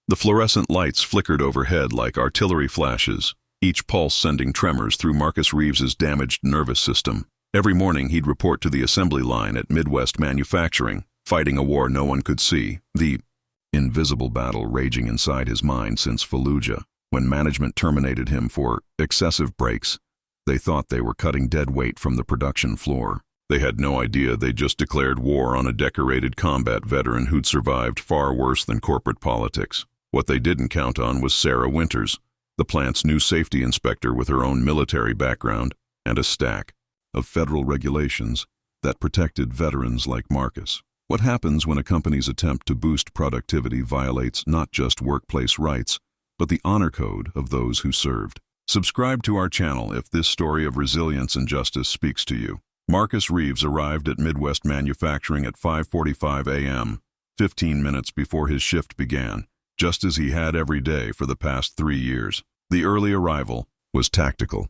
The fluorescent lights flickered overhead like artillery flashes, each pulse sending tremors through Marcus Reeves's damaged nervous system. Every morning he'd report to the assembly line at Midwest Manufacturing, fighting a war no one could see, the invisible battle raging inside his mind since Fallujah. When management terminated him for excessive breaks, they thought they were cutting dead weight from the production floor. They had no idea they'd just declared war on a decorated combat veteran who'd survived far worse than corporate politics. What they didn't count on was Sara Winters, the plant's new safety inspector with her own military background and a stack of federal regulations that protected veterans like Marcus. What happens when a company's attempt to boost productivity violates not just workplace rights, but the honor code of those who served? Subscribe to our channel if this story of resilience and justice speaks to you. Marcus Reeves arrived at Midwest Manufacturing at 5:45 a.m., 15 minutes before his shift began, just as he had every day for the past 3 years. The early arrival was tactical.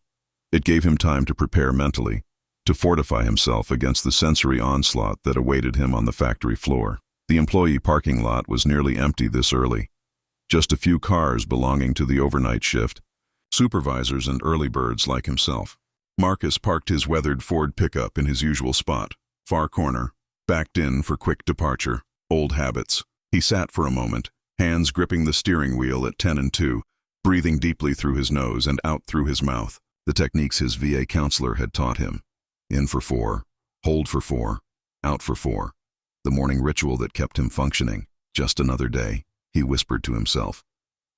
It gave him time to prepare mentally, to fortify himself against the sensory onslaught that awaited him on the factory floor. The employee parking lot was nearly empty this early. Just a few cars belonging to the overnight shift, supervisors and early birds like himself. Marcus parked his weathered Ford pickup in his usual spot, far corner, backed in for quick departure. Old habits. He sat for a moment, hands gripping the steering wheel at 10 and 2, breathing deeply through his nose and out through his mouth, the techniques his VA counselor had taught him. In for 4, hold for 4, out for 4. The morning ritual that kept him functioning. Just another day, he whispered to himself.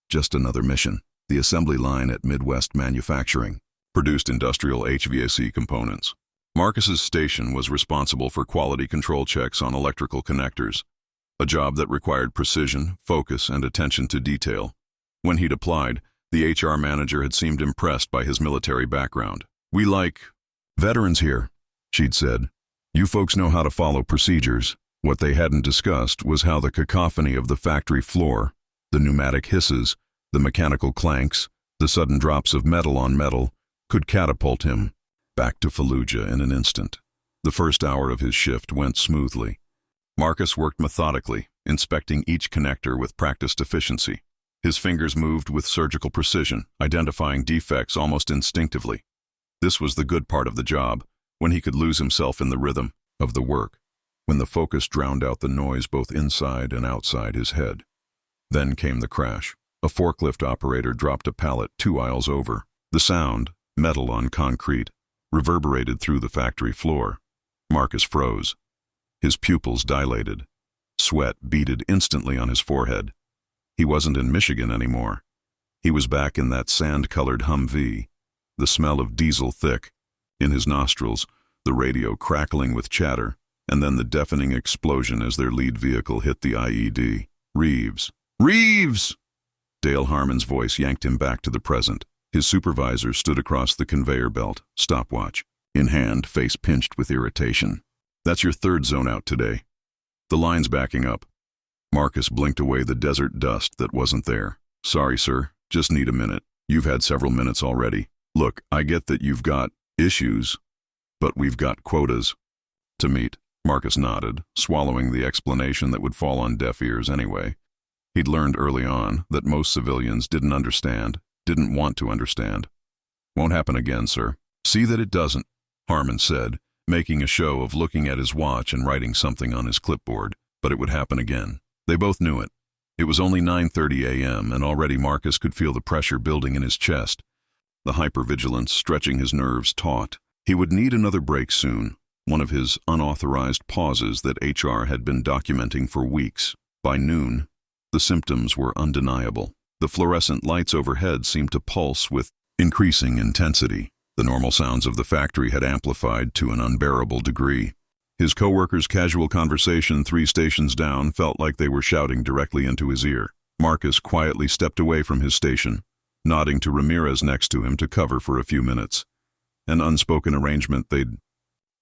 Just another mission. The assembly line at Midwest Manufacturing produced industrial HVAC components. Marcus's station was responsible for quality control checks on electrical connectors, a job that required precision, focus, and attention to detail. When he'd applied, the HR manager had seemed impressed by his military background. "We like veterans here," she'd said. "You folks know how to follow procedures." What they hadn't discussed was how the cacophony of the factory floor, the pneumatic hisses, the mechanical clanks, the sudden drops of metal on metal, could catapult him back to Fallujah in an instant. The first hour of his shift went smoothly. Marcus worked methodically, inspecting each connector with practiced efficiency. His fingers moved with surgical precision, identifying defects almost instinctively. This was the good part of the job, when he could lose himself in the rhythm of the work, when the focus drowned out the noise both inside and outside his head. Then came the crash. A forklift operator dropped a pallet 2 aisles over. The sound, metal on concrete, reverberated through the factory floor. Marcus froze. His pupils dilated. Sweat beaded instantly on his forehead. He wasn't in Michigan anymore. He was back in that sand-colored Humvee, the smell of diesel thick in his nostrils, the radio crackling with chatter, and then the deafening explosion as their lead vehicle hit the IED. "Reeves! Reeves!" Dale Harmon's voice yanked him back to the present. His supervisor stood across the conveyor belt, stopwatch in hand, face pinched with irritation. "That's your third zone out today. The line's backing up." Marcus blinked away the desert dust that wasn't there. "Sorry, sir. Just need a minute." "You've had several minutes already. Look, I get that you've got issues, but we've got quotas to meet." Marcus nodded, swallowing the explanation that would fall on deaf ears anyway. He'd learned early on that most civilians didn't understand, didn't want to understand. "Won't happen again, sir." "See that it doesn't," Harmon said, making a show of looking at his watch and writing something on his clipboard, but it would happen again. They both knew it. It was only 9:30 a.m., and already Marcus could feel the pressure building in his chest, the hypervigilance stretching his nerves taut. He would need another break soon, one of his unauthorized pauses that HR had been documenting for weeks. By noon, the symptoms were undeniable. The fluorescent lights overhead seemed to pulse with increasing intensity. The normal sounds of the factory had amplified to an unbearable degree. His coworkers' casual conversation 3 stations down felt like they were shouting directly into his ear. Marcus quietly stepped away from his station, nodding to Ramirez next to him to cover for a few minutes, an unspoken arrangement they'd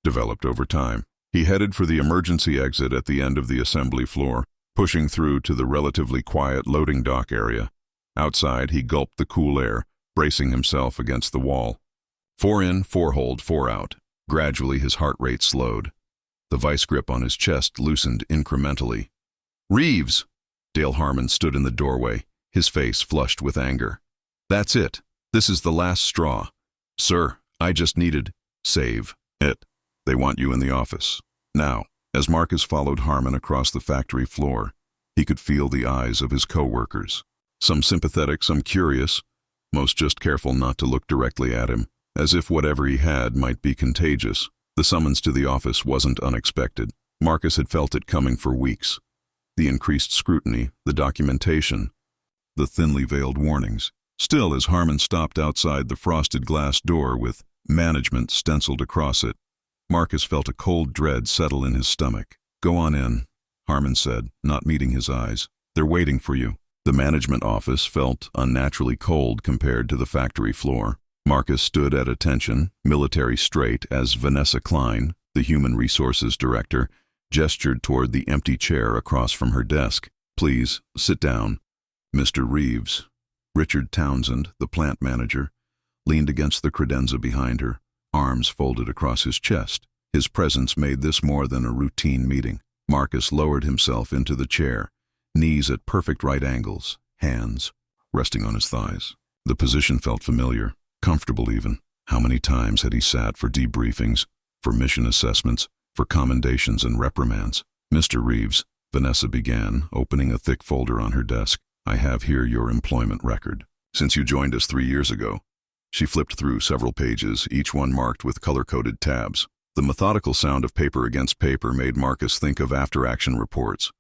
developed over time. He headed for the emergency exit at the end of the assembly floor, pushing through to the relatively quiet loading dock area. Outside, he gulped the cool air, bracing himself against the wall. 4 in, 4 hold, 4 out. Gradually, his heart rate slowed. The vice grip on his chest loosened incrementally. "Reeves!" Dale Harmon stood in the doorway, his face flushed with anger. That's it. This is the last straw. Sir, I just needed... Save it. They want you in the office. Now. As Marcus followed Harmon across the factory floor, he could feel the eyes of his co-workers. Some sympathetic, some curious, most just careful not to look directly at him, as if whatever he had might be contagious. The summons to the office wasn't unexpected. Marcus had felt it coming for weeks. The increased scrutiny, the documentation, the thinly veiled warnings. Still, as Harmon stopped outside the frosted glass door with management stenciled across it, Marcus felt a cold dread settle in his stomach. Go on in, Harmon said, not meeting his eyes. They're waiting for you. The management office felt unnaturally cold compared to the factory floor. Marcus stood at attention, military straight, as Vanessa Klein, the human resources director, gestured toward the empty chair across from her desk. Please, sit down. Mr. Reeves, Richard Townsend, the plant manager, leaned against the credenza behind her, arms folded across his chest. His presence made this more than a routine meeting. Marcus lowered himself into the chair, knees at perfect right angles, hands resting on his thighs. The position felt familiar, comfortable even. How many times had he sat for debriefings, for mission assessments, for commendations and reprimands? Mr. Reeves, Vanessa began, opening a thick folder on her desk. I have here your employment record. Since you joined us 3 years ago. She flipped through several pages, each one marked with color-coded tabs. The methodical sound of paper against paper made Marcus think of after-action reports.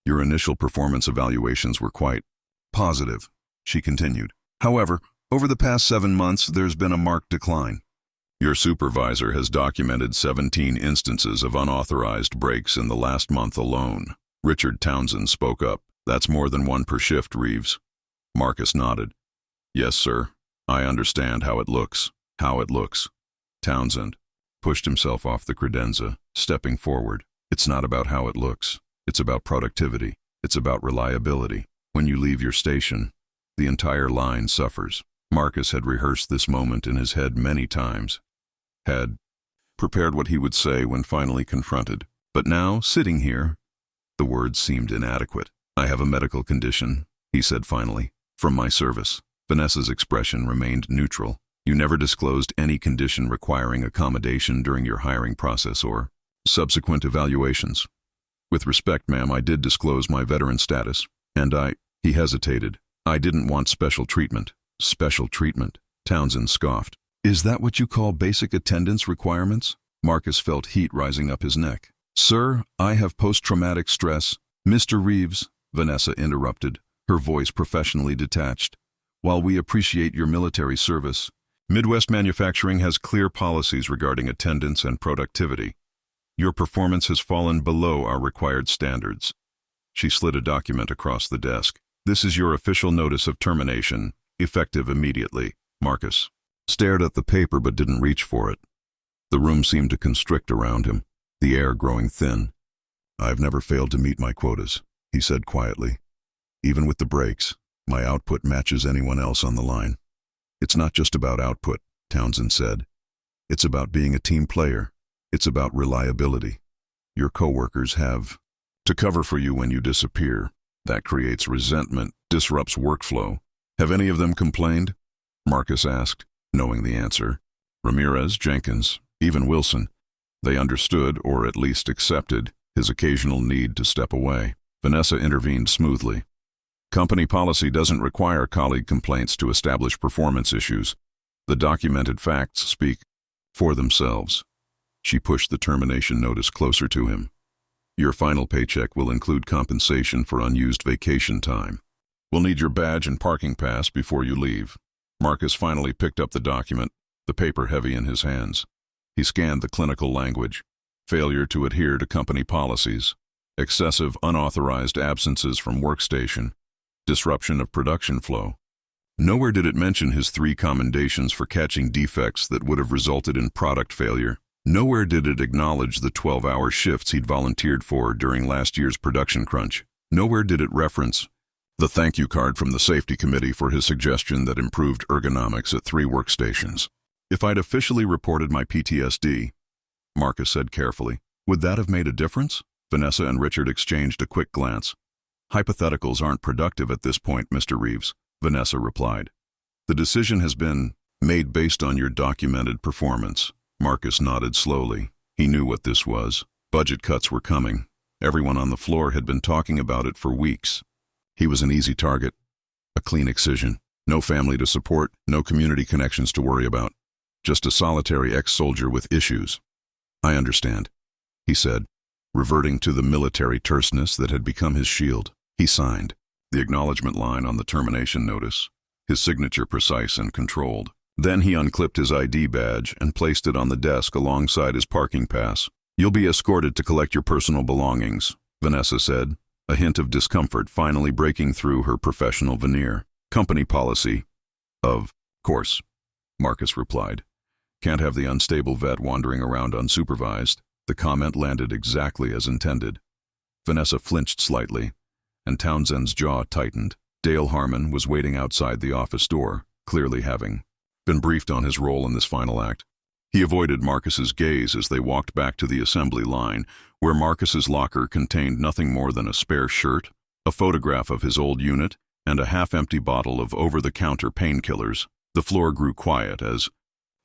Your initial performance evaluations were quite positive, she continued. However, over the past 7 months, there's been a marked decline. Your supervisor has documented 17 instances of unauthorized breaks in the last month alone. Richard Townsend spoke up. That's more than 1 per shift, Reeves. Marcus nodded. Yes, sir. I understand how it looks. How it looks. Townsend pushed himself off the credenza, stepping forward. It's not about how it looks. It's about productivity. It's about reliability. When you leave your station, the entire line suffers. Marcus had rehearsed this moment in his head many times, had prepared what he would say when finally confronted. But now, sitting here, the words seemed inadequate. I have a medical condition, he said finally, from my service. Vanessa's expression remained neutral. You never disclosed any condition requiring accommodation during your hiring process or subsequent evaluations. With respect, ma'am, I did disclose my veteran status, and he hesitated. I didn't want special treatment. Special treatment, Townsend scoffed. Is that what you call basic attendance requirements? Marcus felt heat rising up his neck. Sir, I have post-traumatic stress. Mr. Reeves, Vanessa interrupted, her voice professionally detached. While we appreciate your military service, Midwest Manufacturing has clear policies regarding attendance and productivity. Your performance has fallen below our required standards. She slid a document across the desk. This is your official notice of termination, effective immediately. Marcus stared at the paper but didn't reach for it. The room seemed to constrict around him, the air growing thin. I've never failed to meet my quotas, he said quietly. Even with the breaks, my output matches anyone else on the line. It's not just about output, Townsend said. It's about being a team player. It's about reliability. Your coworkers have to cover for you when you disappear. That creates resentment, disrupts workflow. Have any of them complained? Marcus asked, knowing the answer. Ramirez, Jenkins, even Wilson. They understood, or at least accepted, his occasional need to step away. Vanessa intervened smoothly. Company policy doesn't require colleague complaints to establish performance issues. The documented facts speak for themselves. She pushed the termination notice closer to him. Your final paycheck will include compensation for unused vacation time. We'll need your badge and parking pass before you leave. Marcus finally picked up the document, the paper heavy in his hands. He scanned the clinical language. Failure to adhere to company policies. Excessive unauthorized absences from workstation. Disruption of production flow. Nowhere did it mention his 3 commendations for catching defects that would have resulted in product failure. Nowhere did it acknowledge the 12-hour shifts he'd volunteered for during last year's production crunch. Nowhere did it reference the thank you card from the safety committee for his suggestion that improved ergonomics at 3 workstations. If I'd officially reported my PTSD, Marcus said carefully, would that have made a difference? Vanessa and Richard exchanged a quick glance. Hypotheticals aren't productive at this point, Mr. Reeves, Vanessa replied. The decision has been made based on your documented performance. Marcus nodded slowly. He knew what this was. Budget cuts were coming. Everyone on the floor had been talking about it for weeks. He was an easy target. A clean excision. No family to support, no community connections to worry about. Just a solitary ex-soldier with issues. I understand, he said, reverting to the military terseness that had become his shield. He signed the acknowledgement line on the termination notice, his signature precise and controlled. Then he unclipped his ID badge and placed it on the desk alongside his parking pass. You'll be escorted to collect your personal belongings, Vanessa said, a hint of discomfort finally breaking through her professional veneer. Company policy. Of course, Marcus replied. Can't have the unstable vet wandering around unsupervised. The comment landed exactly as intended. Vanessa flinched slightly, and Townsend's jaw tightened. Dale Harmon was waiting outside the office door, clearly having been briefed on his role in this final act. He avoided Marcus's gaze as they walked back to the assembly line, where Marcus's locker contained nothing more than a spare shirt, a photograph of his old unit, and a half-empty bottle of over-the-counter painkillers. The floor grew quiet as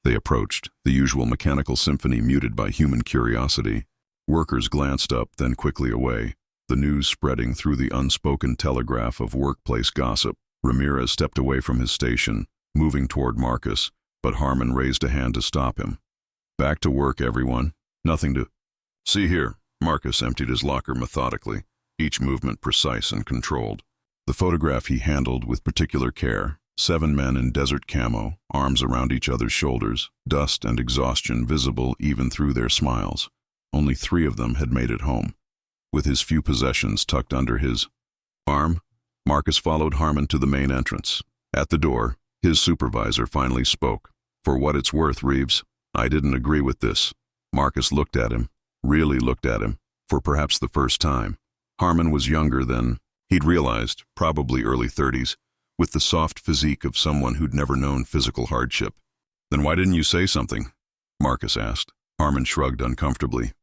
they approached, the usual mechanical symphony muted by human curiosity. Workers glanced up, then quickly away, the news spreading through the unspoken telegraph of workplace gossip. Ramirez stepped away from his station, moving toward Marcus, but Harmon raised a hand to stop him. Back to work, everyone. Nothing to see here. Marcus emptied his locker methodically, each movement precise and controlled. The photograph he handled with particular care. 7 men in desert camo, arms around each other's shoulders, dust and exhaustion visible even through their smiles. Only 3 of them had made it home. With his few possessions tucked under his arm, Marcus followed Harmon to the main entrance. At the door, his supervisor finally spoke. For what it's worth, Reeves, I didn't agree with this. Marcus looked at him, really looked at him, for perhaps the first time. Harmon was younger than he'd realized, probably early 30s, with the soft physique of someone who'd never known physical hardship. Then why didn't you say something? Marcus asked. Harmon shrugged uncomfortably.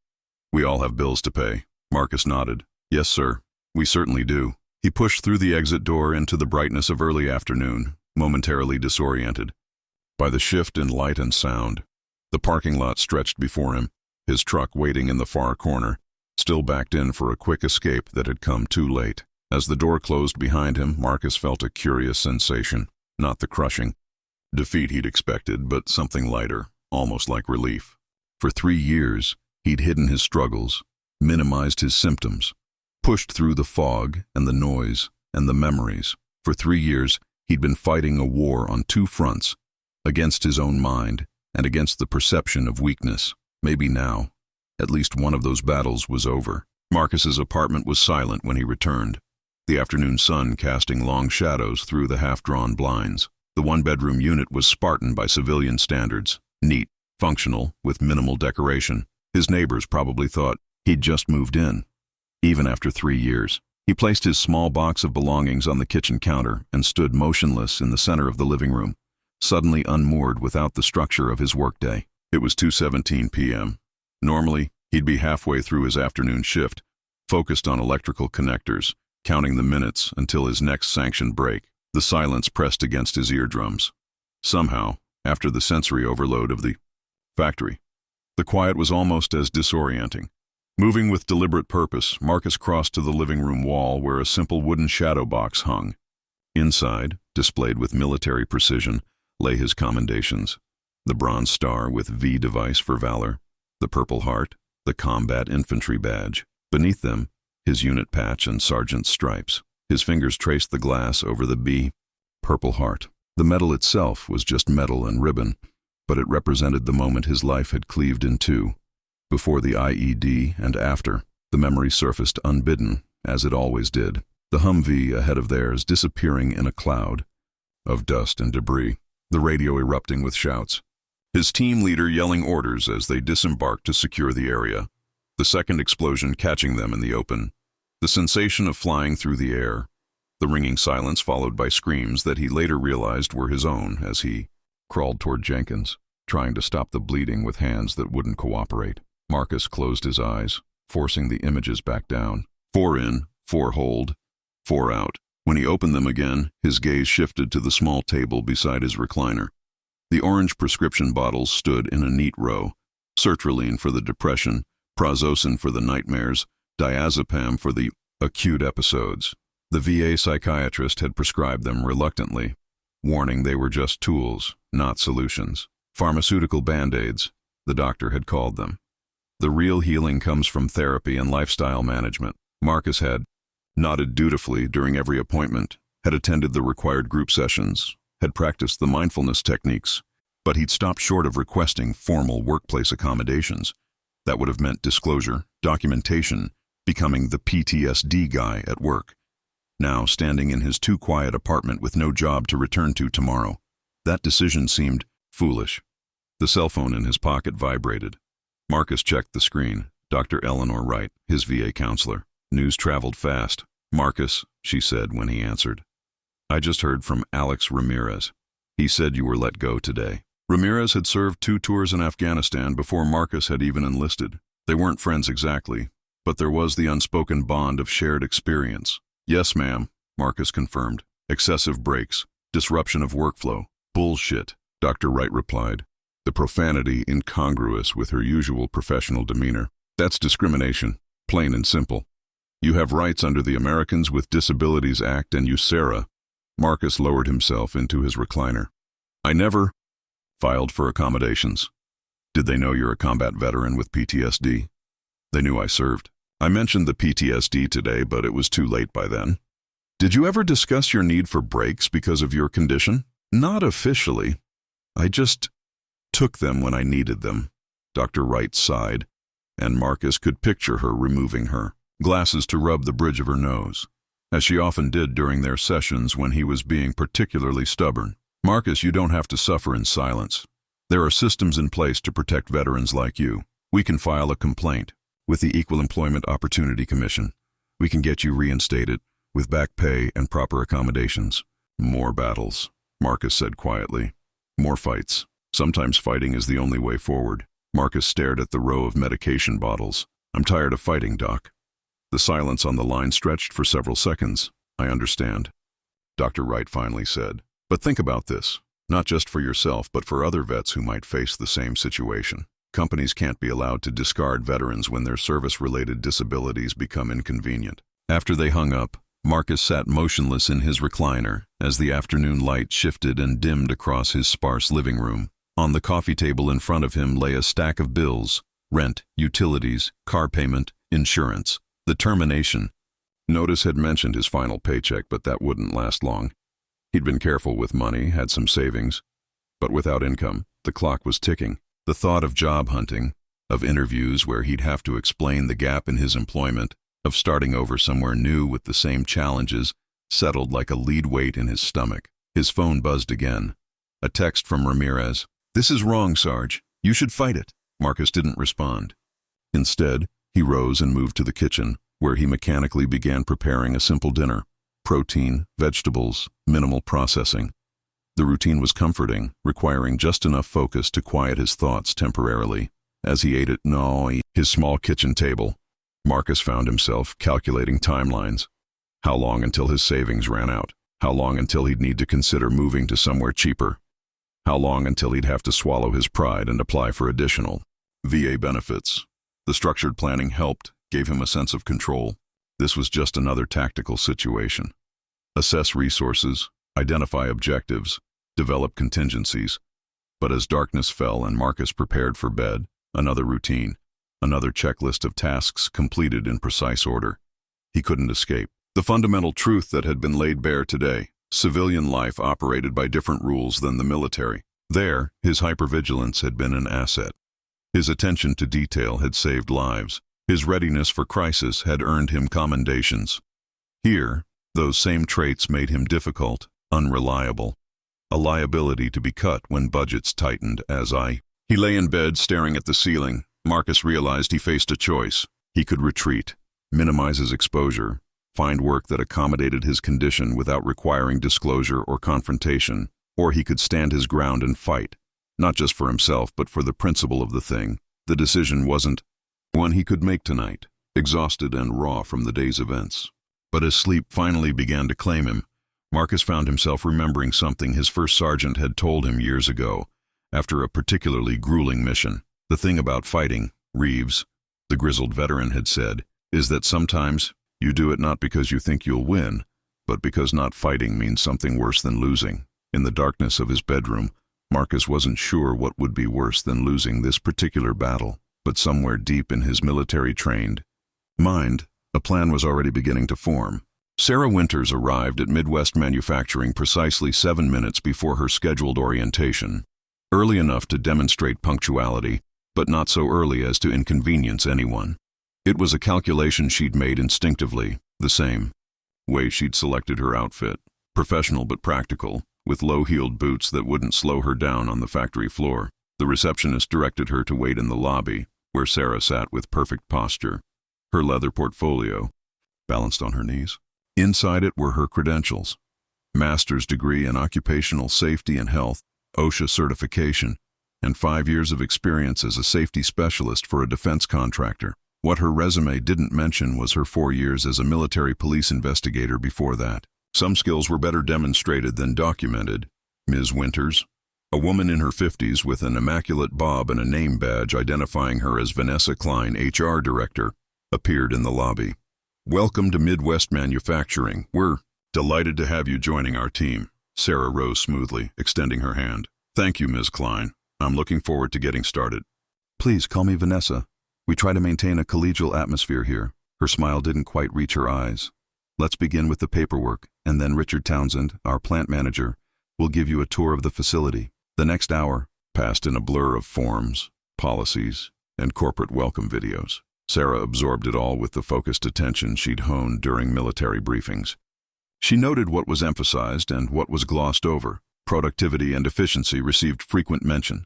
We all have bills to pay. Marcus nodded. Yes, sir. We certainly do. He pushed through the exit door into the brightness of early afternoon, momentarily disoriented by the shift in light and sound. The parking lot stretched before him, his truck waiting in the far corner, still backed in for a quick escape that had come too late. As the door closed behind him, Marcus felt a curious sensation, not the crushing defeat he'd expected, but something lighter, almost like relief. For 3 years, he'd hidden his struggles, minimized his symptoms, pushed through the fog and the noise and the memories. For 3 years, he'd been fighting a war on 2 fronts, against his own mind and against the perception of weakness. Maybe now, at least one of those battles was over. Marcus's apartment was silent when he returned, the afternoon sun casting long shadows through the half-drawn blinds. The 1-bedroom unit was Spartan by civilian standards, neat, functional, with minimal decoration. His neighbors probably thought he'd just moved in. Even after 3 years, he placed his small box of belongings on the kitchen counter and stood motionless in the center of the living room, suddenly unmoored without the structure of his workday. It was 2:17 p.m. Normally, he'd be halfway through his afternoon shift, focused on electrical connectors, counting the minutes until his next sanctioned break. The silence pressed against his eardrums. Somehow, after the sensory overload of the factory, the quiet was almost as disorienting. Moving with deliberate purpose, Marcus crossed to the living room wall where a simple wooden shadow box hung. Inside, displayed with military precision, lay his commendations: the Bronze Star with V device for valor, the Purple Heart, the Combat Infantry Badge. Beneath them, his unit patch and sergeant's stripes. His fingers traced the glass over the B. Purple Heart. The medal itself was just metal and ribbon, but it represented the moment his life had cleaved in 2. Before the IED and after, the memory surfaced unbidden, as it always did. The Humvee ahead of theirs disappearing in a cloud of dust and debris, the radio erupting with shouts. His team leader yelling orders as they disembarked to secure the area. The second explosion catching them in the open. The sensation of flying through the air. The ringing silence followed by screams that he later realized were his own as he crawled toward Jenkins, trying to stop the bleeding with hands that wouldn't cooperate. Marcus closed his eyes, forcing the images back down. 4 in, 4 hold. 4 out. When he opened them again, his gaze shifted to the small table beside his recliner. The orange prescription bottles stood in a neat row. Sertraline for the depression, prazosin for the nightmares, diazepam for the acute episodes. The VA psychiatrist had prescribed them reluctantly, warning they were just tools, not solutions. Pharmaceutical band-aids, the doctor had called them. The real healing comes from therapy and lifestyle management. Marcus had nodded dutifully during every appointment, had attended the required group sessions, had practiced the mindfulness techniques, but he'd stopped short of requesting formal workplace accommodations. That would have meant disclosure, documentation, becoming the PTSD guy at work. Now, standing in his too quiet apartment with no job to return to tomorrow, that decision seemed foolish. The cell phone in his pocket vibrated. Marcus checked the screen. Dr. Eleanor Wright, his VA counselor. News traveled fast. "Marcus," she said when he answered. "I just heard from Alex Ramirez. He said you were let go today." Ramirez had served 2 tours in Afghanistan before Marcus had even enlisted. They weren't friends exactly, but there was the unspoken bond of shared experience. "Yes, ma'am," Marcus confirmed. "Excessive breaks, disruption of workflow." "Bullshit," Dr. Wright replied, the profanity incongruous with her usual professional demeanor. "That's discrimination, plain and simple. You have rights under the Americans with Disabilities Act and USERA." Marcus lowered himself into his recliner. "I never filed for accommodations. Did they know you're a combat veteran with PTSD?" "They knew I served. I mentioned the PTSD today, but it was too late by then." "Did you ever discuss your need for breaks because of your condition?" "Not officially. I just took them when I needed them." Dr. Wright sighed, and Marcus could picture her removing her glasses to rub the bridge of her nose, as she often did during their sessions when he was being particularly stubborn. "Marcus, you don't have to suffer in silence. There are systems in place to protect veterans like you. We can file a complaint with the Equal Employment Opportunity Commission. We can get you reinstated with back pay and proper accommodations." "More battles," Marcus said quietly. "More fights. Sometimes fighting is the only way forward." Marcus stared at the row of medication bottles. "I'm tired of fighting, Doc." The silence on the line stretched for several seconds. "I understand," Dr. Wright finally said. "But think about this, not just for yourself, but for other vets who might face the same situation. Companies can't be allowed to discard veterans when their service-related disabilities become inconvenient." After they hung up, Marcus sat motionless in his recliner as the afternoon light shifted and dimmed across his sparse living room. On the coffee table in front of him lay a stack of bills: rent, utilities, car payment, insurance. The termination notice had mentioned his final paycheck, but that wouldn't last long. He'd been careful with money, had some savings, but without income, the clock was ticking. The thought of job hunting, of interviews where he'd have to explain the gap in his employment, of starting over somewhere new with the same challenges, settled like a lead weight in his stomach. His phone buzzed again. A text from Ramirez. "This is wrong, Sarge. You should fight it." Marcus didn't respond. Instead, he rose and moved to the kitchen, where he mechanically began preparing a simple dinner. Protein, vegetables, minimal processing. The routine was comforting, requiring just enough focus to quiet his thoughts temporarily. As he ate at his small kitchen table, Marcus found himself calculating timelines. How long until his savings ran out? How long until he'd need to consider moving to somewhere cheaper? How long until he'd have to swallow his pride and apply for additional VA benefits? The structured planning helped, gave him a sense of control. This was just another tactical situation. Assess resources, identify objectives, develop contingencies. But as darkness fell and Marcus prepared for bed, another routine, another checklist of tasks completed in precise order. He couldn't escape. The fundamental truth that had been laid bare today: civilian life operated by different rules than the military. There, his hypervigilance had been an asset. His attention to detail had saved lives. His readiness for crisis had earned him commendations. Here, those same traits made him difficult, unreliable, a liability to be cut when budgets tightened. He lay in bed staring at the ceiling. Marcus realized he faced a choice. He could retreat, minimize his exposure, find work that accommodated his condition without requiring disclosure or confrontation, or he could stand his ground and fight, not just for himself but for the principle of the thing. The decision wasn't one he could make tonight, exhausted and raw from the day's events. But as sleep finally began to claim him, Marcus found himself remembering something his first sergeant had told him years ago, after a particularly grueling mission. The thing about fighting, Reeves, the grizzled veteran, had said, is that sometimes you do it not because you think you'll win, but because not fighting means something worse than losing. In the darkness of his bedroom, Marcus wasn't sure what would be worse than losing this particular battle, but somewhere deep in his military-trained mind, a plan was already beginning to form. Sara Winters arrived at Midwest Manufacturing precisely 7 minutes before her scheduled orientation, early enough to demonstrate punctuality, but not so early as to inconvenience anyone. It was a calculation she'd made instinctively, the same way she'd selected her outfit, professional but practical, with low-heeled boots that wouldn't slow her down on the factory floor. The receptionist directed her to wait in the lobby, where Sara sat with perfect posture, her leather portfolio balanced on her knees. Inside it were her credentials: master's degree in occupational safety and health, OSHA certification, and 5 years of experience as a safety specialist for a defense contractor. What her resume didn't mention was her 4 years as a military police investigator before that. Some skills were better demonstrated than documented. Ms. Winters, a woman in her 50s with an immaculate bob and a name badge identifying her as Vanessa Klein, HR Director, appeared in the lobby. "Welcome to Midwest Manufacturing. We're delighted to have you joining our team." Sara rose smoothly, extending her hand. "Thank you, Ms. Klein. I'm looking forward to getting started." "Please call me Vanessa. We try to maintain a collegial atmosphere here." Her smile didn't quite reach her eyes. "Let's begin with the paperwork, and then Richard Townsend, our plant manager, will give you a tour of the facility." The next hour passed in a blur of forms, policies, and corporate welcome videos. Sara absorbed it all with the focused attention she'd honed during military briefings. She noted what was emphasized and what was glossed over. Productivity and efficiency received frequent mention.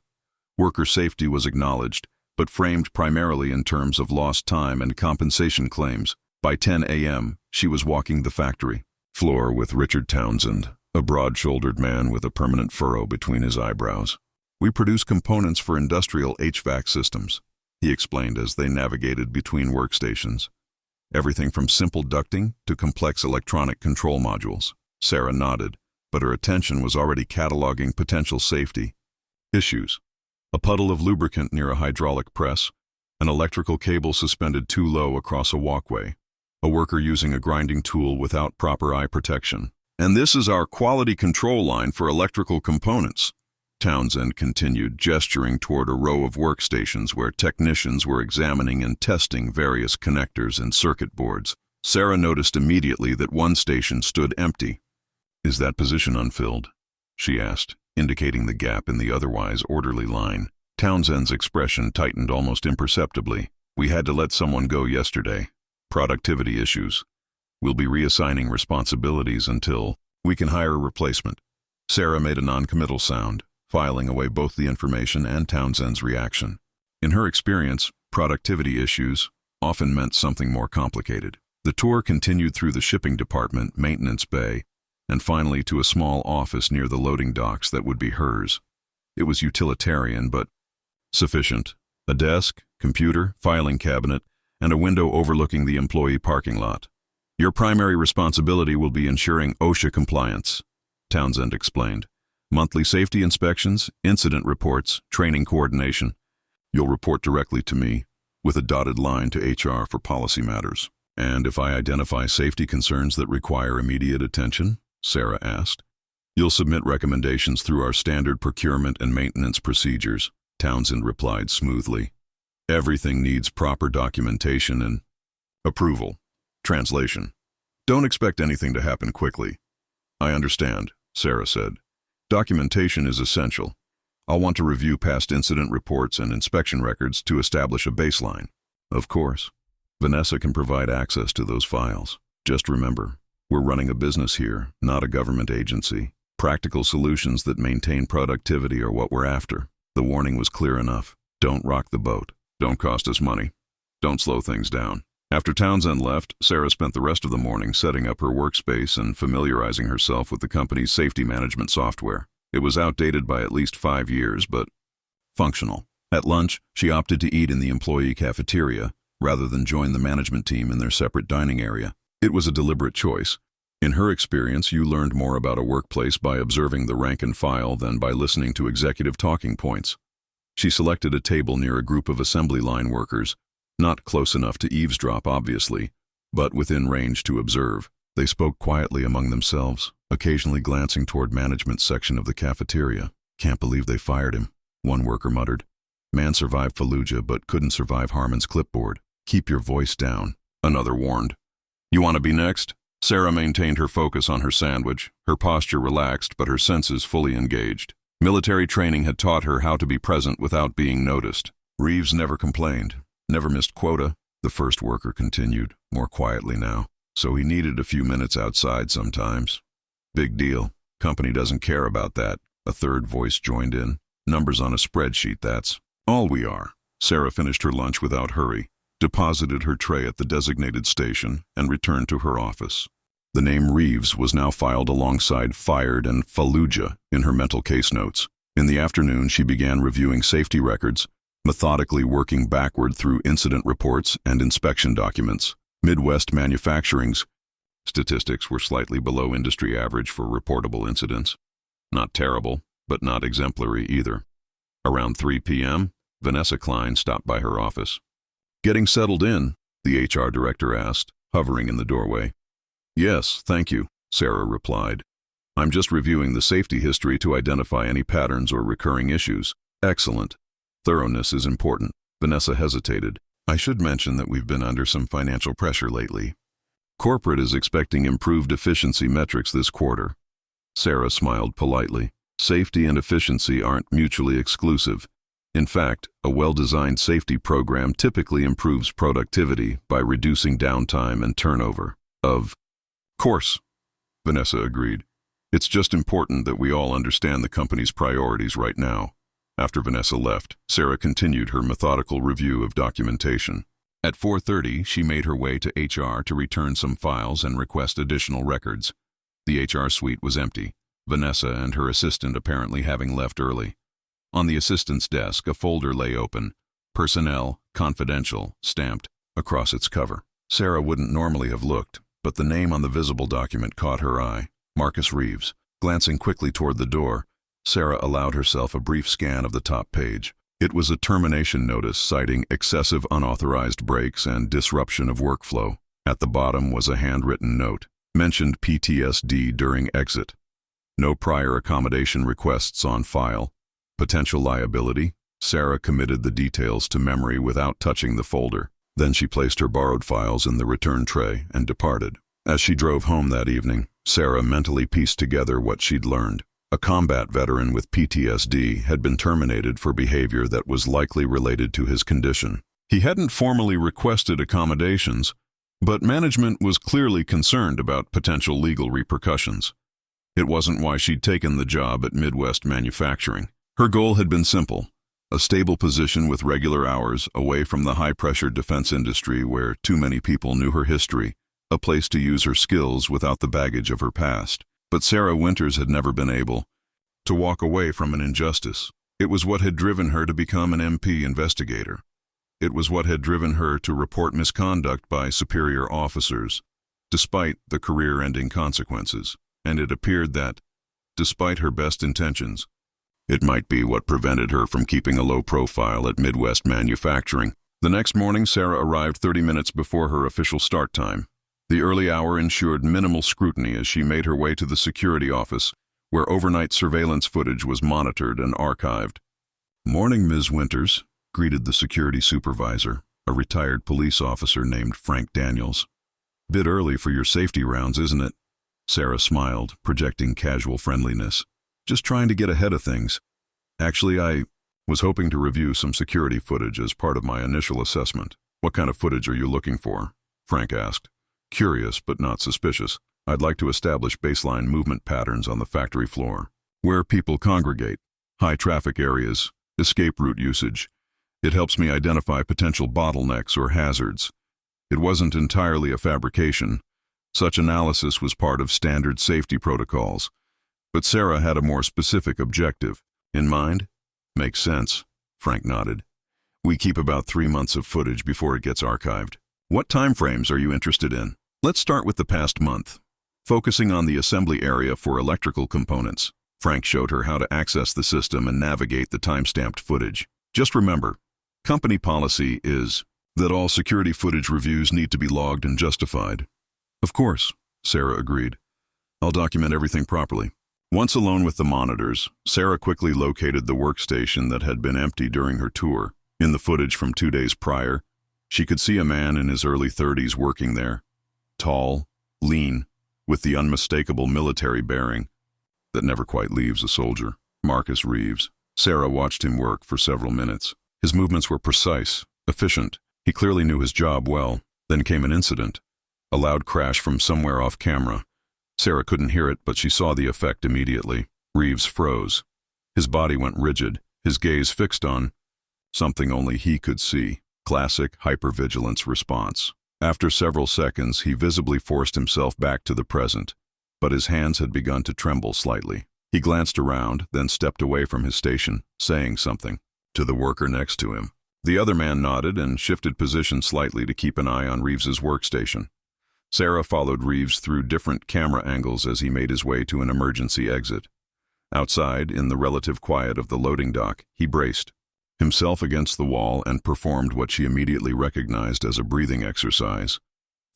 Worker safety was acknowledged, but framed primarily in terms of lost time and compensation claims. By 10 a.m., she was walking the factory floor with Richard Townsend, a broad-shouldered man with a permanent furrow between his eyebrows. "We produce components for industrial HVAC systems," he explained as they navigated between workstations. "Everything from simple ducting to complex electronic control modules." Sara nodded, but her attention was already cataloging potential safety issues. A puddle of lubricant near a hydraulic press, an electrical cable suspended too low across a walkway, a worker using a grinding tool without proper eye protection. "And this is our quality control line for electrical components," Townsend continued, gesturing toward a row of workstations where technicians were examining and testing various connectors and circuit boards. Sara noticed immediately that one station stood empty. "Is that position unfilled?" she asked, indicating the gap in the otherwise orderly line. Townsend's expression tightened almost imperceptibly. "We had to let someone go yesterday. Productivity issues. We'll be reassigning responsibilities until we can hire a replacement." Sara made a non-committal sound, filing away both the information and Townsend's reaction. In her experience, productivity issues often meant something more complicated. The tour continued through the shipping department, maintenance bay, and finally to a small office near the loading docks that would be hers. It was utilitarian, but sufficient. A desk, computer, filing cabinet, and a window overlooking the employee parking lot. "Your primary responsibility will be ensuring OSHA compliance," Townsend explained. "Monthly safety inspections, incident reports, training coordination. You'll report directly to me, with a dotted line to HR for policy matters." "And if I identify safety concerns that require immediate attention?" Sara asked. "You'll submit recommendations through our standard procurement and maintenance procedures," Townsend replied smoothly. "Everything needs proper documentation and approval." Translation: "Don't expect anything to happen quickly." "I understand," Sara said. "Documentation is essential. I'll want to review past incident reports and inspection records to establish a baseline." "Of course. Vanessa can provide access to those files. Just remember, we're running a business here, not a government agency. Practical solutions that maintain productivity are what we're after." The warning was clear enough. Don't rock the boat. Don't cost us money. Don't slow things down. After Townsend left, Sara spent the rest of the morning setting up her workspace and familiarizing herself with the company's safety management software. It was outdated by at least 5 years, but functional. At lunch, she opted to eat in the employee cafeteria, rather than join the management team in their separate dining area. It was a deliberate choice. In her experience, you learned more about a workplace by observing the rank and file than by listening to executive talking points. She selected a table near a group of assembly line workers, not close enough to eavesdrop, obviously, but within range to observe. They spoke quietly among themselves, occasionally glancing toward management's section of the cafeteria. "Can't believe they fired him," one worker muttered. "Man survived Fallujah but couldn't survive Harmon's clipboard." "Keep your voice down," another warned. "You want to be next?" Sara maintained her focus on her sandwich, her posture relaxed but her senses fully engaged. Military training had taught her how to be present without being noticed. "Reeves never complained, never missed quota," the first worker continued, more quietly now. "So he needed a few minutes outside sometimes." "Big deal. Company doesn't care about that," a third voice joined in. "Numbers on a spreadsheet, that's all we are." Sara finished her lunch without hurry, deposited her tray at the designated station, and returned to her office. The name Reeves was now filed alongside fired and Fallujah in her mental case notes. In the afternoon, she began reviewing safety records, methodically working backward through incident reports and inspection documents. Midwest Manufacturing's statistics were slightly below industry average for reportable incidents. Not terrible, but not exemplary either. Around 3 p.m., Vanessa Klein stopped by her office. "Getting settled in?" the HR director asked, hovering in the doorway. "Yes, thank you," Sara replied. "I'm just reviewing the safety history to identify any patterns or recurring issues." "Excellent. Thoroughness is important." Vanessa hesitated. "I should mention that we've been under some financial pressure lately. Corporate is expecting improved efficiency metrics this quarter." Sara smiled politely. "Safety and efficiency aren't mutually exclusive. In fact, a well-designed safety program typically improves productivity by reducing downtime and turnover." "Of course," Vanessa agreed. "It's just important that we all understand the company's priorities right now." After Vanessa left, Sara continued her methodical review of documentation. At 4:30, she made her way to HR to return some files and request additional records. The HR suite was empty, Vanessa and her assistant apparently having left early. On the assistant's desk, a folder lay open, "Personnel, Confidential," stamped across its cover. Sara wouldn't normally have looked, but the name on the visible document caught her eye, Marcus Reeves. Glancing quickly toward the door, Sara allowed herself a brief scan of the top page. It was a termination notice citing excessive unauthorized breaks and disruption of workflow. At the bottom was a handwritten note, mentioned PTSD during exit. No prior accommodation requests on file. Potential liability? Sara committed the details to memory without touching the folder. Then she placed her borrowed files in the return tray and departed. As she drove home that evening, Sara mentally pieced together what she'd learned. A combat veteran with PTSD had been terminated for behavior that was likely related to his condition. He hadn't formally requested accommodations, but management was clearly concerned about potential legal repercussions. It wasn't why she'd taken the job at Midwest Manufacturing. Her goal had been simple: a stable position with regular hours away from the high-pressure defense industry where too many people knew her history, a place to use her skills without the baggage of her past. But Sara Winters had never been able to walk away from an injustice. It was what had driven her to become an MP investigator. It was what had driven her to report misconduct by superior officers, despite the career-ending consequences. And it appeared that, despite her best intentions, it might be what prevented her from keeping a low profile at Midwest Manufacturing. The next morning, Sara arrived 30 minutes before her official start time. The early hour ensured minimal scrutiny as she made her way to the security office, where overnight surveillance footage was monitored and archived. "Morning, Ms. Winters," greeted the security supervisor, a retired police officer named Frank Daniels. "Bit early for your safety rounds, isn't it?" Sara smiled, projecting casual friendliness. "Just trying to get ahead of things. Actually, I was hoping to review some security footage as part of my initial assessment." "What kind of footage are you looking for?" Frank asked. Curious but not suspicious. "I'd like to establish baseline movement patterns on the factory floor. Where people congregate, high traffic areas, escape route usage. It helps me identify potential bottlenecks or hazards." It wasn't entirely a fabrication. Such analysis was part of standard safety protocols. But Sara had a more specific objective in mind. "Makes sense," Frank nodded. "We keep about 3 months of footage before it gets archived." "What time frames are you interested in?" Let's start with the past month. Focusing on the assembly area for electrical components, Frank showed her how to access the system and navigate the time-stamped footage. Just remember, company policy is that all security footage reviews need to be logged and justified. Of course, Sara agreed. I'll document everything properly. Once alone with the monitors, Sara quickly located the workstation that had been empty during her tour. In the footage from 2 days prior, she could see a man in his early 30s working there. Tall, lean, with the unmistakable military bearing that never quite leaves a soldier. Marcus Reeves. Sara watched him work for several minutes. His movements were precise, efficient. He clearly knew his job well. Then came an incident. A loud crash from somewhere off camera. Sara couldn't hear it, but she saw the effect immediately. Reeves froze. His body went rigid, his gaze fixed on something only he could see. Classic hypervigilance response. After several seconds, he visibly forced himself back to the present, but his hands had begun to tremble slightly. He glanced around, then stepped away from his station, saying something to the worker next to him. The other man nodded and shifted position slightly to keep an eye on Reeves's workstation. Sara followed Reeves through different camera angles as he made his way to an emergency exit. Outside, in the relative quiet of the loading dock, he braced himself against the wall and performed what she immediately recognized as a breathing exercise.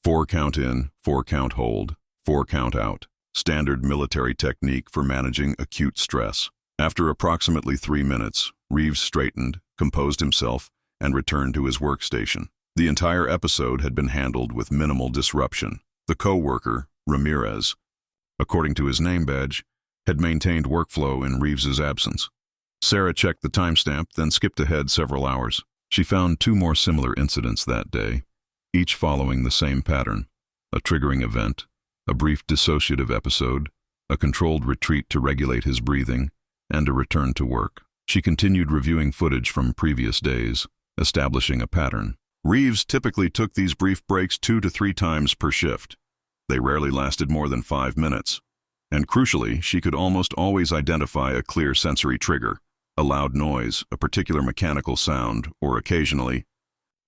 4 count in, 4 count hold, 4 count out. Standard military technique for managing acute stress. After approximately 3 minutes, Reeves straightened, composed himself, and returned to his workstation. The entire episode had been handled with minimal disruption. The co-worker, Ramirez, according to his name badge, had maintained workflow in Reeves's absence. Sara checked the timestamp, then skipped ahead several hours. She found 2 more similar incidents that day, each following the same pattern: a triggering event, a brief dissociative episode, a controlled retreat to regulate his breathing, and a return to work. She continued reviewing footage from previous days, establishing a pattern. Reeves typically took these brief breaks 2 to 3 times per shift. They rarely lasted more than 5 minutes. And crucially, she could almost always identify a clear sensory trigger, a loud noise, a particular mechanical sound, or occasionally,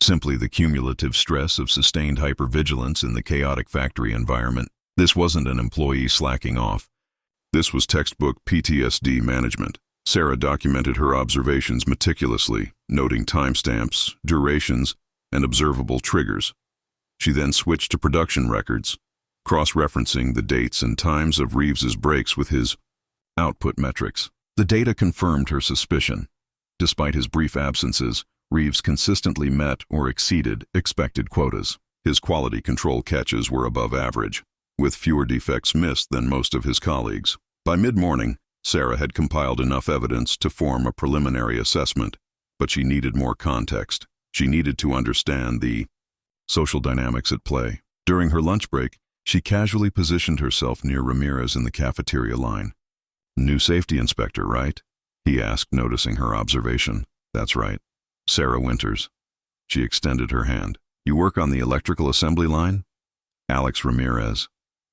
simply the cumulative stress of sustained hypervigilance in the chaotic factory environment. This wasn't an employee slacking off. This was textbook PTSD management. Sara documented her observations meticulously, noting timestamps, durations, and observable triggers. She then switched to production records, cross-referencing the dates and times of Reeves's breaks with his output metrics. The data confirmed her suspicion. Despite his brief absences, Reeves consistently met or exceeded expected quotas. His quality control catches were above average, with fewer defects missed than most of his colleagues. By mid-morning, Sara had compiled enough evidence to form a preliminary assessment, but she needed more context. She needed to understand the social dynamics at play. During her lunch break, she casually positioned herself near Ramirez in the cafeteria line. "New safety inspector, right?" he asked, noticing her observation. "That's right. Sara Winters." She extended her hand. "You work on the electrical assembly line?" "Alex Ramirez.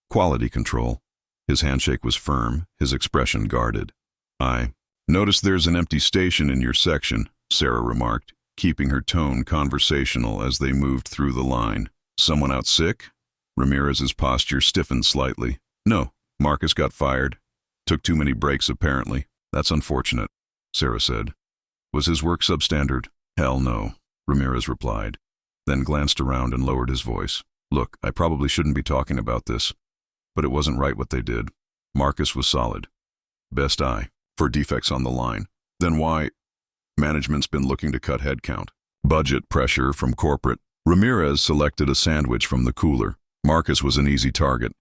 Quality control." His handshake was firm, his expression guarded. "I notice there's an empty station in your section," Sara remarked, keeping her tone conversational as they moved through the line. "Someone out sick?" Ramirez's posture stiffened slightly. "No, Marcus got fired. Took too many breaks, apparently." "That's unfortunate," Sara said. "Was his work substandard?" "Hell no," Ramirez replied, then glanced around and lowered his voice. "Look, I probably shouldn't be talking about this, but it wasn't right what they did. Marcus was solid. Best eye for defects on the line. Then why? Management's been looking to cut headcount. Budget pressure from corporate." Ramirez selected a sandwich from the cooler. Marcus was an easy target.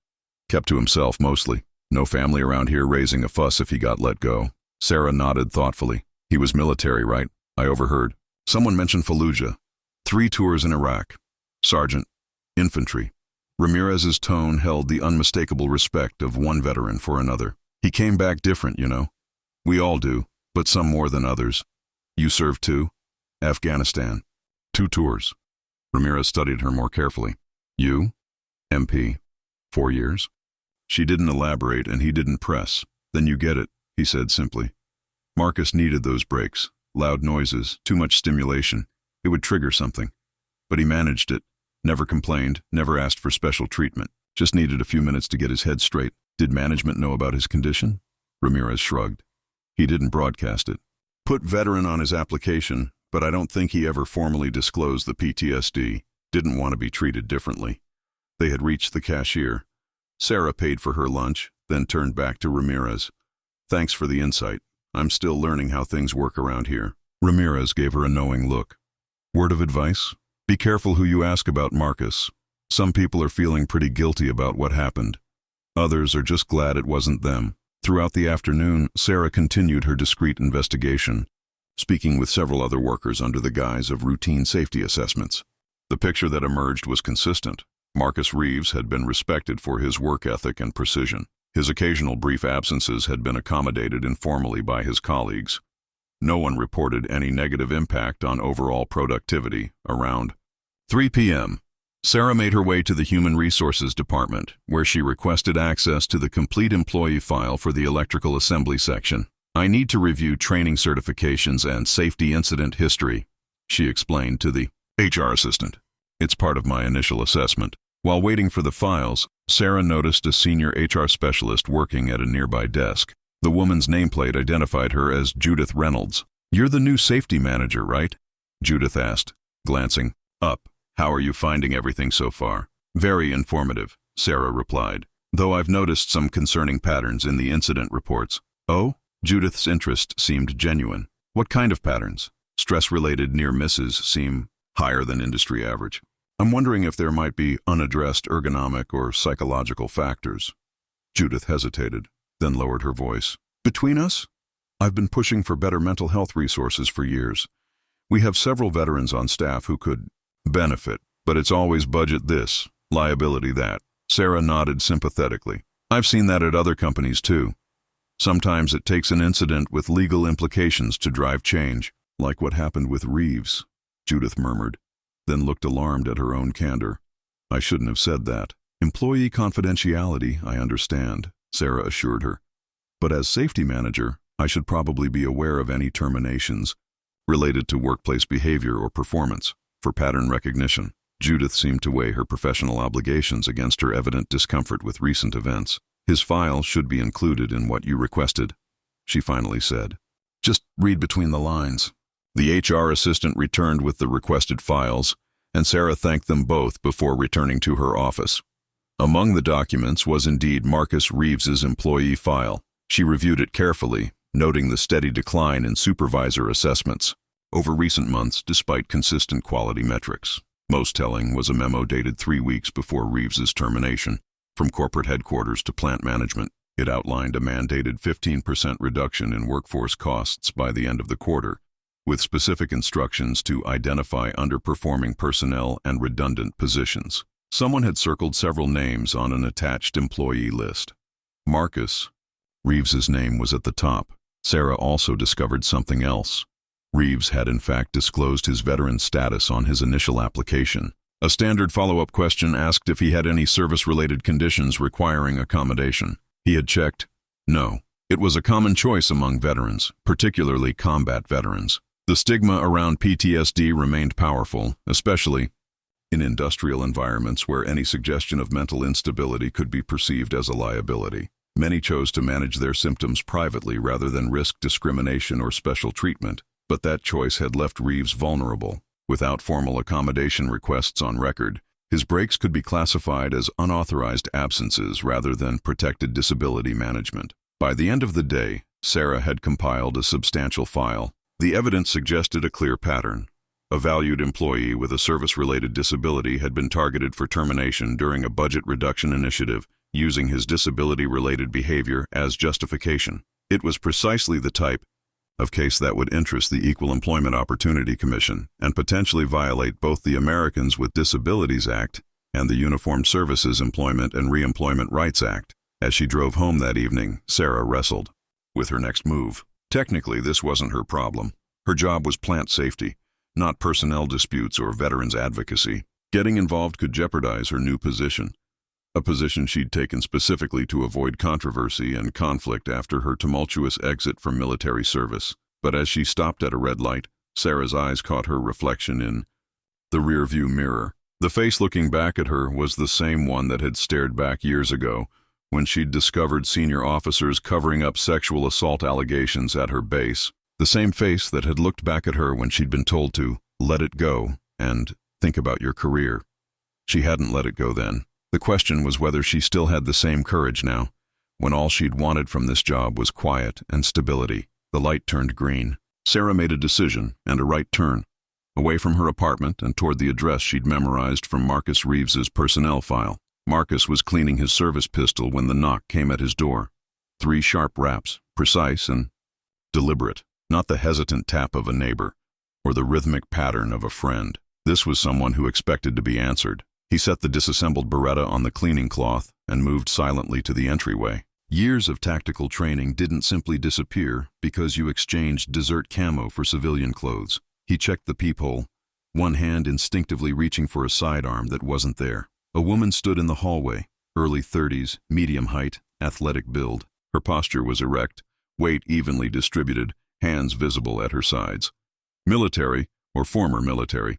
Kept to himself mostly. No family around here raising a fuss if he got let go. Sara nodded thoughtfully. "He was military, right? I overheard. Someone mentioned Fallujah. 3 tours in Iraq. Sergeant. Infantry." Ramirez's tone held the unmistakable respect of one veteran for another. "He came back different, you know. We all do, but some more than others. You served too?" "Afghanistan. 2 tours." Ramirez studied her more carefully. "You?" "MP. 4 years." She didn't elaborate and he didn't press. "Then you get it," he said simply. Marcus needed those breaks. Loud noises, too much stimulation. It would trigger something. But he managed it. Never complained, never asked for special treatment. Just needed a few minutes to get his head straight. Did management know about his condition? Ramirez shrugged. He didn't broadcast it. Put veteran on his application, but I don't think he ever formally disclosed the PTSD. Didn't want to be treated differently. They had reached the cashier. Sara paid for her lunch, then turned back to Ramirez. Thanks for the insight. I'm still learning how things work around here. Ramirez gave her a knowing look. Word of advice? Be careful who you ask about Marcus. Some people are feeling pretty guilty about what happened. Others are just glad it wasn't them. Throughout the afternoon, Sara continued her discreet investigation, speaking with several other workers under the guise of routine safety assessments. The picture that emerged was consistent. Marcus Reeves had been respected for his work ethic and precision. His occasional brief absences had been accommodated informally by his colleagues. No one reported any negative impact on overall productivity. Around 3 p.m., Sara made her way to the Human Resources Department, where she requested access to the complete employee file for the electrical assembly section. I need to review training certifications and safety incident history, she explained to the HR assistant. It's part of my initial assessment. While waiting for the files, Sara noticed a senior HR specialist working at a nearby desk. The woman's nameplate identified her as Judith Reynolds. You're the new safety manager, right? Judith asked, glancing up. How are you finding everything so far? Very informative, Sara replied, though I've noticed some concerning patterns in the incident reports. Oh? Judith's interest seemed genuine. What kind of patterns? Stress-related near misses seem higher than industry average. I'm wondering if there might be unaddressed ergonomic or psychological factors. Judith hesitated, then lowered her voice. Between us? I've been pushing for better mental health resources for years. We have several veterans on staff who could benefit, but it's always budget this, liability that. Sara nodded sympathetically. I've seen that at other companies too. Sometimes it takes an incident with legal implications to drive change, like what happened with Reeves, Judith murmured, then looked alarmed at her own candor. I shouldn't have said that. Employee confidentiality, I understand, Sara assured her. But as safety manager, I should probably be aware of any terminations related to workplace behavior or performance. For pattern recognition, Judith seemed to weigh her professional obligations against her evident discomfort with recent events. His file should be included in what you requested, she finally said. Just read between the lines. The HR assistant returned with the requested files, and Sara thanked them both before returning to her office. Among the documents was indeed Marcus Reeves's employee file. She reviewed it carefully, noting the steady decline in supervisor assessments over recent months despite consistent quality metrics. Most telling was a memo dated 3 weeks before Reeves's termination. From corporate headquarters to plant management, it outlined a mandated 15% reduction in workforce costs by the end of the quarter, with specific instructions to identify underperforming personnel and redundant positions. Someone had circled several names on an attached employee list. Marcus. Reeves's name was at the top. Sara also discovered something else. Reeves had in fact disclosed his veteran status on his initial application. A standard follow-up question asked if he had any service-related conditions requiring accommodation. He had checked no. It was a common choice among veterans, particularly combat veterans. The stigma around PTSD remained powerful, especially in industrial environments where any suggestion of mental instability could be perceived as a liability. Many chose to manage their symptoms privately rather than risk discrimination or special treatment, but that choice had left Reeves vulnerable. Without formal accommodation requests on record, his breaks could be classified as unauthorized absences rather than protected disability management. By the end of the day, Sara had compiled a substantial file. The evidence suggested a clear pattern. A valued employee with a service-related disability had been targeted for termination during a budget reduction initiative, using his disability-related behavior as justification. It was precisely the type of case that would interest the Equal Employment Opportunity Commission and potentially violate both the Americans with Disabilities Act and the Uniformed Services Employment and Reemployment Rights Act. As she drove home that evening, Sara wrestled with her next move. Technically, this wasn't her problem. Her job was plant safety, not personnel disputes or veterans advocacy. Getting involved could jeopardize her new position, a position she'd taken specifically to avoid controversy and conflict after her tumultuous exit from military service. But as she stopped at a red light, Sara's eyes caught her reflection in the rearview mirror. The face looking back at her was the same one that had stared back years ago, when she'd discovered senior officers covering up sexual assault allegations at her base. The same face that had looked back at her when she'd been told to let it go and think about your career. She hadn't let it go then. The question was whether she still had the same courage now, when all she'd wanted from this job was quiet and stability. The light turned green. Sara made a decision and a right turn, away from her apartment and toward the address she'd memorized from Marcus Reeves's personnel file. Marcus was cleaning his service pistol when the knock came at his door. 3 sharp raps, precise and deliberate, not the hesitant tap of a neighbor or the rhythmic pattern of a friend. This was someone who expected to be answered. He set the disassembled Beretta on the cleaning cloth and moved silently to the entryway. Years of tactical training didn't simply disappear because you exchanged desert camo for civilian clothes. He checked the peephole, one hand instinctively reaching for a sidearm that wasn't there. A woman stood in the hallway, early 30s, medium height, athletic build. Her posture was erect, weight evenly distributed, hands visible at her sides. Military, or former military.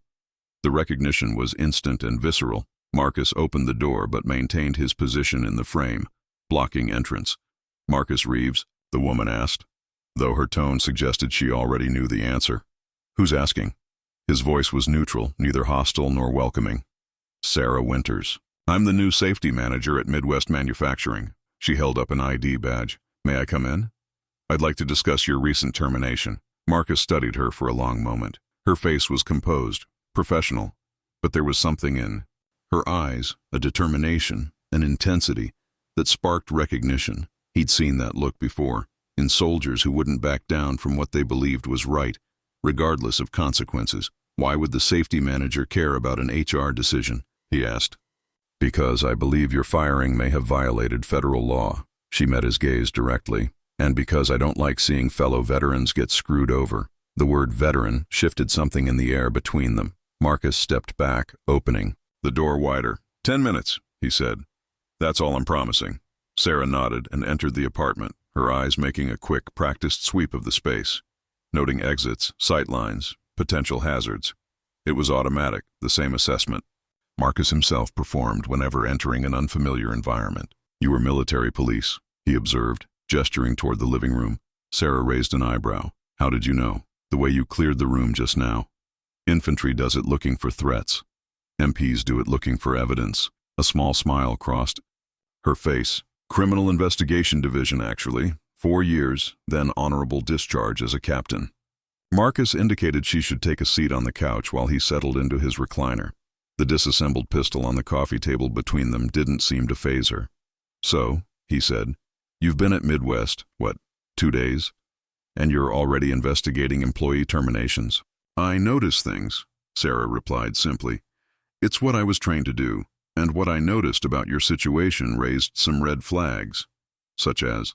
The recognition was instant and visceral. Marcus opened the door but maintained his position in the frame, blocking entrance. "Marcus Reeves?" the woman asked, though her tone suggested she already knew the answer. "Who's asking?" His voice was neutral, neither hostile nor welcoming. "Sara Winters. I'm the new safety manager at Midwest Manufacturing." She held up an ID badge. "May I come in? I'd like to discuss your recent termination." Marcus studied her for a long moment. Her face was composed, professional, but there was something in her eyes, a determination, an intensity, that sparked recognition. He'd seen that look before, in soldiers who wouldn't back down from what they believed was right, regardless of consequences. "Why would the safety manager care about an HR decision?" he asked. "Because I believe your firing may have violated federal law." She met his gaze directly. "And because I don't like seeing fellow veterans get screwed over." The word veteran shifted something in the air between them. Marcus stepped back, opening the door wider. 10 minutes, he said. "That's all I'm promising." Sara nodded and entered the apartment, her eyes making a quick, practiced sweep of the space, noting exits, sight lines, potential hazards. It was automatic, the same assessment Marcus himself performed whenever entering an unfamiliar environment. "You were military police," he observed, gesturing toward the living room. Sara raised an eyebrow. "How did you know?" "The way you cleared the room just now. Infantry does it looking for threats. MPs do it looking for evidence." A small smile crossed her face. "Criminal Investigation Division, actually. 4 years, then honorable discharge as a captain." Marcus indicated she should take a seat on the couch while he settled into his recliner. The disassembled pistol on the coffee table between them didn't seem to faze her. "So," he said, "you've been at Midwest, 2 days? And you're already investigating employee terminations?" "I notice things," Sara replied simply. "It's what I was trained to do, and what I noticed about your situation raised some red flags, such as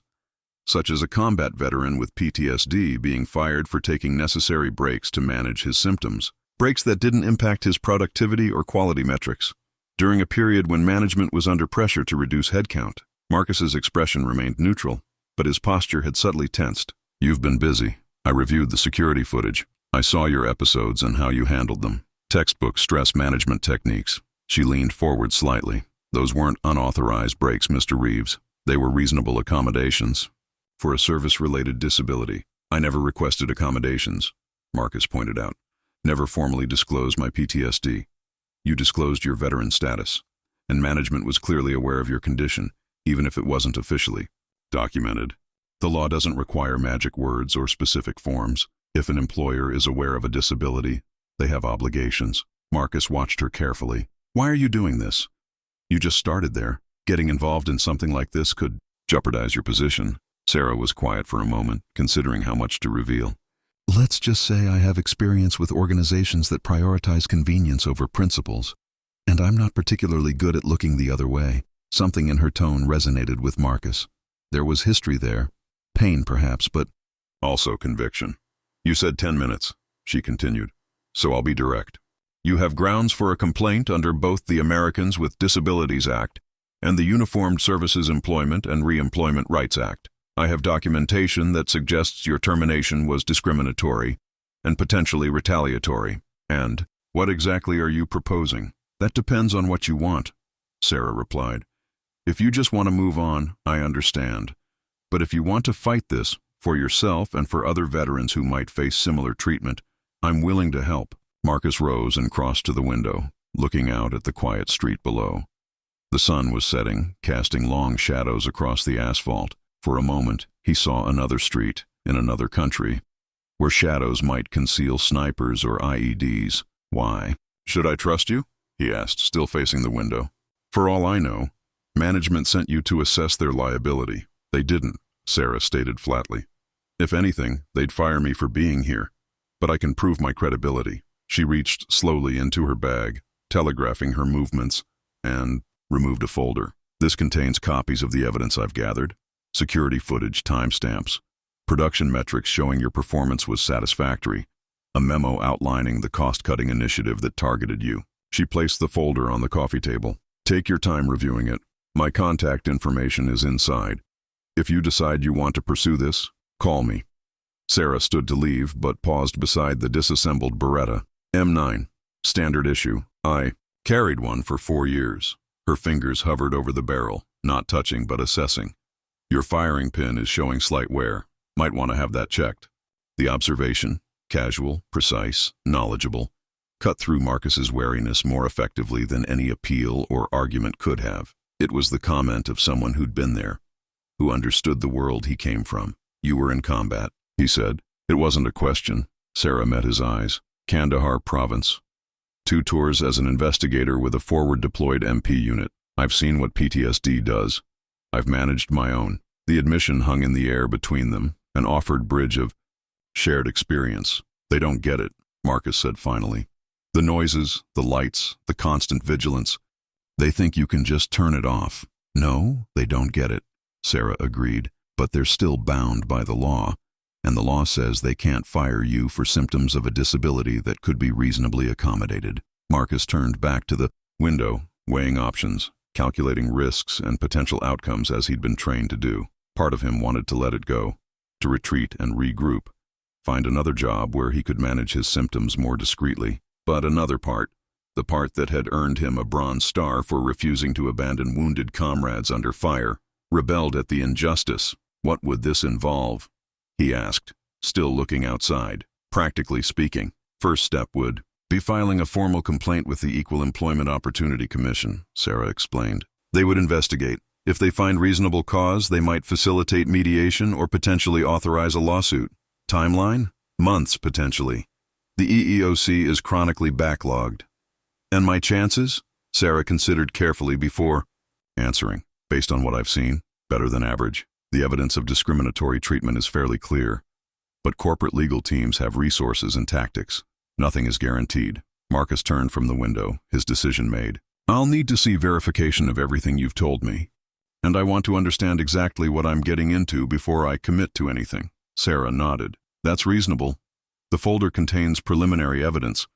a combat veteran with PTSD being fired for taking necessary breaks to manage his symptoms, breaks that didn't impact his productivity or quality metrics, during a period when management was under pressure to reduce headcount." Marcus's expression remained neutral, but his posture had subtly tensed. "You've been busy. I reviewed the security footage. I saw your episodes and how you handled them. Textbook stress management techniques." She leaned forward slightly. "Those weren't unauthorized breaks, Mr. Reeves. They were reasonable accommodations for a service-related disability." "I never requested accommodations," Marcus pointed out. "Never formally disclosed my PTSD. You disclosed your veteran status, and management was clearly aware of your condition, even if it wasn't officially documented. The law doesn't require magic words or specific forms. If an employer is aware of a disability, they have obligations." Marcus watched her carefully. "Why are you doing this? You just started there. Getting involved in something like this could jeopardize your position." Sara was quiet for a moment, considering how much to reveal. "Let's just say I have experience with organizations that prioritize convenience over principles, and I'm not particularly good at looking the other way." Something in her tone resonated with Marcus. There was history there, pain perhaps, but also conviction. "You said 10 minutes, she continued, "so I'll be direct. You have grounds for a complaint under both the Americans with Disabilities Act and the Uniformed Services Employment and Reemployment Rights Act. I have documentation that suggests your termination was discriminatory and potentially retaliatory. And what exactly are you proposing?" That depends on what you want, Sara replied. If you just want to move on, I understand. But if you want to fight this, for yourself and for other veterans who might face similar treatment, I'm willing to help. Marcus rose and crossed to the window, looking out at the quiet street below. The sun was setting, casting long shadows across the asphalt. For a moment, he saw another street, in another country, where shadows might conceal snipers or IEDs. Why? Should I trust you? He asked, still facing the window. For all I know, management sent you to assess their liability. They didn't, Sara stated flatly. If anything, they'd fire me for being here. But I can prove my credibility. She reached slowly into her bag, telegraphing her movements, and removed a folder. This contains copies of the evidence I've gathered, security footage, timestamps, production metrics showing your performance was satisfactory, a memo outlining the cost-cutting initiative that targeted you. She placed the folder on the coffee table. Take your time reviewing it. My contact information is inside. If you decide you want to pursue this, call me. Sara stood to leave, but paused beside the disassembled Beretta. M9, standard issue. I carried one for 4 years. Her fingers hovered over the barrel, not touching but assessing. Your firing pin is showing slight wear. Might want to have that checked. The observation, casual, precise, knowledgeable, cut through Marcus's wariness more effectively than any appeal or argument could have. It was the comment of someone who'd been there, who understood the world he came from. You were in combat, he said. It wasn't a question. Sara met his eyes. Kandahar province. 2 tours as an investigator with a forward-deployed MP unit. I've seen what PTSD does. I've managed my own. The admission hung in the air between them, an offered bridge of shared experience. They don't get it, Marcus said finally. The noises, the lights, the constant vigilance. They think you can just turn it off. No, they don't get it, Sara agreed, but they're still bound by the law, and the law says they can't fire you for symptoms of a disability that could be reasonably accommodated. Marcus turned back to the window, weighing options, calculating risks and potential outcomes as he'd been trained to do. Part of him wanted to let it go, to retreat and regroup, find another job where he could manage his symptoms more discreetly. But another part, the part that had earned him a Bronze Star for refusing to abandon wounded comrades under fire, rebelled at the injustice. What would this involve? He asked, still looking outside. Practically speaking, first step would be filing a formal complaint with the Equal Employment Opportunity Commission, Sara explained. They would investigate. If they find reasonable cause, they might facilitate mediation or potentially authorize a lawsuit. Timeline? Months, potentially. The EEOC is chronically backlogged. And my chances? Sara considered carefully before answering. Based on what I've seen, better than average. The evidence of discriminatory treatment is fairly clear. But corporate legal teams have resources and tactics. Nothing is guaranteed. Marcus turned from the window, his decision made. I'll need to see verification of everything you've told me. And I want to understand exactly what I'm getting into before I commit to anything. Sara nodded. That's reasonable. The folder contains preliminary evidence.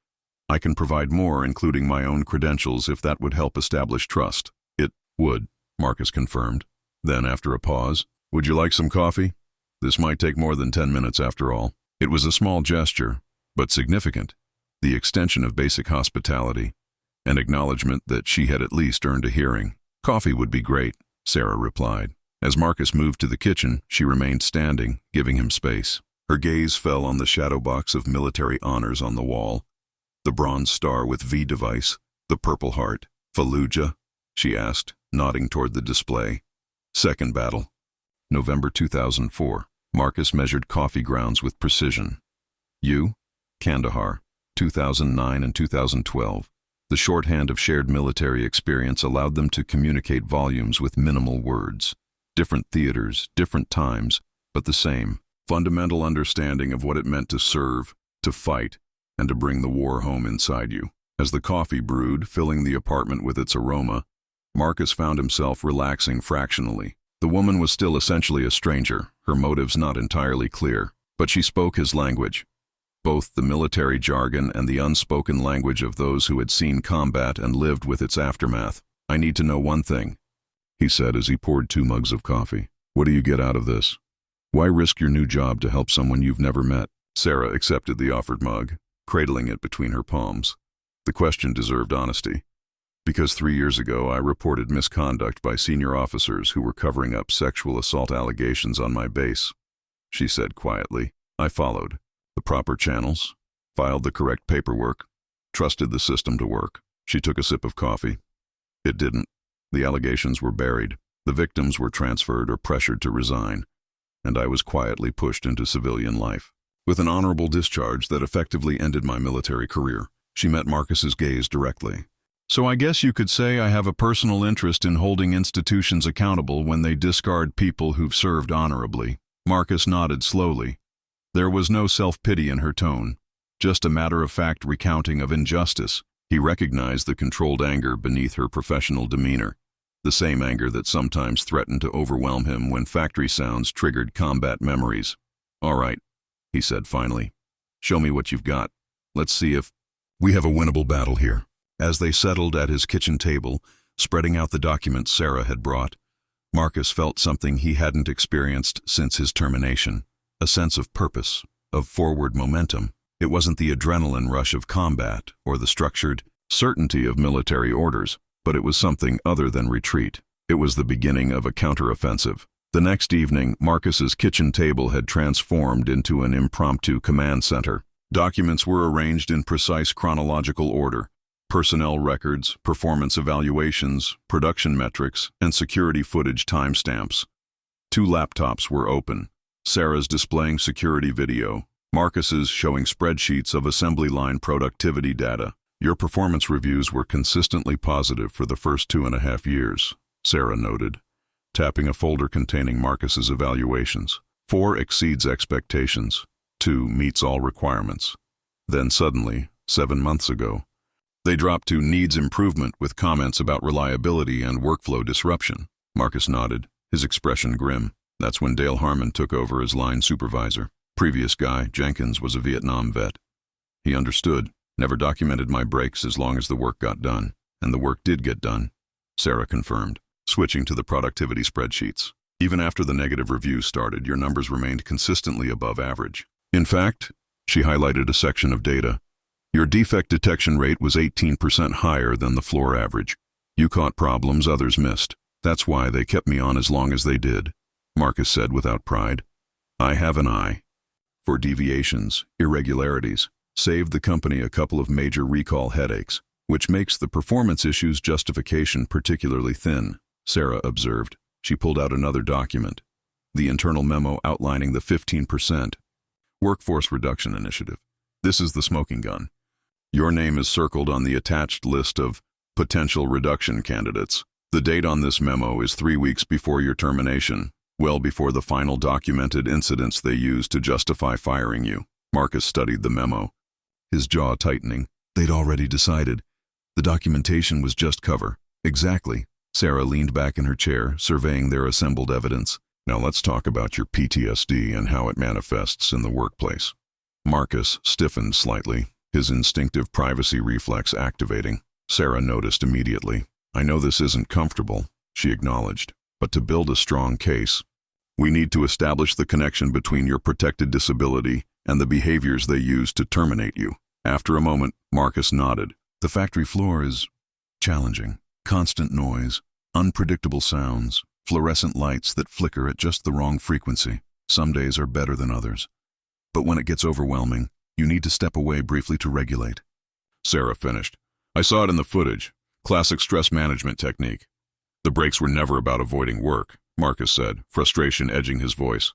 I can provide more, including my own credentials, if that would help establish trust. It would, Marcus confirmed. Then, after a pause, would you like some coffee? This might take more than 10 minutes after all. It was a small gesture, but significant. The extension of basic hospitality, an acknowledgement that she had at least earned a hearing. Coffee would be great, Sara replied. As Marcus moved to the kitchen, she remained standing, giving him space. Her gaze fell on the shadow box of military honors on the wall. The Bronze Star with V device, the Purple Heart. Fallujah? She asked, nodding toward the display. Second battle. November 2004. Marcus measured coffee grounds with precision. You? Kandahar. 2009 and 2012. The shorthand of shared military experience allowed them to communicate volumes with minimal words. Different theaters, different times, but the same. Fundamental understanding of what it meant to serve, to fight, and to bring the war home inside you. As the coffee brewed, filling the apartment with its aroma, Marcus found himself relaxing fractionally. The woman was still essentially a stranger, her motives not entirely clear, but she spoke his language. Both the military jargon and the unspoken language of those who had seen combat and lived with its aftermath. I need to know one thing, he said as he poured 2 mugs of coffee. What do you get out of this? Why risk your new job to help someone you've never met? Sara accepted the offered mug, cradling it between her palms. The question deserved honesty. Because 3 years ago I reported misconduct by senior officers who were covering up sexual assault allegations on my base, she said quietly. I followed the proper channels, filed the correct paperwork, trusted the system to work. She took a sip of coffee. It didn't. The allegations were buried. The victims were transferred or pressured to resign, and I was quietly pushed into civilian life. With an honorable discharge that effectively ended my military career, she met Marcus's gaze directly. So I guess you could say I have a personal interest in holding institutions accountable when they discard people who've served honorably. Marcus nodded slowly. There was no self-pity in her tone, just a matter-of-fact recounting of injustice. He recognized the controlled anger beneath her professional demeanor, the same anger that sometimes threatened to overwhelm him when factory sounds triggered combat memories. All right, he said finally. Show me what you've got. Let's see if we have a winnable battle here. As they settled at his kitchen table, spreading out the documents Sara had brought, Marcus felt something he hadn't experienced since his termination, a sense of purpose, of forward momentum. It wasn't the adrenaline rush of combat or the structured certainty of military orders, but it was something other than retreat. It was the beginning of a counteroffensive. The next evening, Marcus's kitchen table had transformed into an impromptu command center. Documents were arranged in precise chronological order. Personnel records, performance evaluations, production metrics, and security footage timestamps. 2 laptops were open, Sara's displaying security video, Marcus's showing spreadsheets of assembly line productivity data. Your performance reviews were consistently positive for the first 2.5 years, Sara noted, tapping a folder containing Marcus's evaluations. 4 exceeds expectations, 2 meets all requirements. Then suddenly, 7 months ago, they dropped to needs improvement with comments about reliability and workflow disruption. Marcus nodded, his expression grim. That's when Dale Harmon took over as line supervisor. Previous guy, Jenkins, was a Vietnam vet. He understood, never documented my breaks as long as the work got done. And the work did get done, Sara confirmed, switching to the productivity spreadsheets. Even after the negative reviews started, your numbers remained consistently above average. In fact, she highlighted a section of data. Your defect detection rate was 18% higher than the floor average. You caught problems others missed. That's why they kept me on as long as they did, Marcus said without pride. I have an eye for deviations, irregularities, saved the company a couple of major recall headaches, which makes the performance issues justification particularly thin, Sara observed. She pulled out another document, the internal memo outlining the 15% workforce reduction initiative. This is the smoking gun. Your name is circled on the attached list of potential reduction candidates. The date on this memo is 3 weeks before your termination, well before the final documented incidents they used to justify firing you. Marcus studied the memo, his jaw tightening. They'd already decided. The documentation was just cover. Exactly. Sara leaned back in her chair, surveying their assembled evidence. Now let's talk about your PTSD and how it manifests in the workplace. Marcus stiffened slightly, his instinctive privacy reflex activating. Sara noticed immediately. I know this isn't comfortable, she acknowledged, but to build a strong case, we need to establish the connection between your protected disability and the behaviors they used to terminate you. After a moment, Marcus nodded. The factory floor is challenging. Constant noise, unpredictable sounds, fluorescent lights that flicker at just the wrong frequency. Some days are better than others. But when it gets overwhelming, you need to step away briefly to regulate. Sara finished. I saw it in the footage. Classic stress management technique. The breaks were never about avoiding work, Marcus said, frustration edging his voice.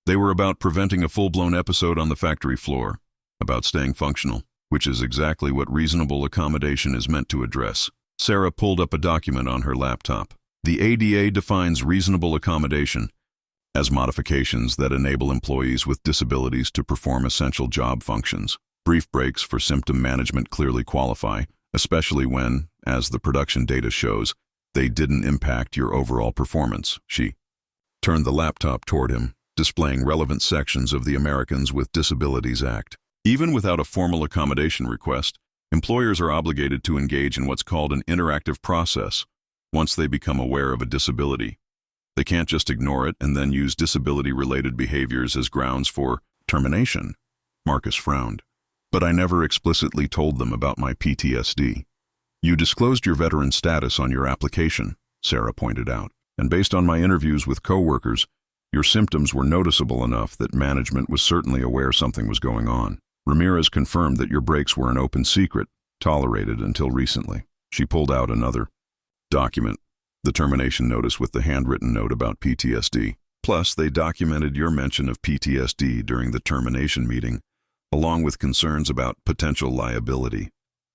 They were about preventing a full-blown episode on the factory floor, about staying functional, which is exactly what reasonable accommodation is meant to address. Sara pulled up a document on her laptop. The ADA defines reasonable accommodation as modifications that enable employees with disabilities to perform essential job functions. Brief breaks for symptom management clearly qualify, especially when, as the production data shows, they didn't impact your overall performance. She turned the laptop toward him, displaying relevant sections of the Americans with Disabilities Act. Even without a formal accommodation request, employers are obligated to engage in what's called an interactive process once they become aware of a disability. They can't just ignore it and then use disability-related behaviors as grounds for termination. Marcus frowned. But I never explicitly told them about my PTSD. You disclosed your veteran status on your application, Sara pointed out, and based on my interviews with coworkers, your symptoms were noticeable enough that management was certainly aware something was going on. Ramirez confirmed that your breaks were an open secret, tolerated until recently. She pulled out another document, the termination notice with the handwritten note about PTSD. Plus, they documented your mention of PTSD during the termination meeting, along with concerns about potential liability.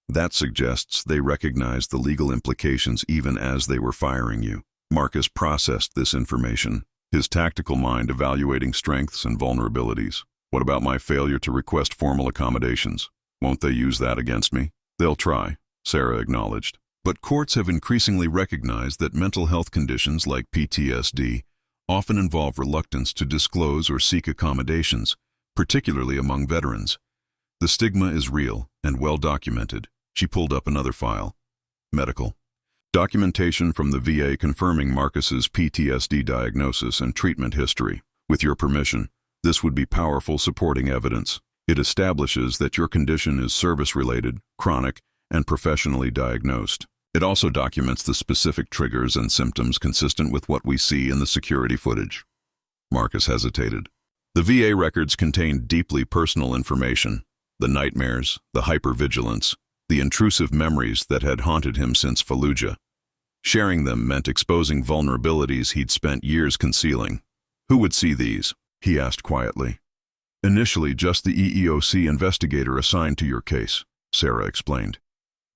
That suggests they recognized the legal implications even as they were firing you. Marcus processed this information, his tactical mind evaluating strengths and vulnerabilities. What about my failure to request formal accommodations? Won't they use that against me? They'll try, Sara acknowledged. But courts have increasingly recognized that mental health conditions like PTSD often involve reluctance to disclose or seek accommodations, particularly among veterans. The stigma is real and well documented. She pulled up another file. Medical. Documentation from the VA confirming Marcus's PTSD diagnosis and treatment history. With your permission, this would be powerful supporting evidence. It establishes that your condition is service-related, chronic, and professionally diagnosed. It also documents the specific triggers and symptoms consistent with what we see in the security footage. Marcus hesitated. The VA records contained deeply personal information, the nightmares, the hypervigilance, the intrusive memories that had haunted him since Fallujah. Sharing them meant exposing vulnerabilities he'd spent years concealing. Who would see these? He asked quietly. Initially, just the EEOC investigator assigned to your case, Sara explained.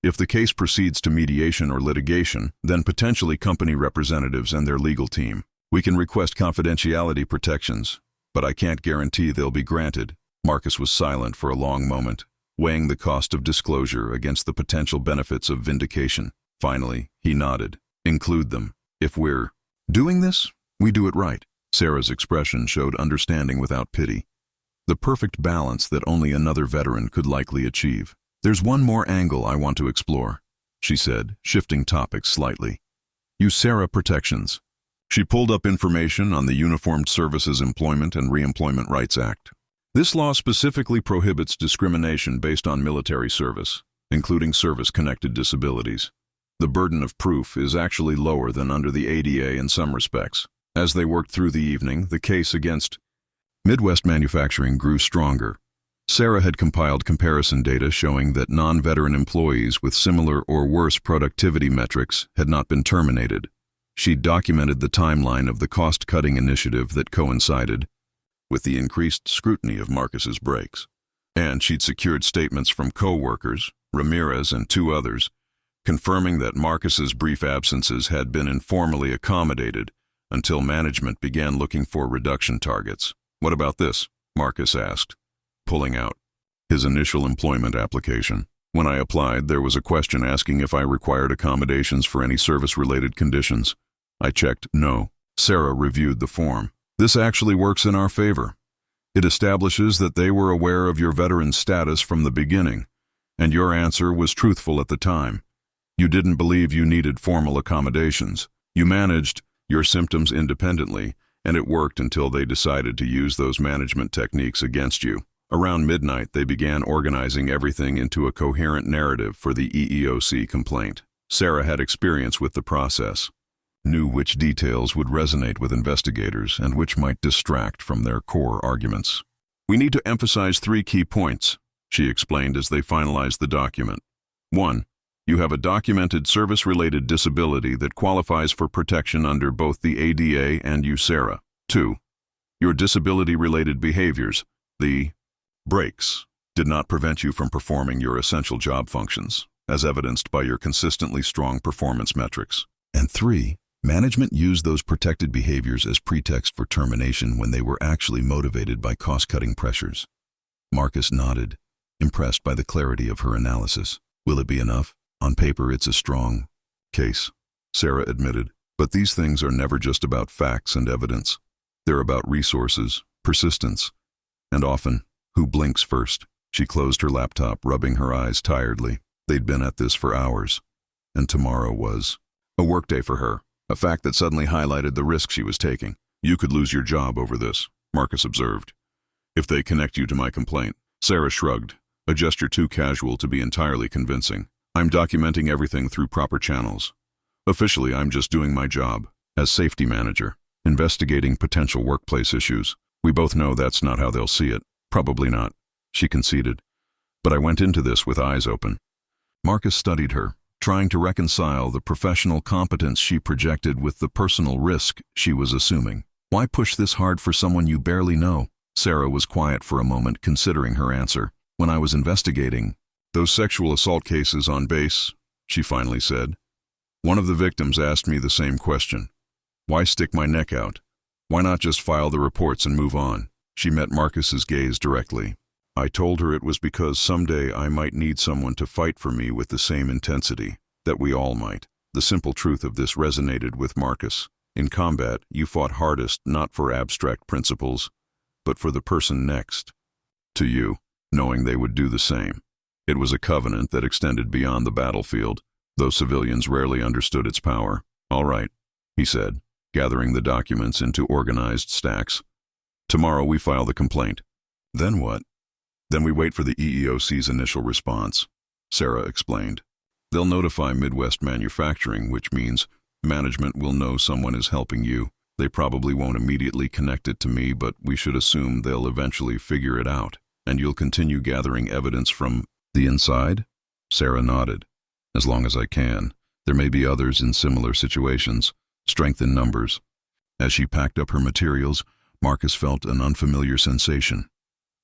If the case proceeds to mediation or litigation, then potentially company representatives and their legal team. We can request confidentiality protections, but I can't guarantee they'll be granted. Marcus was silent for a long moment, weighing the cost of disclosure against the potential benefits of vindication. Finally, he nodded. Include them. If we're doing this, we do it right. Sara's expression showed understanding without pity. The perfect balance that only another veteran could likely achieve. There's one more angle I want to explore, she said, shifting topics slightly. USERRA protections. She pulled up information on the Uniformed Services Employment and Reemployment Rights Act. This law specifically prohibits discrimination based on military service, including service-connected disabilities. The burden of proof is actually lower than under the ADA in some respects. As they worked through the evening, the case against Midwest Manufacturing grew stronger. Sara had compiled comparison data showing that non-veteran employees with similar or worse productivity metrics had not been terminated. She'd documented the timeline of the cost-cutting initiative that coincided with the increased scrutiny of Marcus's breaks. And she'd secured statements from co-workers, Ramirez and 2 others, confirming that Marcus's brief absences had been informally accommodated until management began looking for reduction targets. What about this? Marcus asked, pulling out his initial employment application. When I applied, there was a question asking if I required accommodations for any service-related conditions. I checked no. Sara reviewed the form. This actually works in our favor. It establishes that they were aware of your veteran status from the beginning, and your answer was truthful at the time. You didn't believe you needed formal accommodations. You managed your symptoms independently, and it worked until they decided to use those management techniques against you. Around midnight, they began organizing everything into a coherent narrative for the EEOC complaint. Sara had experience with the process, knew which details would resonate with investigators and which might distract from their core arguments. We need to emphasize 3 key points, she explained as they finalized the document. 1. You have a documented service-related disability that qualifies for protection under both the ADA and USERRA. 2. Your disability-related behaviors, the breaks, did not prevent you from performing your essential job functions, as evidenced by your consistently strong performance metrics. And 3. Management used those protected behaviors as pretext for termination when they were actually motivated by cost-cutting pressures. Marcus nodded, impressed by the clarity of her analysis. Will it be enough? On paper, it's a strong case, Sara admitted. But these things are never just about facts and evidence. They're about resources, persistence, and often, who blinks first. She closed her laptop, rubbing her eyes tiredly. They'd been at this for hours, and tomorrow was a workday for her, a fact that suddenly highlighted the risk she was taking. You could lose your job over this, Marcus observed. If they connect you to my complaint. Sara shrugged, a gesture too casual to be entirely convincing. I'm documenting everything through proper channels. Officially, I'm just doing my job as safety manager, investigating potential workplace issues. We both know that's not how they'll see it. Probably not, she conceded. But I went into this with eyes open. Marcus studied her, trying to reconcile the professional competence she projected with the personal risk she was assuming. Why push this hard for someone you barely know? Sara was quiet for a moment, considering her answer. When I was investigating those sexual assault cases on base, she finally said, one of the victims asked me the same question. Why stick my neck out? Why not just file the reports and move on? She met Marcus's gaze directly. I told her it was because someday I might need someone to fight for me with the same intensity, that we all might. The simple truth of this resonated with Marcus. In combat, you fought hardest not for abstract principles, but for the person next to you, knowing they would do the same. It was a covenant that extended beyond the battlefield, though civilians rarely understood its power. All right, he said, gathering the documents into organized stacks. Tomorrow we file the complaint. Then what? Then we wait for the EEOC's initial response, Sara explained. They'll notify Midwest Manufacturing, which means management will know someone is helping you. They probably won't immediately connect it to me, but we should assume they'll eventually figure it out. And you'll continue gathering evidence from the inside? Sara nodded. As long as I can. There may be others in similar situations. Strength in numbers. As she packed up her materials, Marcus felt an unfamiliar sensation.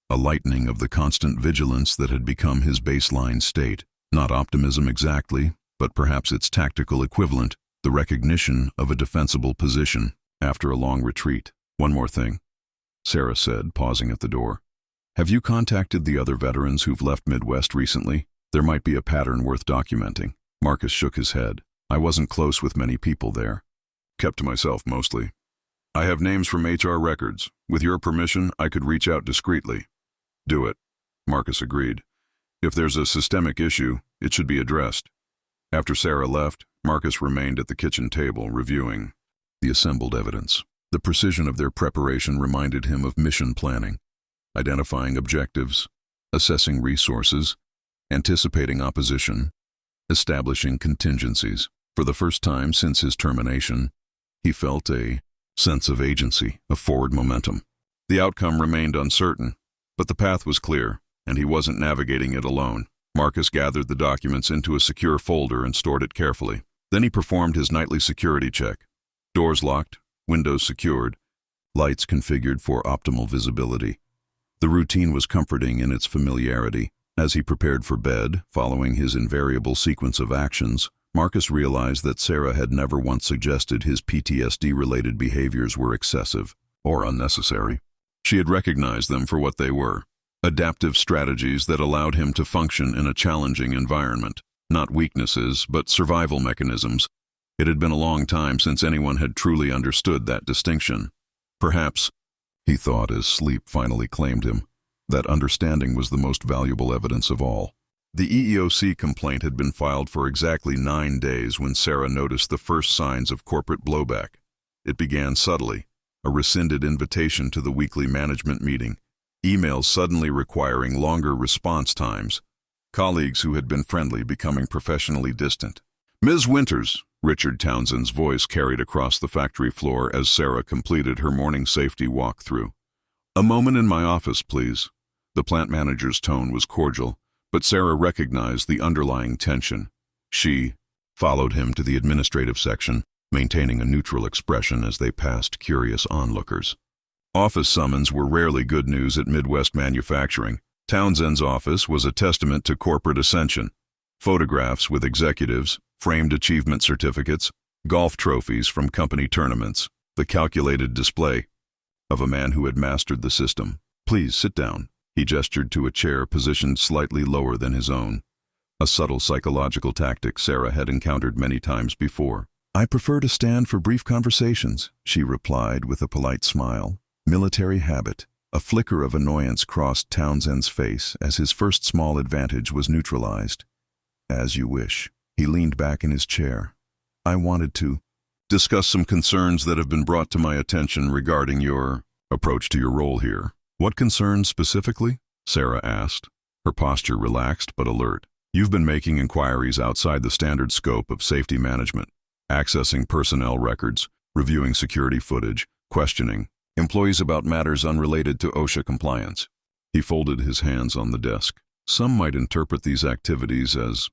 A lightening of the constant vigilance that had become his baseline state. Not optimism exactly, but perhaps its tactical equivalent, the recognition of a defensible position after a long retreat. One more thing, Sara said, pausing at the door. Have you contacted the other veterans who've left Midwest recently? There might be a pattern worth documenting. Marcus shook his head. I wasn't close with many people there. Kept to myself mostly. I have names from HR records. With your permission, I could reach out discreetly. Do it, Marcus agreed. If there's a systemic issue, it should be addressed. After Sara left, Marcus remained at the kitchen table, reviewing the assembled evidence. The precision of their preparation reminded him of mission planning, identifying objectives, assessing resources, anticipating opposition, establishing contingencies. For the first time since his termination, he felt a sense of agency, of forward momentum. The outcome remained uncertain, but the path was clear, and he wasn't navigating it alone. Marcus gathered the documents into a secure folder and stored it carefully. Then he performed his nightly security check. Doors locked, windows secured, lights configured for optimal visibility. The routine was comforting in its familiarity. As he prepared for bed, following his invariable sequence of actions, Marcus realized that Sara had never once suggested his PTSD-related behaviors were excessive or unnecessary. She had recognized them for what they were, adaptive strategies that allowed him to function in a challenging environment. Not weaknesses, but survival mechanisms. It had been a long time since anyone had truly understood that distinction. Perhaps, he thought as sleep finally claimed him, that understanding was the most valuable evidence of all. The EEOC complaint had been filed for exactly 9 days when Sara noticed the first signs of corporate blowback. It began subtly, a rescinded invitation to the weekly management meeting, emails suddenly requiring longer response times, colleagues who had been friendly becoming professionally distant. Ms. Winters, Richard Townsend's voice carried across the factory floor as Sara completed her morning safety walkthrough. A moment in my office, please. The plant manager's tone was cordial, but Sara recognized the underlying tension. She followed him to the administrative section, maintaining a neutral expression as they passed curious onlookers. Office summons were rarely good news at Midwest Manufacturing. Townsend's office was a testament to corporate ascension. Photographs with executives, framed achievement certificates, golf trophies from company tournaments, the calculated display of a man who had mastered the system. Please sit down. He gestured to a chair positioned slightly lower than his own, a subtle psychological tactic Sara had encountered many times before. I prefer to stand for brief conversations, she replied with a polite smile. Military habit. A flicker of annoyance crossed Townsend's face as his first small advantage was neutralized. As you wish. He leaned back in his chair. I wanted to discuss some concerns that have been brought to my attention regarding your approach to your role here. What concerns specifically? Sara asked, her posture relaxed but alert. You've been making inquiries outside the standard scope of safety management, accessing personnel records, reviewing security footage, questioning employees about matters unrelated to OSHA compliance. He folded his hands on the desk. Some might interpret these activities as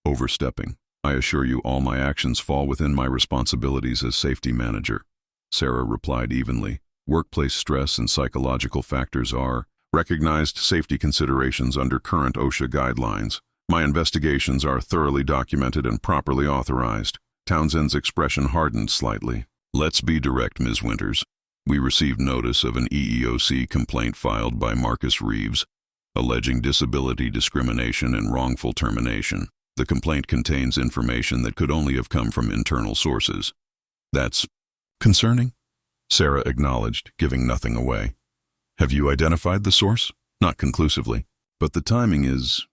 overstepping. I assure you all my actions fall within my responsibilities as safety manager. Sara replied evenly. Workplace stress and psychological factors are recognized safety considerations under current OSHA guidelines. My investigations are thoroughly documented and properly authorized. Townsend's expression hardened slightly. Let's be direct, Ms. Winters. We received notice of an EEOC complaint filed by Marcus Reeves, alleging disability discrimination and wrongful termination. The complaint contains information that could only have come from internal sources. That's concerning? Sara acknowledged, giving nothing away. Have you identified the source? Not conclusively, but the timing is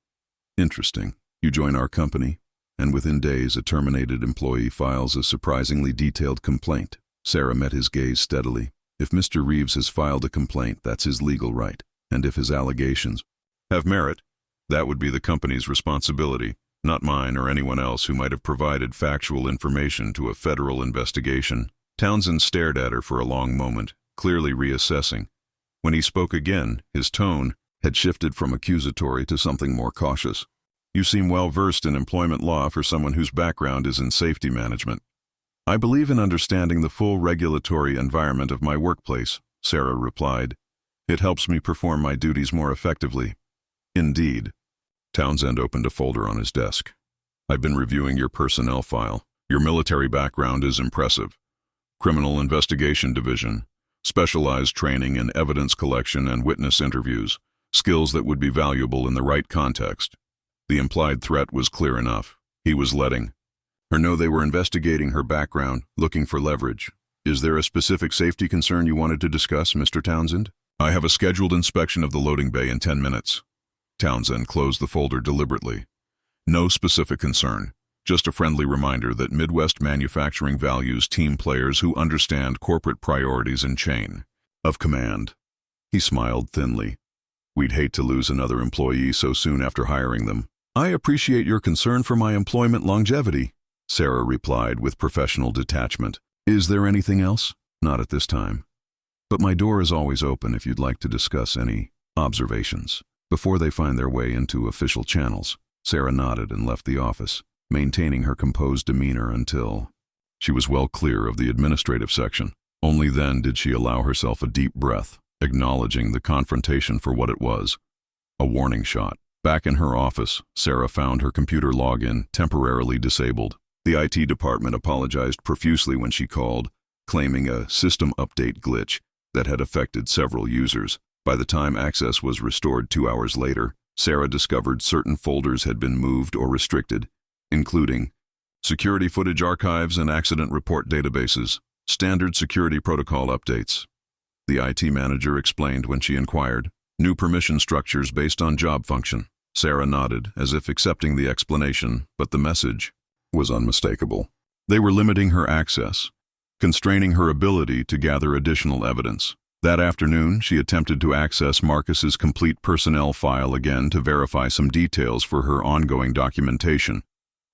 interesting. You join our company, and within days a terminated employee files a surprisingly detailed complaint. Sara met his gaze steadily. If Mr. Reeves has filed a complaint, that's his legal right, and if his allegations have merit, that would be the company's responsibility, not mine or anyone else who might have provided factual information to a federal investigation. Townsend stared at her for a long moment, clearly reassessing. When he spoke again, his tone had shifted from accusatory to something more cautious. You seem well versed in employment law for someone whose background is in safety management. I believe in understanding the full regulatory environment of my workplace, Sara replied. It helps me perform my duties more effectively. Indeed. Townsend opened a folder on his desk. I've been reviewing your personnel file. Your military background is impressive. Criminal Investigation Division, specialized training in evidence collection and witness interviews, skills that would be valuable in the right context. The implied threat was clear enough. He was letting her know they were investigating her background, looking for leverage. Is there a specific safety concern you wanted to discuss, Mr. Townsend? I have a scheduled inspection of the loading bay in 10 minutes. Townsend closed the folder deliberately. No specific concern, just a friendly reminder that Midwest Manufacturing values team players who understand corporate priorities and chain of command. He smiled thinly. We'd hate to lose another employee so soon after hiring them. I appreciate your concern for my employment longevity, Sara replied with professional detachment. Is there anything else? Not at this time. But my door is always open if you'd like to discuss any observations before they find their way into official channels. Sara nodded and left the office, maintaining her composed demeanor until she was well clear of the administrative section. Only then did she allow herself a deep breath, acknowledging the confrontation for what it was, a warning shot. Back in her office, Sara found her computer login temporarily disabled. The IT department apologized profusely when she called, claiming a system update glitch that had affected several users. By the time access was restored 2 hours later, Sara discovered certain folders had been moved or restricted, including security footage archives and accident report databases, standard security protocol updates. The IT manager explained when she inquired, new permission structures based on job function. Sara nodded, as if accepting the explanation, but the message was unmistakable. They were limiting her access, constraining her ability to gather additional evidence. That afternoon, she attempted to access Marcus's complete personnel file again to verify some details for her ongoing documentation,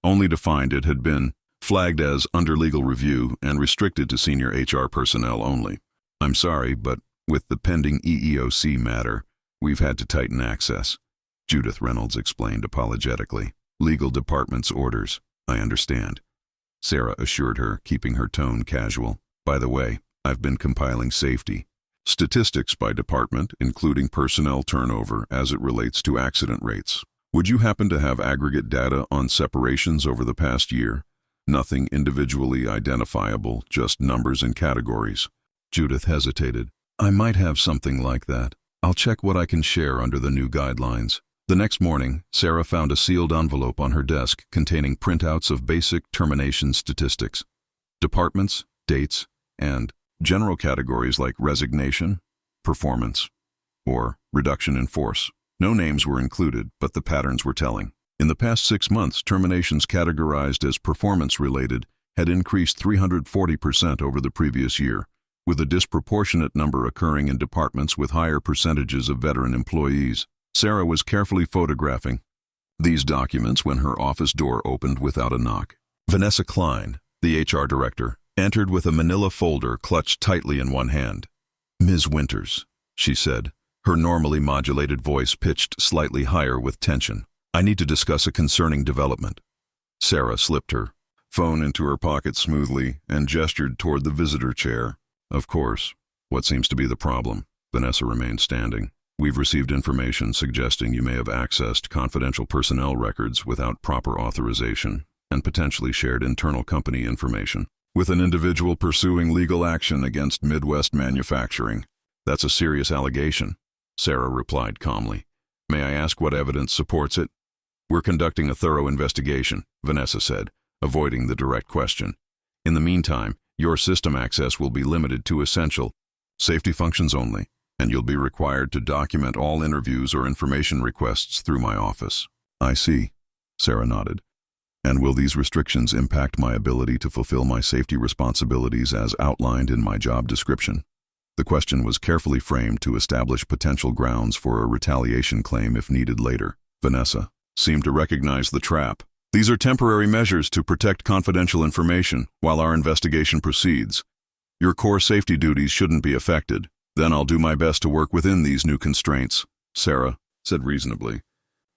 only to find it had been flagged as under legal review and restricted to senior HR personnel only. I'm sorry, but with the pending EEOC matter, we've had to tighten access, Judith Reynolds explained apologetically. Legal department's orders. I understand, Sara assured her, keeping her tone casual. By the way, I've been compiling safety statistics by department, including personnel turnover as it relates to accident rates. Would you happen to have aggregate data on separations over the past year? Nothing individually identifiable, just numbers and categories. Judith hesitated. I might have something like that. I'll check what I can share under the new guidelines. The next morning, Sara found a sealed envelope on her desk containing printouts of basic termination statistics, departments, dates, and general categories like resignation, performance, or reduction in force. No names were included, but the patterns were telling. In the past 6 months, terminations categorized as performance-related had increased 340% over the previous year, with a disproportionate number occurring in departments with higher percentages of veteran employees. Sara was carefully photographing these documents when her office door opened without a knock. Vanessa Klein, the HR director, entered with a manila folder clutched tightly in one hand. "Ms. Winters," she said, her normally modulated voice pitched slightly higher with tension. "I need to discuss a concerning development." Sara slipped her phone into her pocket smoothly and gestured toward the visitor chair. "Of course. What seems to be the problem?" Vanessa remained standing. "We've received information suggesting you may have accessed confidential personnel records without proper authorization and potentially shared internal company information with an individual pursuing legal action against Midwest Manufacturing. That's a serious allegation," Sara replied calmly. "May I ask what evidence supports it?" "We're conducting a thorough investigation," Vanessa said, avoiding the direct question. "In the meantime, your system access will be limited to essential safety functions only, and you'll be required to document all interviews or information requests through my office." "I see," Sara nodded. "And will these restrictions impact my ability to fulfill my safety responsibilities as outlined in my job description?" The question was carefully framed to establish potential grounds for a retaliation claim if needed later. Vanessa seemed to recognize the trap. "These are temporary measures to protect confidential information while our investigation proceeds. Your core safety duties shouldn't be affected. Then I'll do my best to work within these new constraints," Sara said reasonably.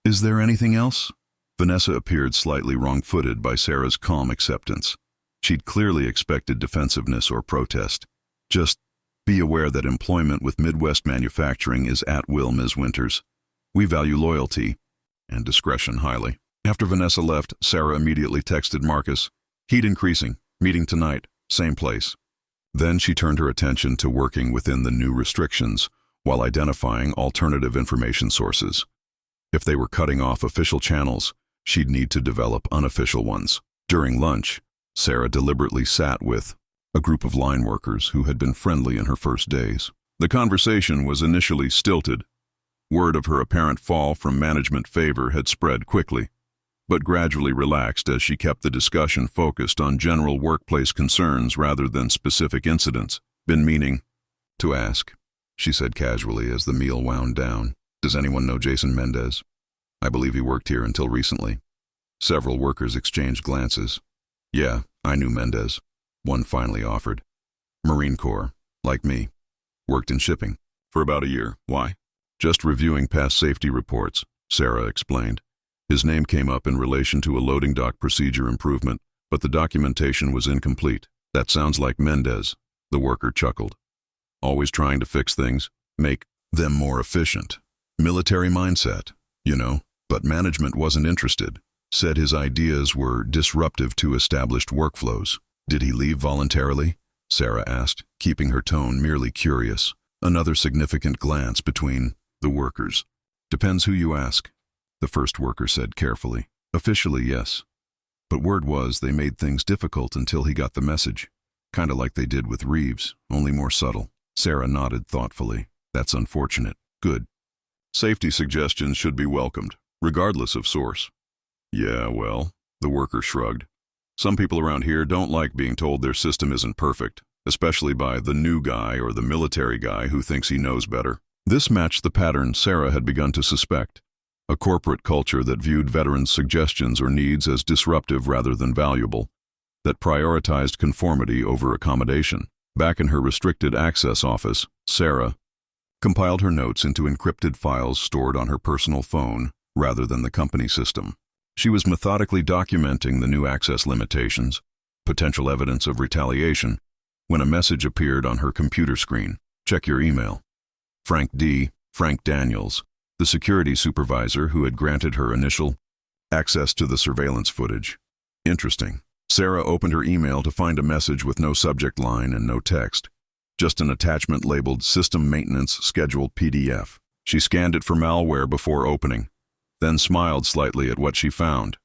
"Is there anything else?" Vanessa appeared slightly wrong-footed by Sara's calm acceptance. She'd clearly expected defensiveness or protest. "Just be aware that employment with Midwest Manufacturing is at will, Ms. Winters. We value loyalty and discretion highly." After Vanessa left, Sara immediately texted Marcus. "Heat increasing. Meeting tonight. Same place." Then she turned her attention to working within the new restrictions while identifying alternative information sources. If they were cutting off official channels, she'd need to develop unofficial ones. During lunch, Sara deliberately sat with a group of line workers who had been friendly in her first days. The conversation was initially stilted. Word of her apparent fall from management favor had spread quickly, but gradually relaxed as she kept the discussion focused on general workplace concerns rather than specific incidents. "Been meaning to ask," she said casually as the meal wound down. "Does anyone know Jason Mendez? I believe he worked here until recently." Several workers exchanged glances. "Yeah, I knew Mendez," one finally offered. "Marine Corps, like me. Worked in shipping for about a year. Why?" "Just reviewing past safety reports," Sara explained. "His name came up in relation to a loading dock procedure improvement, but the documentation was incomplete." "That sounds like Mendez," the worker chuckled. "Always trying to fix things, make them more efficient. Military mindset, you know, but management wasn't interested. Said his ideas were disruptive to established workflows." "Did he leave voluntarily?" Sara asked, keeping her tone merely curious. Another significant glance between the workers. "Depends who you ask," the first worker said carefully. "Officially, yes. But word was they made things difficult until he got the message. Kinda like they did with Reeves, only more subtle." Sara nodded thoughtfully. "That's unfortunate." "Good. Safety suggestions should be welcomed, regardless of source." "Yeah, well," the worker shrugged. "Some people around here don't like being told their system isn't perfect, especially by the new guy or the military guy who thinks he knows better." This matched the pattern Sara had begun to suspect. A corporate culture that viewed veterans' suggestions or needs as disruptive rather than valuable, that prioritized conformity over accommodation. Back in her restricted access office, Sara compiled her notes into encrypted files stored on her personal phone rather than the company system. She was methodically documenting the new access limitations, potential evidence of retaliation, when a message appeared on her computer screen. "Check your email." Frank Daniels, the security supervisor who had granted her initial access to the surveillance footage. Interesting. Sara opened her email to find a message with no subject line and no text, just an attachment labeled System Maintenance Scheduled PDF. She scanned it for malware before opening, then smiled slightly at what she found.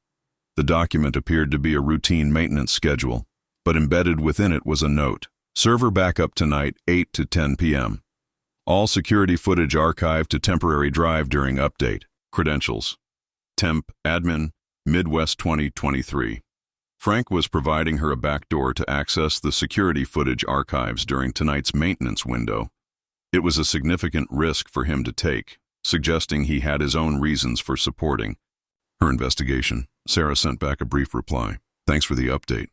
The document appeared to be a routine maintenance schedule, but embedded within it was a note. "Server backup tonight, 8 to 10 p.m. All security footage archived to temporary drive during update. Credentials: Temp, Admin, Midwest 2023. Frank was providing her a backdoor to access the security footage archives during tonight's maintenance window. It was a significant risk for him to take, suggesting he had his own reasons for supporting her investigation. Sara sent back a brief reply. Thanks for the update.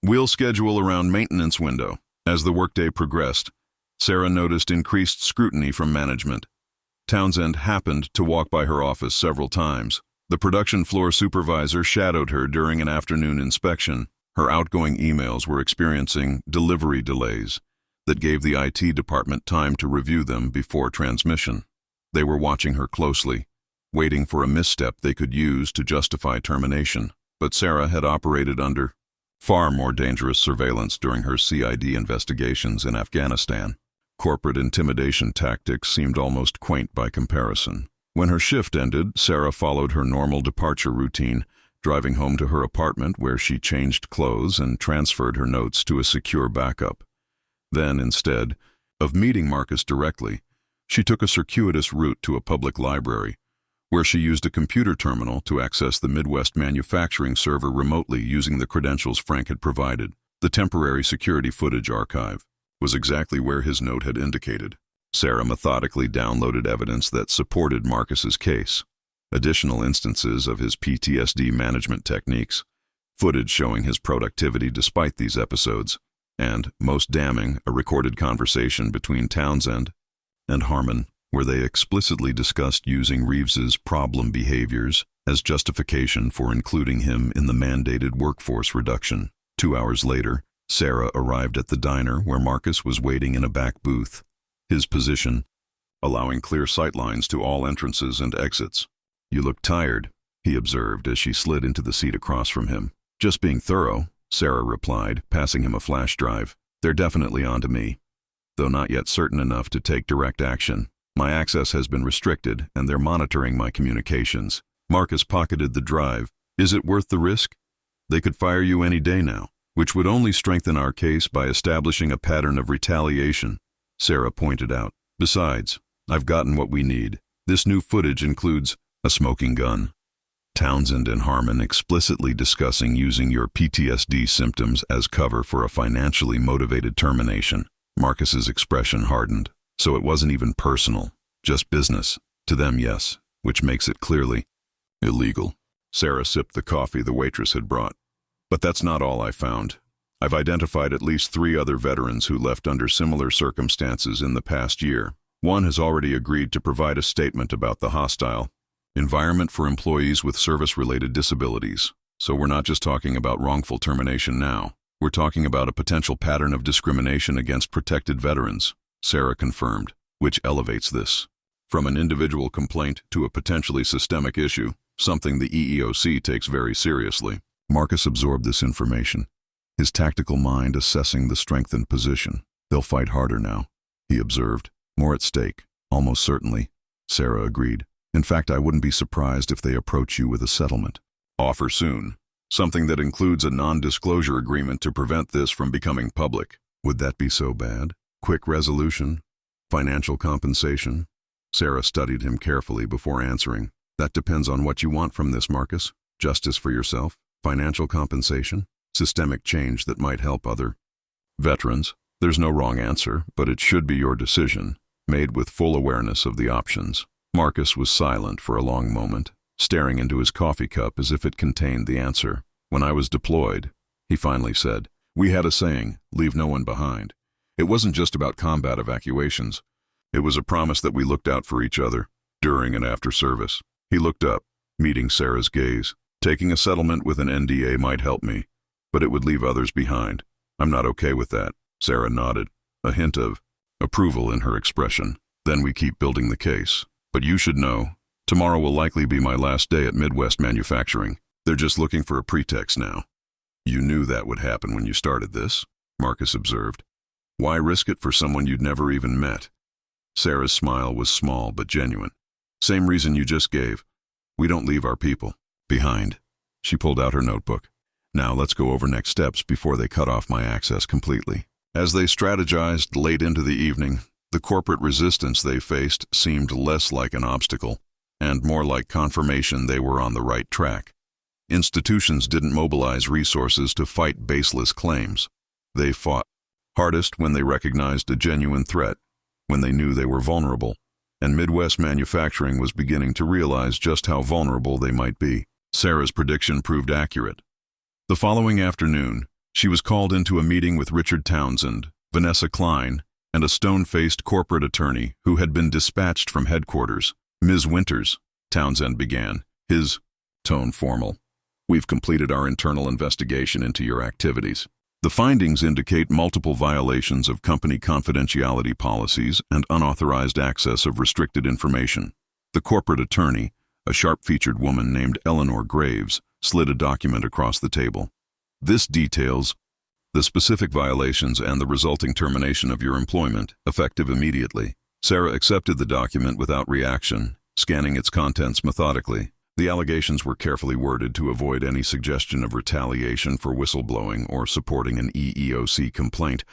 We'll schedule around maintenance window. As the workday progressed, Sara noticed increased scrutiny from management. Townsend happened to walk by her office several times. The production floor supervisor shadowed her during an afternoon inspection. Her outgoing emails were experiencing delivery delays that gave the IT department time to review them before transmission. They were watching her closely, waiting for a misstep they could use to justify termination. But Sara had operated under far more dangerous surveillance during her CID investigations in Afghanistan. Corporate intimidation tactics seemed almost quaint by comparison. When her shift ended, Sara followed her normal departure routine, driving home to her apartment where she changed clothes and transferred her notes to a secure backup. Then, instead of meeting Marcus directly, she took a circuitous route to a public library, where she used a computer terminal to access the Midwest manufacturing server remotely using the credentials Frank had provided. The temporary security footage archive was exactly where his note had indicated. Sara methodically downloaded evidence that supported Marcus's case. Additional instances of his PTSD management techniques, footage showing his productivity despite these episodes, and, most damning, a recorded conversation between Townsend and Harmon, where they explicitly discussed using Reeves's problem behaviors as justification for including him in the mandated workforce reduction. 2 hours later, Sara arrived at the diner where Marcus was waiting in a back booth, his position allowing clear sightlines to all entrances and exits. "You look tired," he observed as she slid into the seat across from him. "Just being thorough," Sara replied, passing him a flash drive. "They're definitely onto me, though not yet certain enough to take direct action. My access has been restricted, and they're monitoring my communications." Marcus pocketed the drive. "Is it worth the risk? They could fire you any day now, which would only strengthen our case by establishing a pattern of retaliation," Sara pointed out. "Besides, I've gotten what we need. This new footage includes a smoking gun. Townsend and Harmon explicitly discussing using your PTSD symptoms as cover for a financially motivated termination." Marcus's expression hardened. "So it wasn't even personal, just business. To them, yes, which makes it clearly illegal." Sara sipped the coffee the waitress had brought. "But that's not all I found. I've identified at least 3 other veterans who left under similar circumstances in the past year. One has already agreed to provide a statement about the hostile environment for employees with service-related disabilities. So we're not just talking about wrongful termination now. We're talking about a potential pattern of discrimination against protected veterans," Sara confirmed, "which elevates this from an individual complaint to a potentially systemic issue, something the EEOC takes very seriously." Marcus absorbed this information, his tactical mind assessing the strengthened position. "They'll fight harder now," he observed. "More at stake, almost certainly," Sara agreed. "In fact, I wouldn't be surprised if they approach you with a settlement offer soon, something that includes a non-disclosure agreement to prevent this from becoming public." "Would that be so bad? Quick resolution? Financial compensation?" Sara studied him carefully before answering. "That depends on what you want from this, Marcus. Justice for yourself? Financial compensation? Systemic change that might help other veterans? There's no wrong answer, but it should be your decision, made with full awareness of the options." Marcus was silent for a long moment, staring into his coffee cup as if it contained the answer. "When I was deployed," he finally said, "we had a saying, leave no one behind. It wasn't just about combat evacuations. It was a promise that we looked out for each other, during and after service." He looked up, meeting Sara's gaze. "Taking a settlement with an NDA might help me, but it would leave others behind. I'm not okay with that." Sara nodded, a hint of approval in her expression. "Then we keep building the case. But you should know, tomorrow will likely be my last day at Midwest Manufacturing. They're just looking for a pretext now." "You knew that would happen when you started this," Marcus observed. "Why risk it for someone you'd never even met?" Sara's smile was small but genuine. "Same reason you just gave. We don't leave our people behind." She pulled out her notebook. "Now let's go over next steps before they cut off my access completely." As they strategized late into the evening, the corporate resistance they faced seemed less like an obstacle and more like confirmation they were on the right track. Institutions didn't mobilize resources to fight baseless claims. They fought hardest when they recognized a genuine threat, when they knew they were vulnerable, and Midwest manufacturing was beginning to realize just how vulnerable they might be. Sara's prediction proved accurate. The following afternoon, she was called into a meeting with Richard Townsend, Vanessa Klein, and a stone-faced corporate attorney who had been dispatched from headquarters. "Ms. Winters," Townsend began, his tone formal. "We've completed our internal investigation into your activities. The findings indicate multiple violations of company confidentiality policies and unauthorized access of restricted information." The corporate attorney, a sharp-featured woman named Eleanor Graves, slid a document across the table. "This details the specific violations and the resulting termination of your employment, effective immediately." Sara accepted the document without reaction, scanning its contents methodically. The allegations were carefully worded to avoid any suggestion of retaliation for whistleblowing or supporting an EEOC complaint,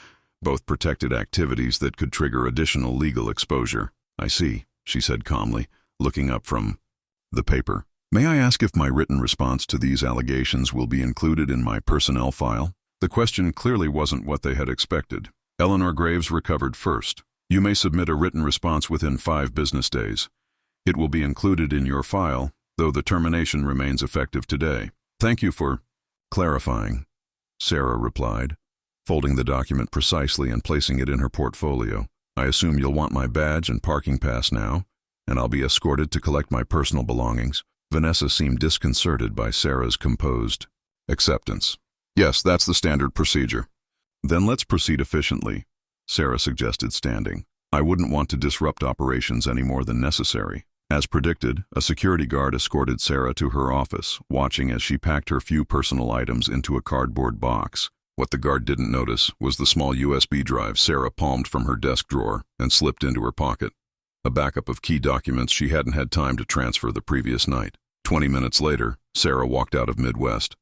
both protected activities that could trigger additional legal exposure. "I see," she said calmly, looking up from the paper. "May I ask if my written response to these allegations will be included in my personnel file?" The question clearly wasn't what they had expected. Eleanor Graves recovered first. "You may submit a written response within 5 business days. It will be included in your file, though the termination remains effective today." "Thank you for clarifying," Sara replied, folding the document precisely and placing it in her portfolio. "I assume you'll want my badge and parking pass now, and I'll be escorted to collect my personal belongings." Vanessa seemed disconcerted by Sara's composed acceptance. "Yes, that's the standard procedure." "Then let's proceed efficiently," Sara suggested, standing. "I wouldn't want to disrupt operations any more than necessary." As predicted, a security guard escorted Sara to her office, watching as she packed her few personal items into a cardboard box. What the guard didn't notice was the small USB drive Sara palmed from her desk drawer and slipped into her pocket, a backup of key documents she hadn't had time to transfer the previous night. 20 minutes later, Sara walked out of Midwest,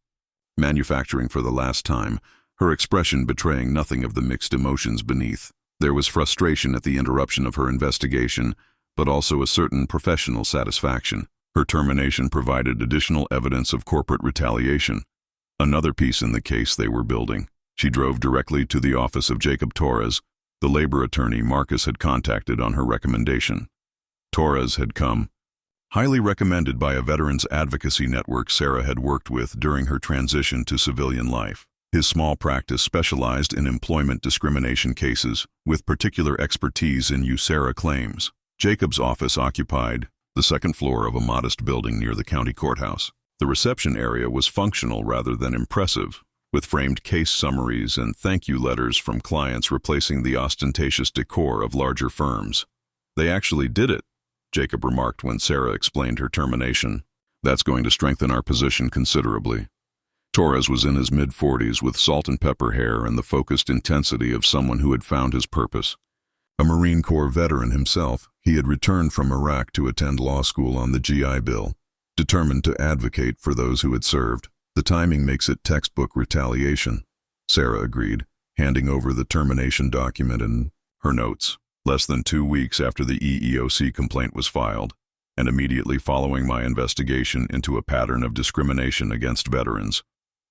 manufacturing for the last time, her expression betraying nothing of the mixed emotions beneath. There was frustration at the interruption of her investigation, but also a certain professional satisfaction. Her termination provided additional evidence of corporate retaliation, another piece in the case they were building. She drove directly to the office of Jacob Torres, the labor attorney Marcus had contacted on her recommendation. Torres had come, highly recommended by a veterans advocacy network Sara had worked with during her transition to civilian life. His small practice specialized in employment discrimination cases, with particular expertise in USERA claims. Jacob's office occupied the second floor of a modest building near the county courthouse. The reception area was functional rather than impressive, with framed case summaries and thank you letters from clients replacing the ostentatious decor of larger firms. "They actually did it," Jacob remarked when Sara explained her termination. "That's going to strengthen our position considerably." Torres was in his mid-40s with salt and pepper hair and the focused intensity of someone who had found his purpose. A Marine Corps veteran himself, he had returned from Iraq to attend law school on the GI Bill, determined to advocate for those who had served. "The timing makes it textbook retaliation," Sara agreed, handing over the termination document and her notes. "Less than 2 weeks after the EEOC complaint was filed, and immediately following my investigation into a pattern of discrimination against veterans."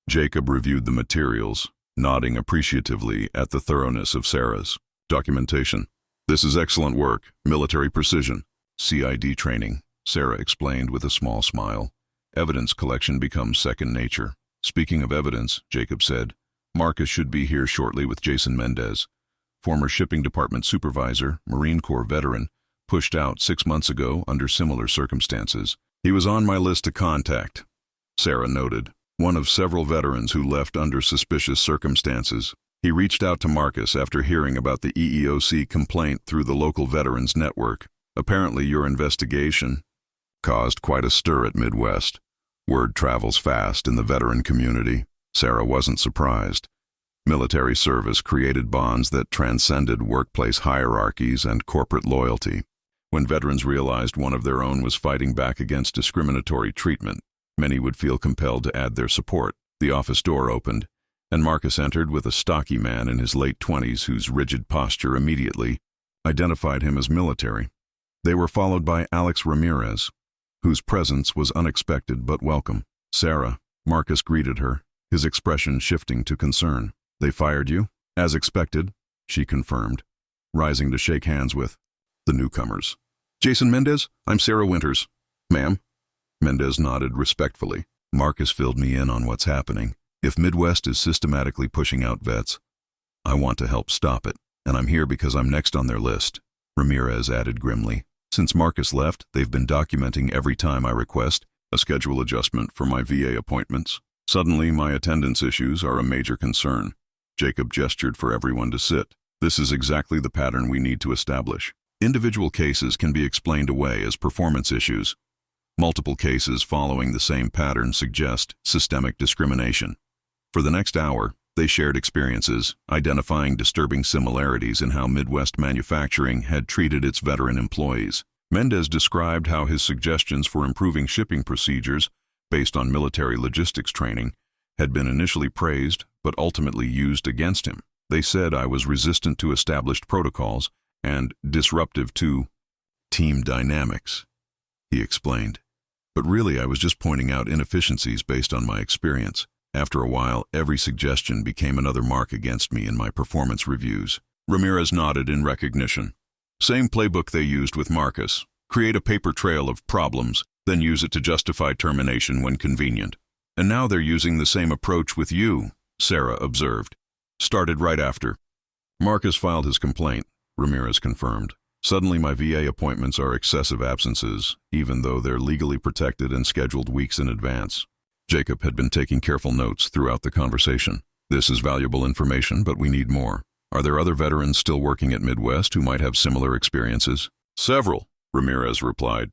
Jacob reviewed the materials, nodding appreciatively at the thoroughness of Sara's documentation. "This is excellent work, military precision." "CID training," Sara explained with a small smile. "Evidence collection becomes second nature." "Speaking of evidence," Jacob said, "Marcus should be here shortly with Jason Mendez, former shipping department supervisor, Marine Corps veteran, pushed out 6 months ago under similar circumstances. He was on my list to contact," Sara noted. "One of several veterans who left under suspicious circumstances. He reached out to Marcus after hearing about the EEOC complaint through the local veterans network. Apparently your investigation caused quite a stir at Midwest. Word travels fast in the veteran community." Sara wasn't surprised. Military service created bonds that transcended workplace hierarchies and corporate loyalty. When veterans realized one of their own was fighting back against discriminatory treatment, many would feel compelled to add their support. The office door opened, and Marcus entered with a stocky man in his late 20s whose rigid posture immediately identified him as military. They were followed by Alex Ramirez, whose presence was unexpected but welcome. "Sara," Marcus greeted her, his expression shifting to concern. "They fired you?" "As expected," she confirmed, rising to shake hands with the newcomers. Jason Mendez, I'm Sara Winters. Ma'am? Mendez nodded respectfully. Marcus filled me in on what's happening. If Midwest is systematically pushing out vets, I want to help stop it, and I'm here because I'm next on their list, Ramirez added grimly. Since Marcus left, they've been documenting every time I request a schedule adjustment for my VA appointments. Suddenly, my attendance issues are a major concern. Jacob gestured for everyone to sit. This is exactly the pattern we need to establish. Individual cases can be explained away as performance issues. Multiple cases following the same pattern suggest systemic discrimination. For the next hour, they shared experiences, identifying disturbing similarities in how Midwest Manufacturing had treated its veteran employees. Mendez described how his suggestions for improving shipping procedures, based on military logistics training, had been initially praised but ultimately used against him. They said I was resistant to established protocols and disruptive to team dynamics, he explained. But really, I was just pointing out inefficiencies based on my experience. After a while, every suggestion became another mark against me in my performance reviews. Ramirez nodded in recognition. Same playbook they used with Marcus. Create a paper trail of problems, then use it to justify termination when convenient. And now they're using the same approach with you, Sara observed. Started right after. Marcus filed his complaint, Ramirez confirmed. Suddenly my VA appointments are excessive absences, even though they're legally protected and scheduled weeks in advance. Jacob had been taking careful notes throughout the conversation. This is valuable information, but we need more. Are there other veterans still working at Midwest who might have similar experiences? Several, Ramirez replied.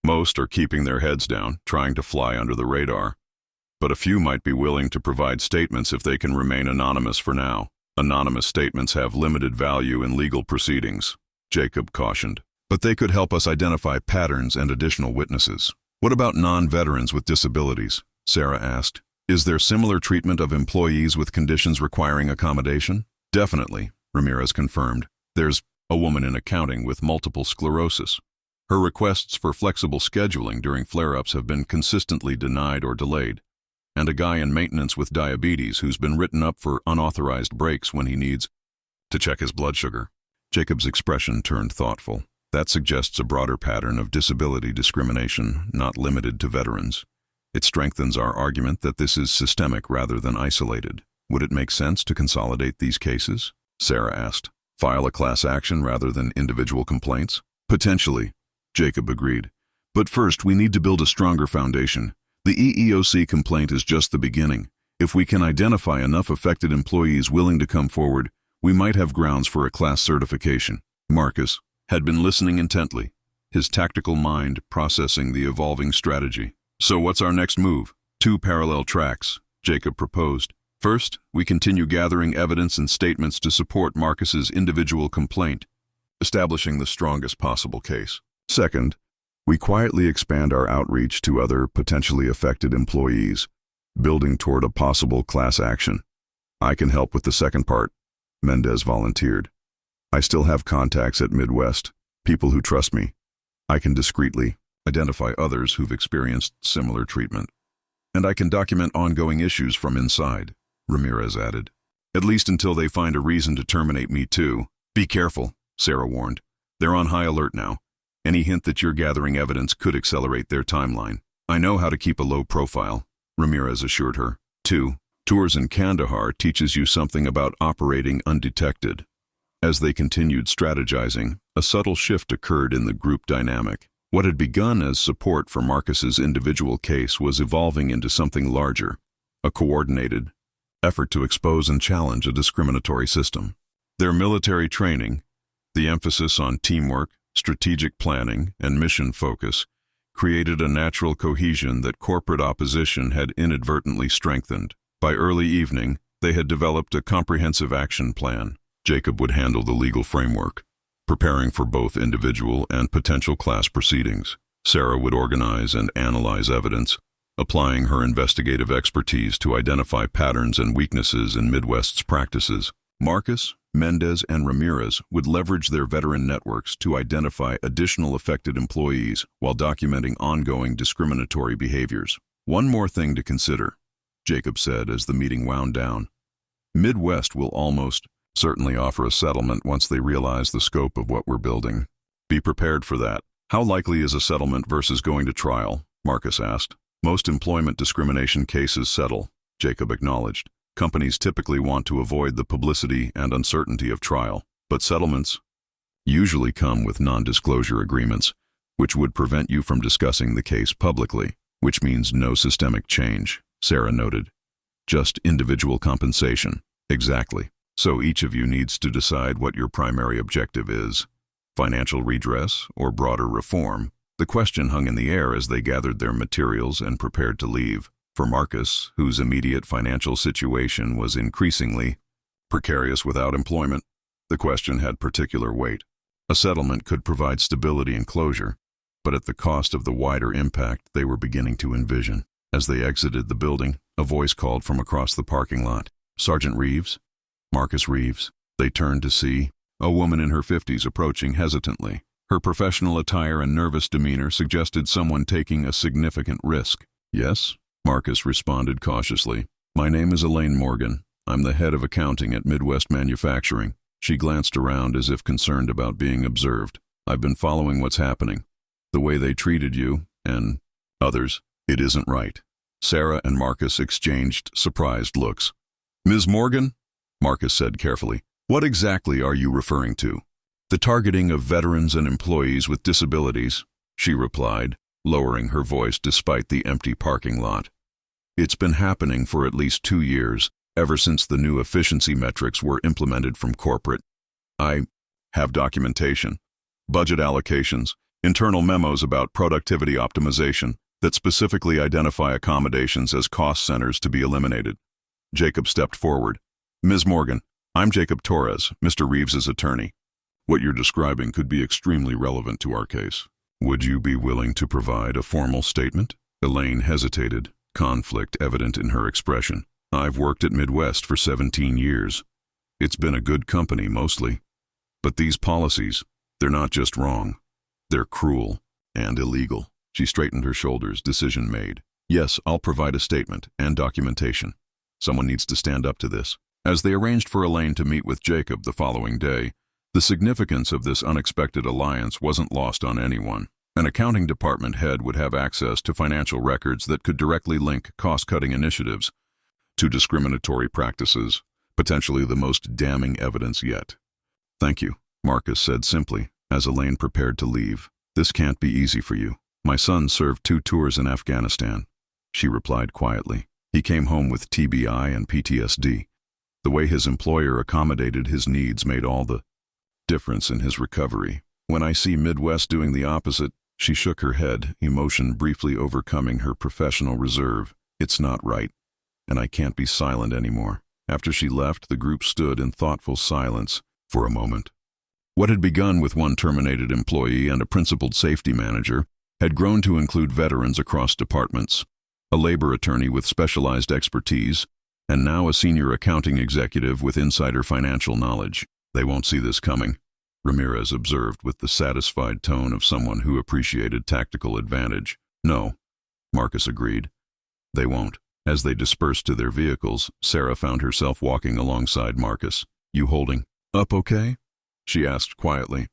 Most are keeping their heads down, trying to fly under the radar. But a few might be willing to provide statements if they can remain anonymous for now. Anonymous statements have limited value in legal proceedings, Jacob cautioned. But they could help us identify patterns and additional witnesses. What about non-veterans with disabilities? Sara asked. Is there similar treatment of employees with conditions requiring accommodation? Definitely, Ramirez confirmed. There's a woman in accounting with multiple sclerosis. Her requests for flexible scheduling during flare-ups have been consistently denied or delayed. And a guy in maintenance with diabetes who's been written up for unauthorized breaks when he needs to check his blood sugar. Jacob's expression turned thoughtful. That suggests a broader pattern of disability discrimination, not limited to veterans. It strengthens our argument that this is systemic rather than isolated. Would it make sense to consolidate these cases? Sara asked. File a class action rather than individual complaints? Potentially, Jacob agreed. But first, we need to build a stronger foundation. The EEOC complaint is just the beginning. If we can identify enough affected employees willing to come forward, we might have grounds for a class certification. Marcus had been listening intently, his tactical mind processing the evolving strategy. So what's our next move? 2 parallel tracks, Jacob proposed. First, we continue gathering evidence and statements to support Marcus's individual complaint, establishing the strongest possible case. Second, we quietly expand our outreach to other potentially affected employees, building toward a possible class action. I can help with the second part, Mendez volunteered. I still have contacts at Midwest, people who trust me. I can discreetly identify others who've experienced similar treatment. And I can document ongoing issues from inside, Ramirez added. At least until they find a reason to terminate me too. Be careful, Sara warned. They're on high alert now. Any hint that you're gathering evidence could accelerate their timeline. I know how to keep a low profile, Ramirez assured her. 2. Tours in Kandahar teaches you something about operating undetected. As they continued strategizing, a subtle shift occurred in the group dynamic. What had begun as support for Marcus's individual case was evolving into something larger, a coordinated effort to expose and challenge a discriminatory system. Their military training, the emphasis on teamwork, strategic planning, and mission focus, created a natural cohesion that corporate opposition had inadvertently strengthened. By early evening, they had developed a comprehensive action plan. Jacob would handle the legal framework, preparing for both individual and potential class proceedings. Sara would organize and analyze evidence, applying her investigative expertise to identify patterns and weaknesses in Midwest's practices. Marcus, Mendez, and Ramirez would leverage their veteran networks to identify additional affected employees while documenting ongoing discriminatory behaviors. One more thing to consider, Jacob said as the meeting wound down. Midwest will almost certainly offer a settlement once they realize the scope of what we're building. Be prepared for that. How likely is a settlement versus going to trial? Marcus asked. Most employment discrimination cases settle, Jacob acknowledged. Companies typically want to avoid the publicity and uncertainty of trial, but settlements usually come with non-disclosure agreements, which would prevent you from discussing the case publicly, which means no systemic change, Sara noted. Just individual compensation. Exactly. So each of you needs to decide what your primary objective is. Financial redress or broader reform? The question hung in the air as they gathered their materials and prepared to leave. For Marcus, whose immediate financial situation was increasingly precarious without employment, the question had particular weight. A settlement could provide stability and closure, but at the cost of the wider impact they were beginning to envision. As they exited the building, a voice called from across the parking lot. Sergeant Reeves? Marcus Reeves. They turned to see a woman in her 50s approaching hesitantly. Her professional attire and nervous demeanor suggested someone taking a significant risk. Yes? Marcus responded cautiously. My name is Elaine Morgan. I'm the head of accounting at Midwest Manufacturing. She glanced around as if concerned about being observed. I've been following what's happening. The way they treated you, and others, it isn't right. Sara and Marcus exchanged surprised looks. Ms. Morgan? Marcus said carefully. What exactly are you referring to? The targeting of veterans and employees with disabilities, she replied, lowering her voice despite the empty parking lot. It's been happening for at least 2 years, ever since the new efficiency metrics were implemented from corporate. I have documentation, budget allocations, internal memos about productivity optimization that specifically identify accommodations as cost centers to be eliminated. Jacob stepped forward. Ms. Morgan, I'm Jacob Torres, Mr. Reeves's attorney. What you're describing could be extremely relevant to our case. Would you be willing to provide a formal statement? Elaine hesitated, conflict evident in her expression. I've worked at Midwest for 17 years. It's been a good company mostly. But these policies, they're not just wrong. They're cruel and illegal. She straightened her shoulders, decision made. Yes, I'll provide a statement and documentation. Someone needs to stand up to this. As they arranged for Elaine to meet with Jacob the following day, the significance of this unexpected alliance wasn't lost on anyone. An accounting department head would have access to financial records that could directly link cost-cutting initiatives to discriminatory practices, potentially the most damning evidence yet. Thank you, Marcus said simply, as Elaine prepared to leave. This can't be easy for you. My son served 2 tours in Afghanistan, she replied quietly. He came home with TBI and PTSD. The way his employer accommodated his needs made all the difference in his recovery. When I see Midwest doing the opposite, she shook her head, emotion briefly overcoming her professional reserve. It's not right, and I can't be silent anymore. After she left, the group stood in thoughtful silence for a moment. What had begun with one terminated employee and a principled safety manager had grown to include veterans across departments, a labor attorney with specialized expertise, and now a senior accounting executive with insider financial knowledge. They won't see this coming, Ramirez observed with the satisfied tone of someone who appreciated tactical advantage. No, Marcus agreed. They won't. As they dispersed to their vehicles, Sara found herself walking alongside Marcus. You holding up okay? She asked quietly.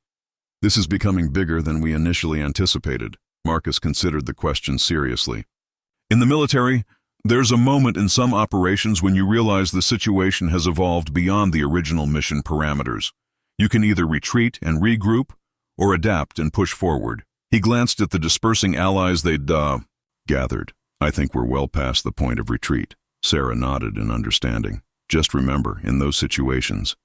This is becoming bigger than we initially anticipated. Marcus considered the question seriously. In the military, there's a moment in some operations when you realize the situation has evolved beyond the original mission parameters. You can either retreat and regroup, or adapt and push forward. He glanced at the dispersing allies they'd gathered. I think we're well past the point of retreat. Sara nodded in understanding. Just remember, in those situations,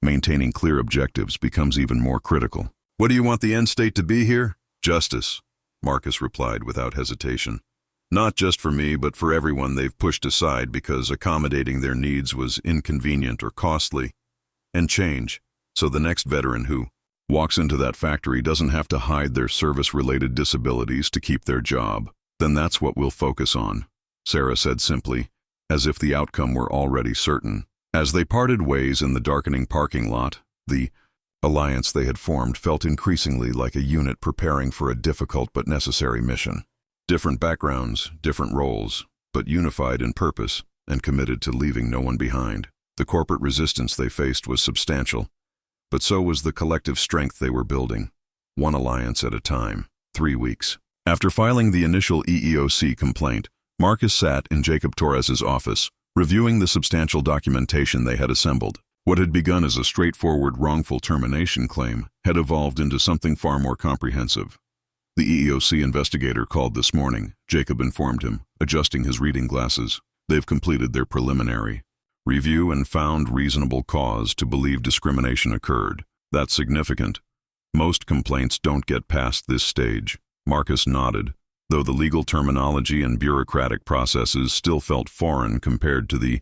maintaining clear objectives becomes even more critical. What do you want the end state to be here? Justice, Marcus replied without hesitation. Not just for me, but for everyone they've pushed aside because accommodating their needs was inconvenient or costly. And change, so the next veteran who walks into that factory doesn't have to hide their service-related disabilities to keep their job. Then that's what we'll focus on, Sara said simply, as if the outcome were already certain. As they parted ways in the darkening parking lot, the alliance they had formed felt increasingly like a unit preparing for a difficult but necessary mission. Different backgrounds, different roles, but unified in purpose and committed to leaving no one behind. The corporate resistance they faced was substantial, but so was the collective strength they were building, one alliance at a time. 3 weeks. After filing the initial EEOC complaint, Marcus sat in Jacob Torres's office, reviewing the substantial documentation they had assembled. What had begun as a straightforward wrongful termination claim had evolved into something far more comprehensive. The EEOC investigator called this morning, Jacob informed him, adjusting his reading glasses. They've completed their preliminary review and found reasonable cause to believe discrimination occurred. That's significant. Most complaints don't get past this stage. Marcus nodded, though the legal terminology and bureaucratic processes still felt foreign compared to the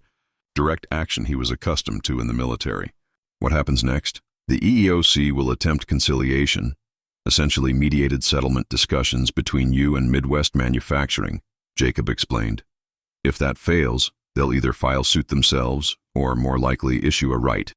direct action he was accustomed to in the military. What happens next? The EEOC will attempt conciliation, essentially mediated settlement discussions between you and Midwest Manufacturing, Jacob explained. If that fails, they'll either file suit themselves or, more likely, issue a right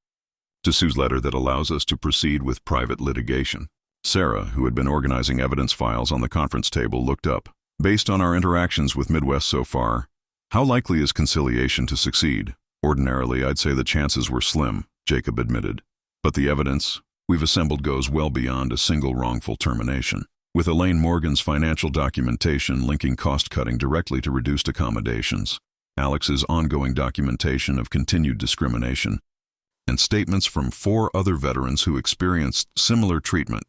to sue's letter that allows us to proceed with private litigation. Sara, who had been organizing evidence files on the conference table, looked up. Based on our interactions with Midwest so far, how likely is conciliation to succeed? Ordinarily, I'd say the chances were slim, Jacob admitted. But the evidence we've assembled goes well beyond a single wrongful termination. With Elaine Morgan's financial documentation linking cost-cutting directly to reduced accommodations, Alex's ongoing documentation of continued discrimination, and statements from 4 other veterans who experienced similar treatment,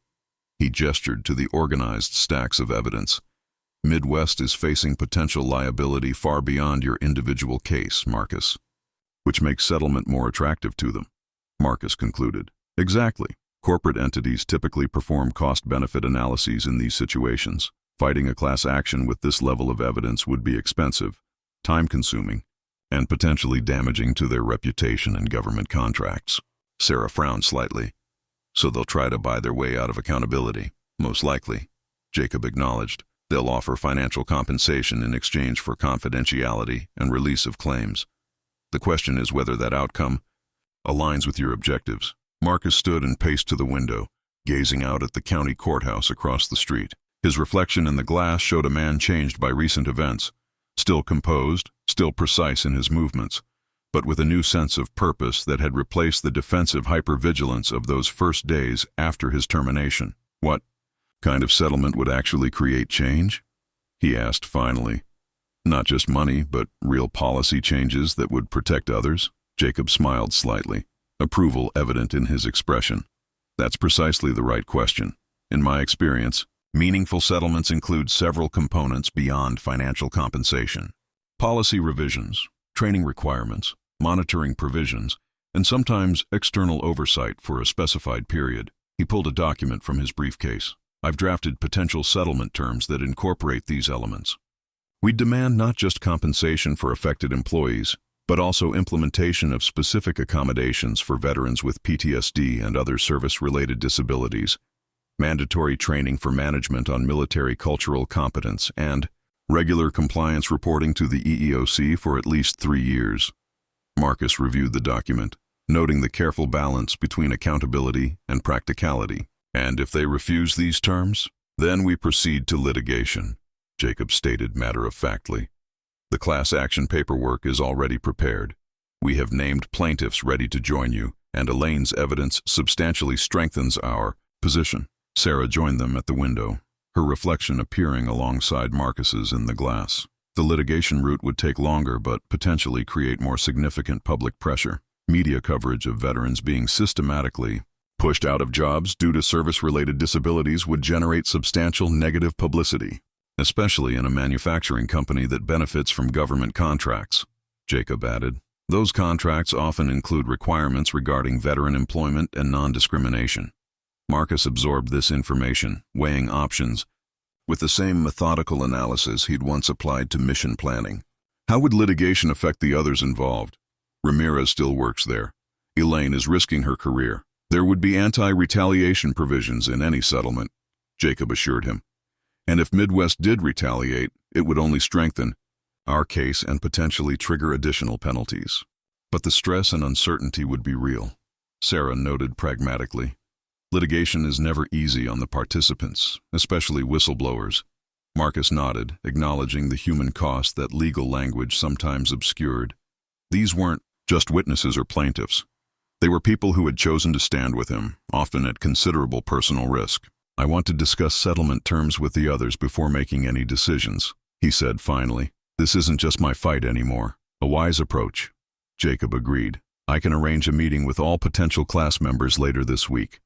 he gestured to the organized stacks of evidence. Midwest is facing potential liability far beyond your individual case, Marcus, which makes settlement more attractive to them, Marcus concluded. Exactly. Corporate entities typically perform cost-benefit analyses in these situations. Fighting a class action with this level of evidence would be expensive, time-consuming, and potentially damaging to their reputation and government contracts. Sara frowned slightly. So they'll try to buy their way out of accountability. Most likely, Jacob acknowledged. They'll offer financial compensation in exchange for confidentiality and release of claims. The question is whether that outcome aligns with your objectives. Marcus stood and paced to the window, gazing out at the county courthouse across the street. His reflection in the glass showed a man changed by recent events, still composed, still precise in his movements, but with a new sense of purpose that had replaced the defensive hypervigilance of those first days after his termination. What kind of settlement would actually create change? He asked finally. Not just money, but real policy changes that would protect others? Jacob smiled slightly, approval evident in his expression. That's precisely the right question. In my experience, meaningful settlements include several components beyond financial compensation. Policy revisions, training requirements, monitoring provisions, and sometimes external oversight for a specified period. He pulled a document from his briefcase. I've drafted potential settlement terms that incorporate these elements. We demand not just compensation for affected employees, but also implementation of specific accommodations for veterans with PTSD and other service-related disabilities, mandatory training for management on military cultural competence, and regular compliance reporting to the EEOC for at least 3 years. Marcus reviewed the document, noting the careful balance between accountability and practicality. And if they refuse these terms, then we proceed to litigation, Jacob stated matter-of-factly. The class action paperwork is already prepared. We have named plaintiffs ready to join you, and Elaine's evidence substantially strengthens our position. Sara joined them at the window, her reflection appearing alongside Marcus's in the glass. The litigation route would take longer but potentially create more significant public pressure. Media coverage of veterans being systematically pushed out of jobs due to service-related disabilities would generate substantial negative publicity, especially in a manufacturing company that benefits from government contracts, Jacob added. Those contracts often include requirements regarding veteran employment and non-discrimination. Marcus absorbed this information, weighing options, with the same methodical analysis he'd once applied to mission planning. How would litigation affect the others involved? Ramirez still works there. Elaine is risking her career. There would be anti-retaliation provisions in any settlement, Jacob assured him. And if Midwest did retaliate, it would only strengthen our case and potentially trigger additional penalties. But the stress and uncertainty would be real, Sara noted pragmatically. Litigation is never easy on the participants, especially whistleblowers. Marcus nodded, acknowledging the human cost that legal language sometimes obscured. These weren't just witnesses or plaintiffs. They were people who had chosen to stand with him, often at considerable personal risk. I want to discuss settlement terms with the others before making any decisions, he said finally. This isn't just my fight anymore. A wise approach. Jacob agreed. I can arrange a meeting with all potential class members later this week.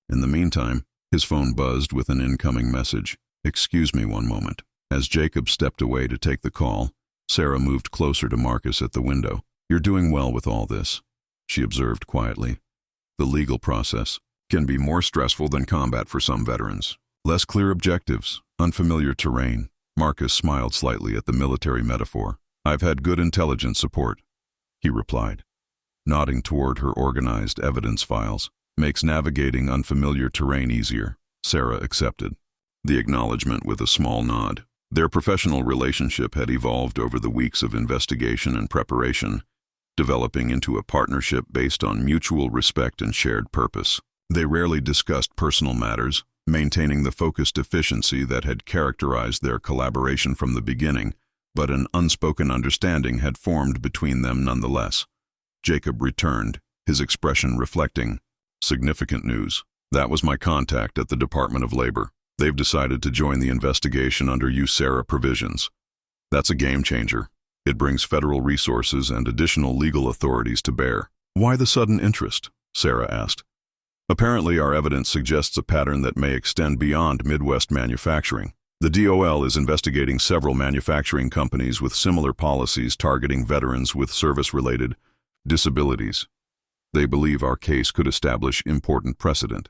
In the meantime, his phone buzzed with an incoming message. Excuse me one moment. As Jacob stepped away to take the call, Sara moved closer to Marcus at the window. You're doing well with all this, she observed quietly. The legal process can be more stressful than combat for some veterans. Less clear objectives, unfamiliar terrain. Marcus smiled slightly at the military metaphor. I've had good intelligence support, he replied, nodding toward her organized evidence files. Makes navigating unfamiliar terrain easier. Sara accepted the acknowledgement with a small nod. Their professional relationship had evolved over the weeks of investigation and preparation, developing into a partnership based on mutual respect and shared purpose. They rarely discussed personal matters, maintaining the focused efficiency that had characterized their collaboration from the beginning, but an unspoken understanding had formed between them nonetheless. Jacob returned, his expression reflecting significant news. That was my contact at the Department of Labor. They've decided to join the investigation under USARA provisions. That's a game changer. It brings federal resources and additional legal authorities to bear. Why the sudden interest? Sara asked. Apparently, our evidence suggests a pattern that may extend beyond Midwest manufacturing. The DOL is investigating several manufacturing companies with similar policies targeting veterans with service-related disabilities. They believe our case could establish important precedent.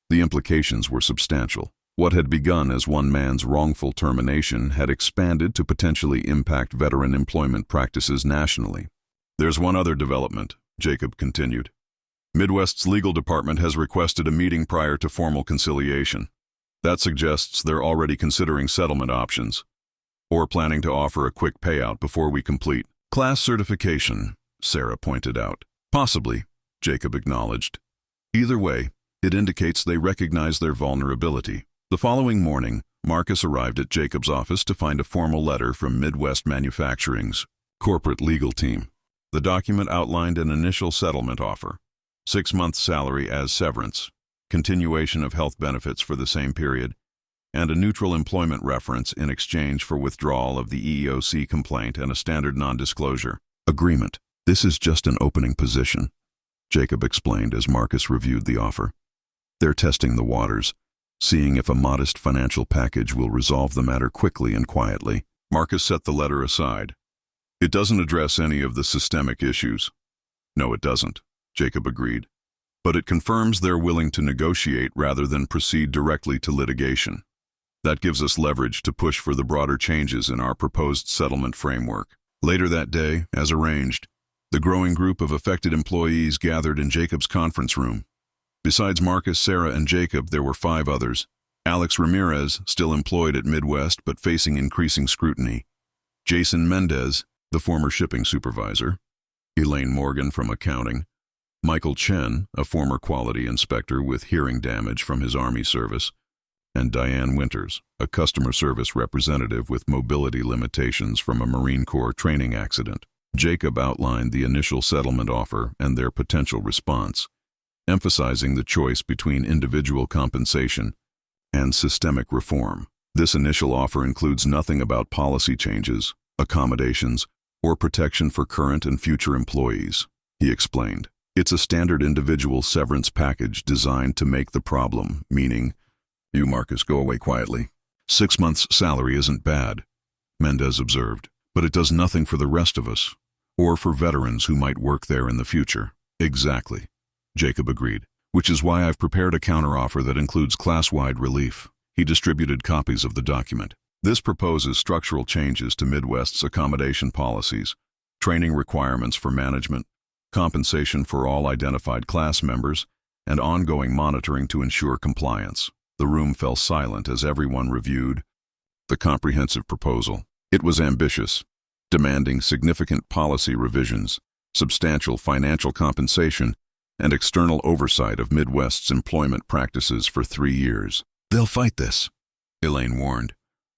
The implications were substantial. What had begun as one man's wrongful termination had expanded to potentially impact veteran employment practices nationally. There's one other development, Jacob continued. Midwest's legal department has requested a meeting prior to formal conciliation. That suggests they're already considering settlement options, or planning to offer a quick payout before we complete class certification, Sara pointed out. Possibly, Jacob acknowledged. Either way, it indicates they recognize their vulnerability. The following morning, Marcus arrived at Jacob's office to find a formal letter from Midwest Manufacturing's corporate legal team. The document outlined an initial settlement offer, 6 months' salary as severance, continuation of health benefits for the same period, and a neutral employment reference in exchange for withdrawal of the EEOC complaint and a standard non-disclosure agreement. This is just an opening position, Jacob explained as Marcus reviewed the offer. They're testing the waters, seeing if a modest financial package will resolve the matter quickly and quietly. Marcus set the letter aside. It doesn't address any of the systemic issues. No, it doesn't, Jacob agreed. But it confirms they're willing to negotiate rather than proceed directly to litigation. That gives us leverage to push for the broader changes in our proposed settlement framework. Later that day, as arranged, the growing group of affected employees gathered in Jacob's conference room. Besides Marcus, Sara, and Jacob, there were 5 others. Alex Ramirez, still employed at Midwest but facing increasing scrutiny. Jason Mendez, the former shipping supervisor. Elaine Morgan from accounting. Michael Chen, a former quality inspector with hearing damage from his Army service. And Diane Winters, a customer service representative with mobility limitations from a Marine Corps training accident. Jacob outlined the initial settlement offer and their potential response, emphasizing the choice between individual compensation and systemic reform. This initial offer includes nothing about policy changes, accommodations, or protection for current and future employees, he explained. It's a standard individual severance package designed to make the problem, meaning, you, Marcus, go away quietly. 6 months' salary isn't bad, Mendez observed, but it does nothing for the rest of us, or for veterans who might work there in the future. Exactly, Jacob agreed, which is why I've prepared a counteroffer that includes class-wide relief. He distributed copies of the document. This proposes structural changes to Midwest's accommodation policies, training requirements for management, compensation for all identified class members, and ongoing monitoring to ensure compliance. The room fell silent as everyone reviewed the comprehensive proposal. It was ambitious, demanding significant policy revisions, substantial financial compensation, and external oversight of Midwest's employment practices for 3 years. They'll fight this, Elaine warned,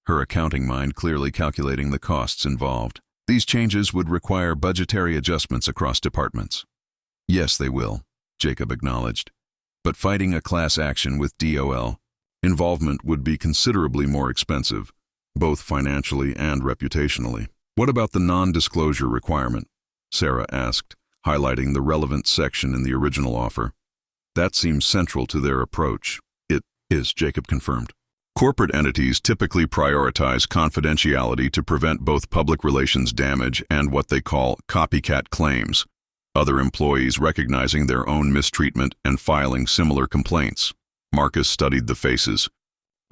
her accounting mind clearly calculating the costs involved. These changes would require budgetary adjustments across departments. Yes, they will, Jacob acknowledged. But fighting a class action with DOL, Involvement would be considerably more expensive, both financially and reputationally. What about the non-disclosure requirement? Sara asked, highlighting the relevant section in the original offer. That seems central to their approach. It is, Jacob confirmed. Corporate entities typically prioritize confidentiality to prevent both public relations damage and what they call copycat claims, other employees recognizing their own mistreatment and filing similar complaints. Marcus studied the faces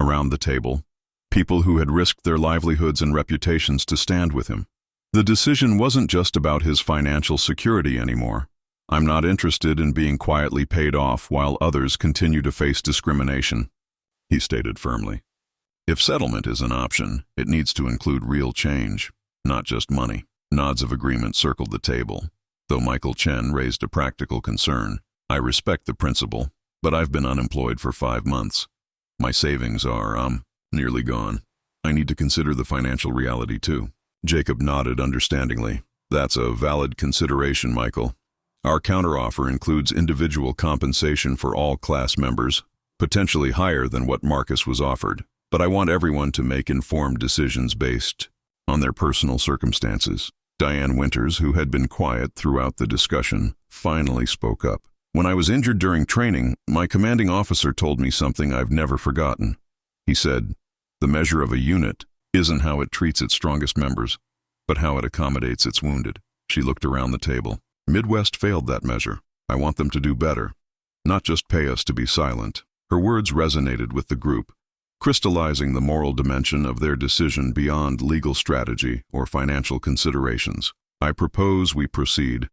around the table, people who had risked their livelihoods and reputations to stand with him. The decision wasn't just about his financial security anymore. I'm not interested in being quietly paid off while others continue to face discrimination, he stated firmly. If settlement is an option, it needs to include real change, not just money. Nods of agreement circled the table, though Michael Chen raised a practical concern. I respect the principle, but I've been unemployed for 5 months. My savings are, nearly gone. I need to consider the financial reality too. Jacob nodded understandingly. That's a valid consideration, Michael. Our counteroffer includes individual compensation for all class members, potentially higher than what Marcus was offered. But I want everyone to make informed decisions based on their personal circumstances. Diane Winters, who had been quiet throughout the discussion, finally spoke up. When I was injured during training, my commanding officer told me something I've never forgotten. He said, "The measure of a unit isn't how it treats its strongest members, but how it accommodates its wounded." She looked around the table. Midwest failed that measure. I want them to do better, not just pay us to be silent. Her words resonated with the group, crystallizing the moral dimension of their decision beyond legal strategy or financial considerations. I propose we proceed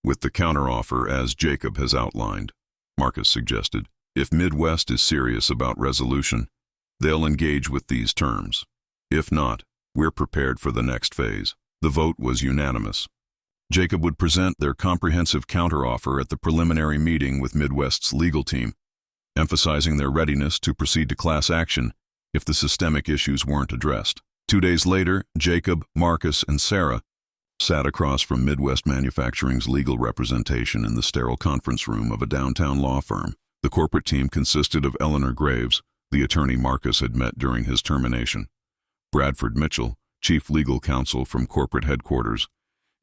with the counteroffer as Jacob has outlined, Marcus suggested. If Midwest is serious about resolution, they'll engage with these terms. If not, we're prepared for the next phase. The vote was unanimous. Jacob would present their comprehensive counteroffer at the preliminary meeting with Midwest's legal team, emphasizing their readiness to proceed to class action if the systemic issues weren't addressed. 2 days later, Jacob, Marcus, and Sara sat across from Midwest Manufacturing's legal representation in the sterile conference room of a downtown law firm. The corporate team consisted of Eleanor Graves, the attorney Marcus had met during his termination, Bradford Mitchell, chief legal counsel from corporate headquarters,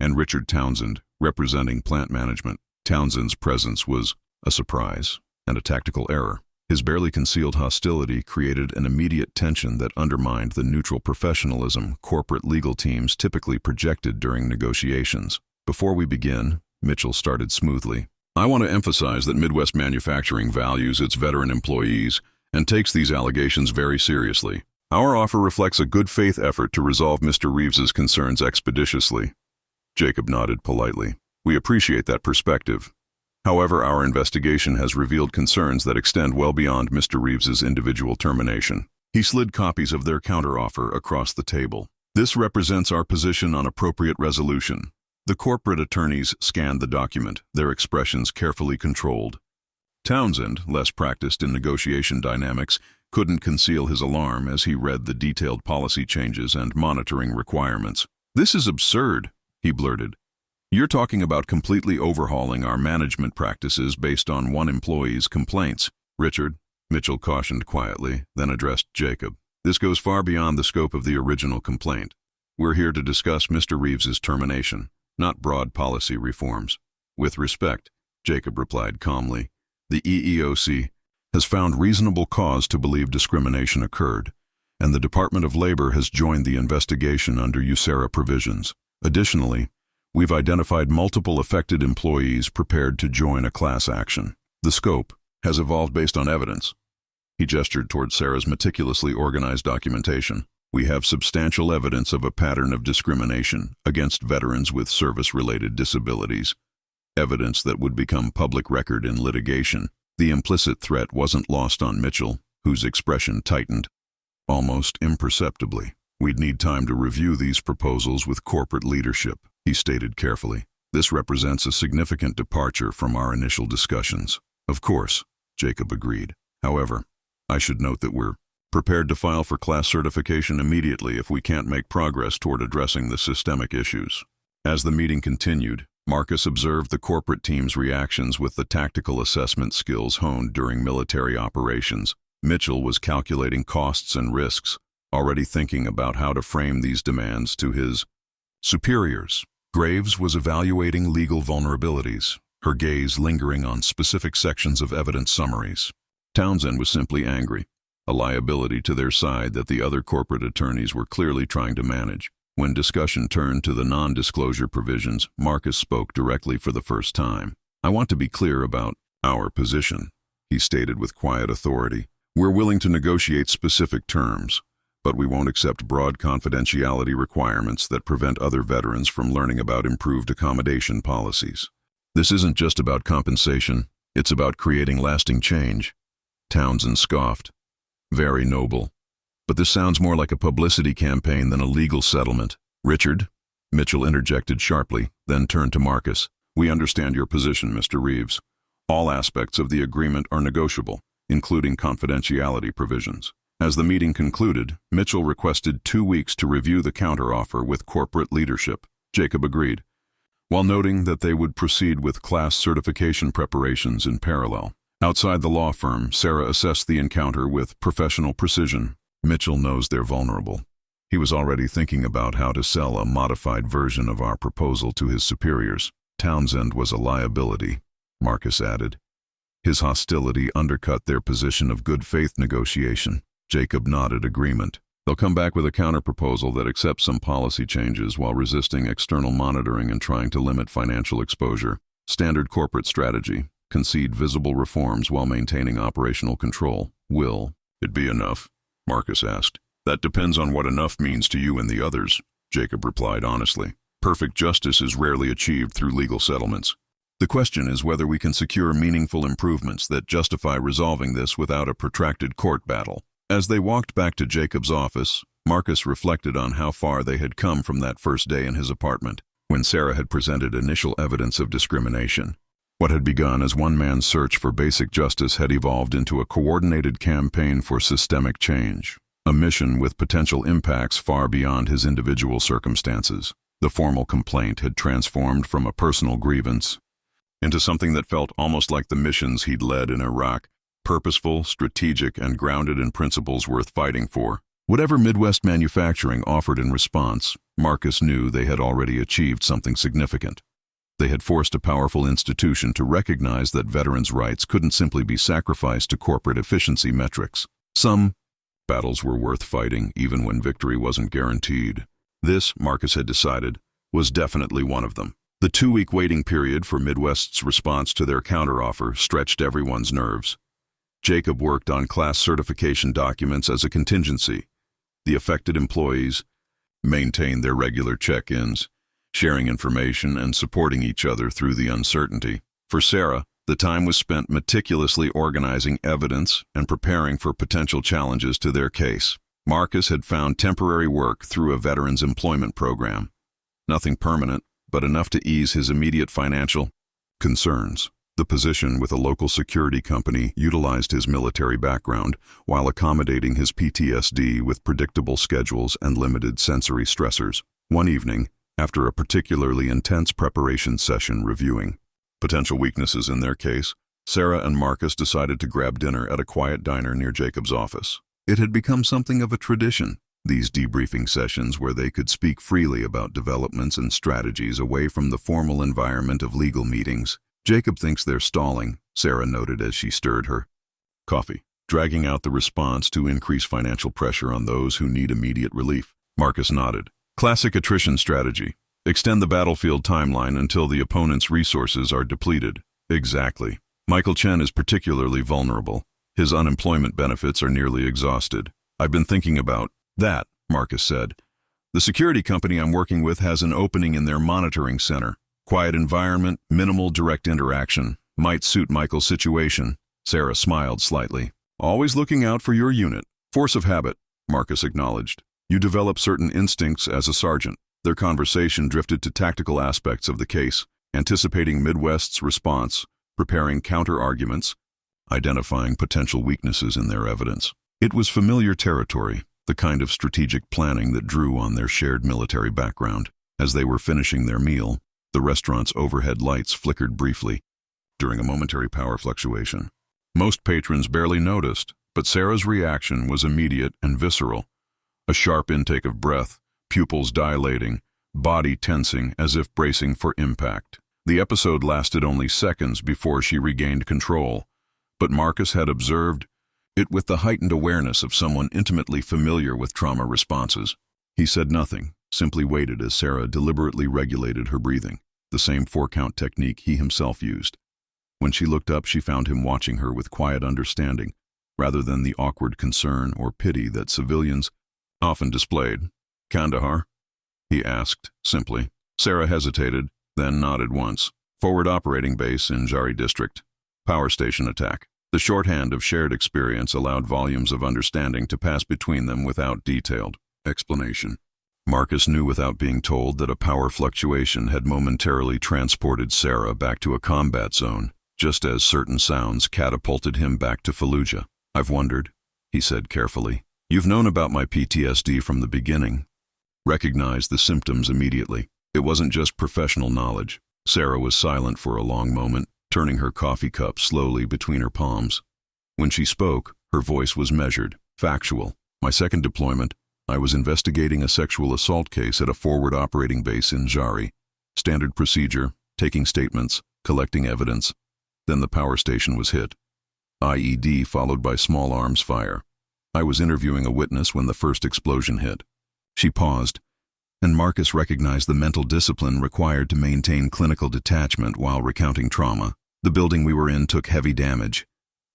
and Richard Townsend, representing plant management. Townsend's presence was a surprise and a tactical error. His barely concealed hostility created an immediate tension that undermined the neutral professionalism corporate legal teams typically projected during negotiations. Before we begin, Mitchell started smoothly. I want to emphasize that Midwest Manufacturing values its veteran employees and takes these allegations very seriously. Our offer reflects a good faith effort to resolve Mr. Reeves's concerns expeditiously. Jacob nodded politely. We appreciate that perspective. However, our investigation has revealed concerns that extend well beyond Mr. Reeves's individual termination. He slid copies of their counteroffer across the table. This represents our position on appropriate resolution. The corporate attorneys scanned the document, their expressions carefully controlled. Townsend, less practiced in negotiation dynamics, couldn't conceal his alarm as he read the detailed policy changes and monitoring requirements. This is absurd, he blurted. You're talking about completely overhauling our management practices based on one employee's complaints. Richard, Mitchell cautioned quietly, then addressed Jacob. This goes far beyond the scope of the original complaint. We're here to discuss Mr. Reeves's termination, not broad policy reforms. With respect, Jacob replied calmly, the EEOC has found reasonable cause to believe discrimination occurred, and the Department of Labor has joined the investigation under USERRA provisions. Additionally, we've identified multiple affected employees prepared to join a class action. The scope has evolved based on evidence. He gestured toward Sara's meticulously organized documentation. We have substantial evidence of a pattern of discrimination against veterans with service-related disabilities, evidence that would become public record in litigation. The implicit threat wasn't lost on Mitchell, whose expression tightened, almost imperceptibly. We'd need time to review these proposals with corporate leadership, he stated carefully. This represents a significant departure from our initial discussions. Of course, Jacob agreed. However, I should note that we're prepared to file for class certification immediately if we can't make progress toward addressing the systemic issues. As the meeting continued, Marcus observed the corporate team's reactions with the tactical assessment skills honed during military operations. Mitchell was calculating costs and risks, already thinking about how to frame these demands to his superiors. Graves was evaluating legal vulnerabilities, her gaze lingering on specific sections of evidence summaries. Townsend was simply angry, a liability to their side that the other corporate attorneys were clearly trying to manage. When discussion turned to the non-disclosure provisions, Marcus spoke directly for the first time. "I want to be clear about our position," he stated with quiet authority. "We're willing to negotiate specific terms, but we won't accept broad confidentiality requirements that prevent other veterans from learning about improved accommodation policies. This isn't just about compensation, it's about creating lasting change." Townsend scoffed. "Very noble. But this sounds more like a publicity campaign than a legal settlement." "Richard," Mitchell interjected sharply, then turned to Marcus. "We understand your position, Mr. Reeves. All aspects of the agreement are negotiable, including confidentiality provisions." As the meeting concluded, Mitchell requested 2 weeks to review the counteroffer with corporate leadership. Jacob agreed, while noting that they would proceed with class certification preparations in parallel. Outside the law firm, Sara assessed the encounter with professional precision. "Mitchell knows they're vulnerable. He was already thinking about how to sell a modified version of our proposal to his superiors. Townsend was a liability," Marcus added. His hostility undercut their position of good faith negotiation. Jacob nodded agreement. "They'll come back with a counterproposal that accepts some policy changes while resisting external monitoring and trying to limit financial exposure. Standard corporate strategy. Concede visible reforms while maintaining operational control. Will it be enough?" Marcus asked. "That depends on what enough means to you and the others," Jacob replied honestly. "Perfect justice is rarely achieved through legal settlements. The question is whether we can secure meaningful improvements that justify resolving this without a protracted court battle." As they walked back to Jacob's office, Marcus reflected on how far they had come from that first day in his apartment, when Sara had presented initial evidence of discrimination. What had begun as one man's search for basic justice had evolved into a coordinated campaign for systemic change, a mission with potential impacts far beyond his individual circumstances. The formal complaint had transformed from a personal grievance into something that felt almost like the missions he'd led in Iraq, purposeful, strategic, and grounded in principles worth fighting for. Whatever Midwest Manufacturing offered in response, Marcus knew they had already achieved something significant. They had forced a powerful institution to recognize that veterans' rights couldn't simply be sacrificed to corporate efficiency metrics. Some battles were worth fighting, even when victory wasn't guaranteed. This, Marcus had decided, was definitely one of them. The 2-week waiting period for Midwest's response to their counteroffer stretched everyone's nerves. Jacob worked on class certification documents as a contingency. The affected employees maintained their regular check-ins, sharing information and supporting each other through the uncertainty. For Sara, the time was spent meticulously organizing evidence and preparing for potential challenges to their case. Marcus had found temporary work through a veterans employment program. Nothing permanent, but enough to ease his immediate financial concerns. The position with a local security company utilized his military background while accommodating his PTSD with predictable schedules and limited sensory stressors. One evening, after a particularly intense preparation session reviewing potential weaknesses in their case, Sara and Marcus decided to grab dinner at a quiet diner near Jacob's office. It had become something of a tradition, these debriefing sessions where they could speak freely about developments and strategies away from the formal environment of legal meetings. "Jacob thinks they're stalling," Sara noted as she stirred her coffee, dragging out the response to increase financial pressure on those who need immediate relief. Marcus nodded. "Classic attrition strategy. Extend the battlefield timeline until the opponent's resources are depleted." "Exactly. Michael Chen is particularly vulnerable. His unemployment benefits are nearly exhausted." "I've been thinking about that," Marcus said. "The security company I'm working with has an opening in their monitoring center. Quiet environment, minimal direct interaction. Might suit Michael's situation." Sara smiled slightly. "Always looking out for your unit." "Force of habit," Marcus acknowledged. "You develop certain instincts as a sergeant." Their conversation drifted to tactical aspects of the case, anticipating Midwest's response, preparing counter-arguments, identifying potential weaknesses in their evidence. It was familiar territory, the kind of strategic planning that drew on their shared military background. As they were finishing their meal, the restaurant's overhead lights flickered briefly during a momentary power fluctuation. Most patrons barely noticed, But Sara's reaction was immediate and visceral. A sharp intake of breath, pupils dilating, body tensing as if bracing for impact. The episode lasted only seconds before she regained control, but Marcus had observed it with the heightened awareness of someone intimately familiar with trauma responses. He said nothing, simply waited as Sara deliberately regulated her breathing, the same 4-count technique he himself used. When she looked up, she found him watching her with quiet understanding, rather than the awkward concern or pity that civilians often displayed. "Kandahar?" he asked, simply. Sara hesitated, then nodded once. "Forward operating base in Jari district. Power station attack." The shorthand of shared experience allowed volumes of understanding to pass between them without detailed explanation. Marcus knew without being told that a power fluctuation had momentarily transported Sara back to a combat zone, just as certain sounds catapulted him back to Fallujah. "I've wondered," he said carefully. "You've known about my PTSD from the beginning." Recognized the symptoms immediately. It wasn't just professional knowledge. Sara was silent for a long moment, turning her coffee cup slowly between her palms. When she spoke, her voice was measured, factual. "My second deployment, I was investigating a sexual assault case at a forward operating base in Jari. Standard procedure, taking statements, collecting evidence. Then the power station was hit. IED followed by small arms fire. I was interviewing a witness when the first explosion hit." She paused, and Marcus recognized the mental discipline required to maintain clinical detachment while recounting trauma. "The building we were in took heavy damage.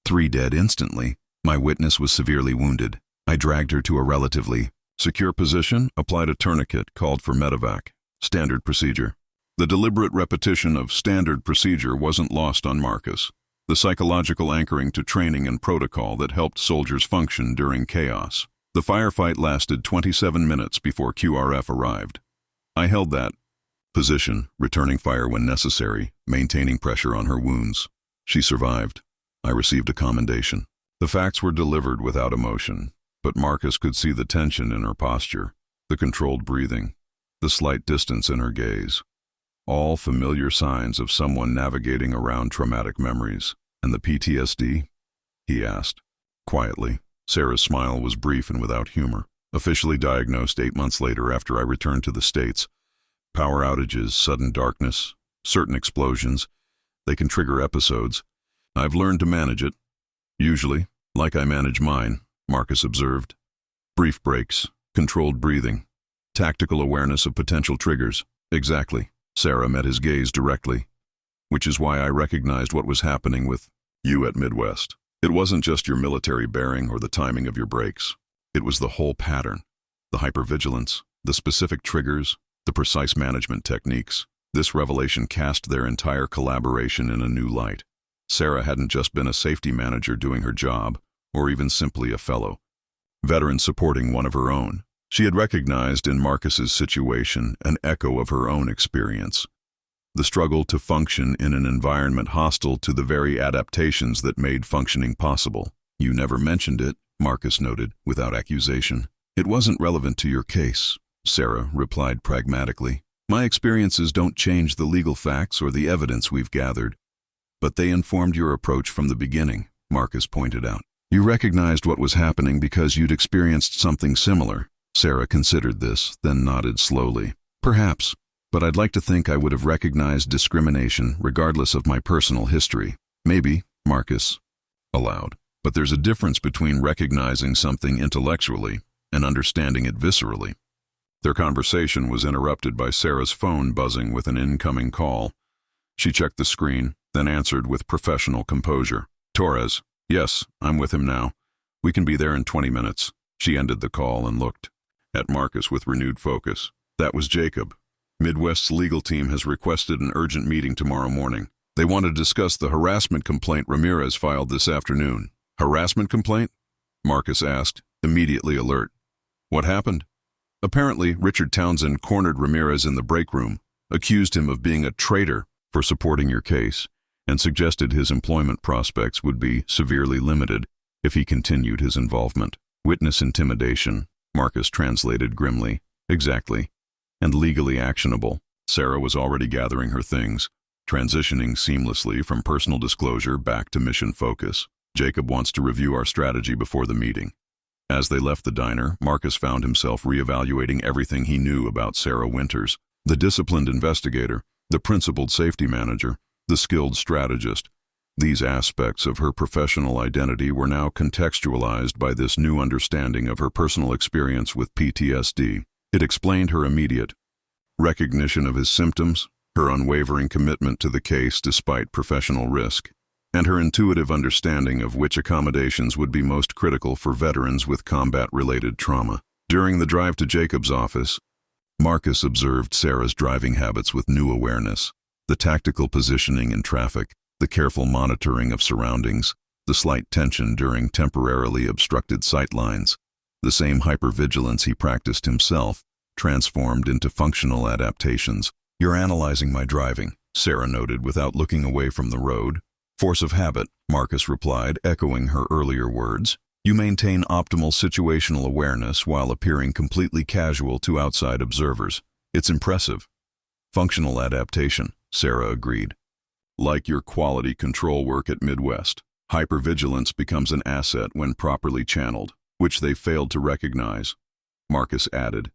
3 dead instantly. My witness was severely wounded. I dragged her to a relatively secure position, applied a tourniquet, called for medevac. Standard procedure." The deliberate repetition of standard procedure wasn't lost on Marcus. The psychological anchoring to training and protocol that helped soldiers function during chaos. The firefight lasted 27 minutes before QRF arrived. "I held that position, returning fire when necessary, maintaining pressure on her wounds. She survived. I received a commendation." The facts were delivered without emotion, but Marcus could see the tension in her posture, the controlled breathing, the slight distance in her gaze. All familiar signs of someone navigating around traumatic memories. "And the PTSD?" he asked, quietly. Sara's smile was brief and without humor. "Officially diagnosed 8 months later after I returned to the States. Power outages, sudden darkness, certain explosions. They can trigger episodes. I've learned to manage it. Usually, like I manage mine," Marcus observed. "Brief breaks, controlled breathing, tactical awareness of potential triggers." "Exactly." Sara met his gaze directly. "Which is why I recognized what was happening with you at Midwest. It wasn't just your military bearing or the timing of your breaks. It was the whole pattern. The hypervigilance, the specific triggers, the precise management techniques. This revelation cast their entire collaboration in a new light. Sara hadn't just been a safety manager doing her job, or even simply a fellow veteran supporting one of her own. She had recognized in Marcus's situation an echo of her own experience. The struggle to function in an environment hostile to the very adaptations that made functioning possible. "You never mentioned it," Marcus noted, without accusation. "It wasn't relevant to your case," Sara replied pragmatically. "My experiences don't change the legal facts or the evidence we've gathered. But they informed your approach from the beginning," Marcus pointed out. "You recognized what was happening because you'd experienced something similar." Sara considered this, then nodded slowly. "Perhaps. But I'd like to think I would have recognized discrimination regardless of my personal history." "Maybe," Marcus allowed. "But there's a difference between recognizing something intellectually and understanding it viscerally." Their conversation was interrupted by Sara's phone buzzing with an incoming call. She checked the screen, then answered with professional composure. "Torres. Yes, I'm with him now. We can be there in 20 minutes. She ended the call and looked at Marcus with renewed focus. "That was Jacob. Midwest's legal team has requested an urgent meeting tomorrow morning. They want to discuss the harassment complaint Ramirez filed this afternoon." "Harassment complaint?" Marcus asked, immediately alert. "What happened?" "Apparently, Richard Townsend cornered Ramirez in the break room, accused him of being a traitor for supporting your case, and suggested his employment prospects would be severely limited if he continued his involvement." "Witness intimidation," Marcus translated grimly. "Exactly. And legally actionable." Sara was already gathering her things, transitioning seamlessly from personal disclosure back to mission focus. Jacob wants to review our strategy before the meeting. As they left the diner, Marcus found himself reevaluating everything he knew about Sara Winters, the disciplined investigator, the principled safety manager, the skilled strategist. These aspects of her professional identity were now contextualized by this new understanding of her personal experience with PTSD. It explained her immediate recognition of his symptoms, her unwavering commitment to the case despite professional risk, and her intuitive understanding of which accommodations would be most critical for veterans with combat-related trauma. During the drive to Jacob's office, Marcus observed Sara's driving habits with new awareness, the tactical positioning in traffic, the careful monitoring of surroundings, the slight tension during temporarily obstructed sight lines. The same hypervigilance he practiced himself, transformed into functional adaptations. "You're analyzing my driving," Sara noted without looking away from the road. "Force of habit," Marcus replied, echoing her earlier words. "You maintain optimal situational awareness while appearing completely casual to outside observers. It's impressive." "Functional adaptation," Sara agreed. "Like your quality control work at Midwest. Hypervigilance becomes an asset when properly channeled, which they failed to recognize," Marcus added,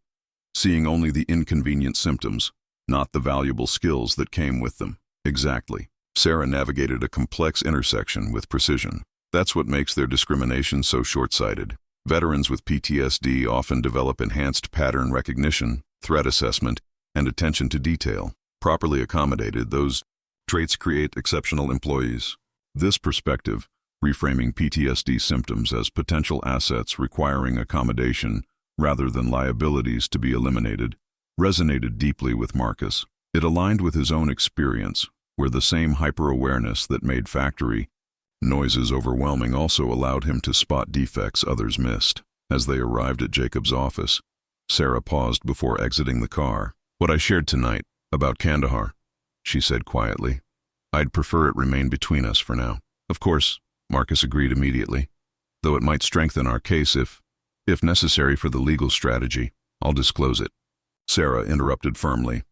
seeing only the inconvenient symptoms, not the valuable skills that came with them. "Exactly." Sara navigated a complex intersection with precision. "That's what makes their discrimination so short-sighted. Veterans with PTSD often develop enhanced pattern recognition, threat assessment, and attention to detail. Properly accommodated, those traits create exceptional employees." This perspective, reframing PTSD symptoms as potential assets requiring accommodation rather than liabilities to be eliminated, resonated deeply with Marcus. It aligned with his own experience, where the same hyper-awareness that made factory noises overwhelming also allowed him to spot defects others missed. As they arrived at Jacob's office, Sara paused before exiting the car. "What I shared tonight about Kandahar," she said quietly. "I'd prefer it remain between us for now." "Of course," Marcus agreed immediately. "Though it might strengthen our case if necessary for the legal strategy, I'll disclose it." Sara interrupted firmly.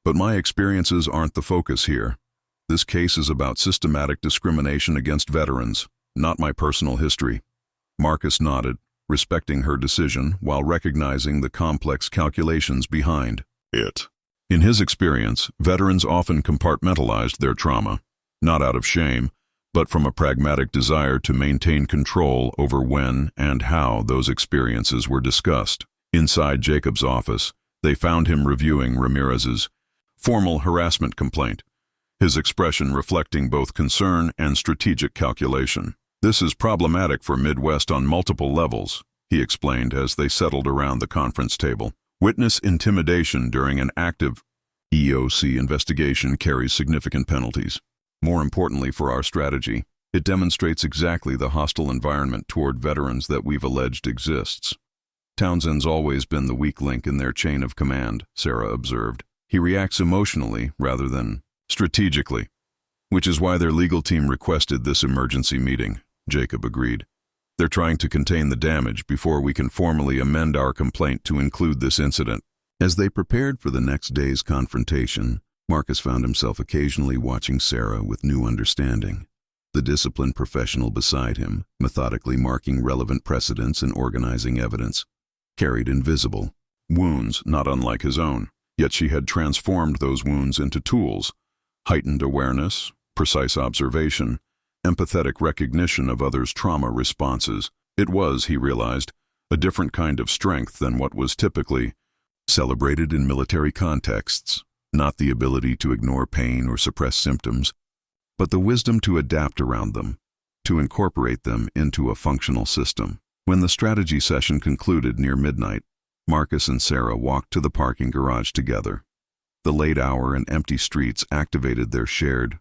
"But my experiences aren't the focus here. This case is about systematic discrimination against veterans, not my personal history." Marcus nodded, respecting her decision while recognizing the complex calculations behind it. In his experience, veterans often compartmentalized their trauma, not out of shame, but from a pragmatic desire to maintain control over when and how those experiences were discussed. Inside Jacob's office, they found him reviewing Ramirez's formal harassment complaint, his expression reflecting both concern and strategic calculation. "This is problematic for Midwest on multiple levels," he explained as they settled around the conference table. "Witness intimidation during an active EOC investigation carries significant penalties. More importantly for our strategy, it demonstrates exactly the hostile environment toward veterans that we've alleged exists." "Townsend's always been the weak link in their chain of command," Sara observed. "He reacts emotionally rather than strategically, which is why their legal team requested this emergency meeting," Jacob agreed. "They're trying to contain the damage before we can formally amend our complaint to include this incident." As they prepared for the next day's confrontation, Marcus found himself occasionally watching Sara with new understanding. The disciplined professional beside him, methodically marking relevant precedents and organizing evidence, carried invisible wounds not unlike his own. Yet she had transformed those wounds into tools: heightened awareness, precise observation, empathetic recognition of others' trauma responses. It was, he realized, a different kind of strength than what was typically celebrated in military contexts, not the ability to ignore pain or suppress symptoms, but the wisdom to adapt around them, to incorporate them into a functional system. When the strategy session concluded near midnight, Marcus and Sara walked to the parking garage together. The late hour and empty streets activated their shared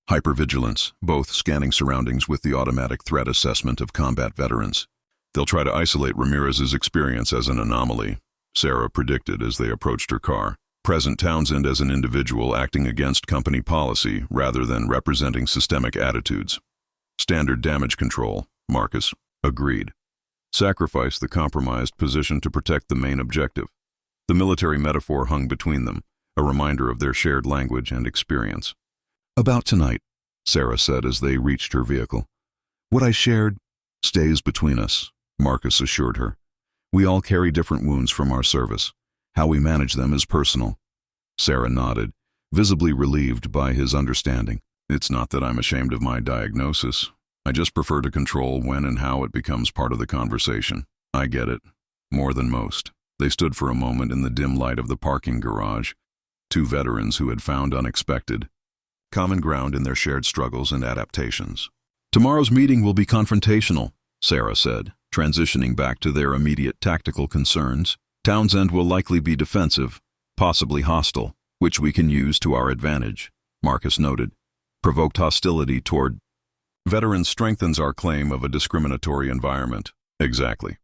hypervigilance, both scanning surroundings with the automatic threat assessment of combat veterans. "They'll try to isolate Ramirez's experience as an anomaly," Sara predicted as they approached her car. "Present Townsend as an individual acting against company policy rather than representing systemic attitudes." "Standard damage control," Marcus agreed. "Sacrifice the compromised position to protect the main objective." The military metaphor hung between them, a reminder of their shared language and experience. "About tonight," Sara said as they reached her vehicle. What I shared stays between us, Marcus assured her. We all carry different wounds from our service. How we manage them is personal. Sara nodded, visibly relieved by his understanding. It's not that I'm ashamed of my diagnosis. I just prefer to control when and how it becomes part of the conversation. I get it. More than most. They stood for a moment in the dim light of the parking garage, two veterans who had found unexpected common ground in their shared struggles and adaptations. Tomorrow's meeting will be confrontational, Sara said, transitioning back to their immediate tactical concerns. Townsend will likely be defensive, possibly hostile, which we can use to our advantage, Marcus noted. Provoked hostility toward veterans strengthens our claim of a discriminatory environment. Exactly.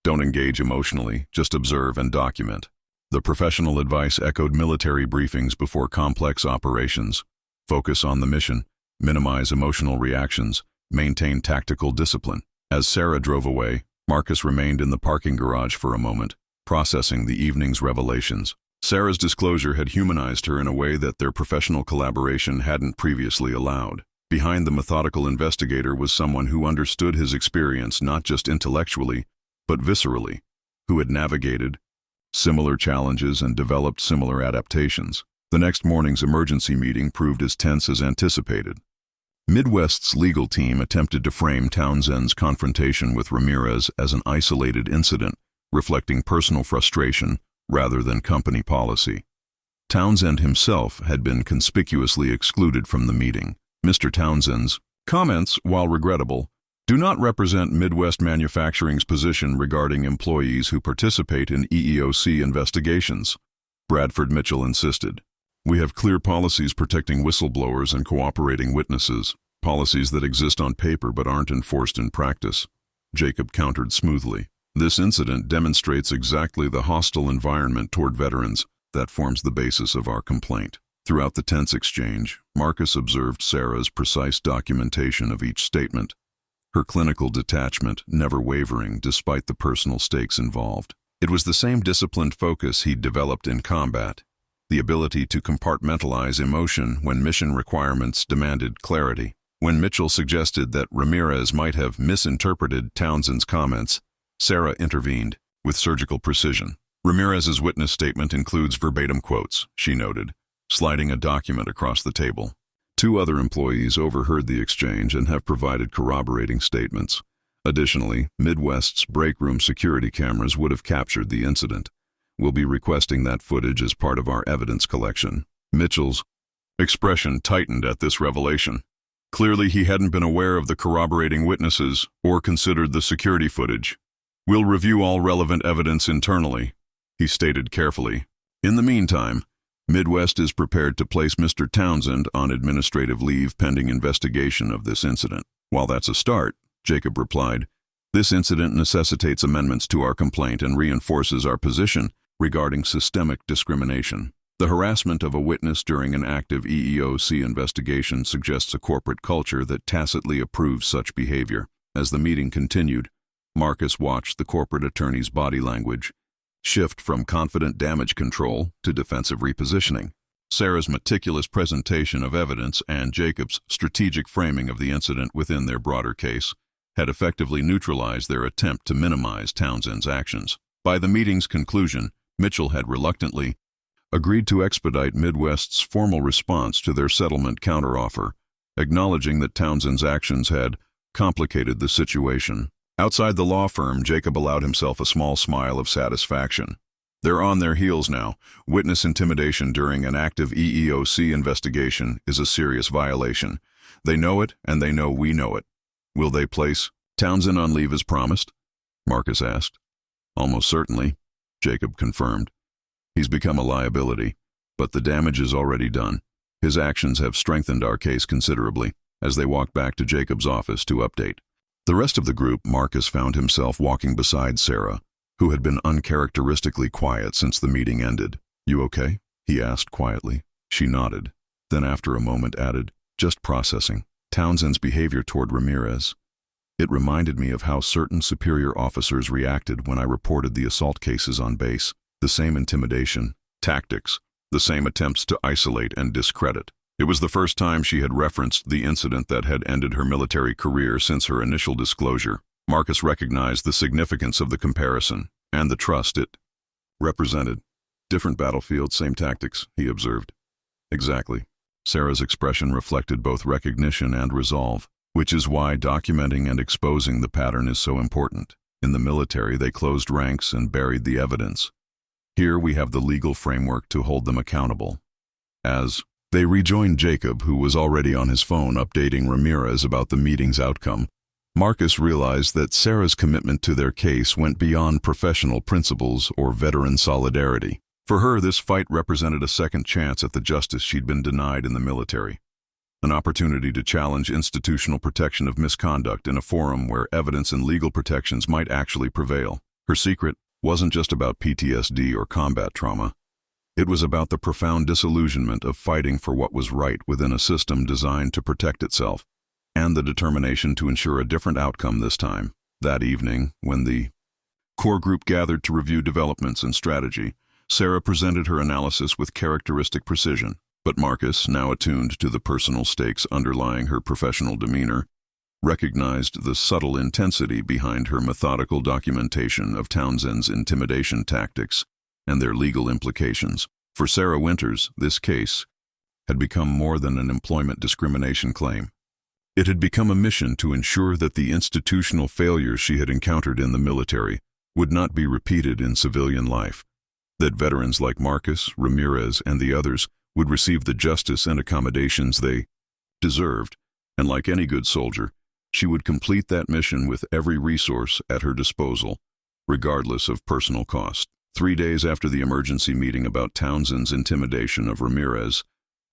Don't engage emotionally, just observe and document. The professional advice echoed military briefings before complex operations. Focus on the mission, minimize emotional reactions, maintain tactical discipline. As Sara drove away, Marcus remained in the parking garage for a moment, processing the evening's revelations. Sara's disclosure had humanized her in a way that their professional collaboration hadn't previously allowed. Behind the methodical investigator was someone who understood his experience not just intellectually, but viscerally, who had navigated similar challenges and developed similar adaptations. The next morning's emergency meeting proved as tense as anticipated. Midwest's legal team attempted to frame Townsend's confrontation with Ramirez as an isolated incident, reflecting personal frustration rather than company policy. Townsend himself had been conspicuously excluded from the meeting. Mr. Townsend's comments, while regrettable, do not represent Midwest Manufacturing's position regarding employees who participate in EEOC investigations, Bradford Mitchell insisted. We have clear policies protecting whistleblowers and cooperating witnesses, policies that exist on paper but aren't enforced in practice. Jacob countered smoothly. This incident demonstrates exactly the hostile environment toward veterans that forms the basis of our complaint. Throughout the tense exchange, Marcus observed Sara's precise documentation of each statement, her clinical detachment never wavering despite the personal stakes involved. It was the same disciplined focus he'd developed in combat, the ability to compartmentalize emotion when mission requirements demanded clarity. When Mitchell suggested that Ramirez might have misinterpreted Townsend's comments, Sara intervened with surgical precision. Ramirez's witness statement includes verbatim quotes, she noted, sliding a document across the table. Two other employees overheard the exchange and have provided corroborating statements. Additionally, Midwest's break room security cameras would have captured the incident. We'll be requesting that footage as part of our evidence collection. Mitchell's expression tightened at this revelation. Clearly, he hadn't been aware of the corroborating witnesses or considered the security footage. We'll review all relevant evidence internally, he stated carefully. In the meantime, Midwest is prepared to place Mr. Townsend on administrative leave pending investigation of this incident. While that's a start, Jacob replied, this incident necessitates amendments to our complaint and reinforces our position regarding systemic discrimination. The harassment of a witness during an active EEOC investigation suggests a corporate culture that tacitly approves such behavior. As the meeting continued, Marcus watched the corporate attorney's body language shift from confident damage control to defensive repositioning. Sara's meticulous presentation of evidence and Jacob's strategic framing of the incident within their broader case had effectively neutralized their attempt to minimize Townsend's actions. By the meeting's conclusion, Mitchell had reluctantly agreed to expedite Midwest's formal response to their settlement counteroffer, acknowledging that Townsend's actions had complicated the situation. Outside the law firm, Jacob allowed himself a small smile of satisfaction. They're on their heels now. Witness intimidation during an active EEOC investigation is a serious violation. They know it, and they know we know it. Will they place Townsend on leave as promised? Marcus asked. Almost certainly, Jacob confirmed. He's become a liability, but the damage is already done. His actions have strengthened our case considerably. As they walked back to Jacob's office to update the rest of the group, Marcus found himself walking beside Sara, who had been uncharacteristically quiet since the meeting ended. You okay? He asked quietly. She nodded, then after a moment added, just processing Townsend's behavior toward Ramirez. It reminded me of how certain superior officers reacted when I reported the assault cases on base. The same intimidation, tactics, the same attempts to isolate and discredit. It was the first time she had referenced the incident that had ended her military career since her initial disclosure. Marcus recognized the significance of the comparison and the trust it represented. Different battlefield, same tactics, he observed. Exactly. Sara's expression reflected both recognition and resolve, which is why documenting and exposing the pattern is so important. In the military, they closed ranks and buried the evidence. Here we have the legal framework to hold them accountable. As they rejoined Jacob, who was already on his phone updating Ramirez about the meeting's outcome, Marcus realized that Sara's commitment to their case went beyond professional principles or veteran solidarity. For her, this fight represented a second chance at the justice she'd been denied in the military, an opportunity to challenge institutional protection of misconduct in a forum where evidence and legal protections might actually prevail. Her secret wasn't just about PTSD or combat trauma. It was about the profound disillusionment of fighting for what was right within a system designed to protect itself, and the determination to ensure a different outcome this time. That evening, when the core group gathered to review developments and strategy, Sara presented her analysis with characteristic precision, but Marcus, now attuned to the personal stakes underlying her professional demeanor, recognized the subtle intensity behind her methodical documentation of Townsend's intimidation tactics and their legal implications. For Sara Winters, this case had become more than an employment discrimination claim. It had become a mission to ensure that the institutional failures she had encountered in the military would not be repeated in civilian life, that veterans like Marcus, Ramirez, and the others would receive the justice and accommodations they deserved, and like any good soldier, she would complete that mission with every resource at her disposal, regardless of personal cost. 3 days after the emergency meeting about Townsend's intimidation of Ramirez,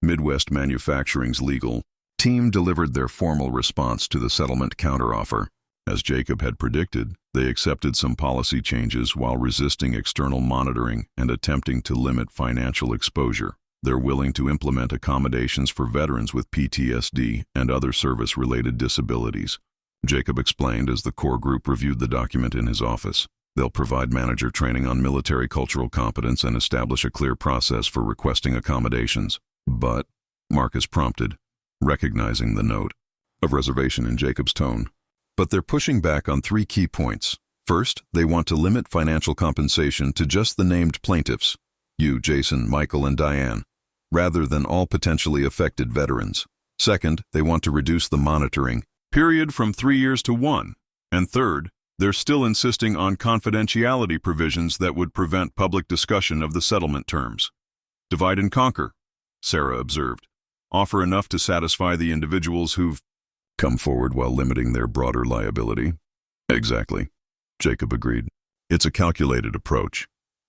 Midwest Manufacturing's legal team delivered their formal response to the settlement counteroffer. As Jacob had predicted, they accepted some policy changes while resisting external monitoring and attempting to limit financial exposure. They're willing to implement accommodations for veterans with PTSD and other service-related disabilities, Jacob explained as the core group reviewed the document in his office. They'll provide manager training on military cultural competence and establish a clear process for requesting accommodations. But, Marcus prompted, recognizing the note of reservation in Jacob's tone. But they're pushing back on 3 key points. First, they want to limit financial compensation to just the named plaintiffs, you, Jason, Michael, and Diane, rather than all potentially affected veterans. Second, they want to reduce the monitoring period from 3 years to 1. And third, they're still insisting on confidentiality provisions that would prevent public discussion of the settlement terms. Divide and conquer, Sara observed. Offer enough to satisfy the individuals who've come forward while limiting their broader liability. Exactly, Jacob agreed. It's a calculated approach.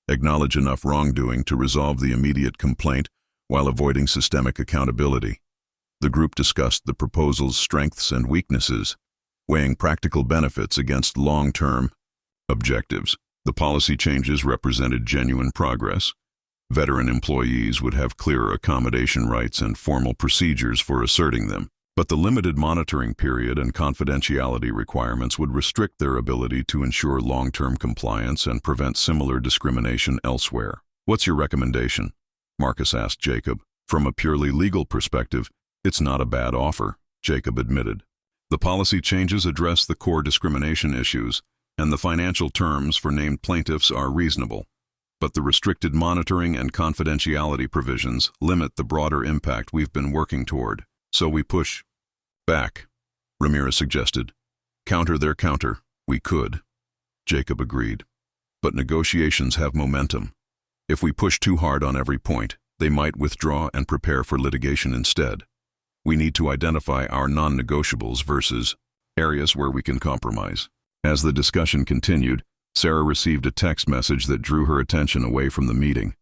Acknowledge enough wrongdoing to resolve the immediate complaint while avoiding systemic accountability. The group discussed the proposal's strengths and weaknesses, weighing practical benefits against long-term objectives. The policy changes represented genuine progress. Veteran employees would have clearer accommodation rights and formal procedures for asserting them, but the limited monitoring period and confidentiality requirements would restrict their ability to ensure long-term compliance and prevent similar discrimination elsewhere. What's your recommendation? Marcus asked Jacob. From a purely legal perspective, it's not a bad offer, Jacob admitted. The policy changes address the core discrimination issues, and the financial terms for named plaintiffs are reasonable. But the restricted monitoring and confidentiality provisions limit the broader impact we've been working toward. So we push back, Ramirez suggested. Counter their counter. We could. Jacob agreed. But negotiations have momentum. If we push too hard on every point, they might withdraw and prepare for litigation instead. We need to identify our non-negotiables versus areas where we can compromise. As the discussion continued, Sara received a text message that drew her attention away from the meeting.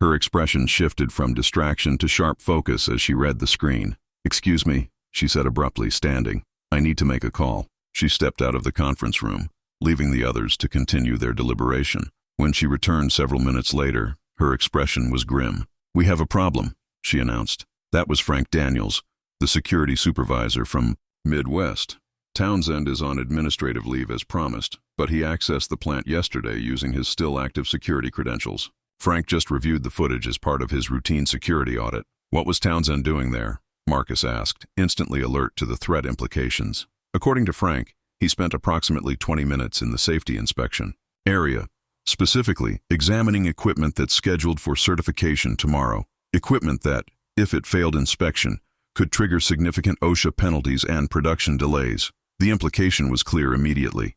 Her expression shifted from distraction to sharp focus as she read the screen. "Excuse me," she said abruptly, standing. "I need to make a call." She stepped out of the conference room, leaving the others to continue their deliberation. When she returned several minutes later, her expression was grim. "We have a problem," she announced. That was Frank Daniels, the security supervisor from Midwest. Townsend is on administrative leave as promised, but he accessed the plant yesterday using his still active security credentials. Frank just reviewed the footage as part of his routine security audit. What was Townsend doing there? Marcus asked, instantly alert to the threat implications. According to Frank, he spent approximately 20 minutes in the safety inspection area, specifically examining equipment that's scheduled for certification tomorrow. Equipment that, if it failed inspection, could trigger significant OSHA penalties and production delays. The implication was clear immediately.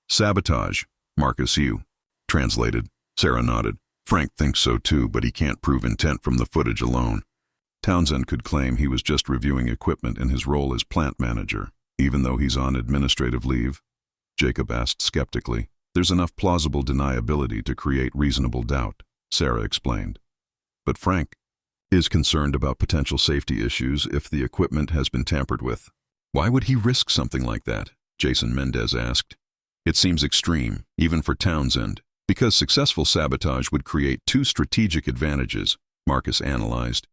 Sabotage, Marcus you. Translated. Sara nodded. Frank thinks so too, but he can't prove intent from the footage alone. Townsend could claim he was just reviewing equipment in his role as plant manager, even though he's on administrative leave. Jacob asked skeptically. There's enough plausible deniability to create reasonable doubt, Sara explained. But Frank is concerned about potential safety issues if the equipment has been tampered with. Why would he risk something like that? Jason Mendez asked. It seems extreme, even for Townsend, because successful sabotage would create two strategic advantages, Marcus analyzed.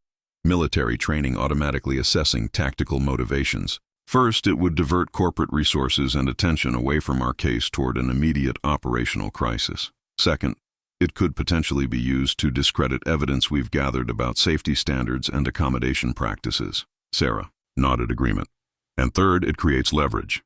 Military training automatically assessing tactical motivations. First, it would divert corporate resources and attention away from our case toward an immediate operational crisis. Second, it could potentially be used to discredit evidence we've gathered about safety standards and accommodation practices. Sara nodded agreement. And third, it creates leverage.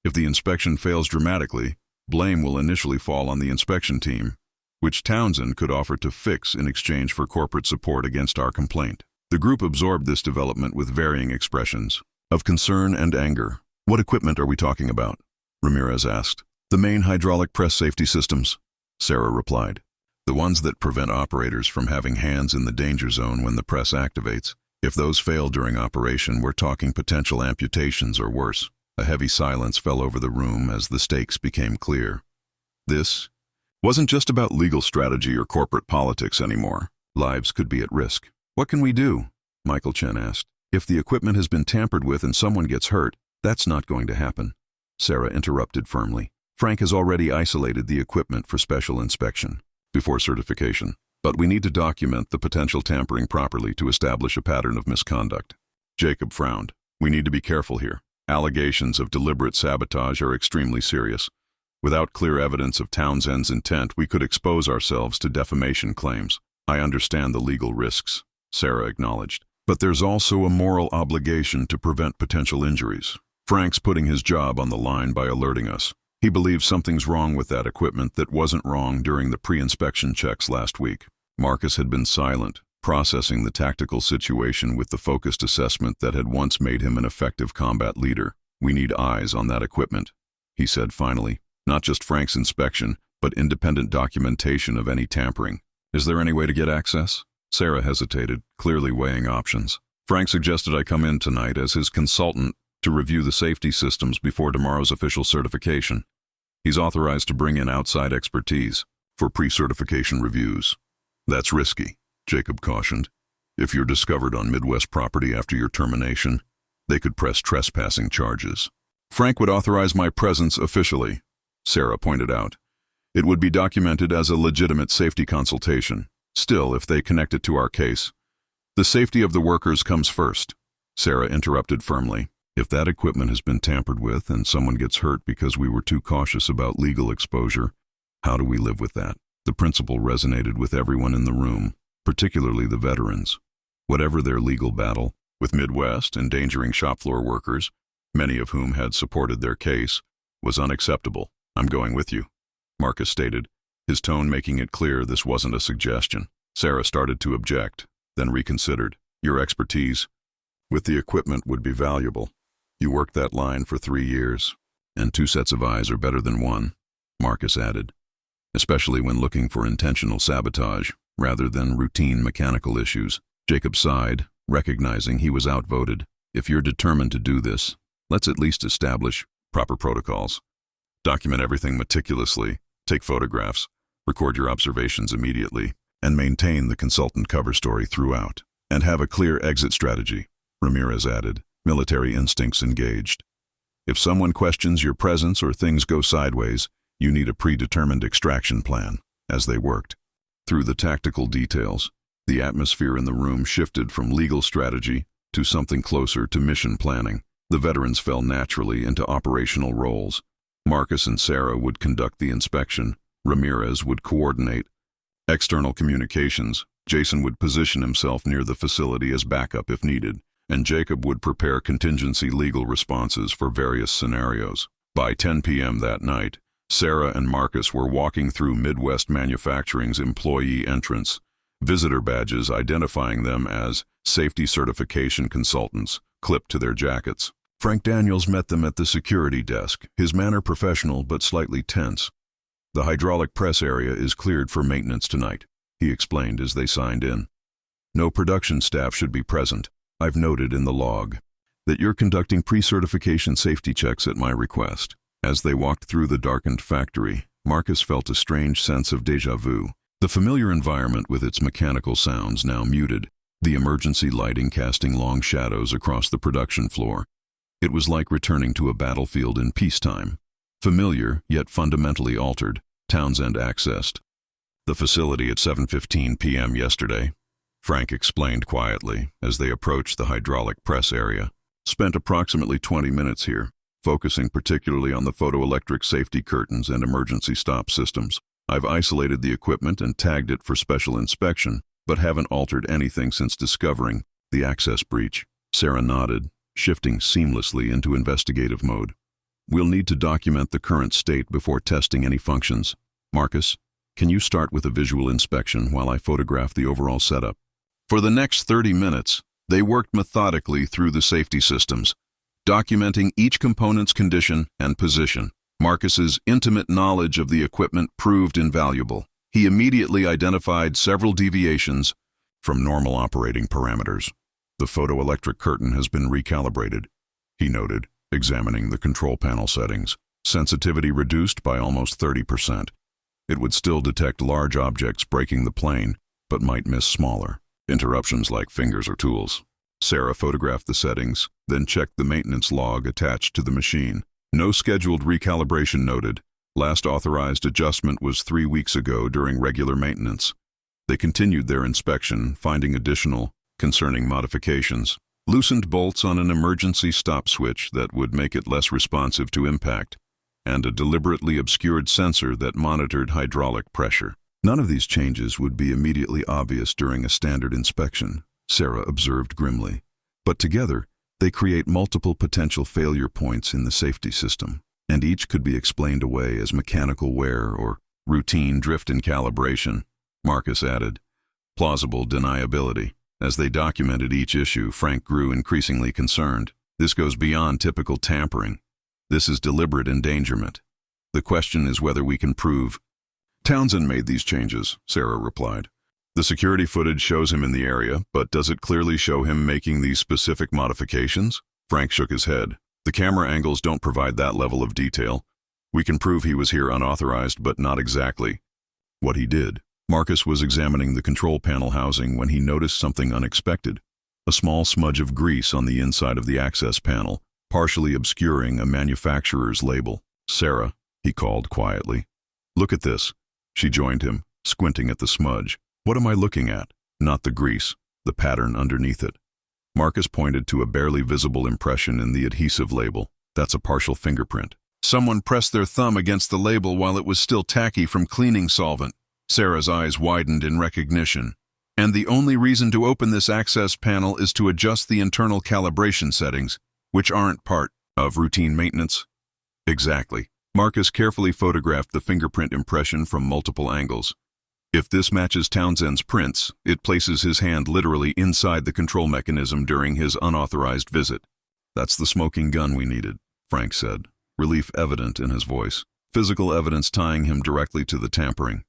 If the inspection fails dramatically, blame will initially fall on the inspection team, which Townsend could offer to fix in exchange for corporate support against our complaint. The group absorbed this development with varying expressions of concern and anger. What equipment are we talking about? Ramirez asked. The main hydraulic press safety systems, Sara replied. The ones that prevent operators from having hands in the danger zone when the press activates. If those fail during operation, we're talking potential amputations or worse. A heavy silence fell over the room as the stakes became clear. This wasn't just about legal strategy or corporate politics anymore. Lives could be at risk. What can we do? Michael Chen asked. If the equipment has been tampered with and someone gets hurt, that's not going to happen. Sara interrupted firmly. Frank has already isolated the equipment for special inspection before certification, but we need to document the potential tampering properly to establish a pattern of misconduct. Jacob frowned. We need to be careful here. Allegations of deliberate sabotage are extremely serious. Without clear evidence of Townsend's intent, we could expose ourselves to defamation claims. I understand the legal risks, Sara acknowledged. But there's also a moral obligation to prevent potential injuries. Frank's putting his job on the line by alerting us. He believes something's wrong with that equipment that wasn't wrong during the pre-inspection checks last week. Marcus had been silent, processing the tactical situation with the focused assessment that had once made him an effective combat leader. We need eyes on that equipment, he said finally. Not just Frank's inspection, but independent documentation of any tampering. Is there any way to get access? Sara hesitated, clearly weighing options. Frank suggested I come in tonight as his consultant to review the safety systems before tomorrow's official certification. He's authorized to bring in outside expertise for pre-certification reviews. That's risky, Jacob cautioned. If you're discovered on Midwest property after your termination, they could press trespassing charges. Frank would authorize my presence officially, Sara pointed out. It would be documented as a legitimate safety consultation. Still, if they connect it to our case, the safety of the workers comes first, Sara interrupted firmly. If that equipment has been tampered with and someone gets hurt because we were too cautious about legal exposure, how do we live with that? The principle resonated with everyone in the room, particularly the veterans. Whatever their legal battle, with Midwest endangering shop floor workers, many of whom had supported their case, was unacceptable. I'm going with you, Marcus stated, his tone making it clear this wasn't a suggestion. Sara started to object, then reconsidered. Your expertise with the equipment would be valuable. You worked that line for 3 years, and 2 sets of eyes are better than 1, Marcus added, especially when looking for intentional sabotage rather than routine mechanical issues. Jacob sighed, recognizing he was outvoted. If you're determined to do this, let's at least establish proper protocols. Document everything meticulously, take photographs, record your observations immediately, and maintain the consultant cover story throughout. And have a clear exit strategy, Ramirez added, military instincts engaged. If someone questions your presence or things go sideways, you need a predetermined extraction plan, as they worked. Through the tactical details, the atmosphere in the room shifted from legal strategy to something closer to mission planning. The veterans fell naturally into operational roles. Marcus and Sara would conduct the inspection, Ramirez would coordinate, External communications. Jason would position himself near the facility as backup if needed, and Jacob would prepare contingency legal responses for various scenarios. By 10 p.m. that night, Sara and Marcus were walking through Midwest Manufacturing's employee entrance, visitor badges identifying them as safety certification consultants clipped to their jackets. Frank Daniels met them at the security desk, his manner professional but slightly tense. "The hydraulic press area is cleared for maintenance tonight," he explained as they signed in. "No production staff should be present. I've noted in the log that you're conducting pre-certification safety checks at my request." As they walked through the darkened factory, Marcus felt a strange sense of déjà vu. The familiar environment with its mechanical sounds now muted, the emergency lighting casting long shadows across the production floor. It was like returning to a battlefield in peacetime. Familiar, yet fundamentally altered, Townsend accessed the facility at 7:15 p.m. yesterday, Frank explained quietly as they approached the hydraulic press area. "Spent approximately 20 minutes here, focusing particularly on the photoelectric safety curtains and emergency stop systems. I've isolated the equipment and tagged it for special inspection, but haven't altered anything since discovering the access breach." Sara nodded, shifting seamlessly into investigative mode. "We'll need to document the current state before testing any functions. Marcus, can you start with a visual inspection while I photograph the overall setup?" For the next 30 minutes, they worked methodically through the safety systems, documenting each component's condition and position. Marcus's intimate knowledge of the equipment proved invaluable. He immediately identified several deviations from normal operating parameters. "The photoelectric curtain has been recalibrated," he noted, examining the control panel settings. "Sensitivity reduced by almost 30%. It would still detect large objects breaking the plane, but might miss smaller interruptions like fingers or tools." Sara photographed the settings, then checked the maintenance log attached to the machine. No scheduled recalibration noted. Last authorized adjustment was 3 weeks ago during regular maintenance. They continued their inspection, finding additional concerning modifications. Loosened bolts on an emergency stop switch that would make it less responsive to impact, and a deliberately obscured sensor that monitored hydraulic pressure. None of these changes would be immediately obvious during a standard inspection, Sara observed grimly. But together, they create multiple potential failure points in the safety system, and each could be explained away as mechanical wear or routine drift in calibration, Marcus added. Plausible deniability. As they documented each issue, Frank grew increasingly concerned. This goes beyond typical tampering. This is deliberate endangerment. The question is whether we can prove. "Townsend made these changes," Sara replied. "The security footage shows him in the area, but does it clearly show him making these specific modifications?" Frank shook his head. "The camera angles don't provide that level of detail. We can prove he was here unauthorized, but not exactly what he did." Marcus was examining the control panel housing when he noticed something unexpected. A small smudge of grease on the inside of the access panel, partially obscuring a manufacturer's label. "Sara," he called quietly. "Look at this." She joined him, squinting at the smudge. "What am I looking at?" "Not the grease, the pattern underneath it." Marcus pointed to a barely visible impression in the adhesive label. "That's a partial fingerprint. Someone pressed their thumb against the label while it was still tacky from cleaning solvent." Sara's eyes widened in recognition. "And the only reason to open this access panel is to adjust the internal calibration settings, which aren't part of routine maintenance?" "Exactly." Marcus carefully photographed the fingerprint impression from multiple angles. "If this matches Townsend's prints, it places his hand literally inside the control mechanism during his unauthorized visit." "That's the smoking gun we needed," Frank said, relief evident in his voice. Physical evidence tying him directly to the tampering.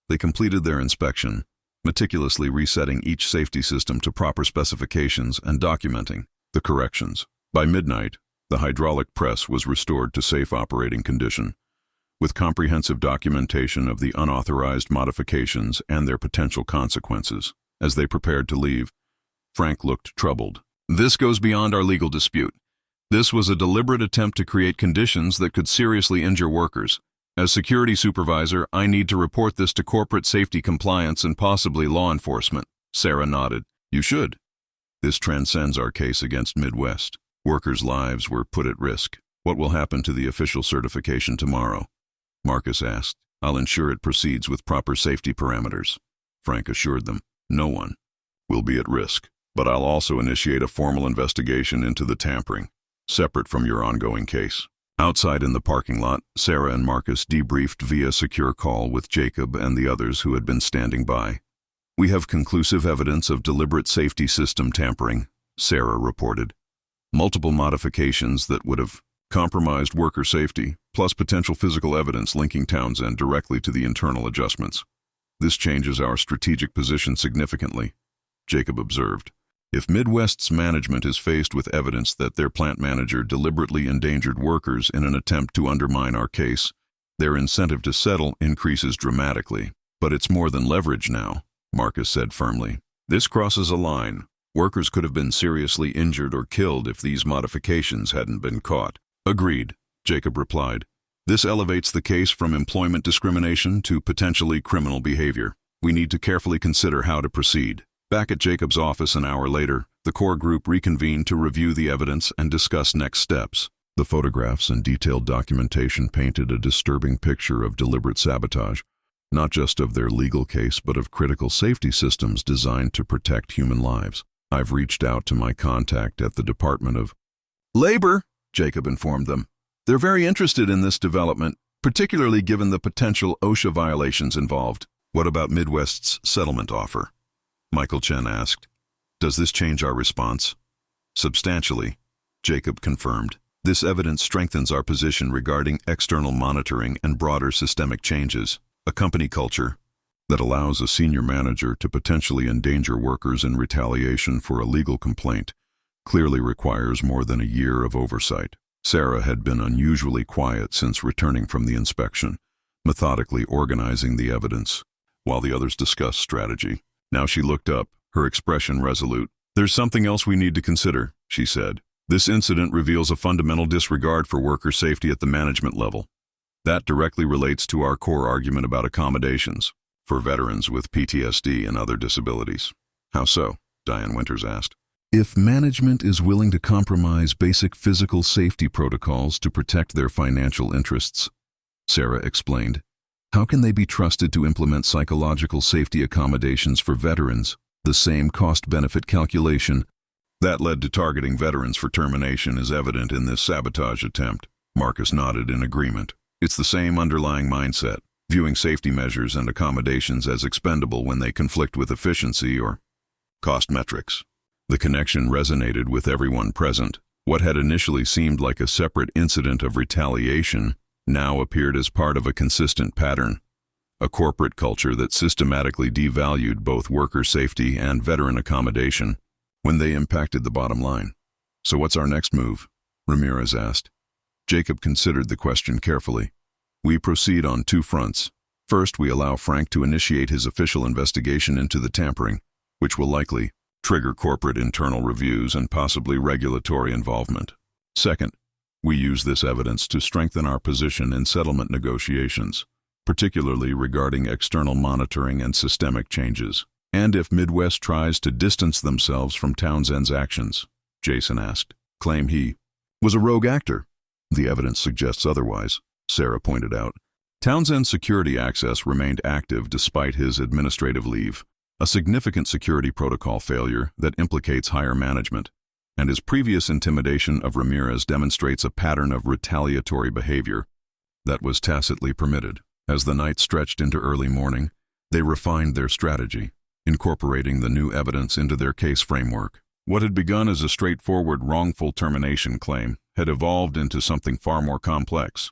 They completed their inspection, meticulously resetting each safety system to proper specifications and documenting the corrections. By midnight, the hydraulic press was restored to safe operating condition, with comprehensive documentation of the unauthorized modifications and their potential consequences. As they prepared to leave, Frank looked troubled. "This goes beyond our legal dispute. This was a deliberate attempt to create conditions that could seriously injure workers. As security supervisor, I need to report this to corporate safety compliance and possibly law enforcement." Sara nodded. "You should. This transcends our case against Midwest. Workers' lives were put at risk. What will happen to the official certification tomorrow?" Marcus asked. "I'll ensure it proceeds with proper safety parameters." Frank assured them. No one will be at risk, but I'll also initiate a formal investigation into the tampering, separate from your ongoing case. Outside in the parking lot, Sara and Marcus debriefed via secure call with Jacob and the others who had been standing by. We have conclusive evidence of deliberate safety system tampering, Sara reported. Multiple modifications that would have compromised worker safety, plus potential physical evidence linking Townsend directly to the internal adjustments. This changes our strategic position significantly, Jacob observed. If Midwest's management is faced with evidence that their plant manager deliberately endangered workers in an attempt to undermine our case, their incentive to settle increases dramatically. But it's more than leverage now, Marcus said firmly. This crosses a line. Workers could have been seriously injured or killed if these modifications hadn't been caught. Agreed, Jacob replied. This elevates the case from employment discrimination to potentially criminal behavior. We need to carefully consider how to proceed. Back at Jacob's office an hour later, the core group reconvened to review the evidence and discuss next steps. The photographs and detailed documentation painted a disturbing picture of deliberate sabotage, not just of their legal case but of critical safety systems designed to protect human lives. I've reached out to my contact at the Department of Labor, Jacob informed them. They're very interested in this development, particularly given the potential OSHA violations involved. What about Midwest's settlement offer? Michael Chen asked. Does this change our response? Substantially, Jacob confirmed. This evidence strengthens our position regarding external monitoring and broader systemic changes. A company culture that allows a senior manager to potentially endanger workers in retaliation for a legal complaint clearly requires more than a year of oversight. Sara had been unusually quiet since returning from the inspection, methodically organizing the evidence, while the others discussed strategy. Now she looked up, her expression resolute. There's something else we need to consider, she said. This incident reveals a fundamental disregard for worker safety at the management level. That directly relates to our core argument about accommodations for veterans with PTSD and other disabilities. How so? Diane Winters asked. If management is willing to compromise basic physical safety protocols to protect their financial interests, Sara explained, how can they be trusted to implement psychological safety accommodations for veterans? The same cost-benefit calculation that led to targeting veterans for termination is evident in this sabotage attempt. Marcus nodded in agreement. It's the same underlying mindset, viewing safety measures and accommodations as expendable when they conflict with efficiency or cost metrics. The connection resonated with everyone present. What had initially seemed like a separate incident of retaliation now appeared as part of a consistent pattern, a corporate culture that systematically devalued both worker safety and veteran accommodation when they impacted the bottom line. So what's our next move? Ramirez asked. Jacob considered the question carefully. We proceed on two fronts. First, we allow Frank to initiate his official investigation into the tampering, which will likely trigger corporate internal reviews and possibly regulatory involvement. Second, we use this evidence to strengthen our position in settlement negotiations, particularly regarding external monitoring and systemic changes. And if Midwest tries to distance themselves from Townsend's actions, Jason asked, claim he was a rogue actor. The evidence suggests otherwise, Sara pointed out. Townsend's security access remained active despite his administrative leave, a significant security protocol failure that implicates higher management, and his previous intimidation of Ramirez demonstrates a pattern of retaliatory behavior that was tacitly permitted. As the night stretched into early morning, they refined their strategy, incorporating the new evidence into their case framework. What had begun as a straightforward wrongful termination claim had evolved into something far more complex,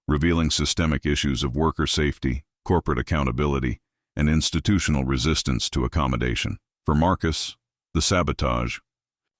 revealing systemic issues of worker safety, corporate accountability, and institutional resistance to accommodation. For Marcus, the sabotage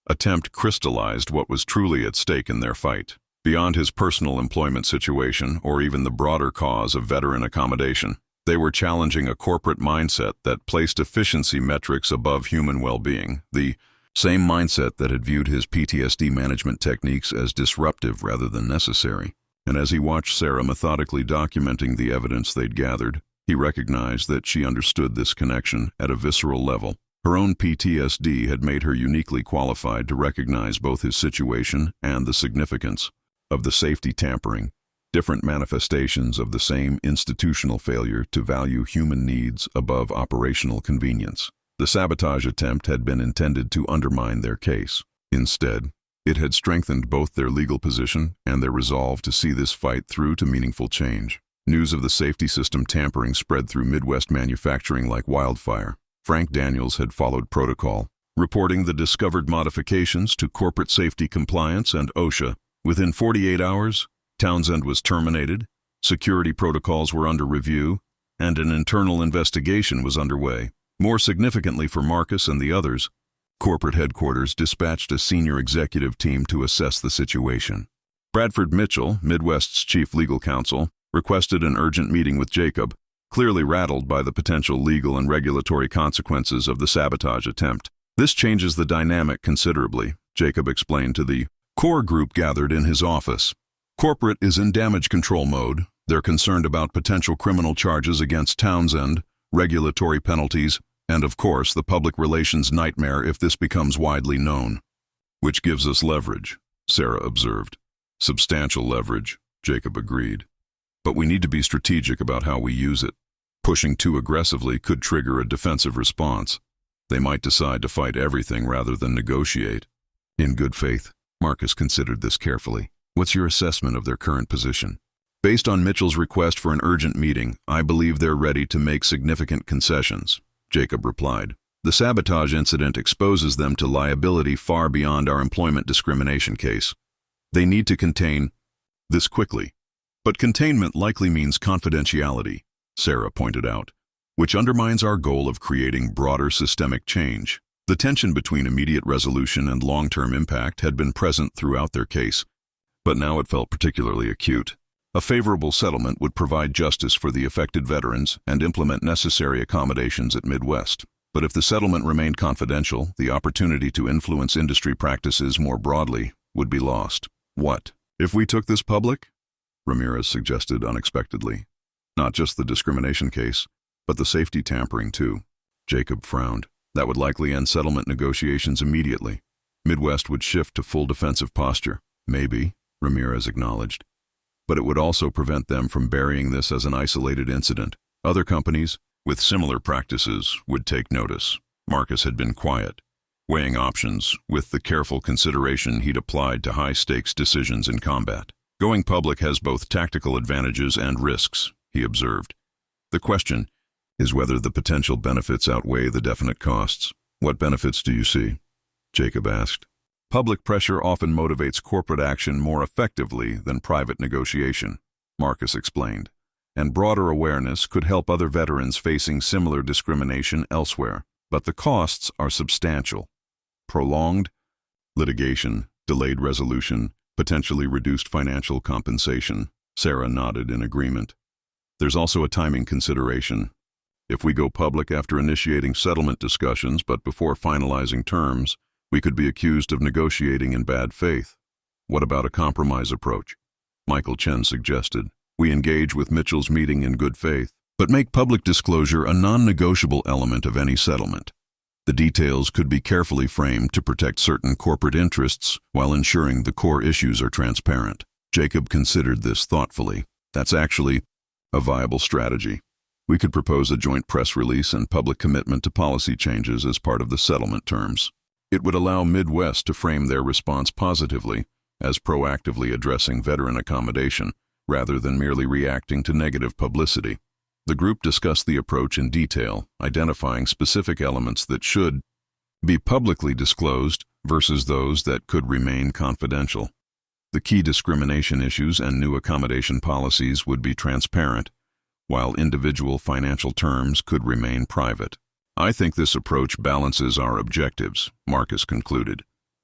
attempt crystallized what was truly at stake in their fight. Beyond his personal employment situation or even the broader cause of veteran accommodation, they were challenging a corporate mindset that placed efficiency metrics above human well-being, the same mindset that had viewed his PTSD management techniques as disruptive rather than necessary. And as he watched Sara methodically documenting the evidence they'd gathered, he recognized that she understood this connection at a visceral level. Her own PTSD had made her uniquely qualified to recognize both his situation and the significance of the safety tampering different manifestations of the same institutional failure to value human needs above operational convenience. The sabotage attempt had been intended to undermine their case. Instead, it had strengthened both their legal position and their resolve to see this fight through to meaningful change. News of the safety system tampering spread through Midwest manufacturing like wildfire. Frank Daniels had followed protocol, reporting the discovered modifications to corporate safety compliance and OSHA. Within 48 hours, Townsend was terminated, security protocols were under review, and an internal investigation was underway. More significantly for Marcus and the others, corporate headquarters dispatched a senior executive team to assess the situation. Bradford Mitchell, Midwest's chief legal counsel, requested an urgent meeting with Jacob, clearly rattled by the potential legal and regulatory consequences of the sabotage attempt. This changes the dynamic considerably, Jacob explained to the core group gathered in his office. Corporate is in damage control mode. They're concerned about potential criminal charges against Townsend, regulatory penalties, and of course the public relations nightmare if this becomes widely known. Which gives us leverage, Sara observed. Substantial leverage, Jacob agreed. But we need to be strategic about how we use it. Pushing too aggressively could trigger a defensive response. They might decide to fight everything rather than negotiate. In good faith, Marcus considered this carefully. What's your assessment of their current position? Based on Mitchell's request for an urgent meeting, I believe they're ready to make significant concessions, Jacob replied. The sabotage incident exposes them to liability far beyond our employment discrimination case. They need to contain this quickly. But containment likely means confidentiality, Sara pointed out, which undermines our goal of creating broader systemic change. The tension between immediate resolution and long-term impact had been present throughout their case, but now it felt particularly acute. A favorable settlement would provide justice for the affected veterans and implement necessary accommodations at Midwest. But if the settlement remained confidential, the opportunity to influence industry practices more broadly would be lost. What if we took this public? Ramirez suggested unexpectedly. Not just the discrimination case, but the safety tampering too. Jacob frowned. That would likely end settlement negotiations immediately. Midwest would shift to full defensive posture. Maybe, Ramirez acknowledged. But it would also prevent them from burying this as an isolated incident. Other companies, with similar practices, would take notice. Marcus had been quiet, weighing options with the careful consideration he'd applied to high-stakes decisions in combat. Going public has both tactical advantages and risks, he observed. The question is whether the potential benefits outweigh the definite costs. What benefits do you see? Jacob asked. Public pressure often motivates corporate action more effectively than private negotiation, Marcus explained, and broader awareness could help other veterans facing similar discrimination elsewhere. But the costs are substantial. Prolonged litigation, delayed resolution, potentially reduced financial compensation. Sara nodded in agreement. There's also a timing consideration. If we go public after initiating settlement discussions but before finalizing terms, we could be accused of negotiating in bad faith. What about a compromise approach? Michael Chen suggested. We engage with Mitchell's meeting in good faith, but make public disclosure a non-negotiable element of any settlement. The details could be carefully framed to protect certain corporate interests while ensuring the core issues are transparent. Jacob considered this thoughtfully. That's actually a viable strategy. We could propose a joint press release and public commitment to policy changes as part of the settlement terms. It would allow Midwest to frame their response positively, as proactively addressing veteran accommodation, rather than merely reacting to negative publicity. The group discussed the approach in detail, identifying specific elements that should be publicly disclosed versus those that could remain confidential. The key discrimination issues and new accommodation policies would be transparent, while individual financial terms could remain private. I think this approach balances our objectives, Marcus concluded.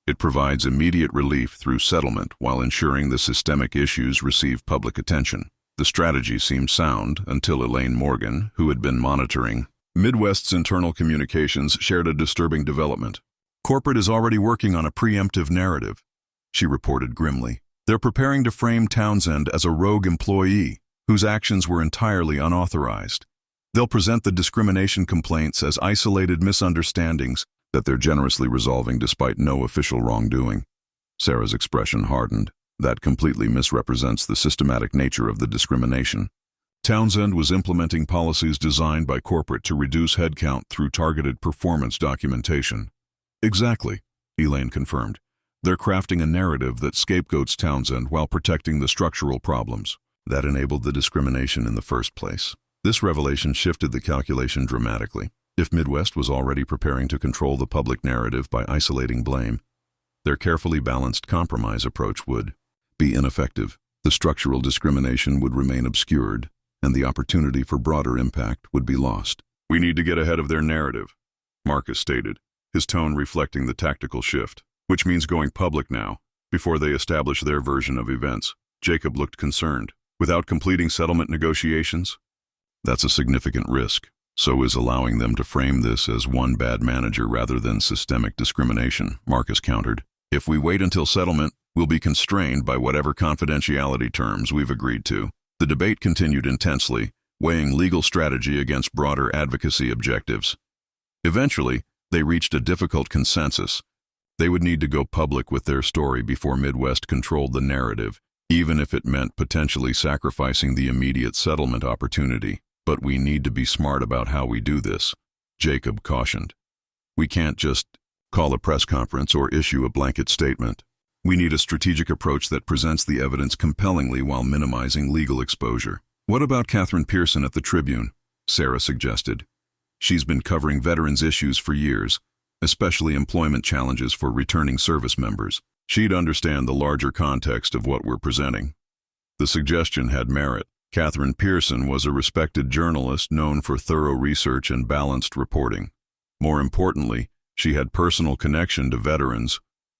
It provides immediate relief through settlement while ensuring the systemic issues receive public attention. The strategy seemed sound until Elaine Morgan, who had been monitoring Midwest's internal communications, shared a disturbing development. Corporate is already working on a preemptive narrative, she reported grimly. They're preparing to frame Townsend as a rogue employee whose actions were entirely unauthorized. They'll present the discrimination complaints as isolated misunderstandings that they're generously resolving despite no official wrongdoing. Sara's expression hardened. That completely misrepresents the systematic nature of the discrimination. Townsend was implementing policies designed by corporate to reduce headcount through targeted performance documentation. Exactly, Elaine confirmed. They're crafting a narrative that scapegoats Townsend while protecting the structural problems that enabled the discrimination in the first place. This revelation shifted the calculation dramatically. If Midwest was already preparing to control the public narrative by isolating blame, their carefully balanced compromise approach would be ineffective. The structural discrimination would remain obscured, and the opportunity for broader impact would be lost. "We need to get ahead of their narrative," Marcus stated, his tone reflecting the tactical shift. "Which means going public now, before they establish their version of events." Jacob looked concerned. "Without completing settlement negotiations?" "That's a significant risk. So is allowing them to frame this as one bad manager rather than systemic discrimination," Marcus countered. "If we wait until settlement, we'll be constrained by whatever confidentiality terms we've agreed to." The debate continued intensely, weighing legal strategy against broader advocacy objectives. Eventually, they reached a difficult consensus. They would need to go public with their story before Midwest controlled the narrative, even if it meant potentially sacrificing the immediate settlement opportunity. "But we need to be smart about how we do this," Jacob cautioned. "We can't just call a press conference or issue a blanket statement. We need a strategic approach that presents the evidence compellingly while minimizing legal exposure." "What about Catherine Pearson at the Tribune?" Sara suggested. "She's been covering veterans' issues for years, especially employment challenges for returning service members. She'd understand the larger context of what we're presenting." The suggestion had merit. Catherine Pearson was a respected journalist known for thorough research and balanced reporting. More importantly, she had personal connection to veterans'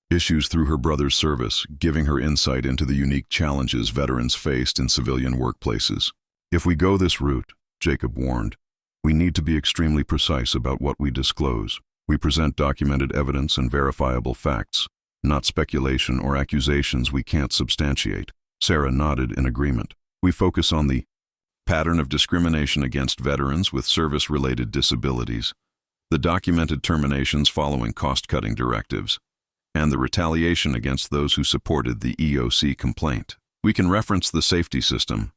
issues through her brother's service, giving her insight into the unique challenges veterans faced in civilian workplaces. "If we go this route," Jacob warned, "we need to be extremely precise about what we disclose. We present documented evidence and verifiable facts, not speculation or accusations we can't substantiate." Sara nodded in agreement. "We focus on the pattern of discrimination against veterans with service-related disabilities, the documented terminations following cost-cutting directives, and the retaliation against those who supported the EOC complaint. We can reference the safety system,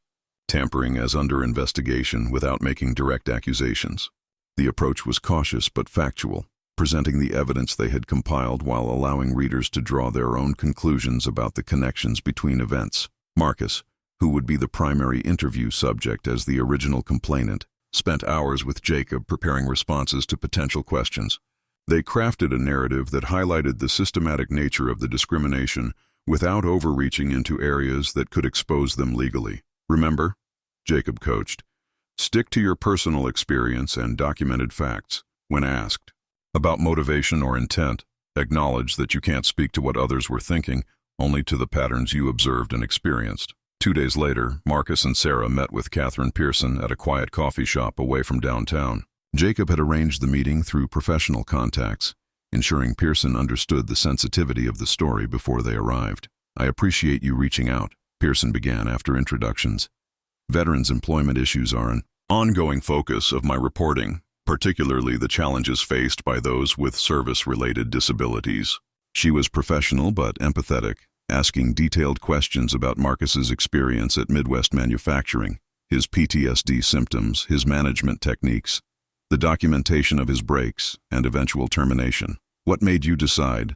tampering as under investigation without making direct accusations." The approach was cautious but factual, presenting the evidence they had compiled while allowing readers to draw their own conclusions about the connections between events. Marcus, who would be the primary interview subject as the original complainant, spent hours with Jacob preparing responses to potential questions. They crafted a narrative that highlighted the systematic nature of the discrimination without overreaching into areas that could expose them legally. "Remember," Jacob coached, "stick to your personal experience and documented facts. When asked about motivation or intent, acknowledge that you can't speak to what others were thinking, only to the patterns you observed and experienced." 2 days later, Marcus and Sara met with Catherine Pearson at a quiet coffee shop away from downtown. Jacob had arranged the meeting through professional contacts, ensuring Pearson understood the sensitivity of the story before they arrived. "I appreciate you reaching out," Pearson began after introductions. "Veterans' employment issues are an ongoing focus of my reporting, particularly the challenges faced by those with service-related disabilities." She was professional but empathetic, asking detailed questions about Marcus's experience at Midwest Manufacturing, his PTSD symptoms, his management techniques, the documentation of his breaks, and eventual termination. "What made you decide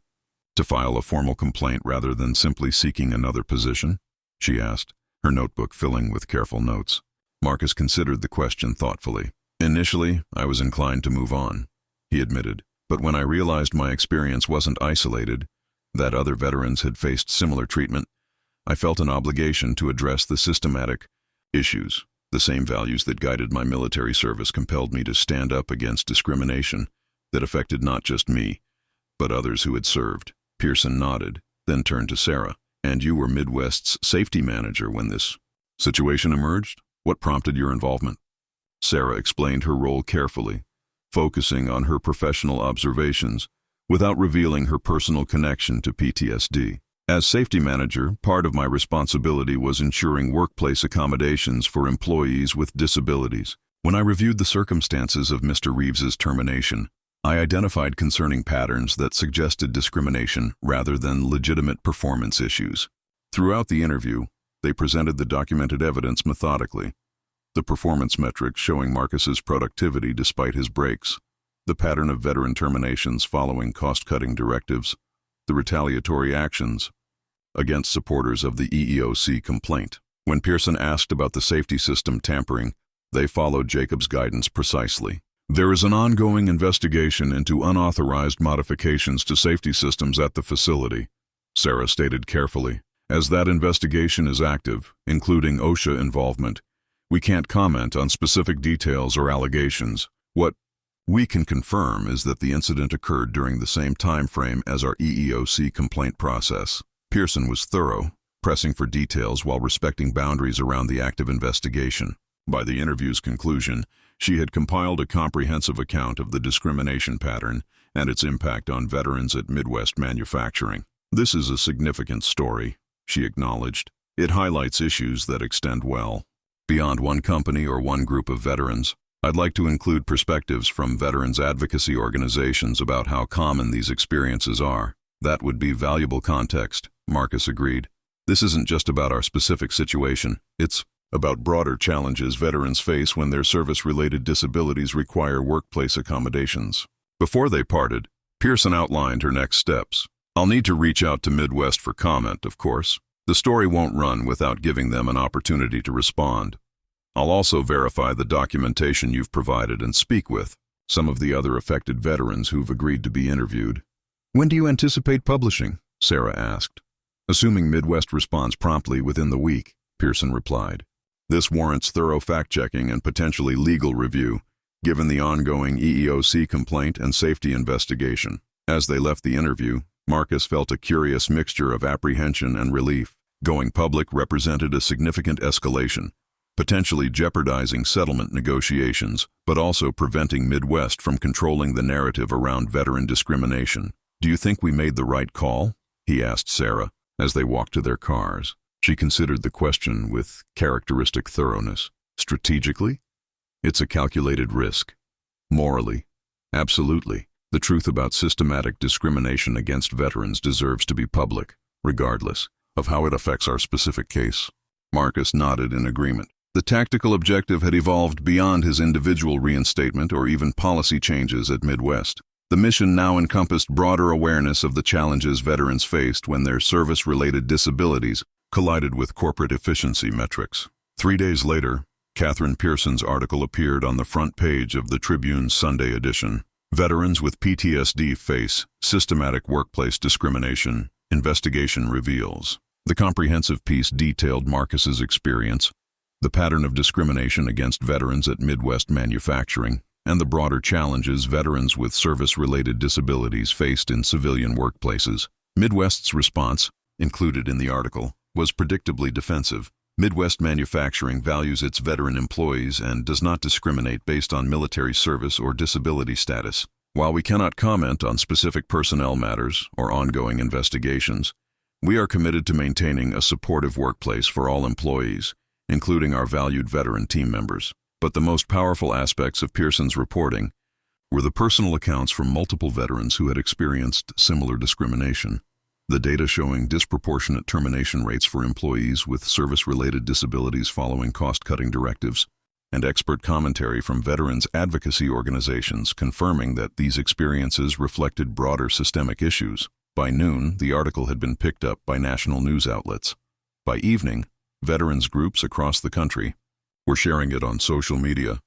to file a formal complaint rather than simply seeking another position?" she asked, her notebook filling with careful notes. Marcus considered the question thoughtfully. "Initially, I was inclined to move on," he admitted, "but when I realized my experience wasn't isolated, that other veterans had faced similar treatment, I felt an obligation to address the systematic issues. The same values that guided my military service compelled me to stand up against discrimination that affected not just me, but others who had served." Pearson nodded, then turned to Sara. "And you were Midwest's safety manager when this situation emerged? What prompted your involvement?" Sara explained her role carefully, focusing on her professional observations without revealing her personal connection to PTSD. "As safety manager, part of my responsibility was ensuring workplace accommodations for employees with disabilities. When I reviewed the circumstances of Mr. Reeves's termination, I identified concerning patterns that suggested discrimination rather than legitimate performance issues. Throughout the interview, they presented the documented evidence methodically. The performance metrics showing Marcus's productivity despite his breaks, the pattern of veteran terminations following cost-cutting directives, the retaliatory actions against supporters of the EEOC complaint. When Pearson asked about the safety system tampering, they followed Jacob's guidance precisely. There is an ongoing investigation into unauthorized modifications to safety systems at the facility, Sara stated carefully. As that investigation is active, including OSHA involvement, we can't comment on specific details or allegations. What we can confirm is that the incident occurred during the same time frame as our EEOC complaint process. Pearson was thorough, pressing for details while respecting boundaries around the active investigation. By the interview's conclusion, she had compiled a comprehensive account of the discrimination pattern and its impact on veterans at Midwest Manufacturing. This is a significant story, she acknowledged. It highlights issues that extend well beyond one company or one group of veterans. I'd like to include perspectives from veterans advocacy organizations about how common these experiences are. That would be valuable context, Marcus agreed. This isn't just about our specific situation. It's about broader challenges veterans face when their service-related disabilities require workplace accommodations. Before they parted, Pearson outlined her next steps. I'll need to reach out to Midwest for comment, of course. The story won't run without giving them an opportunity to respond. I'll also verify the documentation you've provided and speak with some of the other affected veterans who've agreed to be interviewed. When do you anticipate publishing? Sara asked. Assuming Midwest responds promptly within the week, Pearson replied. This warrants thorough fact-checking and potentially legal review, given the ongoing EEOC complaint and safety investigation. As they left the interview, Marcus felt a curious mixture of apprehension and relief. Going public represented a significant escalation, potentially jeopardizing settlement negotiations, but also preventing Midwest from controlling the narrative around veteran discrimination. Do you think we made the right call? He asked Sara as they walked to their cars. She considered the question with characteristic thoroughness. Strategically? It's a calculated risk. Morally? Absolutely. The truth about systematic discrimination against veterans deserves to be public, regardless of how it affects our specific case. Marcus nodded in agreement. The tactical objective had evolved beyond his individual reinstatement or even policy changes at Midwest. The mission now encompassed broader awareness of the challenges veterans faced when their service-related disabilities collided with corporate efficiency metrics. 3 days later, Catherine Pearson's article appeared on the front page of the Tribune's Sunday edition. Veterans with PTSD face systematic workplace discrimination, investigation reveals. The comprehensive piece detailed Marcus's experience, the pattern of discrimination against veterans at Midwest Manufacturing, and the broader challenges veterans with service-related disabilities faced in civilian workplaces. Midwest's response, included in the article, was predictably defensive. Midwest Manufacturing values its veteran employees and does not discriminate based on military service or disability status. While we cannot comment on specific personnel matters or ongoing investigations, we are committed to maintaining a supportive workplace for all employees, including our valued veteran team members. But the most powerful aspects of Pearson's reporting were the personal accounts from multiple veterans who had experienced similar discrimination. The data showing disproportionate termination rates for employees with service-related disabilities following cost-cutting directives, and expert commentary from veterans advocacy organizations confirming that these experiences reflected broader systemic issues. By noon, the article had been picked up by national news outlets. By evening, veterans groups across the country were sharing it on social media,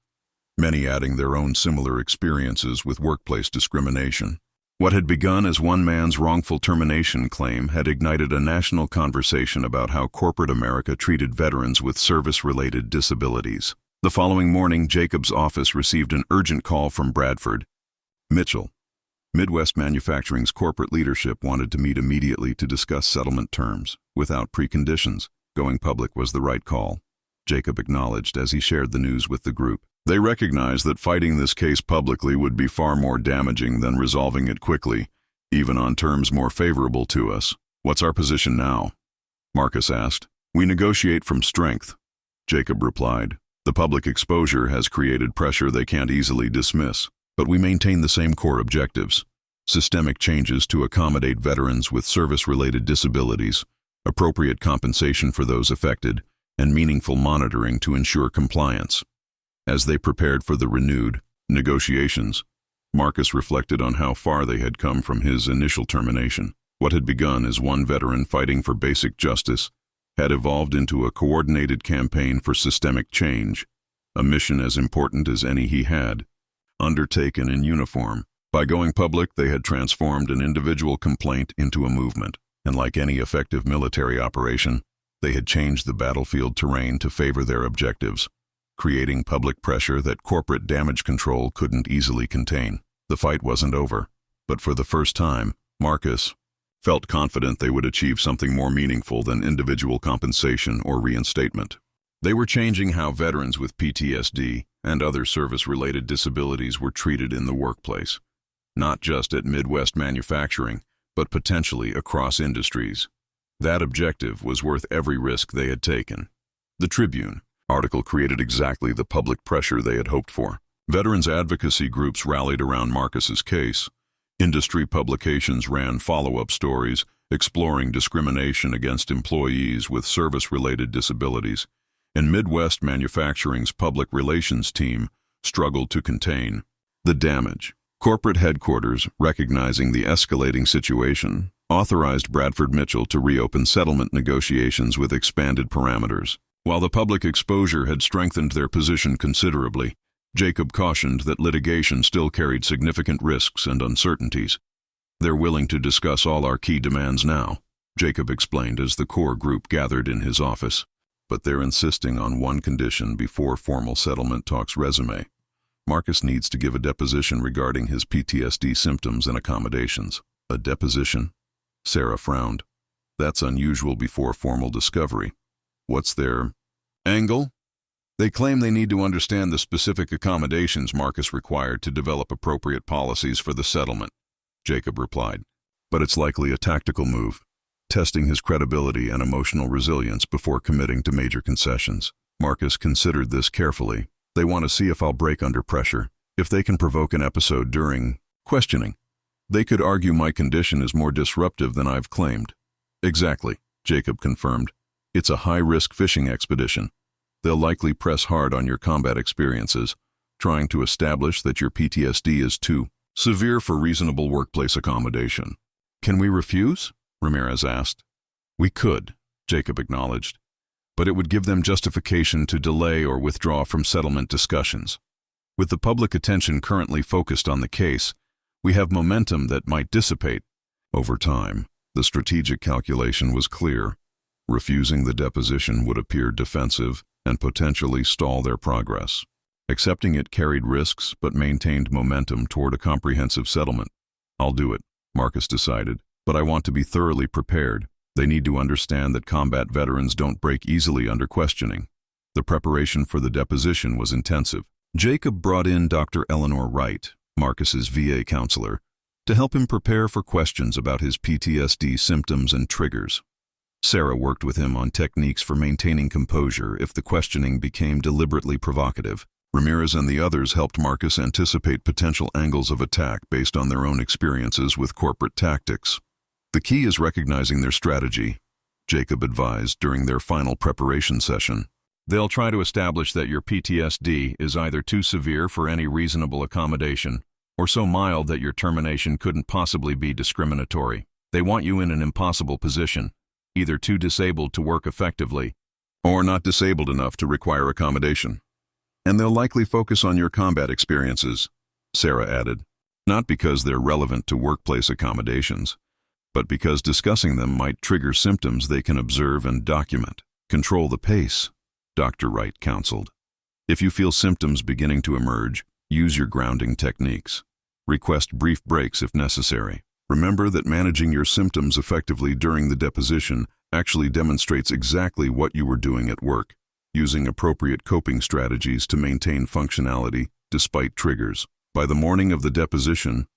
many adding their own similar experiences with workplace discrimination. What had begun as one man's wrongful termination claim had ignited a national conversation about how corporate America treated veterans with service-related disabilities. The following morning, Jacob's office received an urgent call from Bradford Mitchell. Midwest Manufacturing's corporate leadership wanted to meet immediately to discuss settlement terms, without preconditions. Going public was the right call, Jacob acknowledged as he shared the news with the group. They recognized that fighting this case publicly would be far more damaging than resolving it quickly, even on terms more favorable to us. What's our position now? Marcus asked. We negotiate from strength, Jacob replied. The public exposure has created pressure they can't easily dismiss, but we maintain the same core objectives: systemic changes to accommodate veterans with service-related disabilities, appropriate compensation for those affected, and meaningful monitoring to ensure compliance. As they prepared for the renewed negotiations, Marcus reflected on how far they had come from his initial termination. What had begun as one veteran fighting for basic justice had evolved into a coordinated campaign for systemic change, a mission as important as any he had undertaken in uniform. By going public, they had transformed an individual complaint into a movement, and like any effective military operation, they had changed the battlefield terrain to favor their objectives, creating public pressure that corporate damage control couldn't easily contain. The fight wasn't over, but for the first time, Marcus felt confident they would achieve something more meaningful than individual compensation or reinstatement. They were changing how veterans with PTSD and other service-related disabilities were treated in the workplace, not just at Midwest Manufacturing, but potentially across industries. That objective was worth every risk they had taken. The Tribune article created exactly the public pressure they had hoped for. Veterans advocacy groups rallied around Marcus's case. Industry publications ran follow-up stories exploring discrimination against employees with service-related disabilities, and Midwest Manufacturing's public relations team struggled to contain the damage. Corporate headquarters, recognizing the escalating situation, authorized Bradford Mitchell to reopen settlement negotiations with expanded parameters. While the public exposure had strengthened their position considerably, Jacob cautioned that litigation still carried significant risks and uncertainties. "They're willing to discuss all our key demands now," Jacob explained as the core group gathered in his office. "But they're insisting on one condition before formal settlement talks resume. Marcus needs to give a deposition regarding his PTSD symptoms and accommodations." "A deposition?" Sara frowned. "That's unusual before formal discovery. What's their angle?" "They claim they need to understand the specific accommodations Marcus required to develop appropriate policies for the settlement," Jacob replied. "But it's likely a tactical move, testing his credibility and emotional resilience before committing to major concessions." Marcus considered this carefully. "They want to see if I'll break under pressure, if they can provoke an episode during questioning. They could argue my condition is more disruptive than I've claimed." "Exactly," Jacob confirmed. "It's a high-risk fishing expedition. They'll likely press hard on your combat experiences, trying to establish that your PTSD is too severe for reasonable workplace accommodation." "Can we refuse?" Ramirez asked. "We could," Jacob acknowledged, "but it would give them justification to delay or withdraw from settlement discussions. With the public attention currently focused on the case, we have momentum that might dissipate over time." The strategic calculation was clear. Refusing the deposition would appear defensive and potentially stall their progress. Accepting it carried risks but maintained momentum toward a comprehensive settlement. "I'll do it," Marcus decided, "but I want to be thoroughly prepared. They need to understand that combat veterans don't break easily under questioning." The preparation for the deposition was intensive. Jacob brought in Dr. Eleanor Wright, Marcus's VA counselor, to help him prepare for questions about his PTSD symptoms and triggers. Sara worked with him on techniques for maintaining composure if the questioning became deliberately provocative. Ramirez and the others helped Marcus anticipate potential angles of attack based on their own experiences with corporate tactics. "The key is recognizing their strategy," Jacob advised during their final preparation session. "They'll try to establish that your PTSD is either too severe for any reasonable accommodation or so mild that your termination couldn't possibly be discriminatory. They want you in an impossible position, either too disabled to work effectively or not disabled enough to require accommodation. And they'll likely focus on your combat experiences," Sara added, "not because they're relevant to workplace accommodations, but because discussing them might trigger symptoms they can observe and document." "Control the pace," Dr. Wright counseled. "If you feel symptoms beginning to emerge, use your grounding techniques. Request brief breaks if necessary. Remember that managing your symptoms effectively during the deposition actually demonstrates exactly what you were doing at work, using appropriate coping strategies to maintain functionality despite triggers." By the morning of the deposition,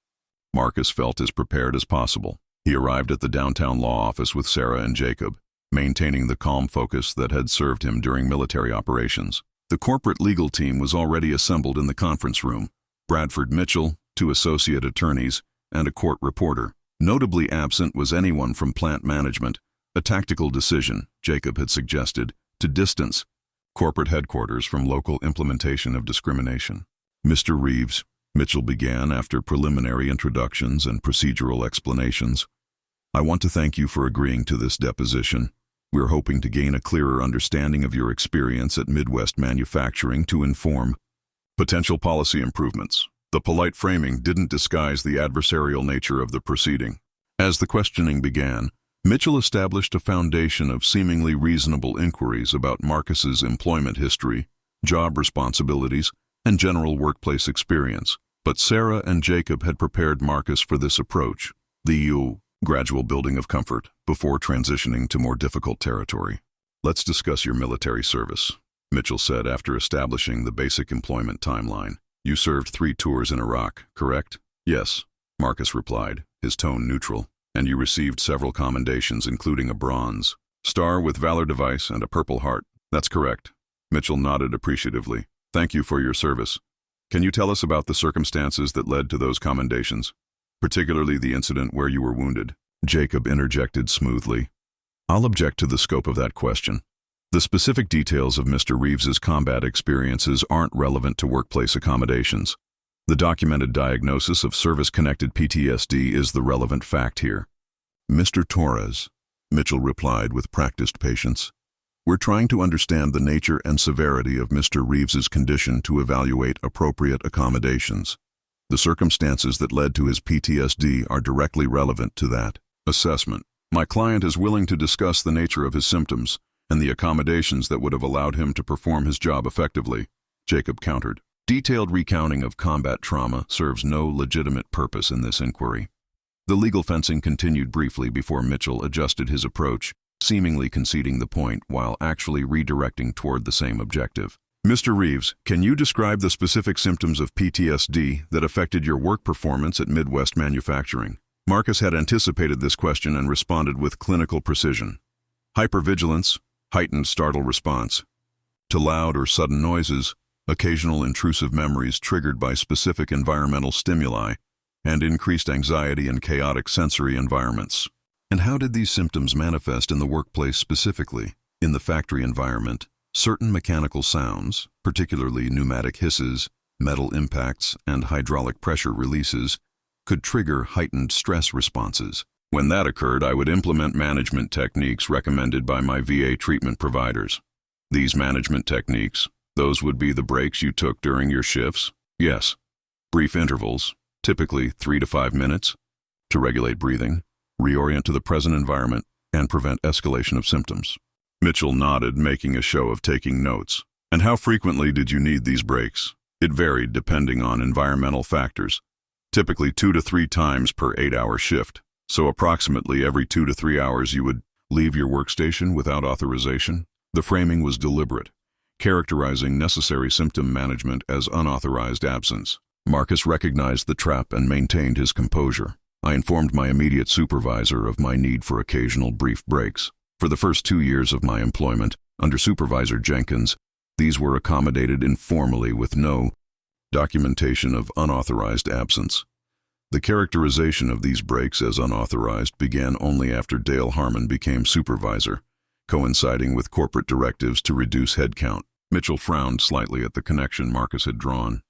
Marcus felt as prepared as possible. He arrived at the downtown law office with Sara and Jacob, maintaining the calm focus that had served him during military operations. The corporate legal team was already assembled in the conference room: Bradford Mitchell, 2 associate attorneys, and a court reporter. Notably absent was anyone from plant management, A tactical decision, Jacob had suggested, to distance corporate headquarters from local implementation of discrimination. Mr. Reeves, Mitchell began after preliminary introductions and procedural explanations. I want to thank you for agreeing to this deposition. We're hoping to gain a clearer understanding of your experience at Midwest Manufacturing to inform potential policy improvements. The polite framing didn't disguise the adversarial nature of the proceeding. As the questioning began, Mitchell established a foundation of seemingly reasonable inquiries about Marcus's employment history, job responsibilities, and general workplace experience. But Sara and Jacob had prepared Marcus for this approach, the gradual building of comfort, before transitioning to more difficult territory. Let's discuss your military service, Mitchell said after establishing the basic employment timeline. You served 3 tours in Iraq, correct? Yes, Marcus replied, his tone neutral. And you received several commendations, including a Bronze Star with Valor Device and a Purple Heart. That's correct. Mitchell nodded appreciatively. Thank you for your service. Can you tell us about the circumstances that led to those commendations, particularly the incident where you were wounded? Jacob interjected smoothly. I'll object to the scope of that question. The specific details of Mr. Reeves's combat experiences aren't relevant to workplace accommodations. The documented diagnosis of service-connected PTSD is the relevant fact here. Mr. Torres, Mitchell replied with practiced patience. We're trying to understand the nature and severity of Mr. Reeves's condition to evaluate appropriate accommodations. The circumstances that led to his PTSD are directly relevant to that assessment. My client is willing to discuss the nature of his symptoms and the accommodations that would have allowed him to perform his job effectively, Jacob countered. Detailed recounting of combat trauma serves no legitimate purpose in this inquiry. The legal fencing continued briefly before Mitchell adjusted his approach, seemingly conceding the point while actually redirecting toward the same objective. Mr. Reeves, can you describe the specific symptoms of PTSD that affected your work performance at Midwest Manufacturing? Marcus had anticipated this question and responded with clinical precision. Hypervigilance, heightened startle response to loud or sudden noises, occasional intrusive memories triggered by specific environmental stimuli, and increased anxiety in chaotic sensory environments. And how did these symptoms manifest in the workplace specifically? In the factory environment, certain mechanical sounds, particularly pneumatic hisses, metal impacts, and hydraulic pressure releases, could trigger heightened stress responses. When that occurred, I would implement management techniques recommended by my VA treatment providers. These management techniques, those would be the breaks you took during your shifts? Yes. Brief intervals, typically 3 to 5 minutes, to regulate breathing, reorient to the present environment, and prevent escalation of symptoms. Mitchell nodded, making a show of taking notes. And how frequently did you need these breaks? It varied depending on environmental factors, typically 2 to 3 times per 8-hour shift. So approximately every 2 to 3 hours you would leave your workstation without authorization. The framing was deliberate, characterizing necessary symptom management as unauthorized absence. Marcus recognized the trap and maintained his composure. I informed my immediate supervisor of my need for occasional brief breaks. For the first 2 years of my employment, under Supervisor Jenkins, these were accommodated informally with no documentation of unauthorized absence. The characterization of these breaks as unauthorized began only after Dale Harmon became supervisor, coinciding with corporate directives to reduce headcount. Mitchell frowned slightly at the connection Marcus had drawn.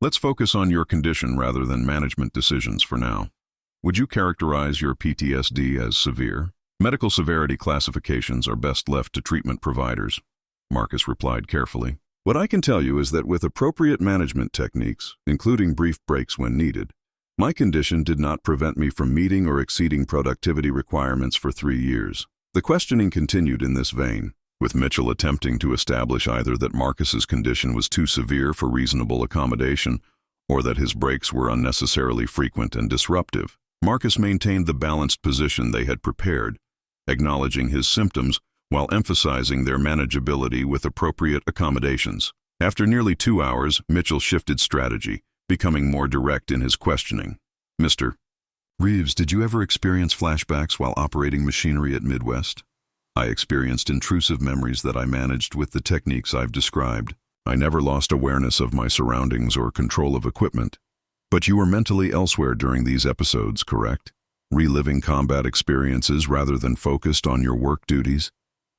Let's focus on your condition rather than management decisions for now. Would you characterize your PTSD as severe? Medical severity classifications are best left to treatment providers, Marcus replied carefully. What I can tell you is that with appropriate management techniques, including brief breaks when needed, my condition did not prevent me from meeting or exceeding productivity requirements for 3 years. The questioning continued in this vein, with Mitchell attempting to establish either that Marcus's condition was too severe for reasonable accommodation or that his breaks were unnecessarily frequent and disruptive. Marcus maintained the balanced position they had prepared, acknowledging his symptoms while emphasizing their manageability with appropriate accommodations. After nearly 2 hours, Mitchell shifted strategy, becoming more direct in his questioning. Mr. Reeves, did you ever experience flashbacks while operating machinery at Midwest? I experienced intrusive memories that I managed with the techniques I've described. I never lost awareness of my surroundings or control of equipment. But you were mentally elsewhere during these episodes, correct? reliving combat experiences rather than focused on your work duties?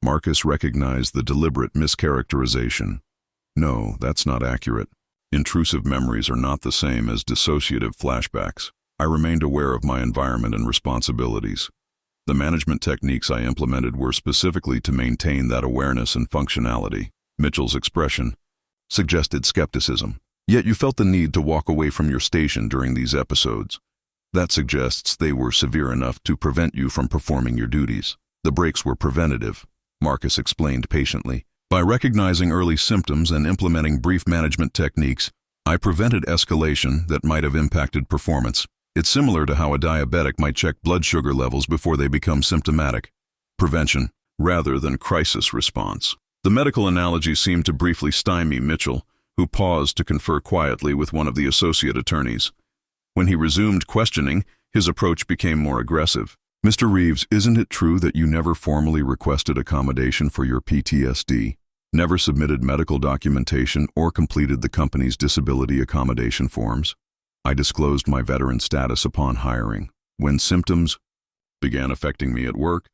Marcus recognized the deliberate mischaracterization. No, that's not accurate. Intrusive memories are not the same as dissociative flashbacks. I remained aware of my environment and responsibilities. The management techniques I implemented were specifically to maintain that awareness and functionality. Mitchell's expression suggested skepticism. Yet you felt the need to walk away from your station during these episodes. That suggests they were severe enough to prevent you from performing your duties. The breaks were preventative, Marcus explained patiently. By recognizing early symptoms and implementing brief management techniques, I prevented escalation that might have impacted performance. It's similar to how a diabetic might check blood sugar levels before they become symptomatic. Prevention, rather than crisis response. The medical analogy seemed to briefly stymie Mitchell, who paused to confer quietly with one of the associate attorneys. When he resumed questioning, his approach became more aggressive. Mr. Reeves, isn't it true that you never formally requested accommodation for your PTSD, never submitted medical documentation, or completed the company's disability accommodation forms? I disclosed my veteran status upon hiring. When symptoms began affecting me at work,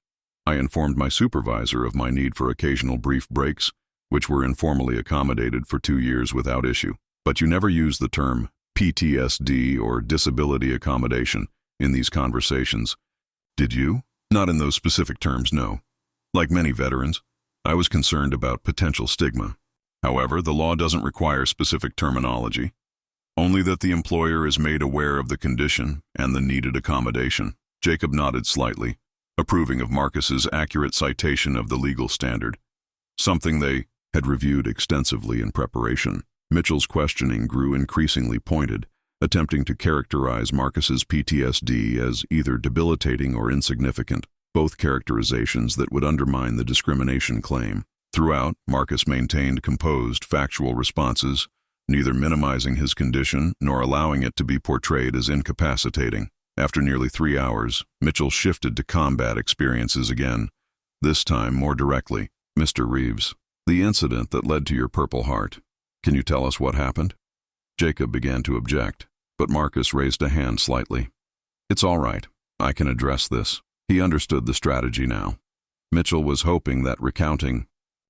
I informed my supervisor of my need for occasional brief breaks, which were informally accommodated for 2 years without issue. But you never used the term PTSD or disability accommodation in these conversations, did you? Not in those specific terms, no. Like many veterans, I was concerned about potential stigma. However, the law doesn't require specific terminology, only that the employer is made aware of the condition and the needed accommodation. Jacob nodded slightly, approving of Marcus's accurate citation of the legal standard, something they had reviewed extensively in preparation. Mitchell's questioning grew increasingly pointed, attempting to characterize Marcus's PTSD as either debilitating or insignificant, both characterizations that would undermine the discrimination claim. Throughout, Marcus maintained composed, factual responses, neither minimizing his condition nor allowing it to be portrayed as incapacitating. After nearly 3 hours, Mitchell shifted to combat experiences again, this time more directly. Mr. Reeves, the incident that led to your Purple Heart. Can you tell us what happened? Jacob began to object, but Marcus raised a hand slightly. It's all right. I can address this. He understood the strategy now. Mitchell was hoping that recounting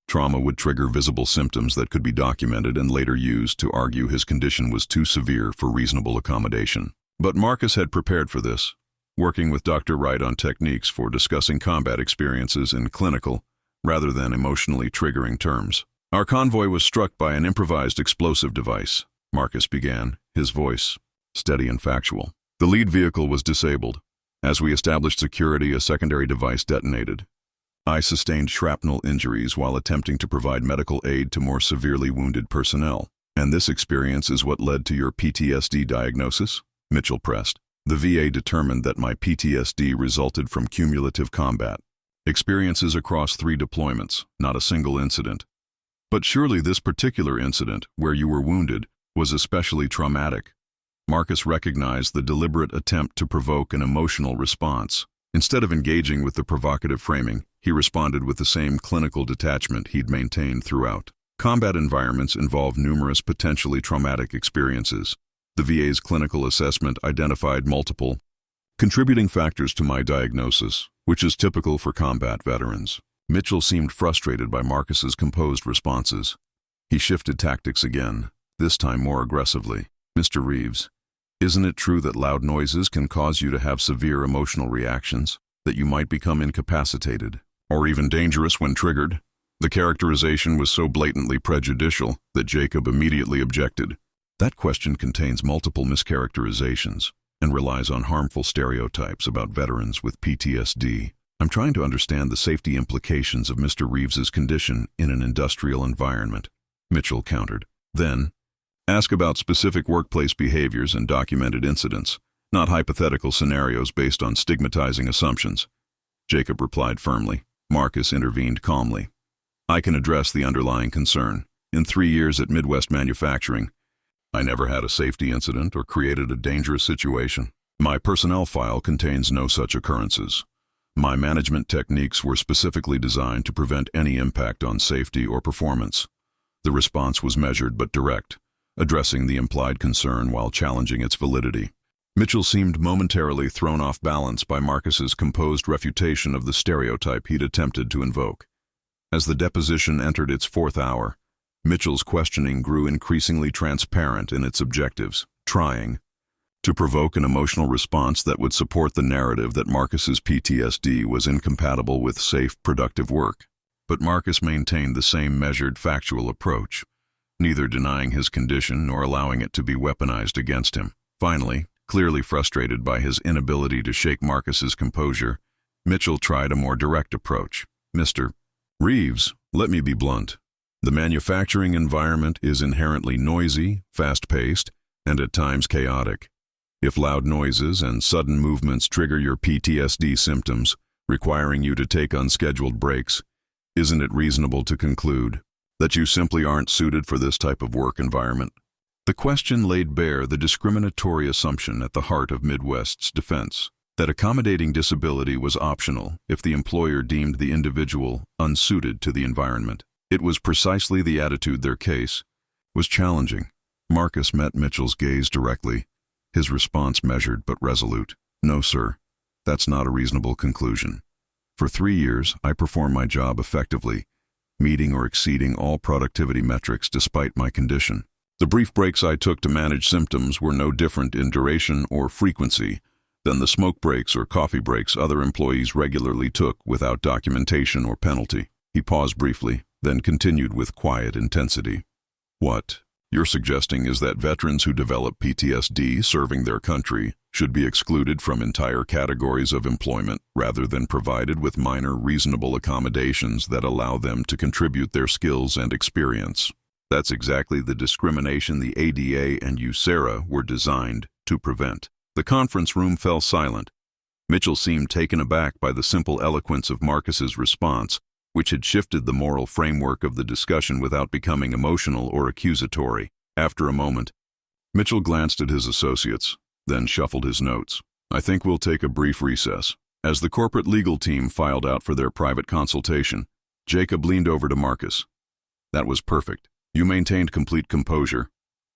trauma would trigger visible symptoms that could be documented and later used to argue his condition was too severe for reasonable accommodation. But Marcus had prepared for this, working with Dr. Wright on techniques for discussing combat experiences in clinical, rather than emotionally triggering terms. Our convoy was struck by an improvised explosive device, Marcus began, his voice steady and factual. The lead vehicle was disabled. As we established security, a secondary device detonated. I sustained shrapnel injuries while attempting to provide medical aid to more severely wounded personnel. And this experience is what led to your PTSD diagnosis? Mitchell pressed. The VA determined that my PTSD resulted from cumulative combat experiences across 3 deployments, not a single incident. But surely this particular incident, where you were wounded, was especially traumatic. Marcus recognized the deliberate attempt to provoke an emotional response. Instead of engaging with the provocative framing, he responded with the same clinical detachment he'd maintained throughout. Combat environments involve numerous potentially traumatic experiences. The VA's clinical assessment identified multiple contributing factors to my diagnosis, which is typical for combat veterans. Mitchell seemed frustrated by Marcus's composed responses. He shifted tactics again, this time more aggressively. Mr. Reeves, isn't it true that loud noises can cause you to have severe emotional reactions, that you might become incapacitated, or even dangerous when triggered? The characterization was so blatantly prejudicial that Jacob immediately objected. That question contains multiple mischaracterizations and relies on harmful stereotypes about veterans with PTSD. I'm trying to understand the safety implications of Mr. Reeves's condition in an industrial environment, Mitchell countered. Then, ask about specific workplace behaviors and documented incidents, not hypothetical scenarios based on stigmatizing assumptions. Jacob replied firmly. Marcus intervened calmly. I can address the underlying concern. In 3 years at Midwest Manufacturing, I never had a safety incident or created a dangerous situation. My personnel file contains no such occurrences. My management techniques were specifically designed to prevent any impact on safety or performance. The response was measured but direct, addressing the implied concern while challenging its validity. Mitchell seemed momentarily thrown off balance by Marcus's composed refutation of the stereotype he'd attempted to invoke. As the deposition entered its fourth hour, Mitchell's questioning grew increasingly transparent in its objectives, trying to provoke an emotional response that would support the narrative that Marcus's PTSD was incompatible with safe, productive work. But Marcus maintained the same measured, factual approach, neither denying his condition nor allowing it to be weaponized against him. Finally, clearly frustrated by his inability to shake Marcus's composure, Mitchell tried a more direct approach. "Mr. Reeves, let me be blunt. The manufacturing environment is inherently noisy, fast-paced, and at times chaotic. If loud noises and sudden movements trigger your PTSD symptoms, requiring you to take unscheduled breaks, isn't it reasonable to conclude that you simply aren't suited for this type of work environment?" The question laid bare the discriminatory assumption at the heart of Midwest's defense, that accommodating disability was optional if the employer deemed the individual unsuited to the environment. It was precisely the attitude their case was challenging. Marcus met Mitchell's gaze directly, his response measured but resolute. "No, sir, that's not a reasonable conclusion. For 3 years, I perform my job effectively, meeting or exceeding all productivity metrics despite my condition. The brief breaks I took to manage symptoms were no different in duration or frequency than the smoke breaks or coffee breaks other employees regularly took without documentation or penalty." He paused briefly, then continued with quiet intensity. "What you're suggesting is that veterans who develop PTSD serving their country should be excluded from entire categories of employment rather than provided with minor reasonable accommodations that allow them to contribute their skills and experience. That's exactly the discrimination the ADA and you, Sara, were designed to prevent." The conference room fell silent. Mitchell seemed taken aback by the simple eloquence of Marcus's response, which had shifted the moral framework of the discussion without becoming emotional or accusatory. After a moment, Mitchell glanced at his associates, then shuffled his notes. "I think we'll take a brief recess." As the corporate legal team filed out for their private consultation, Jacob leaned over to Marcus. "That was perfect. You maintained complete composure,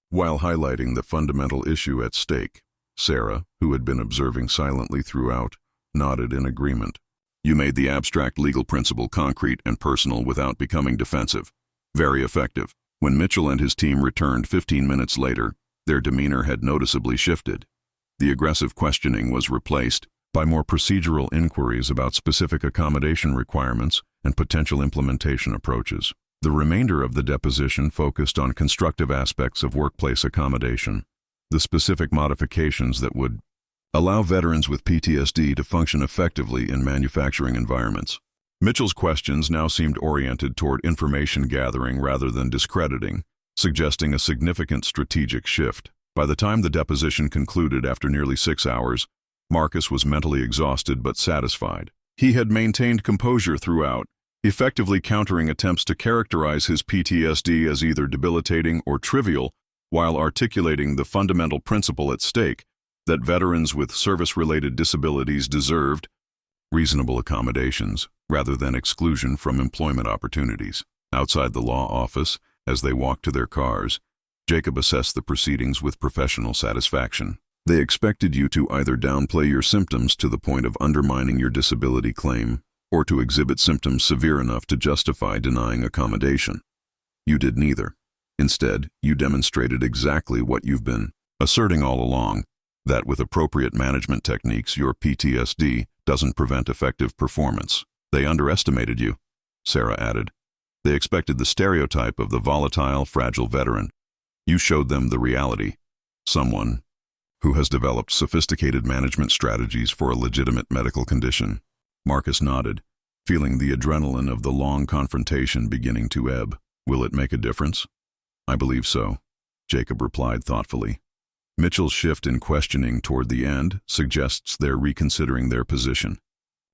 while highlighting the fundamental issue at stake." Sara, who had been observing silently throughout, nodded in agreement. "You made the abstract legal principle concrete and personal without becoming defensive. Very effective." When Mitchell and his team returned 15 minutes later, their demeanor had noticeably shifted. The aggressive questioning was replaced by more procedural inquiries about specific accommodation requirements and potential implementation approaches. The remainder of the deposition focused on constructive aspects of workplace accommodation, the specific modifications that would allow veterans with PTSD to function effectively in manufacturing environments. Mitchell's questions now seemed oriented toward information gathering rather than discrediting, suggesting a significant strategic shift. By the time the deposition concluded after nearly 6 hours, Marcus was mentally exhausted but satisfied. He had maintained composure throughout, effectively countering attempts to characterize his PTSD as either debilitating or trivial, while articulating the fundamental principle at stake, that veterans with service-related disabilities deserved reasonable accommodations rather than exclusion from employment opportunities. Outside the law office, as they walked to their cars, Jacob assessed the proceedings with professional satisfaction. "They expected you to either downplay your symptoms to the point of undermining your disability claim, or to exhibit symptoms severe enough to justify denying accommodation. You did neither. Instead, you demonstrated exactly what you've been asserting all along, that with appropriate management techniques, your PTSD doesn't prevent effective performance." "They underestimated you," Sara added. "They expected the stereotype of the volatile, fragile veteran. You showed them the reality. Someone who has developed sophisticated management strategies for a legitimate medical condition." Marcus nodded, feeling the adrenaline of the long confrontation beginning to ebb. "Will it make a difference?" "I believe so," Jacob replied thoughtfully. Mitchell's shift in questioning toward the end suggests they're reconsidering their position.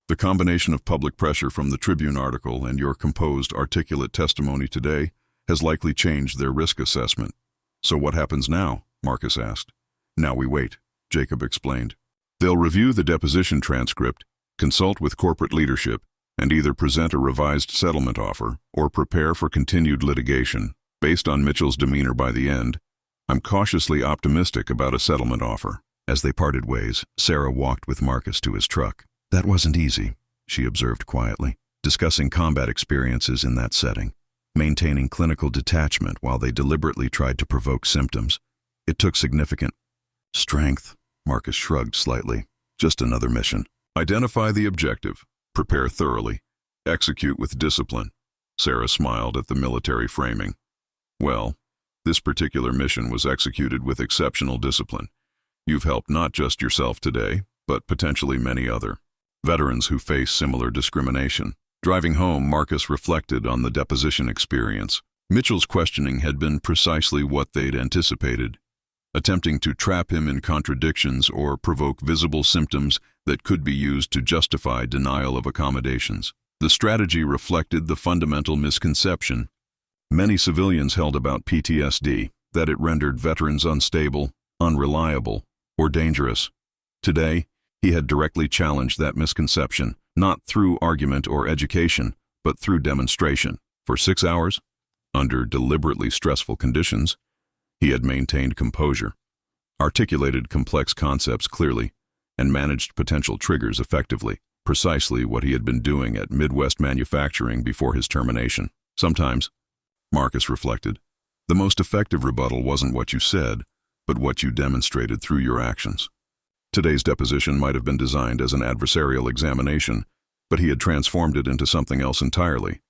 "The combination of public pressure from the Tribune article and your composed, articulate testimony today has likely changed their risk assessment." "So what happens now?" Marcus asked. "Now we wait," Jacob explained. "They'll review the deposition transcript, consult with corporate leadership, and either present a revised settlement offer or prepare for continued litigation. Based on Mitchell's demeanor by the end, I'm cautiously optimistic about a settlement offer. As they parted ways, Sara walked with Marcus to his truck. "That wasn't easy," she observed quietly, discussing combat experiences in that setting, maintaining clinical detachment while they deliberately tried to provoke symptoms. "It took significant strength," Marcus shrugged slightly. "Just another mission." "Identify the objective, prepare thoroughly, execute with discipline." Sara smiled at the military framing. "Well, this particular mission was executed with exceptional discipline. You've helped not just yourself today, but potentially many other veterans who face similar discrimination." Driving home, Marcus reflected on the deposition experience. Mitchell's questioning had been precisely what they'd anticipated, attempting to trap him in contradictions or provoke visible symptoms that could be used to justify denial of accommodations. The strategy reflected the fundamental misconception many civilians held about PTSD, that it rendered veterans unstable, unreliable, or dangerous. Today, he had directly challenged that misconception, not through argument or education, but through demonstration. For 6 hours, under deliberately stressful conditions, he had maintained composure, articulated complex concepts clearly, and managed potential triggers effectively, precisely what he had been doing at Midwest Manufacturing before his termination. Sometimes, Marcus reflected, the most effective rebuttal wasn't what you said, but what you demonstrated through your actions. Today's deposition might have been designed as an adversarial examination, but he had transformed it into something else entirely.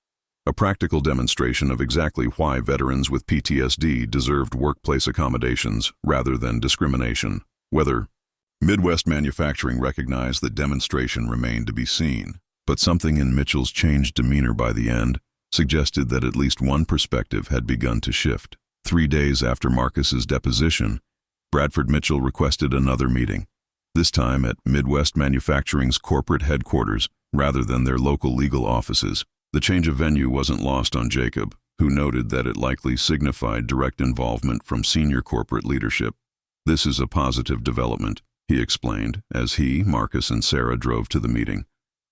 A practical demonstration of exactly why veterans with PTSD deserved workplace accommodations rather than discrimination. Whether Midwest Manufacturing recognized that demonstration remained to be seen, but something in Mitchell's changed demeanor by the end suggested that at least one perspective had begun to shift. 3 days after Marcus's deposition, Bradford Mitchell requested another meeting, this time at Midwest Manufacturing's corporate headquarters rather than their local legal offices. The change of venue wasn't lost on Jacob, who noted that it likely signified direct involvement from senior corporate leadership. "This is a positive development," he explained, as he, Marcus, and Sara drove to the meeting.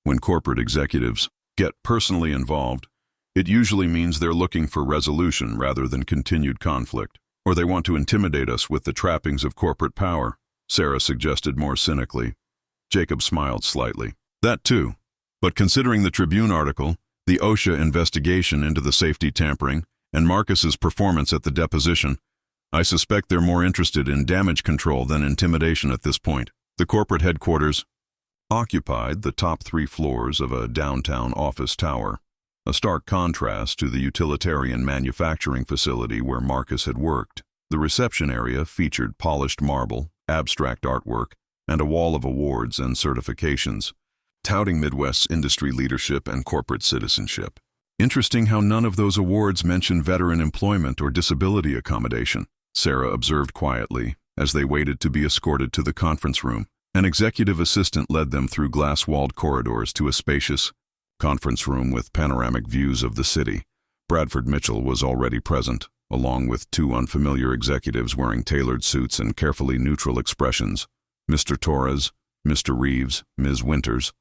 "When corporate executives get personally involved, it usually means they're looking for resolution rather than continued conflict, or they want to intimidate us with the trappings of corporate power," Sara suggested more cynically. Jacob smiled slightly. "That too. But considering the Tribune article, the OSHA investigation into the safety tampering, and Marcus's performance at the deposition, I suspect they're more interested in damage control than intimidation at this point." The corporate headquarters occupied the top 3 floors of a downtown office tower, a stark contrast to the utilitarian manufacturing facility where Marcus had worked. The reception area featured polished marble, abstract artwork, and a wall of awards and certifications, touting Midwest's industry leadership and corporate citizenship. "Interesting how none of those awards mention veteran employment or disability accommodation," Sara observed quietly as they waited to be escorted to the conference room. An executive assistant led them through glass-walled corridors to a spacious conference room with panoramic views of the city. Bradford Mitchell was already present, along with 2 unfamiliar executives wearing tailored suits and carefully neutral expressions. Mr. Torres, Mr. Reeves, Ms. Winters.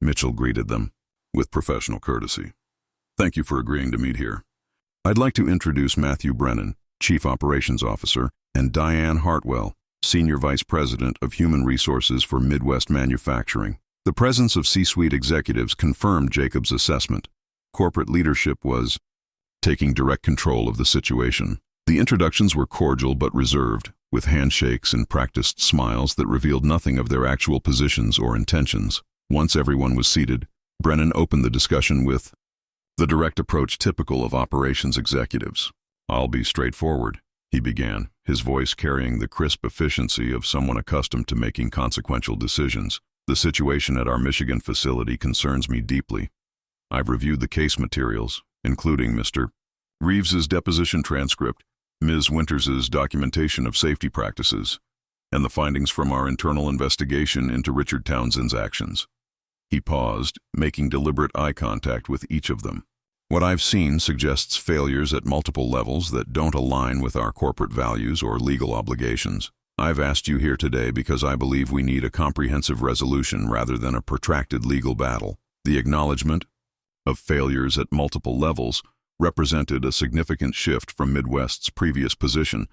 Mitchell greeted them with professional courtesy. "Thank you for agreeing to meet here. I'd like to introduce Matthew Brennan, Chief Operations Officer, and Diane Hartwell, Senior Vice President of Human Resources for Midwest Manufacturing." The presence of C-suite executives confirmed Jacob's assessment. Corporate leadership was taking direct control of the situation. The introductions were cordial but reserved, with handshakes and practiced smiles that revealed nothing of their actual positions or intentions. Once everyone was seated, Brennan opened the discussion with the direct approach typical of operations executives. "I'll be straightforward," he began, his voice carrying the crisp efficiency of someone accustomed to making consequential decisions. "The situation at our Michigan facility concerns me deeply. I've reviewed the case materials, including Mr. Reeves's deposition transcript, Ms. Winters's documentation of safety practices, and the findings from our internal investigation into Richard Townsend's actions." He paused, making deliberate eye contact with each of them. "What I've seen suggests failures at multiple levels that don't align with our corporate values or legal obligations. I've asked you here today because I believe we need a comprehensive resolution rather than a protracted legal battle." The acknowledgement of failures at multiple levels represented a significant shift from Midwest's previous position,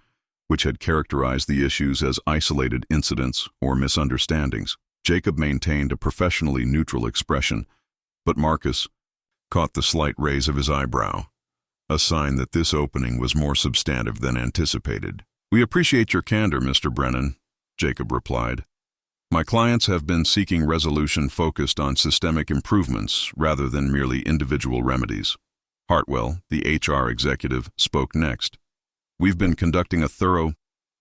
which had characterized the issues as isolated incidents or misunderstandings. Jacob maintained a professionally neutral expression, but Marcus caught the slight raise of his eyebrow, a sign that this opening was more substantive than anticipated. "We appreciate your candor, Mr. Brennan," Jacob replied. "My clients have been seeking resolution focused on systemic improvements rather than merely individual remedies." Hartwell, the HR executive, spoke next. "We've been conducting a thorough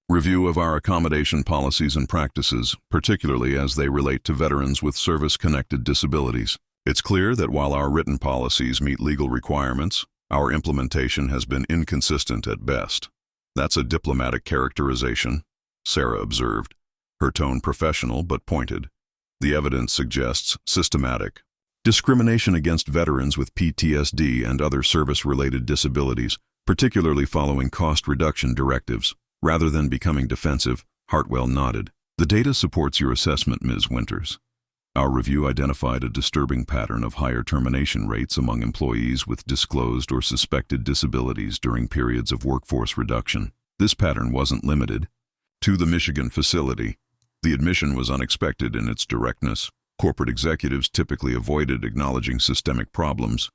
review of our accommodation policies and practices, particularly as they relate to veterans with service-connected disabilities. It's clear that while our written policies meet legal requirements, our implementation has been inconsistent at best." "That's a diplomatic characterization," Sara observed, her tone professional but pointed. "The evidence suggests systematic discrimination against veterans with PTSD and other service-related disabilities, particularly following cost reduction directives." Rather than becoming defensive, Hartwell nodded. "The data supports your assessment, Ms. Winters. Our review identified a disturbing pattern of higher termination rates among employees with disclosed or suspected disabilities during periods of workforce reduction. This pattern wasn't limited to the Michigan facility. The admission was unexpected in its directness. Corporate executives typically avoided acknowledging systemic problems,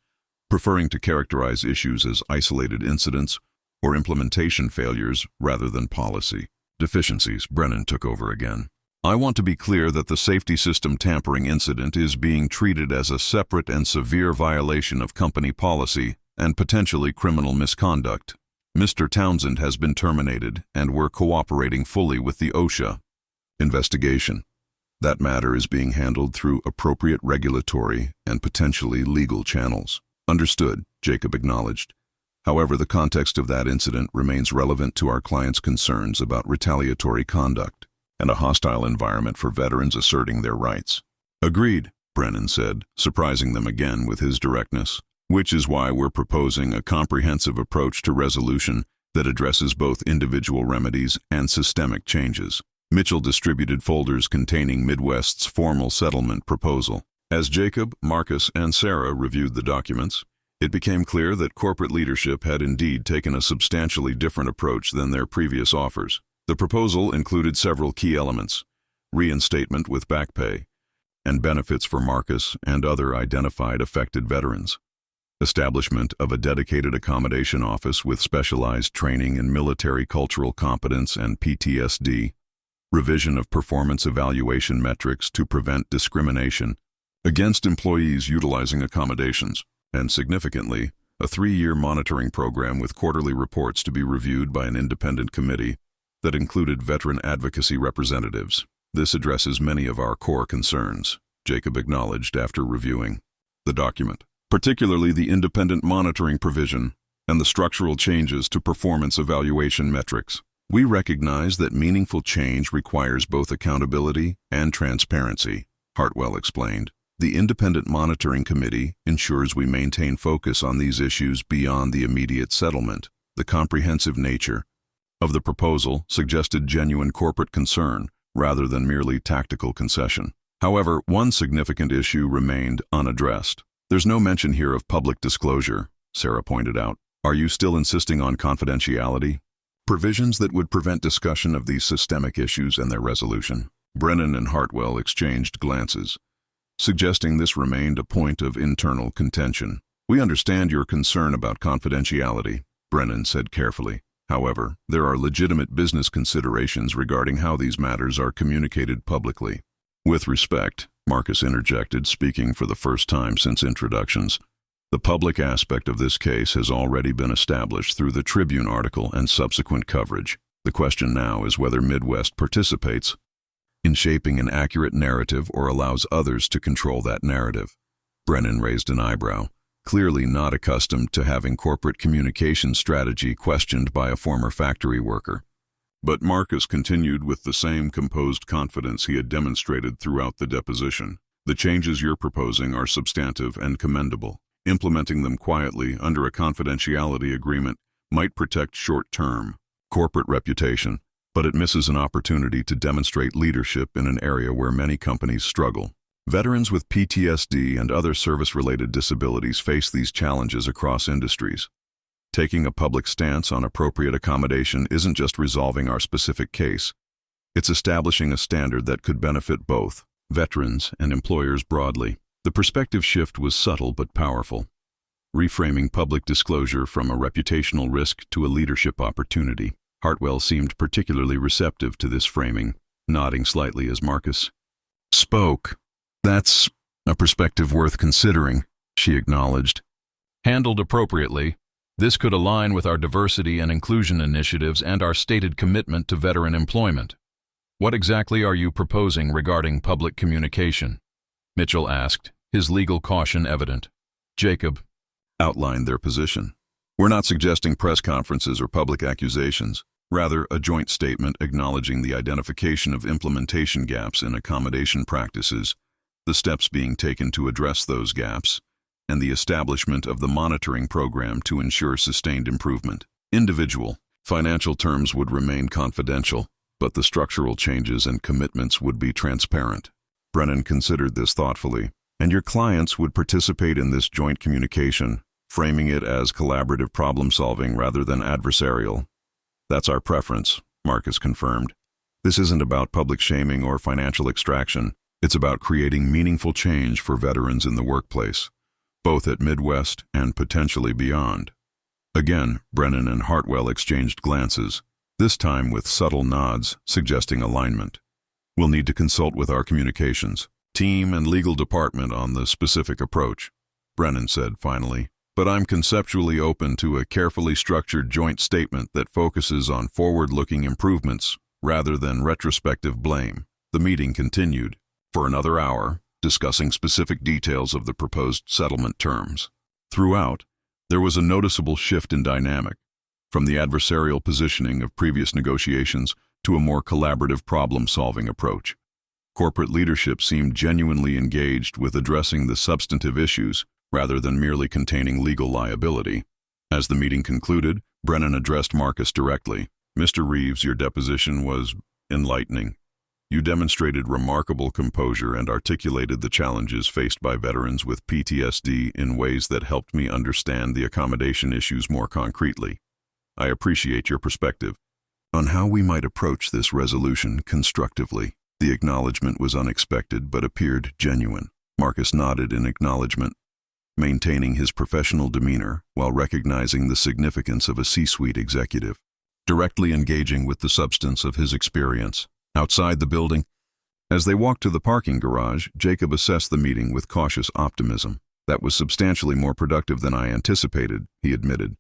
preferring to characterize issues as isolated incidents or implementation failures rather than policy deficiencies." Brennan took over again. "I want to be clear that the safety system tampering incident is being treated as a separate and severe violation of company policy and potentially criminal misconduct. Mr. Townsend has been terminated, and we're cooperating fully with the OSHA investigation. That matter is being handled through appropriate regulatory and potentially legal channels." "Understood," Jacob acknowledged. "However, the context of that incident remains relevant to our client's concerns about retaliatory conduct and a hostile environment for veterans asserting their rights." "Agreed," Brennan said, surprising them again with his directness. "Which is why we're proposing a comprehensive approach to resolution that addresses both individual remedies and systemic changes." Mitchell distributed folders containing Midwest's formal settlement proposal. As Jacob, Marcus, and Sara reviewed the documents, it became clear that corporate leadership had indeed taken a substantially different approach than their previous offers. The proposal included several key elements: reinstatement with back pay, and benefits for Marcus and other identified affected veterans; establishment of a dedicated accommodation office with specialized training in military cultural competence and PTSD; revision of performance evaluation metrics to prevent discrimination against employees utilizing accommodations; and significantly, a 3-year monitoring program with quarterly reports to be reviewed by an independent committee that included veteran advocacy representatives. "This addresses many of our core concerns," Jacob acknowledged after reviewing the document, "particularly the independent monitoring provision and the structural changes to performance evaluation metrics. We recognize that meaningful change requires both accountability and transparency," Hartwell explained. "The Independent Monitoring Committee ensures we maintain focus on these issues beyond the immediate settlement." The comprehensive nature of the proposal suggested genuine corporate concern rather than merely tactical concession. However, one significant issue remained unaddressed. "There's no mention here of public disclosure," Sara pointed out. "Are you still insisting on confidentiality provisions that would prevent discussion of these systemic issues and their resolution?" Brennan and Hartwell exchanged glances, suggesting this remained a point of internal contention. "We understand your concern about confidentiality," Brennan said carefully. "However, there are legitimate business considerations regarding how these matters are communicated publicly." "With respect," Marcus interjected, speaking for the first time since introductions, "the public aspect of this case has already been established through the Tribune article and subsequent coverage. The question now is whether Midwest participates in shaping an accurate narrative or allows others to control that narrative." Brennan raised an eyebrow, clearly not accustomed to having corporate communication strategy questioned by a former factory worker. But Marcus continued with the same composed confidence he had demonstrated throughout the deposition. "The changes you're proposing are substantive and commendable. Implementing them quietly under a confidentiality agreement might protect short-term corporate reputation, but it misses an opportunity to demonstrate leadership in an area where many companies struggle. Veterans with PTSD and other service-related disabilities face these challenges across industries. Taking a public stance on appropriate accommodation isn't just resolving our specific case. It's establishing a standard that could benefit both veterans and employers broadly. The perspective shift was subtle but powerful, reframing public disclosure from a reputational risk to a leadership opportunity. Hartwell seemed particularly receptive to this framing, nodding slightly as Marcus spoke. "That's a perspective worth considering," she acknowledged. "Handled appropriately, this could align with our diversity and inclusion initiatives and our stated commitment to veteran employment. What exactly are you proposing regarding public communication?" Mitchell asked, his legal caution evident. Jacob outlined their position. "We're not suggesting press conferences or public accusations, rather a joint statement acknowledging the identification of implementation gaps in accommodation practices, the steps being taken to address those gaps, and the establishment of the monitoring program to ensure sustained improvement. Individual, financial terms would remain confidential, but the structural changes and commitments would be transparent." Brennan considered this thoughtfully. "And your clients would participate in this joint communication, framing it as collaborative problem-solving rather than adversarial." "That's our preference," Marcus confirmed. "This isn't about public shaming or financial extraction. It's about creating meaningful change for veterans in the workplace, both at Midwest and potentially beyond." Again, Brennan and Hartwell exchanged glances, this time with subtle nods suggesting alignment. "We'll need to consult with our communications team and legal department on the specific approach," Brennan said finally. "But I'm conceptually open to a carefully structured joint statement that focuses on forward-looking improvements rather than retrospective blame." The meeting continued for another hour, discussing specific details of the proposed settlement terms. Throughout, there was a noticeable shift in dynamic, from the adversarial positioning of previous negotiations to a more collaborative problem-solving approach. Corporate leadership seemed genuinely engaged with addressing the substantive issues rather than merely containing legal liability. As the meeting concluded, Brennan addressed Marcus directly. "Mr. Reeves, your deposition was enlightening. You demonstrated remarkable composure and articulated the challenges faced by veterans with PTSD in ways that helped me understand the accommodation issues more concretely. I appreciate your perspective on how we might approach this resolution constructively." The acknowledgement was unexpected but appeared genuine. Marcus nodded in acknowledgement, maintaining his professional demeanor while recognizing the significance of a C-suite executive, directly engaging with the substance of his experience. Outside the building, as they walked to the parking garage, Jacob assessed the meeting with cautious optimism. "That was substantially more productive than I anticipated," he admitted.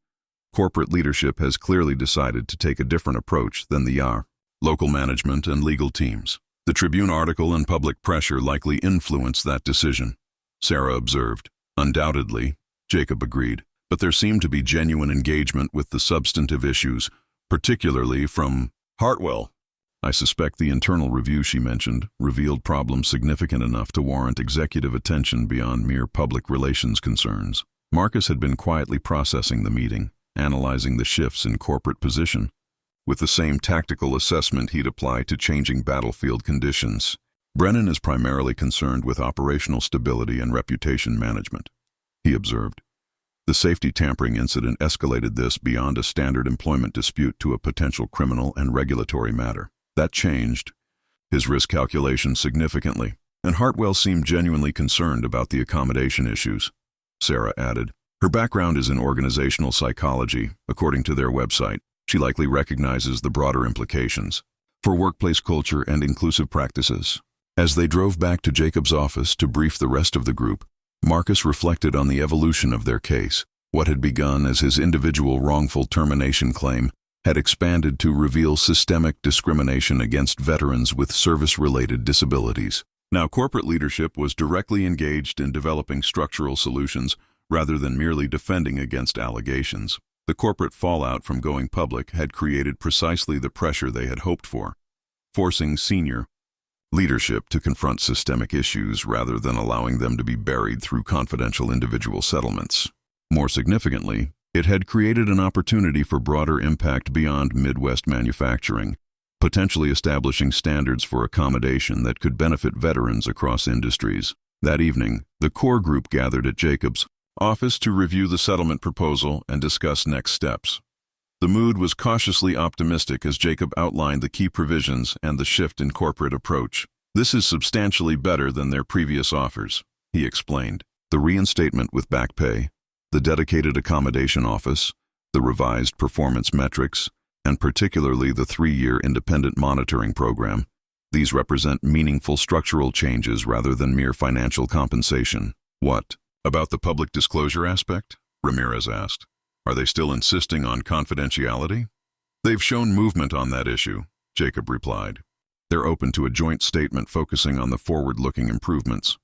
"Corporate leadership has clearly decided to take a different approach than the local management and legal teams. The Tribune article and public pressure likely influenced that decision," Sara observed. "Undoubtedly," Jacob agreed, "but there seemed to be genuine engagement with the substantive issues, particularly from Hartwell. I suspect the internal review she mentioned revealed problems significant enough to warrant executive attention beyond mere public relations concerns." Marcus had been quietly processing the meeting, analyzing the shifts in corporate position, with the same tactical assessment he'd apply to changing battlefield conditions. "Brennan is primarily concerned with operational stability and reputation management," he observed. "The safety tampering incident escalated this beyond a standard employment dispute to a potential criminal and regulatory matter. That changed his risk calculation significantly, and Hartwell seemed genuinely concerned about the accommodation issues," Sara added. "Her background is in organizational psychology, according to their website. She likely recognizes the broader implications for workplace culture and inclusive practices." As they drove back to Jacob's office to brief the rest of the group, Marcus reflected on the evolution of their case. What had begun as his individual wrongful termination claim had expanded to reveal systemic discrimination against veterans with service-related disabilities. Now, corporate leadership was directly engaged in developing structural solutions rather than merely defending against allegations. The corporate fallout from going public had created precisely the pressure they had hoped for, forcing senior leadership to confront systemic issues rather than allowing them to be buried through confidential individual settlements. More significantly, it had created an opportunity for broader impact beyond Midwest manufacturing, potentially establishing standards for accommodation that could benefit veterans across industries. That evening, the core group gathered at Jacob's office to review the settlement proposal and discuss next steps. The mood was cautiously optimistic as Jacob outlined the key provisions and the shift in corporate approach. This is substantially better than their previous offers, he explained. The reinstatement with back pay, the dedicated accommodation office, the revised performance metrics, and particularly the 3-year independent monitoring program. These represent meaningful structural changes rather than mere financial compensation. What about the public disclosure aspect? Ramirez asked. Are they still insisting on confidentiality? They've shown movement on that issue, Jacob replied. They're open to a joint statement focusing on the forward-looking improvements.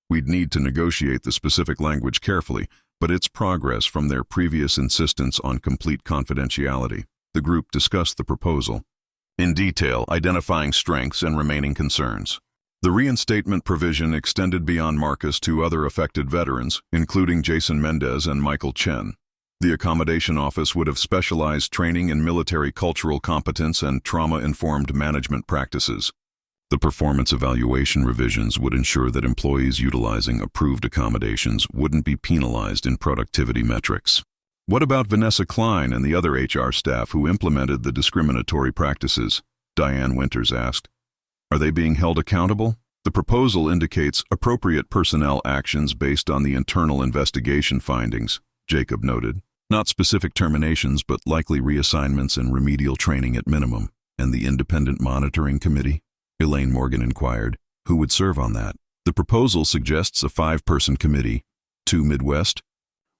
We'd need to negotiate the specific language carefully, but it's progress from their previous insistence on complete confidentiality. The group discussed the proposal in detail, identifying strengths and remaining concerns. The reinstatement provision extended beyond Marcus to other affected veterans, including Jason Mendez and Michael Chen. The accommodation office would have specialized training in military cultural competence and trauma-informed management practices. The performance evaluation revisions would ensure that employees utilizing approved accommodations wouldn't be penalized in productivity metrics. What about Vanessa Klein and the other HR staff who implemented the discriminatory practices? Diane Winters asked. Are they being held accountable? The proposal indicates appropriate personnel actions based on the internal investigation findings, Jacob noted. Not specific terminations, but likely reassignments and remedial training at minimum. And the independent monitoring committee? Elaine Morgan inquired. Who would serve on that? The proposal suggests a 5-person committee, 2 Midwest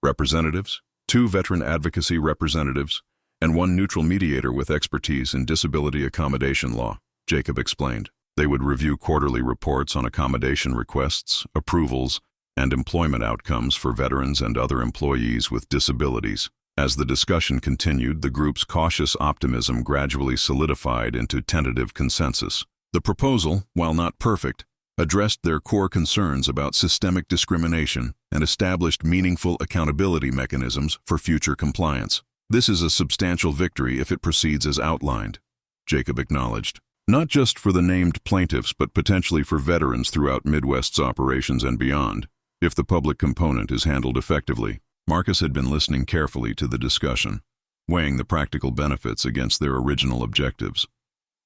representatives, 2 veteran advocacy representatives, and 1 neutral mediator with expertise in disability accommodation law, Jacob explained. They would review quarterly reports on accommodation requests, approvals, and employment outcomes for veterans and other employees with disabilities. As the discussion continued, the group's cautious optimism gradually solidified into tentative consensus. The proposal, while not perfect, addressed their core concerns about systemic discrimination and established meaningful accountability mechanisms for future compliance. This is a substantial victory if it proceeds as outlined, Jacob acknowledged. Not just for the named plaintiffs, but potentially for veterans throughout Midwest's operations and beyond, if the public component is handled effectively. Marcus had been listening carefully to the discussion, weighing the practical benefits against their original objectives.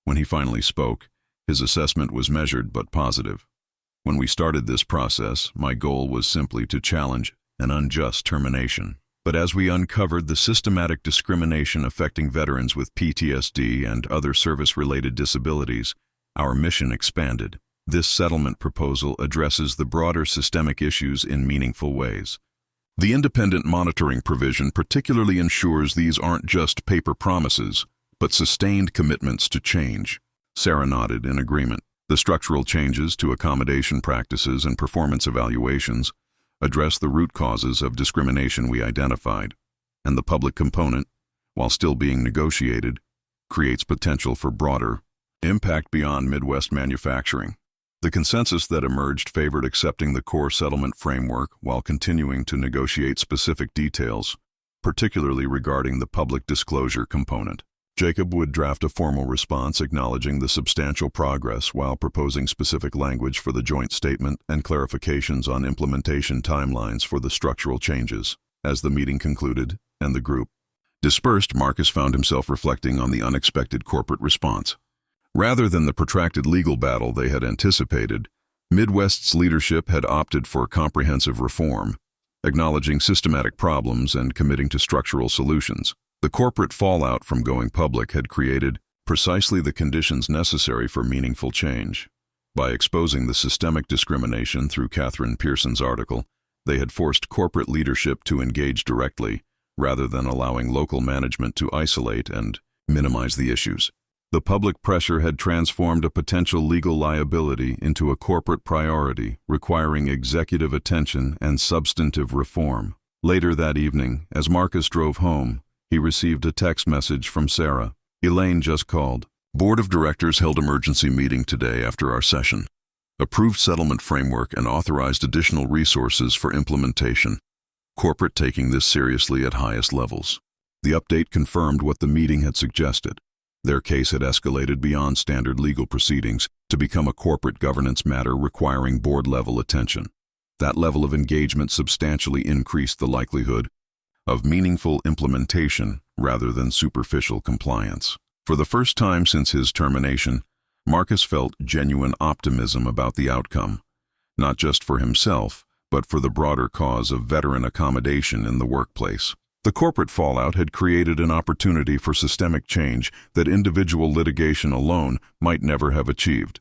When he finally spoke, his assessment was measured but positive. When we started this process, my goal was simply to challenge an unjust termination. But as we uncovered the systematic discrimination affecting veterans with PTSD and other service-related disabilities, our mission expanded. This settlement proposal addresses the broader systemic issues in meaningful ways. The independent monitoring provision particularly ensures these aren't just paper promises, but sustained commitments to change. Sara nodded in agreement. The structural changes to accommodation practices and performance evaluations address the root causes of discrimination we identified, and the public component, while still being negotiated, creates potential for broader impact beyond Midwest manufacturing. The consensus that emerged favored accepting the core settlement framework while continuing to negotiate specific details, particularly regarding the public disclosure component. Jacob would draft a formal response acknowledging the substantial progress while proposing specific language for the joint statement and clarifications on implementation timelines for the structural changes. As the meeting concluded and the group dispersed, Marcus found himself reflecting on the unexpected corporate response. Rather than the protracted legal battle they had anticipated, Midwest's leadership had opted for comprehensive reform, acknowledging systematic problems and committing to structural solutions. The corporate fallout from going public had created precisely the conditions necessary for meaningful change. By exposing the systemic discrimination through Catherine Pearson's article, they had forced corporate leadership to engage directly, rather than allowing local management to isolate and minimize the issues. The public pressure had transformed a potential legal liability into a corporate priority, requiring executive attention and substantive reform. Later that evening, as Marcus drove home, he received a text message from Sara. Elaine just called. Board of Directors held emergency meeting today after our session. Approved settlement framework and authorized additional resources for implementation. Corporate taking this seriously at highest levels. The update confirmed what the meeting had suggested. Their case had escalated beyond standard legal proceedings to become a corporate governance matter requiring board-level attention. That level of engagement substantially increased the likelihood of meaningful implementation rather than superficial compliance. For the first time since his termination, Marcus felt genuine optimism about the outcome, not just for himself, but for the broader cause of veteran accommodation in the workplace. The corporate fallout had created an opportunity for systemic change that individual litigation alone might never have achieved.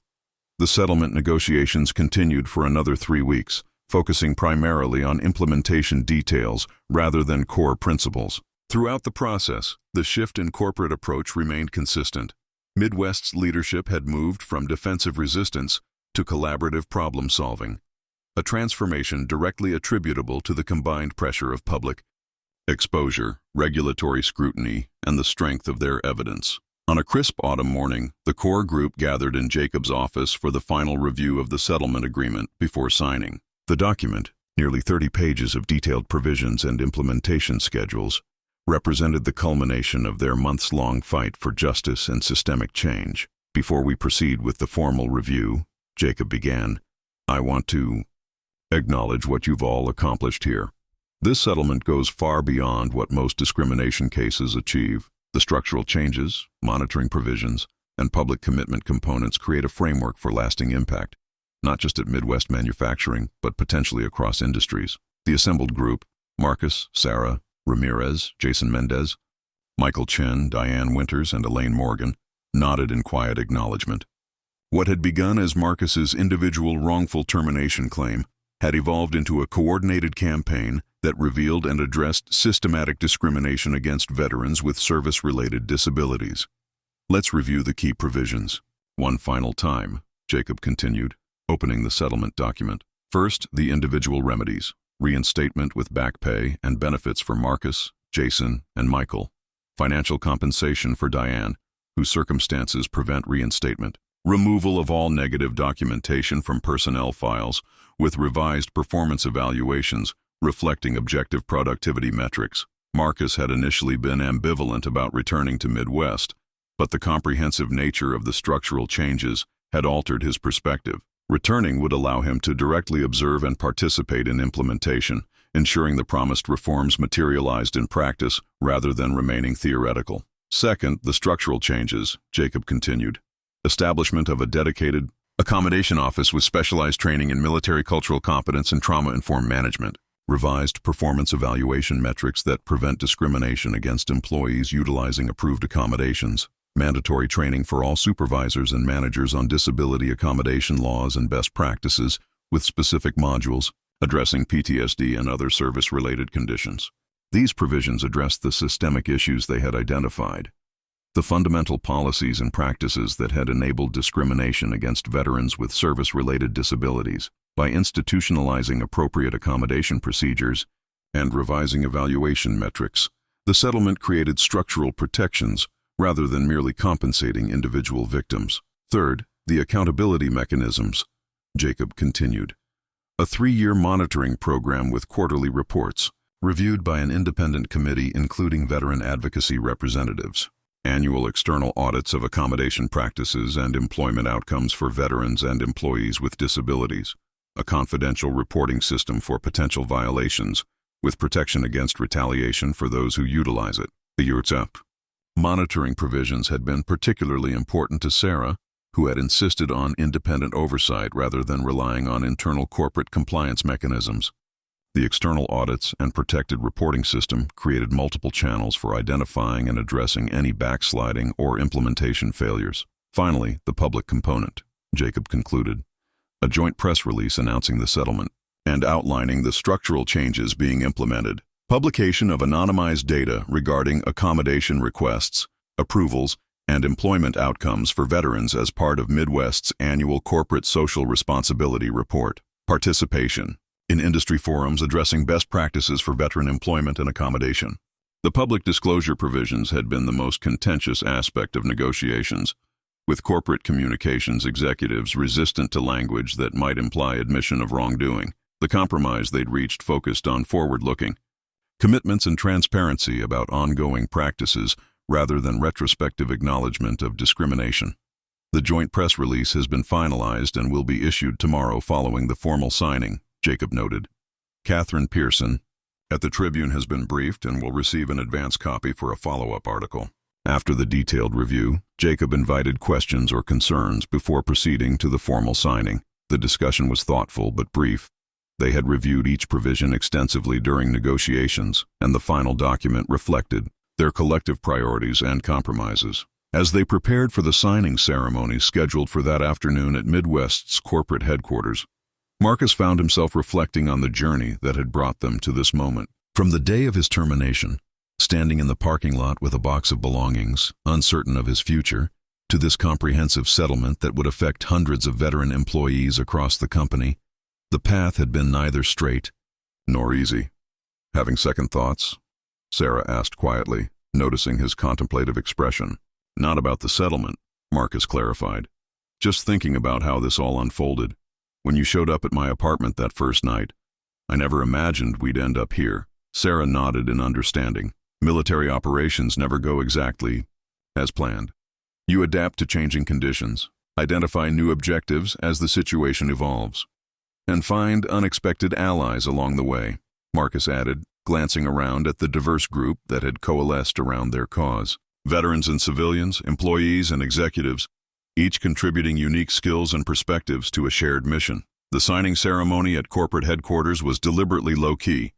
The settlement negotiations continued for another 3 weeks, focusing primarily on implementation details rather than core principles. Throughout the process, the shift in corporate approach remained consistent. Midwest's leadership had moved from defensive resistance to collaborative problem-solving, a transformation directly attributable to the combined pressure of public exposure, regulatory scrutiny, and the strength of their evidence. On a crisp autumn morning, the core group gathered in Jacob's office for the final review of the settlement agreement before signing. The document, nearly 30 pages of detailed provisions and implementation schedules, represented the culmination of their months-long fight for justice and systemic change. Before we proceed with the formal review, Jacob began, I want to acknowledge what you've all accomplished here. This settlement goes far beyond what most discrimination cases achieve. The structural changes, monitoring provisions, and public commitment components create a framework for lasting impact, not just at Midwest manufacturing, but potentially across industries. The assembled group, Marcus, Sara, Ramirez, Jason Mendez, Michael Chen, Diane Winters, and Elaine Morgan, nodded in quiet acknowledgement. What had begun as Marcus's individual wrongful termination claim had evolved into a coordinated campaign that revealed and addressed systematic discrimination against veterans with service-related disabilities. Let's review the key provisions. One final time, Jacob continued, opening the settlement document. First, the individual remedies, reinstatement with back pay and benefits for Marcus, Jason, and Michael, financial compensation for Diane, whose circumstances prevent reinstatement, removal of all negative documentation from personnel files with revised performance evaluations reflecting objective productivity metrics. Marcus had initially been ambivalent about returning to Midwest, but the comprehensive nature of the structural changes had altered his perspective. Returning would allow him to directly observe and participate in implementation, ensuring the promised reforms materialized in practice rather than remaining theoretical. Second, the structural changes, Jacob continued. Establishment of a dedicated accommodation office with specialized training in military cultural competence and trauma-informed management. Revised performance evaluation metrics that prevent discrimination against employees utilizing approved accommodations. Mandatory training for all supervisors and managers on disability accommodation laws and best practices, with specific modules addressing PTSD and other service-related conditions. These provisions addressed the systemic issues they had identified, the fundamental policies and practices that had enabled discrimination against veterans with service-related disabilities. By institutionalizing appropriate accommodation procedures and revising evaluation metrics, the settlement created structural protections rather than merely compensating individual victims. Third, the accountability mechanisms, Jacob continued. A 3-year monitoring program with quarterly reports, reviewed by an independent committee including veteran advocacy representatives. Annual external audits of accommodation practices and employment outcomes for veterans and employees with disabilities. A confidential reporting system for potential violations, with protection against retaliation for those who utilize it. The URTSEP. Monitoring provisions had been particularly important to Sara, who had insisted on independent oversight rather than relying on internal corporate compliance mechanisms. The external audits and protected reporting system created multiple channels for identifying and addressing any backsliding or implementation failures. Finally, the public component, Jacob concluded. A joint press release announcing the settlement and outlining the structural changes being implemented. Publication of anonymized data regarding accommodation requests, approvals, and employment outcomes for veterans as part of Midwest's annual Corporate Social Responsibility Report. Participation in industry forums addressing best practices for veteran employment and accommodation. The public disclosure provisions had been the most contentious aspect of negotiations, with corporate communications executives resistant to language that might imply admission of wrongdoing. The compromise they'd reached focused on forward-looking commitments and transparency about ongoing practices rather than retrospective acknowledgement of discrimination. The joint press release has been finalized and will be issued tomorrow following the formal signing, Jacob noted. Catherine Pearson at the Tribune has been briefed and will receive an advance copy for a follow-up article. After the detailed review, Jacob invited questions or concerns before proceeding to the formal signing. The discussion was thoughtful but brief. They had reviewed each provision extensively during negotiations, and the final document reflected their collective priorities and compromises. As they prepared for the signing ceremony scheduled for that afternoon at Midwest's corporate headquarters, Marcus found himself reflecting on the journey that had brought them to this moment. From the day of his termination, standing in the parking lot with a box of belongings, uncertain of his future, to this comprehensive settlement that would affect hundreds of veteran employees across the company, the path had been neither straight nor easy. Having second thoughts? Sara asked quietly, noticing his contemplative expression. Not about the settlement, Marcus clarified. Just thinking about how this all unfolded. When you showed up at my apartment that first night, I never imagined we'd end up here. Sara nodded in understanding. Military operations never go exactly as planned. You adapt to changing conditions, identify new objectives as the situation evolves, and find unexpected allies along the way, Marcus added, glancing around at the diverse group that had coalesced around their cause. Veterans and civilians, employees and executives, each contributing unique skills and perspectives to a shared mission. The signing ceremony at corporate headquarters was deliberately low-key.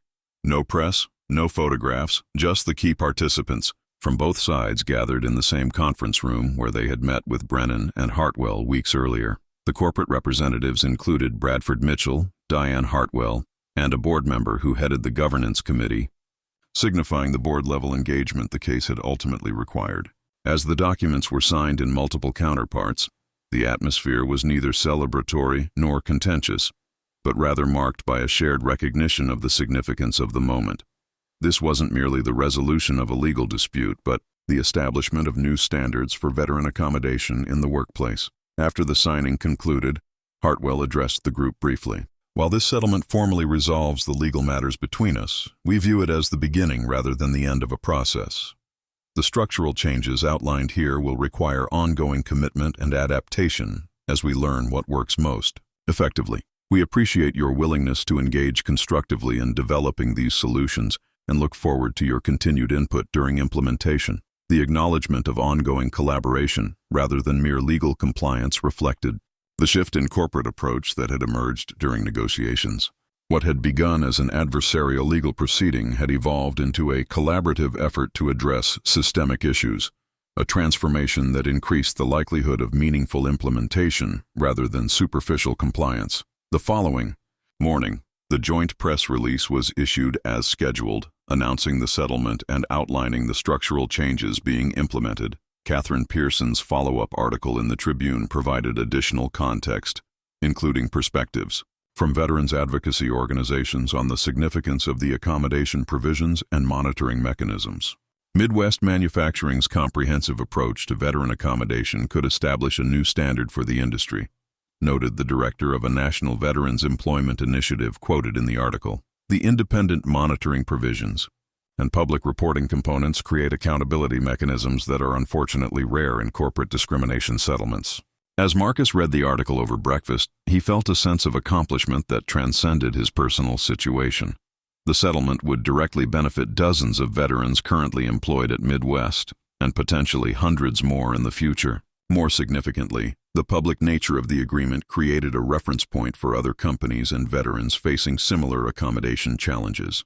No press, no photographs, just the key participants from both sides gathered in the same conference room where they had met with Brennan and Hartwell weeks earlier. The corporate representatives included Bradford Mitchell, Diane Hartwell, and a board member who headed the governance committee, signifying the board-level engagement the case had ultimately required. As the documents were signed in multiple counterparts, the atmosphere was neither celebratory nor contentious, but rather marked by a shared recognition of the significance of the moment. This wasn't merely the resolution of a legal dispute, but the establishment of new standards for veteran accommodation in the workplace. After the signing concluded, Hartwell addressed the group briefly. While this settlement formally resolves the legal matters between us, we view it as the beginning rather than the end of a process. The structural changes outlined here will require ongoing commitment and adaptation as we learn what works most effectively. We appreciate your willingness to engage constructively in developing these solutions and look forward to your continued input during implementation. The acknowledgement of ongoing collaboration, rather than mere legal compliance, reflected the shift in corporate approach that had emerged during negotiations. What had begun as an adversarial legal proceeding had evolved into a collaborative effort to address systemic issues, a transformation that increased the likelihood of meaningful implementation rather than superficial compliance. The following morning, the joint press release was issued as scheduled, announcing the settlement and outlining the structural changes being implemented. Catherine Pearson's follow-up article in the Tribune provided additional context, including perspectives from veterans advocacy organizations on the significance of the accommodation provisions and monitoring mechanisms. Midwest Manufacturing's comprehensive approach to veteran accommodation could establish a new standard for the industry, noted the director of a national veterans employment initiative quoted in the article. The independent monitoring provisions and public reporting components create accountability mechanisms that are unfortunately rare in corporate discrimination settlements. As Marcus read the article over breakfast, he felt a sense of accomplishment that transcended his personal situation. The settlement would directly benefit dozens of veterans currently employed at Midwest, and potentially hundreds more in the future. More significantly, the public nature of the agreement created a reference point for other companies and veterans facing similar accommodation challenges.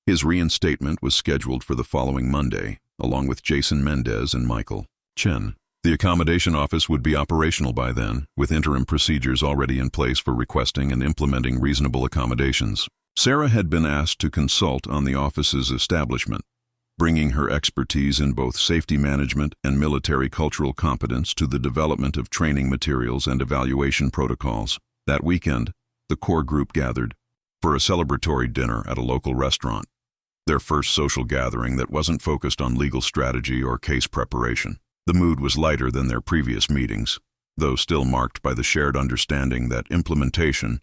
His reinstatement was scheduled for the following Monday, along with Jason Mendez and Michael Chen. The accommodation office would be operational by then, with interim procedures already in place for requesting and implementing reasonable accommodations. Sara had been asked to consult on the office's establishment, bringing her expertise in both safety management and military cultural competence to the development of training materials and evaluation protocols. That weekend, the core group gathered for a celebratory dinner at a local restaurant, their first social gathering that wasn't focused on legal strategy or case preparation. The mood was lighter than their previous meetings, though still marked by the shared understanding that implementation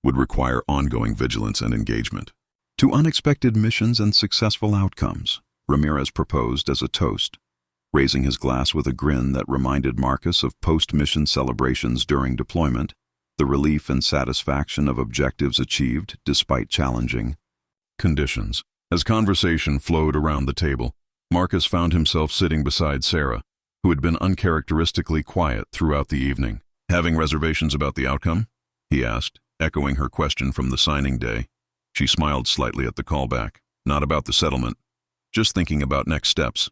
would require ongoing vigilance and engagement. To unexpected missions and successful outcomes, Ramirez proposed as a toast, raising his glass with a grin that reminded Marcus of post-mission celebrations during deployment. the relief and satisfaction of objectives achieved despite challenging conditions. As conversation flowed around the table, Marcus found himself sitting beside Sara, who had been uncharacteristically quiet throughout the evening. "Having reservations about the outcome?" he asked, echoing her question from the signing day. She smiled slightly at the callback. "Not about the settlement. Just thinking about next steps.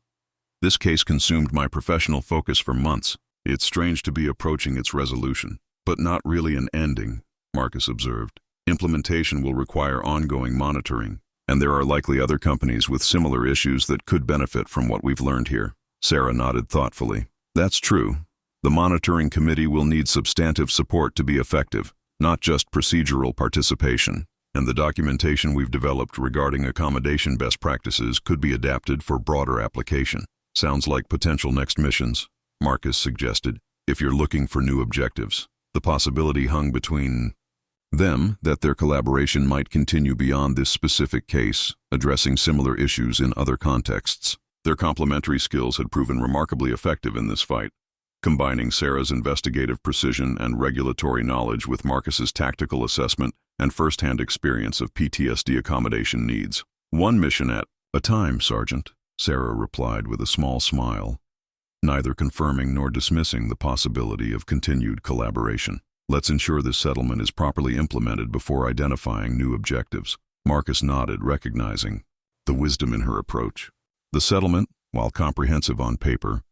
This case consumed my professional focus for months. It's strange to be approaching its resolution, but not really an ending," Marcus observed. "Implementation will require ongoing monitoring, and there are likely other companies with similar issues that could benefit from what we've learned here." Sara nodded thoughtfully. "That's true. The monitoring committee will need substantive support to be effective, not just procedural participation. And the documentation we've developed regarding accommodation best practices could be adapted for broader application." "Sounds like potential next missions," Marcus suggested. "If you're looking for new objectives, the possibility hung between them that their collaboration might continue beyond this specific case, addressing similar issues in other contexts. Their complementary skills had proven remarkably effective in this fight, combining Sara's investigative precision and regulatory knowledge with Marcus's tactical assessment and first-hand experience of PTSD accommodation needs. "One mission at a time, Sergeant," Sara replied with a small smile, neither confirming nor dismissing the possibility of continued collaboration. "Let's ensure this settlement is properly implemented before identifying new objectives." Marcus nodded, recognizing the wisdom in her approach. The settlement, while comprehensive on paper,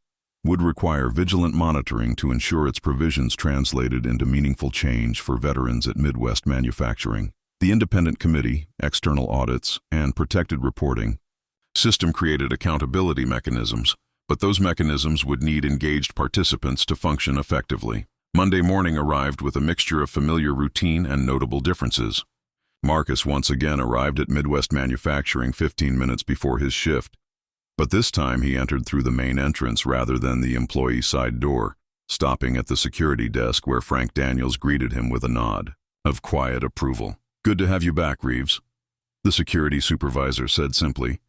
would require vigilant monitoring to ensure its provisions translated into meaningful change for veterans at Midwest Manufacturing. The independent committee, external audits, and protected reporting system created accountability mechanisms, but those mechanisms would need engaged participants to function effectively. Monday morning arrived with a mixture of familiar routine and notable differences. Marcus once again arrived at Midwest Manufacturing 15 minutes before his shift, but this time he entered through the main entrance rather than the employee side door, stopping at the security desk where Frank Daniels greeted him with a nod of quiet approval. "Good to have you back, Reeves," the security supervisor said simply,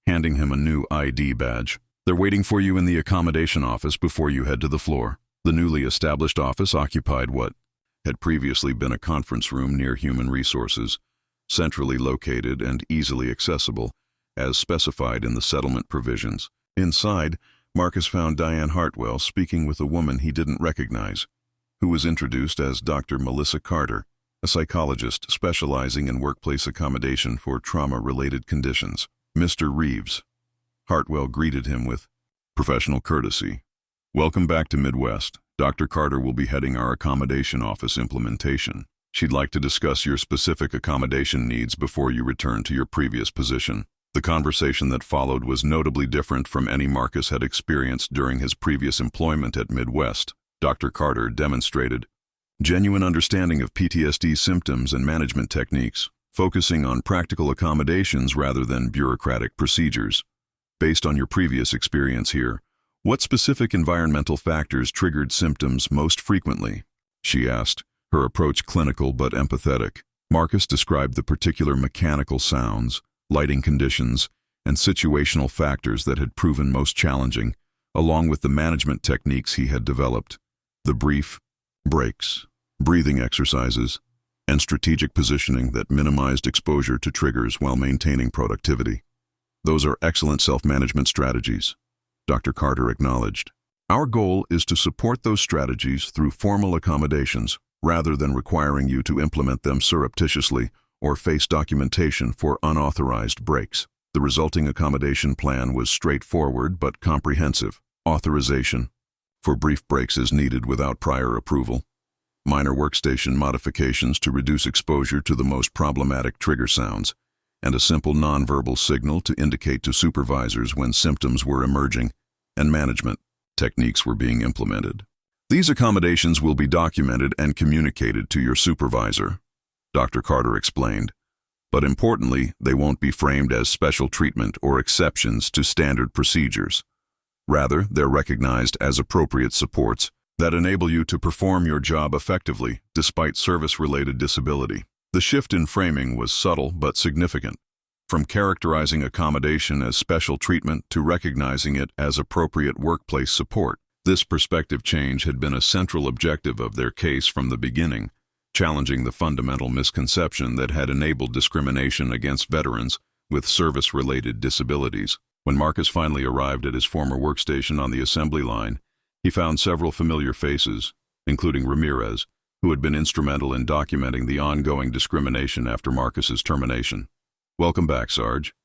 handing him a new ID badge. "They're waiting for you in the accommodation office before you head to the floor." The newly established office occupied what had previously been a conference room near Human Resources, centrally located and easily accessible, as specified in the settlement provisions. Inside, Marcus found Diane Hartwell speaking with a woman he didn't recognize, who was introduced as Dr. Melissa Carter, a psychologist specializing in workplace accommodation for trauma-related conditions. "Mr. Reeves," Hartwell greeted him with professional courtesy. "Welcome back to Midwest. Dr. Carter will be heading our accommodation office implementation. She'd like to discuss your specific accommodation needs before you return to your previous position." The conversation that followed was notably different from any Marcus had experienced during his previous employment at Midwest. Dr. Carter demonstrated genuine understanding of PTSD symptoms and management techniques, focusing on practical accommodations rather than bureaucratic procedures. "Based on your previous experience here, what specific environmental factors triggered symptoms most frequently?" she asked, her approach clinical but empathetic. Marcus described the particular mechanical sounds, lighting conditions, and situational factors that had proven most challenging, along with the management techniques he had developed. The brief breaks, breathing exercises, and strategic positioning that minimized exposure to triggers while maintaining productivity. "Those are excellent self-management strategies," Dr. Carter acknowledged. "Our goal is to support those strategies through formal accommodations, rather than requiring you to implement them surreptitiously or face documentation for unauthorized breaks." The resulting accommodation plan was straightforward but comprehensive. Authorization for brief breaks is needed without prior approval. Minor workstation modifications to reduce exposure to the most problematic trigger sounds, and a simple nonverbal signal to indicate to supervisors when symptoms were emerging and management techniques were being implemented. "These accommodations will be documented and communicated to your supervisor," Dr. Carter explained. "But importantly, they won't be framed as special treatment or exceptions to standard procedures. Rather, they're recognized as appropriate supports that enable you to perform your job effectively despite service-related disability." The shift in framing was subtle but significant, from characterizing accommodation as special treatment to recognizing it as appropriate workplace support. This perspective change had been a central objective of their case from the beginning, challenging the fundamental misconception that had enabled discrimination against veterans with service-related disabilities. When Marcus finally arrived at his former workstation on the assembly line, he found several familiar faces, including Ramirez, who had been instrumental in documenting the ongoing discrimination after Marcus's termination. "Welcome back, Sarge."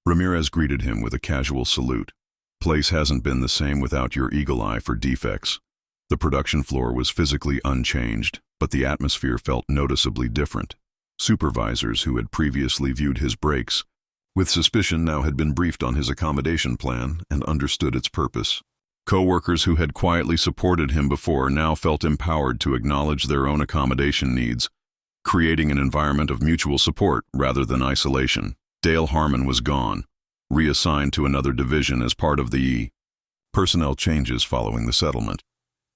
Ramirez greeted him with a casual salute. "Place hasn't been the same without your eagle eye for defects." The production floor was physically unchanged, but the atmosphere felt noticeably different. Supervisors who had previously viewed his breaks with suspicion now had been briefed on his accommodation plan and understood its purpose. Co-workers who had quietly supported him before now felt empowered to acknowledge their own accommodation needs, creating an environment of mutual support rather than isolation. Dale Harmon was gone, reassigned to another division as part of the personnel changes following the settlement.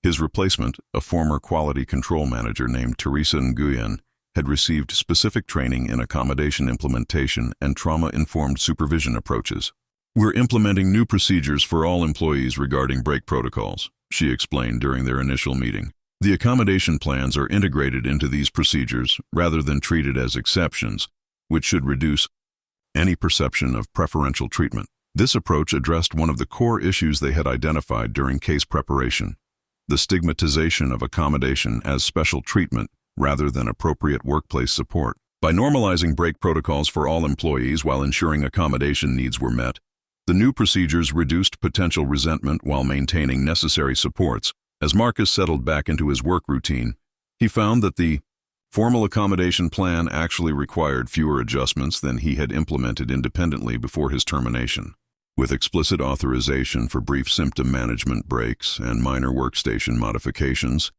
His replacement, a former quality control manager named Teresa Nguyen, had received specific training in accommodation implementation and trauma-informed supervision approaches. "We're implementing new procedures for all employees regarding break protocols," she explained during their initial meeting. "The accommodation plans are integrated into these procedures rather than treated as exceptions, which should reduce any perception of preferential treatment." This approach addressed one of the core issues they had identified during case preparation: the stigmatization of accommodation as special treatment rather than appropriate workplace support. By normalizing break protocols for all employees while ensuring accommodation needs were met, the new procedures reduced potential resentment while maintaining necessary supports. As Marcus settled back into his work routine, he found that the formal accommodation plan actually required fewer adjustments than he had implemented independently before his termination. With explicit authorization for brief symptom management breaks and minor workstation modifications,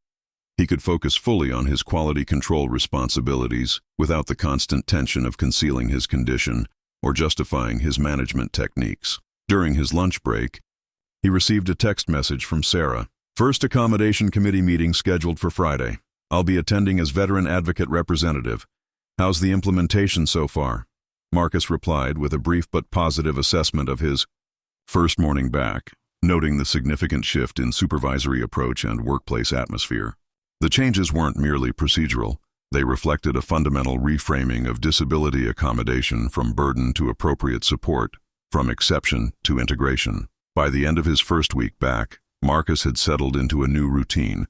he could focus fully on his quality control responsibilities without the constant tension of concealing his condition or justifying his management techniques. During his lunch break, he received a text message from Sara. "First accommodation committee meeting scheduled for Friday. I'll be attending as veteran advocate representative. How's the implementation so far?" Marcus replied with a brief but positive assessment of his first morning back, noting the significant shift in supervisory approach and workplace atmosphere. The changes weren't merely procedural. They reflected a fundamental reframing of disability accommodation from burden to appropriate support, from exception to integration. By the end of his first week back, Marcus had settled into a new routine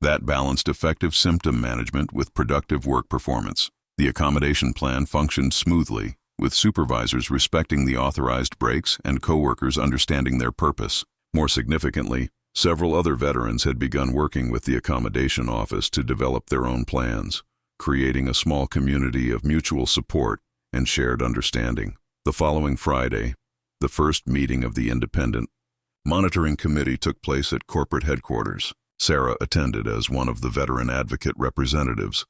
that balanced effective symptom management with productive work performance. The accommodation plan functioned smoothly, with supervisors respecting the authorized breaks and coworkers understanding their purpose. More significantly, several other veterans had begun working with the accommodation office to develop their own plans, creating a small community of mutual support and shared understanding. The following Friday, the first meeting of the Independent Monitoring Committee took place at corporate headquarters. Sara attended as one of the veteran advocate representatives,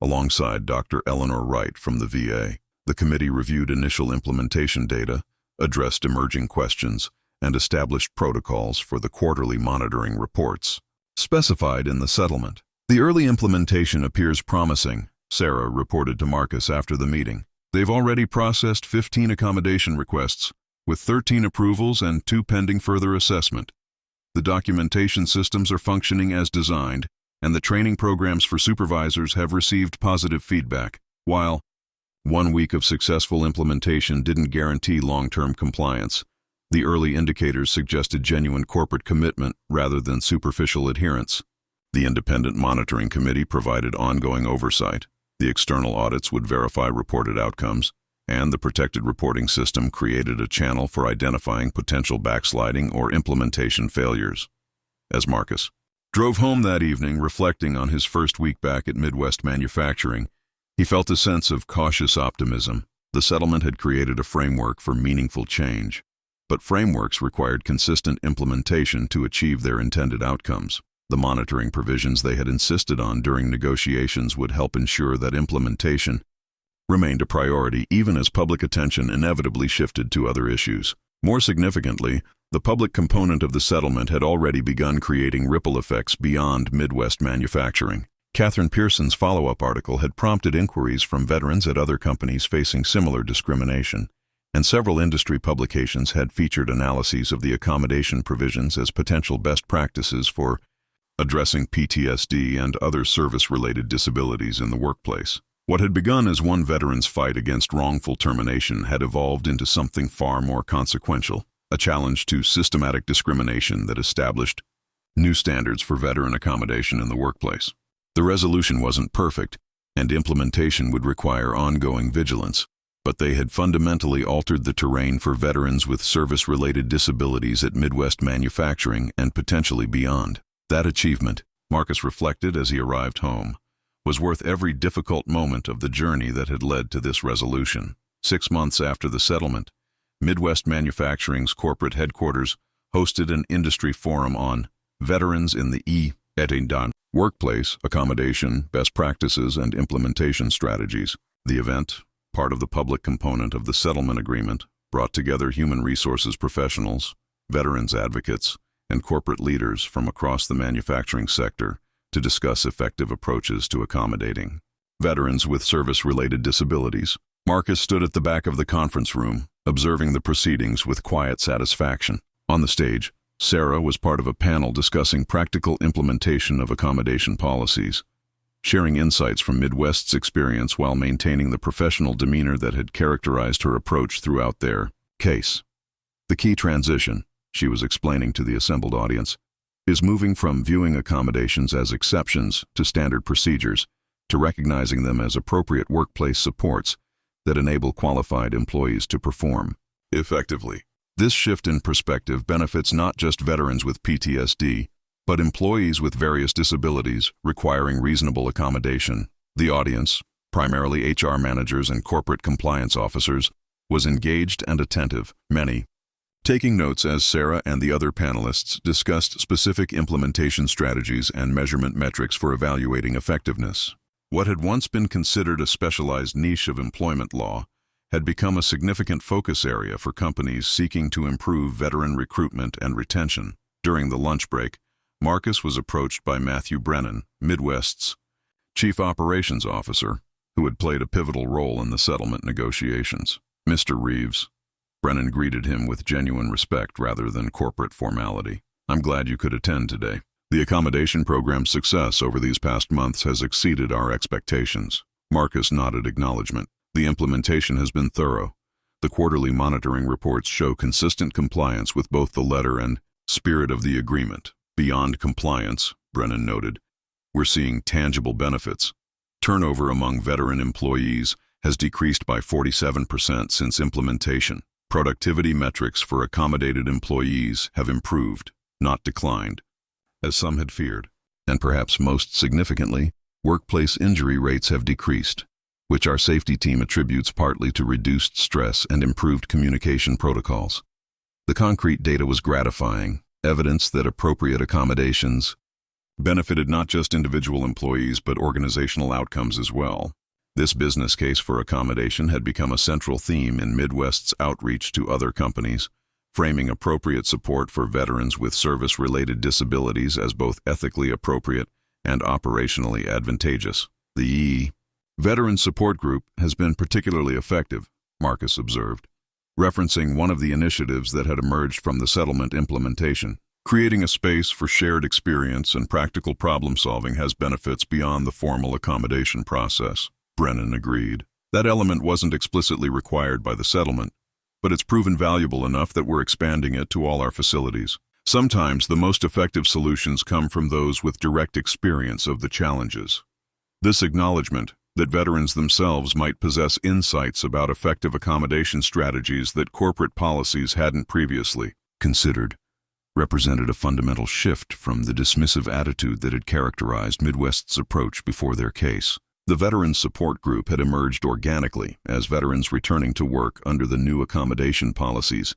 alongside Dr. Eleanor Wright from the VA. The committee reviewed initial implementation data, addressed emerging questions, and established protocols for the quarterly monitoring reports specified in the settlement. "The early implementation appears promising," Sara reported to Marcus after the meeting. "They've already processed 15 accommodation requests, with 13 approvals and 2 pending further assessment. The documentation systems are functioning as designed, and the training programs for supervisors have received positive feedback. While 1 week of successful implementation didn't guarantee long-term compliance, the early indicators suggested genuine corporate commitment rather than superficial adherence." The Independent Monitoring Committee provided ongoing oversight. The external audits would verify reported outcomes, and the protected reporting system created a channel for identifying potential backsliding or implementation failures. As Marcus drove home that evening, reflecting on his first week back at Midwest Manufacturing, he felt a sense of cautious optimism. The settlement had created a framework for meaningful change, but frameworks required consistent implementation to achieve their intended outcomes. The monitoring provisions they had insisted on during negotiations would help ensure that implementation remained a priority even as public attention inevitably shifted to other issues. More significantly, the public component of the settlement had already begun creating ripple effects beyond Midwest Manufacturing. Catherine Pearson's follow-up article had prompted inquiries from veterans at other companies facing similar discrimination, and several industry publications had featured analyses of the accommodation provisions as potential best practices for addressing PTSD and other service-related disabilities in the workplace. What had begun as one veteran's fight against wrongful termination had evolved into something far more consequential, a challenge to systematic discrimination that established new standards for veteran accommodation in the workplace. The resolution wasn't perfect, and implementation would require ongoing vigilance, but they had fundamentally altered the terrain for veterans with service-related disabilities at Midwest manufacturing and potentially beyond. That achievement, Marcus reflected as he arrived home, was worth every difficult moment of the journey that had led to this resolution. 6 months after the settlement, Midwest Manufacturing's corporate headquarters hosted an industry forum on veterans in the IEDs, workplace, accommodation, best practices, and implementation strategies. The event, part of the public component of the settlement agreement, brought together human resources professionals, veterans advocates, and corporate leaders from across the manufacturing sector to discuss effective approaches to accommodating veterans with service-related disabilities. Marcus stood at the back of the conference room, observing the proceedings with quiet satisfaction. On the stage, Sara was part of a panel discussing practical implementation of accommodation policies, sharing insights from Midwest's experience while maintaining the professional demeanor that had characterized her approach throughout their case. The key transition, she was explaining to the assembled audience, is moving from viewing accommodations as exceptions to standard procedures to recognizing them as appropriate workplace supports that enable qualified employees to perform effectively. This shift in perspective benefits not just veterans with PTSD, but employees with various disabilities requiring reasonable accommodation. The audience, primarily HR managers and corporate compliance officers, was engaged and attentive, many taking notes as Sara and the other panelists discussed specific implementation strategies and measurement metrics for evaluating effectiveness. What had once been considered a specialized niche of employment law had become a significant focus area for companies seeking to improve veteran recruitment and retention. During the lunch break, Marcus was approached by Matthew Brennan, Midwest's Chief Operations Officer, who had played a pivotal role in the settlement negotiations. "Mr. Reeves," Brennan greeted him with genuine respect rather than corporate formality. "I'm glad you could attend today. The accommodation program's success over these past months has exceeded our expectations." Marcus nodded acknowledgement. "The implementation has been thorough. The quarterly monitoring reports show consistent compliance with both the letter and spirit of the agreement. Beyond compliance," Brennan noted, "we're seeing tangible benefits. Turnover among veteran employees has decreased by 47% since implementation. Productivity metrics for accommodated employees have improved, not declined, as some had feared. And perhaps most significantly, workplace injury rates have decreased, which our safety team attributes partly to reduced stress and improved communication protocols." The concrete data was gratifying, evidence that appropriate accommodations benefited not just individual employees but organizational outcomes as well. This business case for accommodation had become a central theme in Midwest's outreach to other companies, framing appropriate support for veterans with service-related disabilities as both ethically appropriate and operationally advantageous. The Veteran Support Group has been particularly effective, Marcus observed, referencing one of the initiatives that had emerged from the settlement implementation. "Creating a space for shared experience and practical problem-solving has benefits beyond the formal accommodation process," Brennan agreed. "That element wasn't explicitly required by the settlement, but it's proven valuable enough that we're expanding it to all our facilities. Sometimes the most effective solutions come from those with direct experience of the challenges." This acknowledgement that veterans themselves might possess insights about effective accommodation strategies that corporate policies hadn't previously considered represented a fundamental shift from the dismissive attitude that had characterized Midwest's approach before their case. The Veteran Support Group had emerged organically as veterans returning to work under the new accommodation policies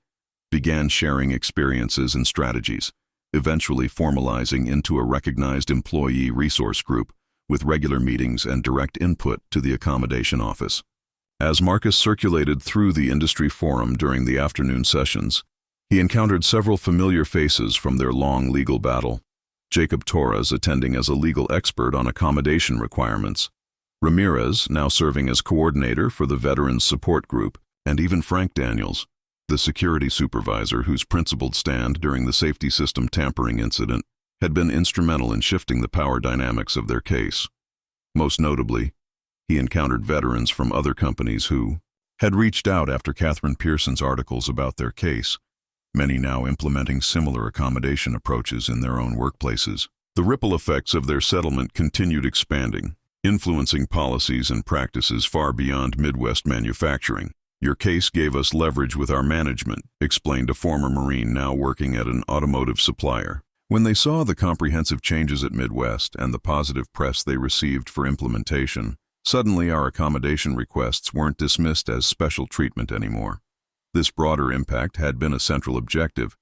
began sharing experiences and strategies, eventually formalizing into a recognized employee resource group with regular meetings and direct input to the accommodation office. As Marcus circulated through the industry forum during the afternoon sessions, he encountered several familiar faces from their long legal battle. Jacob Torres attending as a legal expert on accommodation requirements, Ramirez now serving as coordinator for the Veterans Support Group, and even Frank Daniels, the security supervisor whose principled stand during the safety system tampering incident had been instrumental in shifting the power dynamics of their case. Most notably, he encountered veterans from other companies who had reached out after Catherine Pearson's articles about their case, many now implementing similar accommodation approaches in their own workplaces. The ripple effects of their settlement continued expanding, influencing policies and practices far beyond Midwest manufacturing. "Your case gave us leverage with our management," explained a former Marine now working at an automotive supplier. When they saw the comprehensive changes at Midwest and the positive press they received for implementation, suddenly our accommodation requests weren't dismissed as special treatment anymore. This broader impact had been a central objective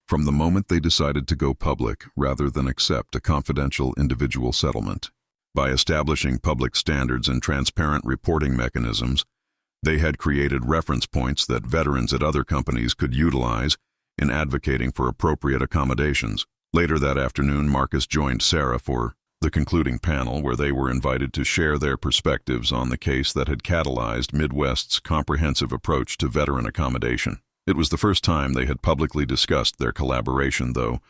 from the moment they decided to go public rather than accept a confidential individual settlement. By establishing public standards and transparent reporting mechanisms, they had created reference points that veterans at other companies could utilize in advocating for appropriate accommodations. Later that afternoon, Marcus joined Sara for the concluding panel, where they were invited to share their perspectives on the case that had catalyzed Midwest's comprehensive approach to veteran accommodation. It was the first time they had publicly discussed their collaboration, though.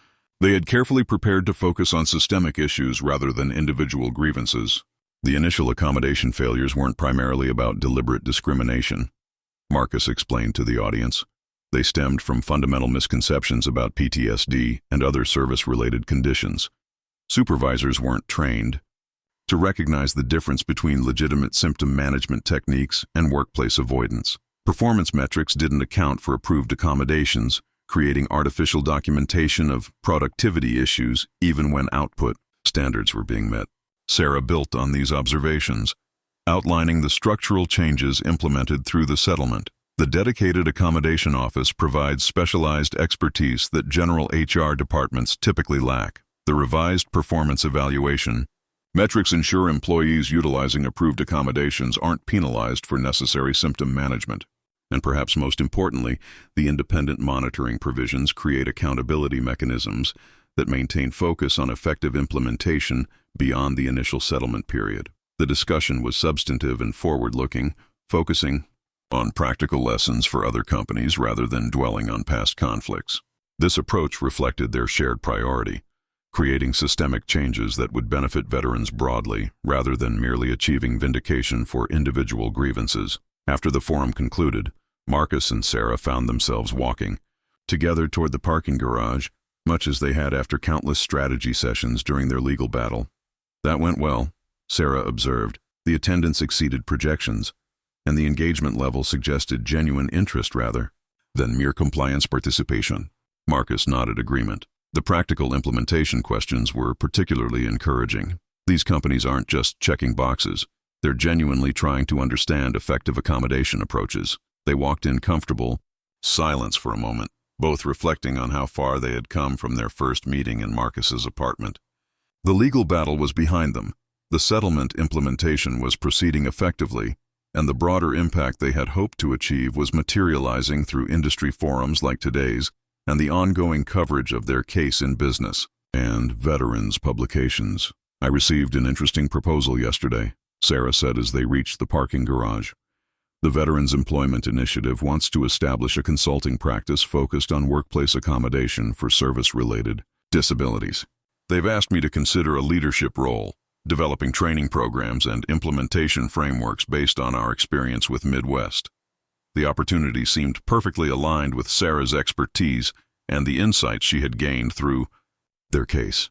They had carefully prepared to focus on systemic issues rather than individual grievances. The initial accommodation failures weren't primarily about deliberate discrimination, Marcus explained to the audience. They stemmed from fundamental misconceptions about PTSD and other service-related conditions. Supervisors weren't trained to recognize the difference between legitimate symptom management techniques and workplace avoidance. Performance metrics didn't account for approved accommodations, creating artificial documentation of productivity issues even when output standards were being met. Sara built on these observations, outlining the structural changes implemented through the settlement. The dedicated accommodation office provides specialized expertise that general HR departments typically lack. The revised performance evaluation metrics ensure employees utilizing approved accommodations aren't penalized for necessary symptom management. And perhaps most importantly, the independent monitoring provisions create accountability mechanisms that maintain focus on effective implementation beyond the initial settlement period. The discussion was substantive and forward-looking, focusing on practical lessons for other companies rather than dwelling on past conflicts. This approach reflected their shared priority, creating systemic changes that would benefit veterans broadly rather than merely achieving vindication for individual grievances. After the forum concluded, Marcus and Sara found themselves walking together toward the parking garage, much as they had after countless strategy sessions during their legal battle. "That went well," Sara observed. "The attendance exceeded projections, and the engagement level suggested genuine interest rather than mere compliance participation." Marcus nodded agreement. The practical implementation questions were particularly encouraging. These companies aren't just checking boxes. They're genuinely trying to understand effective accommodation approaches. They walked in comfortable silence for a moment, both reflecting on how far they had come from their first meeting in Marcus's apartment. The legal battle was behind them. The settlement implementation was proceeding effectively, and the broader impact they had hoped to achieve was materializing through industry forums like today's and the ongoing coverage of their case in business and veterans publications. "I received an interesting proposal yesterday," Sara said as they reached the parking garage. "The Veterans Employment Initiative wants to establish a consulting practice focused on workplace accommodation for service-related disabilities. They've asked me to consider a leadership role, developing training programs and implementation frameworks based on our experience with Midwest." The opportunity seemed perfectly aligned with Sara's expertise and the insights she had gained through their case.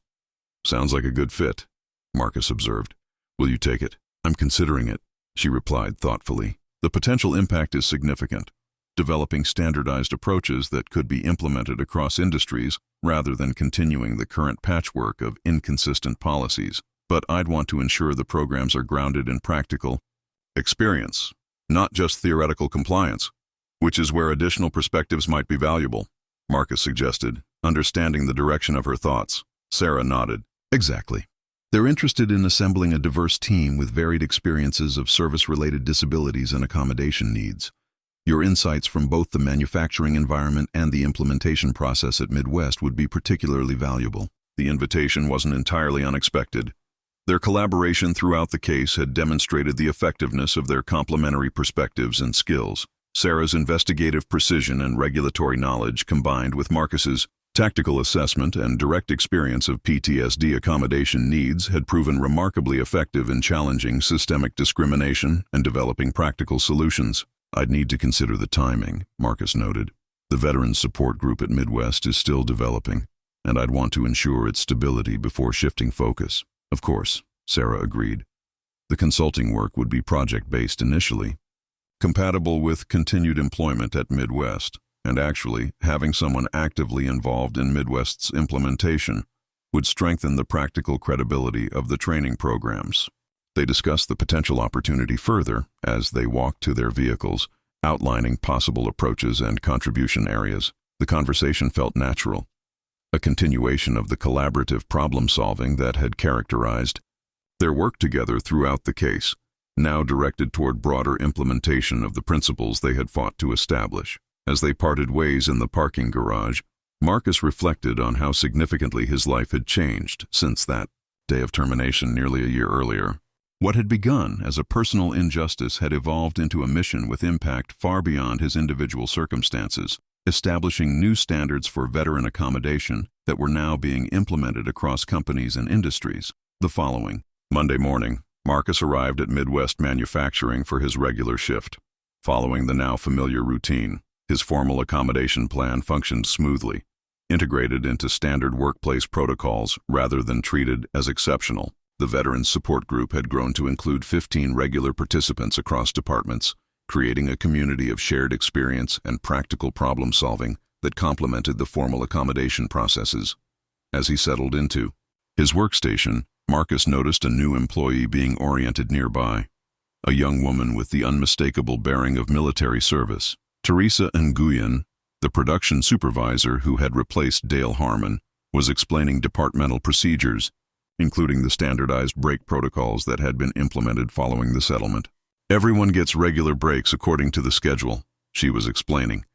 "Sounds like a good fit," Marcus observed. "Will you take it?" "I'm considering it," she replied thoughtfully. "The potential impact is significant, developing standardized approaches that could be implemented across industries rather than continuing the current patchwork of inconsistent policies. But I'd want to ensure the programs are grounded in practical experience, not just theoretical compliance, which is where additional perspectives might be valuable," Marcus suggested, understanding the direction of her thoughts. Sara nodded. "Exactly. They're interested in assembling a diverse team with varied experiences of service-related disabilities and accommodation needs. Your insights from both the manufacturing environment and the implementation process at Midwest would be particularly valuable." The invitation wasn't entirely unexpected. Their collaboration throughout the case had demonstrated the effectiveness of their complementary perspectives and skills. Sara's investigative precision and regulatory knowledge, combined with Marcus's Tactical assessment and direct experience of PTSD accommodation needs had proven remarkably effective in challenging systemic discrimination and developing practical solutions. "I'd need to consider the timing," Marcus noted. "The Veterans Support Group at Midwest is still developing, and I'd want to ensure its stability before shifting focus." "Of course," Sara agreed. "The consulting work would be project-based initially, compatible with continued employment at Midwest, and actually, having someone actively involved in Midwest's implementation would strengthen the practical credibility of the training programs." They discussed the potential opportunity further as they walked to their vehicles, outlining possible approaches and contribution areas. The conversation felt natural, a continuation of the collaborative problem-solving that had characterized their work together throughout the case, now directed toward broader implementation of the principles they had fought to establish. As they parted ways in the parking garage, Marcus reflected on how significantly his life had changed since that day of termination nearly a year earlier. What had begun as a personal injustice had evolved into a mission with impact far beyond his individual circumstances, establishing new standards for veteran accommodation that were now being implemented across companies and industries. The following Monday morning, Marcus arrived at Midwest Manufacturing for his regular shift. Following the now familiar routine, his formal accommodation plan functioned smoothly, integrated into standard workplace protocols rather than treated as exceptional. The Veterans Support Group had grown to include 15 regular participants across departments, creating a community of shared experience and practical problem-solving that complemented the formal accommodation processes. As he settled into his workstation, Marcus noticed a new employee being oriented nearby, a young woman with the unmistakable bearing of military service. Teresa Nguyen, the production supervisor who had replaced Dale Harmon, was explaining departmental procedures, including the standardized break protocols that had been implemented following the settlement. "Everyone gets regular breaks according to the schedule," she was explaining.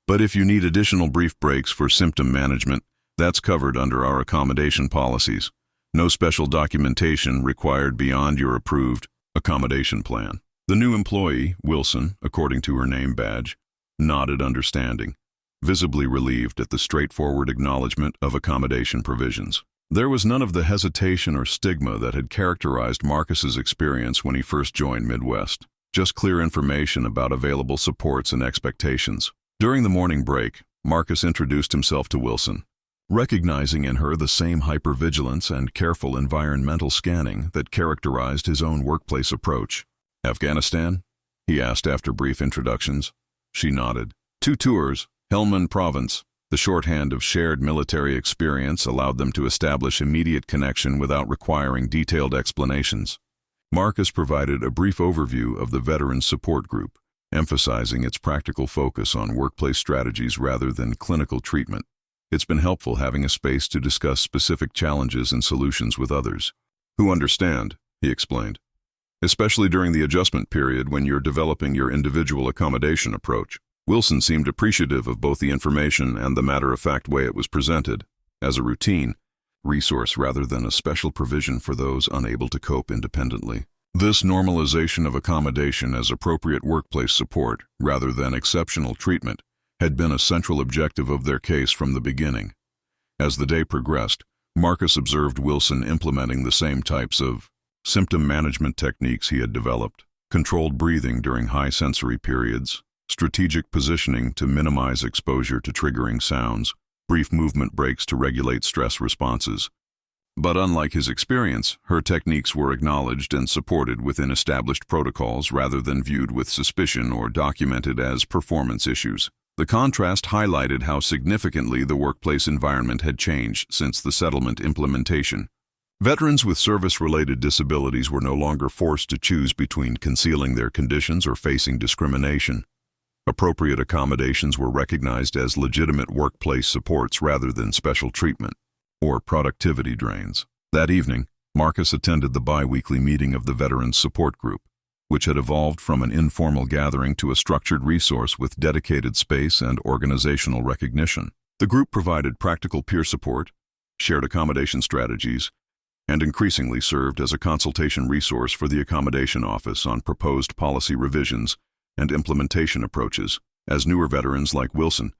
"But if you need additional brief breaks for symptom management, that's covered under our accommodation policies. No special documentation required beyond your approved accommodation plan." The new employee, Wilson, according to her name badge, nodded understanding, visibly relieved at the straightforward acknowledgement of accommodation provisions. There was none of the hesitation or stigma that had characterized Marcus's experience when he first joined Midwest, just clear information about available supports and expectations. During the morning break, Marcus introduced himself to Wilson, recognizing in her the same hypervigilance and careful environmental scanning that characterized his own workplace approach. "Afghanistan?" he asked after brief introductions. She nodded. "2 tours, Helmand Province." The shorthand of shared military experience allowed them to establish immediate connection without requiring detailed explanations. Marcus provided a brief overview of the Veterans Support Group, emphasizing its practical focus on workplace strategies rather than clinical treatment. "It's been helpful having a space to discuss specific challenges and solutions with others who understand," he explained, "especially during the adjustment period when you're developing your individual accommodation approach." Wilson seemed appreciative of both the information and the matter-of-fact way it was presented, as a routine resource rather than a special provision for those unable to cope independently. This normalization of accommodation as appropriate workplace support rather than exceptional treatment had been a central objective of their case from the beginning. As the day progressed, Marcus observed Wilson implementing the same types of symptom management techniques he had developed: controlled breathing during high-sensory periods, strategic positioning to minimize exposure to triggering sounds, brief movement breaks to regulate stress responses. But unlike his experience, her techniques were acknowledged and supported within established protocols rather than viewed with suspicion or documented as performance issues. The contrast highlighted how significantly the workplace environment had changed since the settlement implementation. Veterans with service-related disabilities were no longer forced to choose between concealing their conditions or facing discrimination. Appropriate accommodations were recognized as legitimate workplace supports rather than special treatment or productivity drains. That evening, Marcus attended the bi-weekly meeting of the Veterans Support Group, which had evolved from an informal gathering to a structured resource with dedicated space and organizational recognition. The group provided practical peer support, shared accommodation strategies, and increasingly served as a consultation resource for the accommodation office on proposed policy revisions and implementation approaches. As newer veterans like Wilson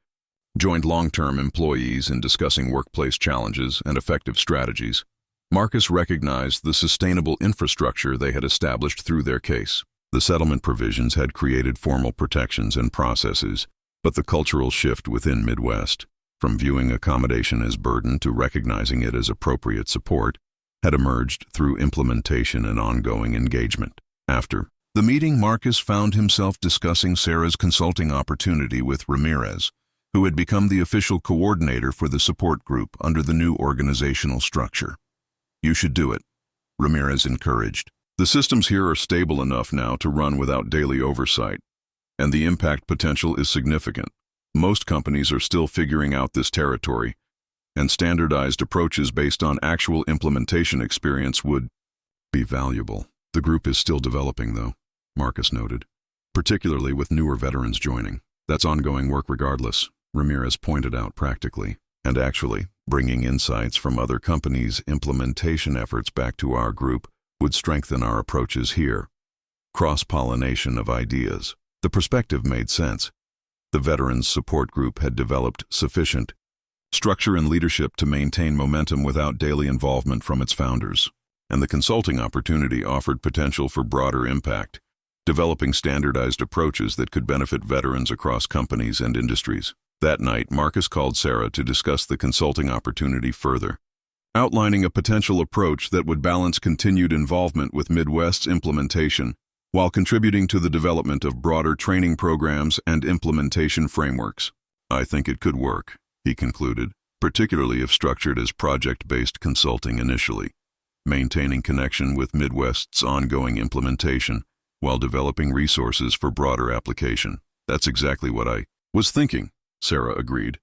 joined long-term employees in discussing workplace challenges and effective strategies. Marcus recognized the sustainable infrastructure they had established through their case. The settlement provisions had created formal protections and processes, but the cultural shift within Midwest, from viewing accommodation as burden to recognizing it as appropriate support, had emerged through implementation and ongoing engagement. After the meeting, Marcus found himself discussing Sara's consulting opportunity with Ramirez, who had become the official coordinator for the support group under the new organizational structure. "You should do it," Ramirez encouraged. "The systems here are stable enough now to run without daily oversight, and the impact potential is significant. Most companies are still figuring out this territory, and standardized approaches based on actual implementation experience would be valuable. The group is still developing, though," Marcus noted, "particularly with newer veterans joining. That's ongoing work regardless," Ramirez pointed out practically. "And actually, bringing insights from other companies' implementation efforts back to our group would strengthen our approaches here. Cross-pollination of ideas." The perspective made sense. The Veterans Support Group had developed sufficient structure and leadership to maintain momentum without daily involvement from its founders. And the consulting opportunity offered potential for broader impact, developing standardized approaches that could benefit veterans across companies and industries. That night, Marcus called Sara to discuss the consulting opportunity further, outlining a potential approach that would balance continued involvement with Midwest's implementation while contributing to the development of broader training programs and implementation frameworks. "I think it could work," he concluded, "particularly if structured as project-based consulting initially, maintaining connection with Midwest's ongoing implementation while developing resources for broader application." "That's exactly what I was thinking," Sara agreed.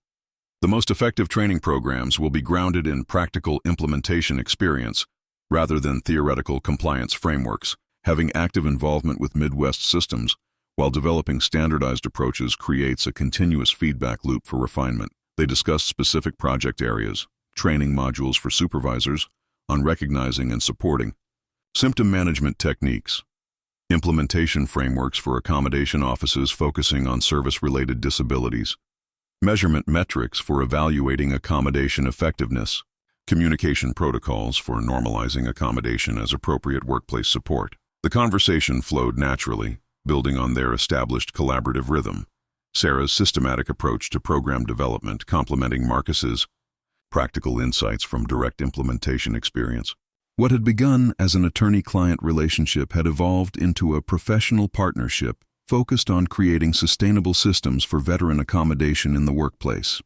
"The most effective training programs will be grounded in practical implementation experience rather than theoretical compliance frameworks. Having active involvement with Midwest systems while developing standardized approaches creates a continuous feedback loop for refinement." They discussed specific project areas, training modules for supervisors on recognizing and supporting symptom management techniques, implementation frameworks for accommodation offices focusing on service-related disabilities, measurement metrics for evaluating accommodation effectiveness, communication protocols for normalizing accommodation as appropriate workplace support. The conversation flowed naturally, building on their established collaborative rhythm. Sara's systematic approach to program development complementing Marcus's practical insights from direct implementation experience. What had begun as an attorney-client relationship had evolved into a professional partnership focused on creating sustainable systems for veteran accommodation in the workplace.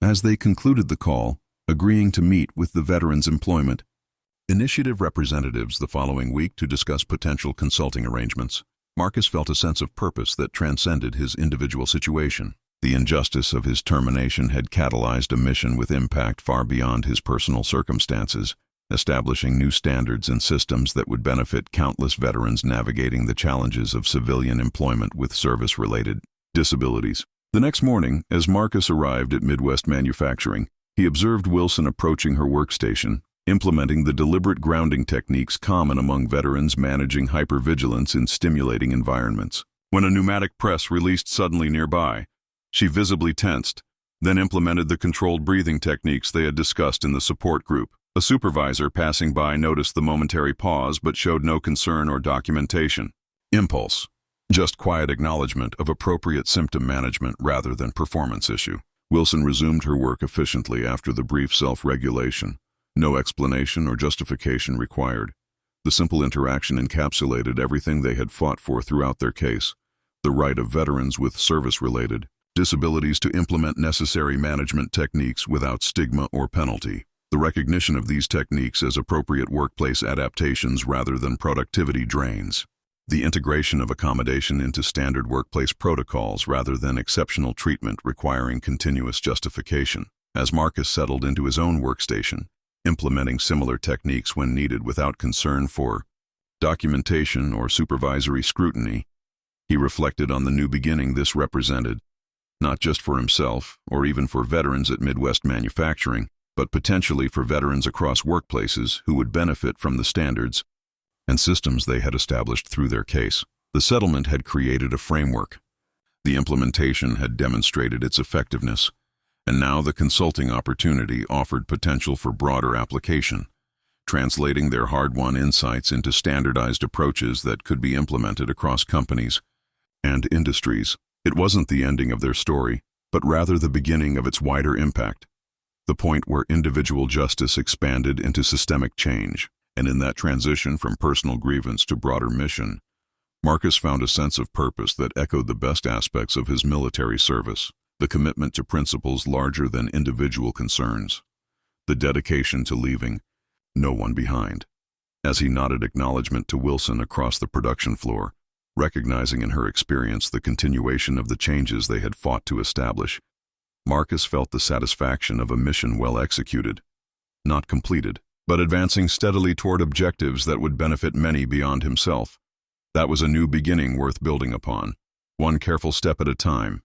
As they concluded the call, agreeing to meet with the Veterans Employment Initiative representatives the following week to discuss potential consulting arrangements, Marcus felt a sense of purpose that transcended his individual situation. The injustice of his termination had catalyzed a mission with impact far beyond his personal circumstances, establishing new standards and systems that would benefit countless veterans navigating the challenges of civilian employment with service-related disabilities. The next morning, as Marcus arrived at Midwest Manufacturing, he observed Wilson approaching her workstation, implementing the deliberate grounding techniques common among veterans managing hypervigilance in stimulating environments. When a pneumatic press released suddenly nearby, she visibly tensed, then implemented the controlled breathing techniques they had discussed in the support group. A supervisor passing by noticed the momentary pause but showed no concern or documentation. Impulse. Just quiet acknowledgement of appropriate symptom management rather than performance issue. Wilson resumed her work efficiently after the brief self-regulation. No explanation or justification required. The simple interaction encapsulated everything they had fought for throughout their case: the right of veterans with service-related disabilities to implement necessary management techniques without stigma or penalty. The recognition of these techniques as appropriate workplace adaptations rather than productivity drains. The integration of accommodation into standard workplace protocols rather than exceptional treatment requiring continuous justification. As Marcus settled into his own workstation, implementing similar techniques when needed without concern for documentation or supervisory scrutiny, he reflected on the new beginning this represented, not just for himself or even for veterans at Midwest Manufacturing, but potentially for veterans across workplaces who would benefit from the standards and systems they had established through their case. The settlement had created a framework. The implementation had demonstrated its effectiveness, And now the consulting opportunity offered potential for broader application, translating their hard-won insights into standardized approaches that could be implemented across companies and industries. It wasn't the ending of their story, but rather the beginning of its wider impact, the point where individual justice expanded into systemic change. And in that transition from personal grievance to broader mission, Marcus found a sense of purpose that echoed the best aspects of his military service, the commitment to principles larger than individual concerns, the dedication to leaving no one behind. As he nodded acknowledgement to Wilson across the production floor, recognizing in her experience the continuation of the changes they had fought to establish, Marcus felt the satisfaction of a mission well executed, not completed, but advancing steadily toward objectives that would benefit many beyond himself. That was a new beginning worth building upon, one careful step at a time.